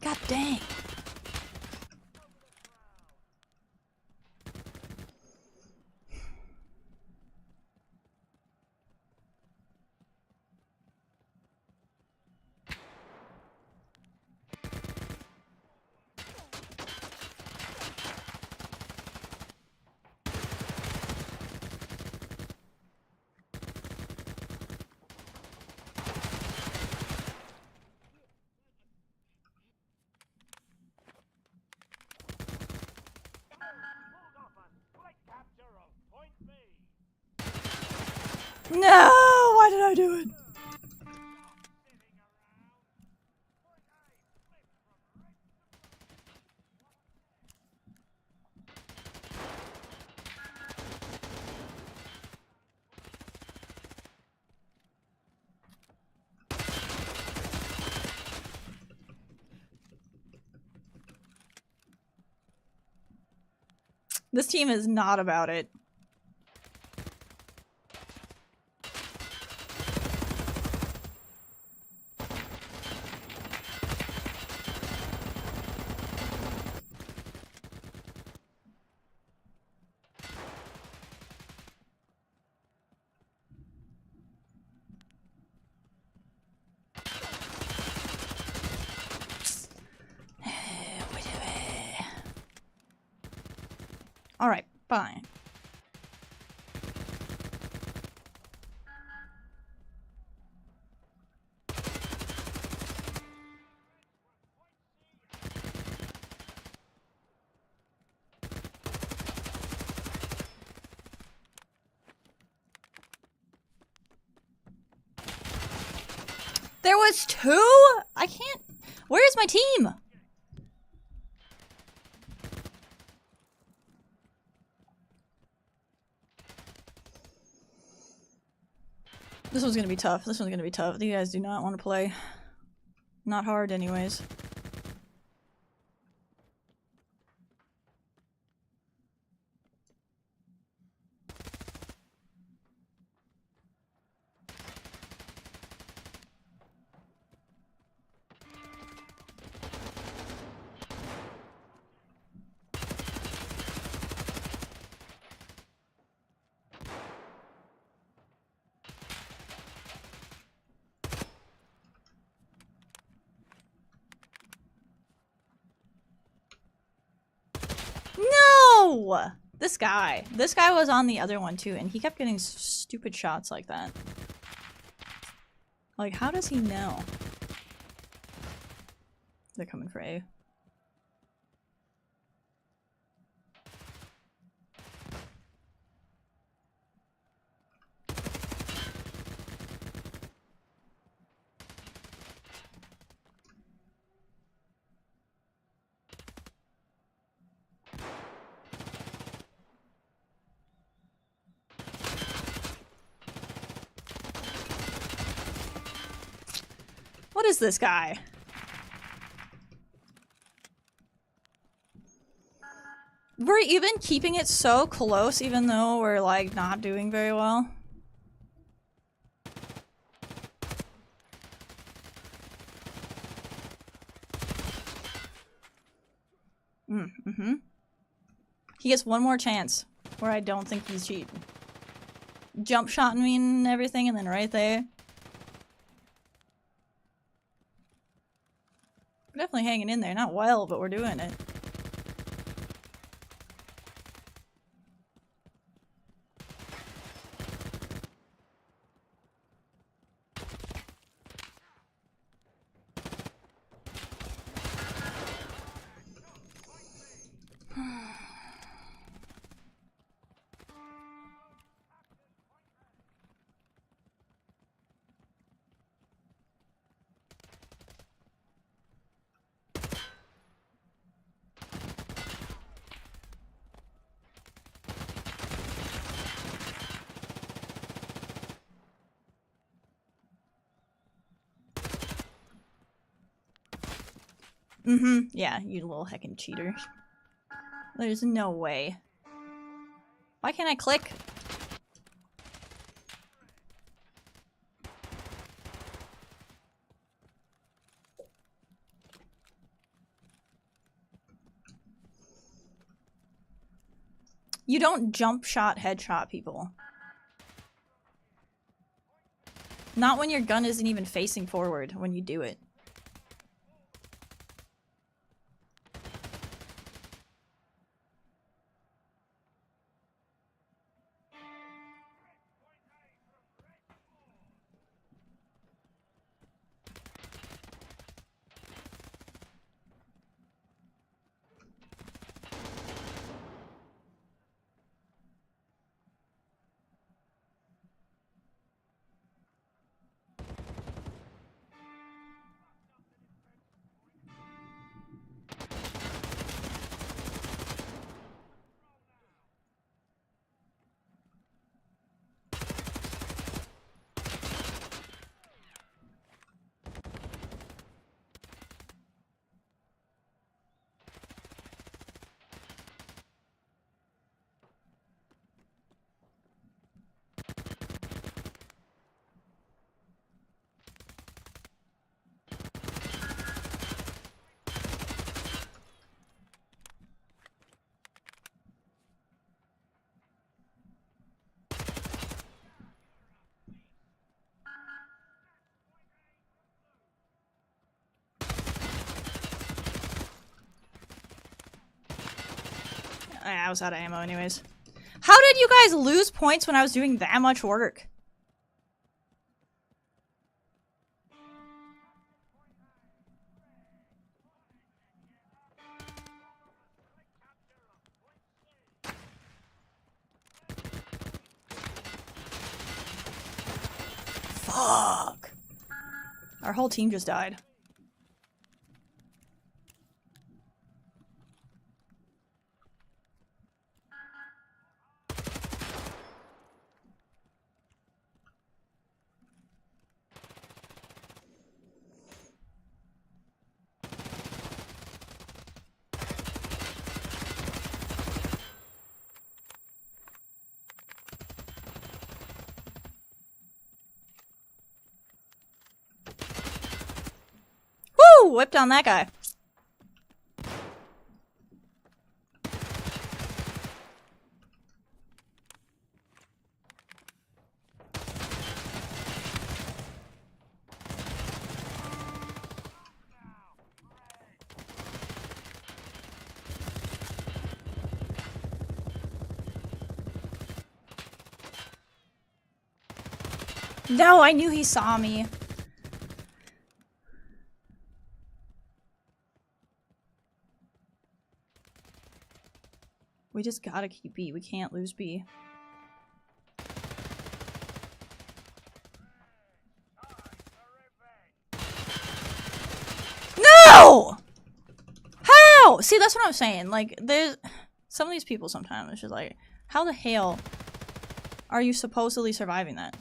God dang. No! Why did I do it? This team is not about it. Alright, fine. There was two? I can't... Where's my team? This one's gonna be tough. This one's gonna be tough. You guys do not want to play. Not hard anyways. No! This guy. This guy was on the other one too, and he kept getting stupid shots like that. Like, how does he know? They're coming for A. What is this guy? We're even keeping it so close even though we're like not doing very well. Mm-hmm. He gets one more chance where I don't think he's cheating. Jump shotting me and everything, and then right there. We're definitely hanging in there. Not well, but we're doing it. Mm-hmm. Yeah, you little heckin' cheater. There's no way. Why can't I click? You don't jump shot headshot people. Not when your gun isn't even facing forward when you do it. I was out of ammo anyways. How did you guys lose points when I was doing that much work? Fuck. Our whole team just died. Woo! Whipped on that guy. No, I knew he saw me. We just gotta keep B. We can't lose B. No! How? See, that's what I'm saying. Like, there's some of these people sometimes, it's just like, how the hell are you supposedly surviving that?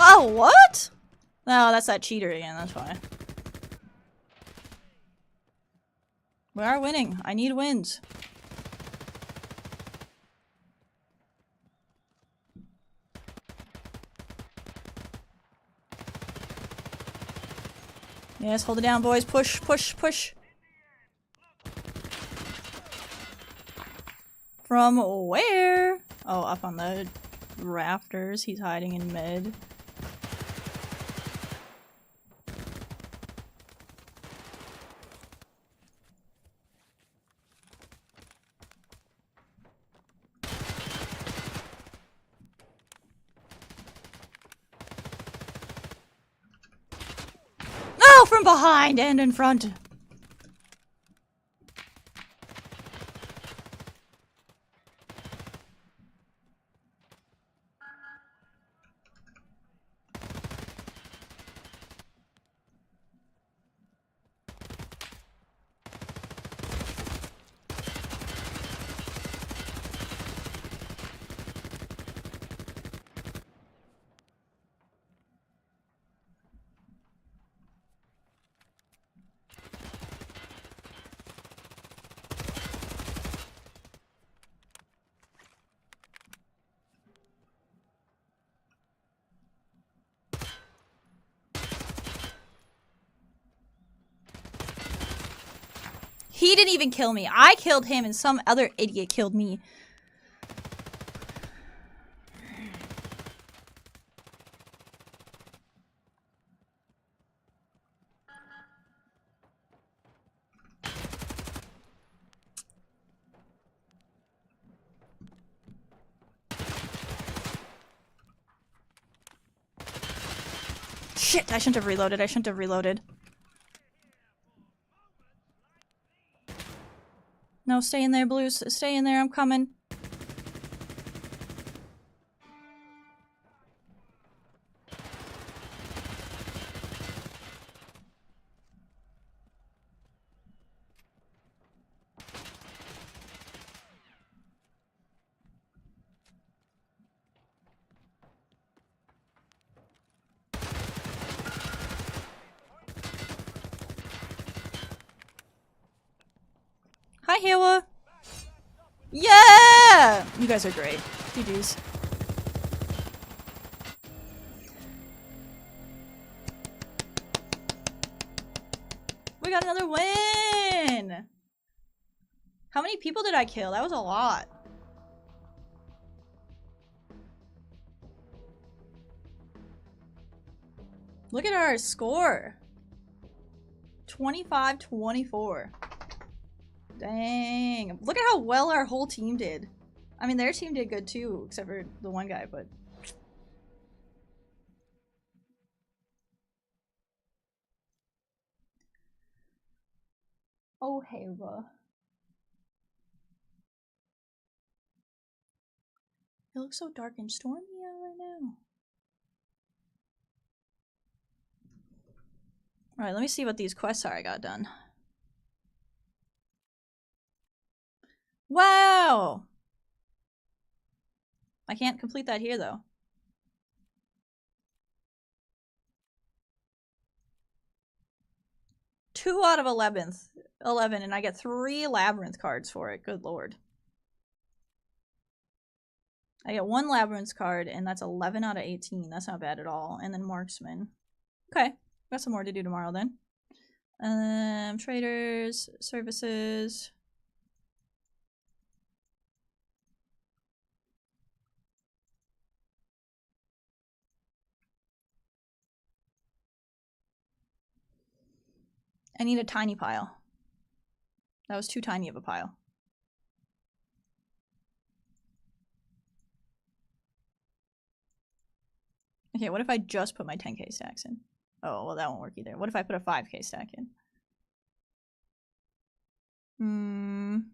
Oh, what? No, that's that cheater again, that's why. We are winning. I need wins. Yes, hold it down, boys. Push, push, push. From where? Oh, up on the rafters. He's hiding in mid. No, from behind and in front. He didn't even kill me. I killed him and some other idiot killed me. Shit, I shouldn't have reloaded. I shouldn't have reloaded. No, stay in there, Blues. Stay in there, I'm coming. Hi, Hewa. Yeah! You guys are great. GG's. We got another win! How many people did I kill? That was a lot. Look at our score. 25-24. Dang. Look at how well our whole team did. I mean, their team did good too, except for the one guy, but... Oh, Hera. It looks so dark and stormy out right now. Alright, let me see what these quests are I got done. Wow! I can't complete that here, though. Two out of 11, and I get 3 Labyrinth cards for it. Good lord. I get 1 Labyrinth card, and that's 11 out of 18. That's not bad at all. And then Marksman. Okay, got some more to do tomorrow then. Traders, services... I need a tiny pile. That was too tiny of a pile. Okay, what if I just put my 10k stacks in? Oh, well that won't work either. What if I put a 5k stack in?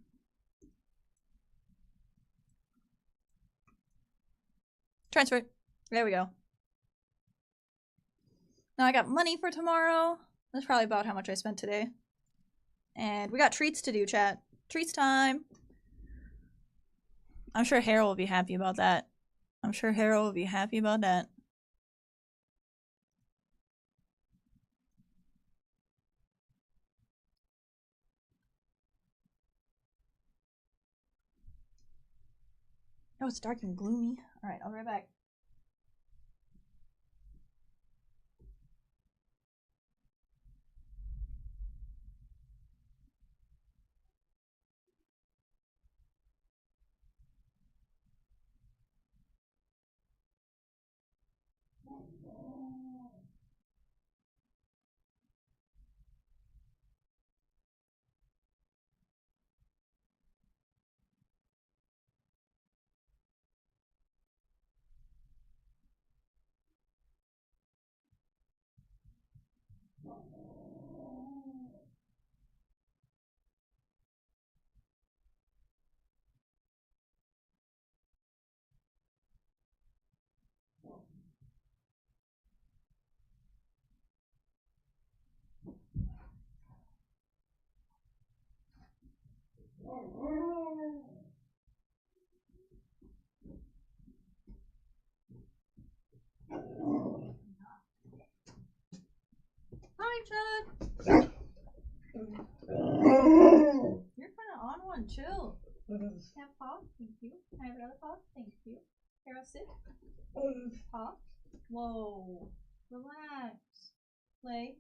Transfer. There we go. Now I got money for tomorrow. That's probably about how much I spent today. And we got treats to do, chat. Treats time. I'm sure Harold will be happy about that. I'm sure Harold will be happy about that. Oh, it's dark and gloomy. Alright, I'll be right back. Hi, Chad! You're kinda on one, chill. Have paw, thank you. Can I have another paw? Thank you. Here, I'll sit. Paw. Whoa. Relax. Play.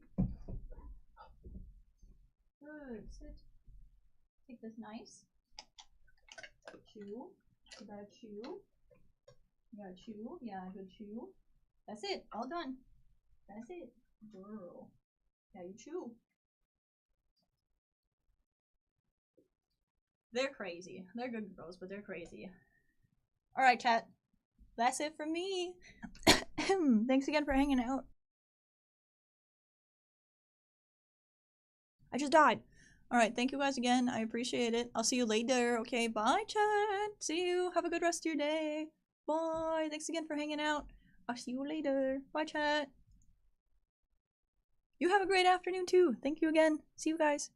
Good. Sit. Take this nice. Chew. You gotta chew. You gotta chew. Yeah, good chew. That's it. All done. That's it. Girl. Yeah, you chew. They're crazy. They're good girls, but they're crazy. Alright, chat. That's it from me. Thanks again for hanging out. I just died. Alright, thank you guys again. I appreciate it. I'll see you later. Okay, bye, chat. See you. Have a good rest of your day. Bye. Thanks again for hanging out. I'll see you later. Bye, chat. You have a great afternoon, too. Thank you again. See you guys.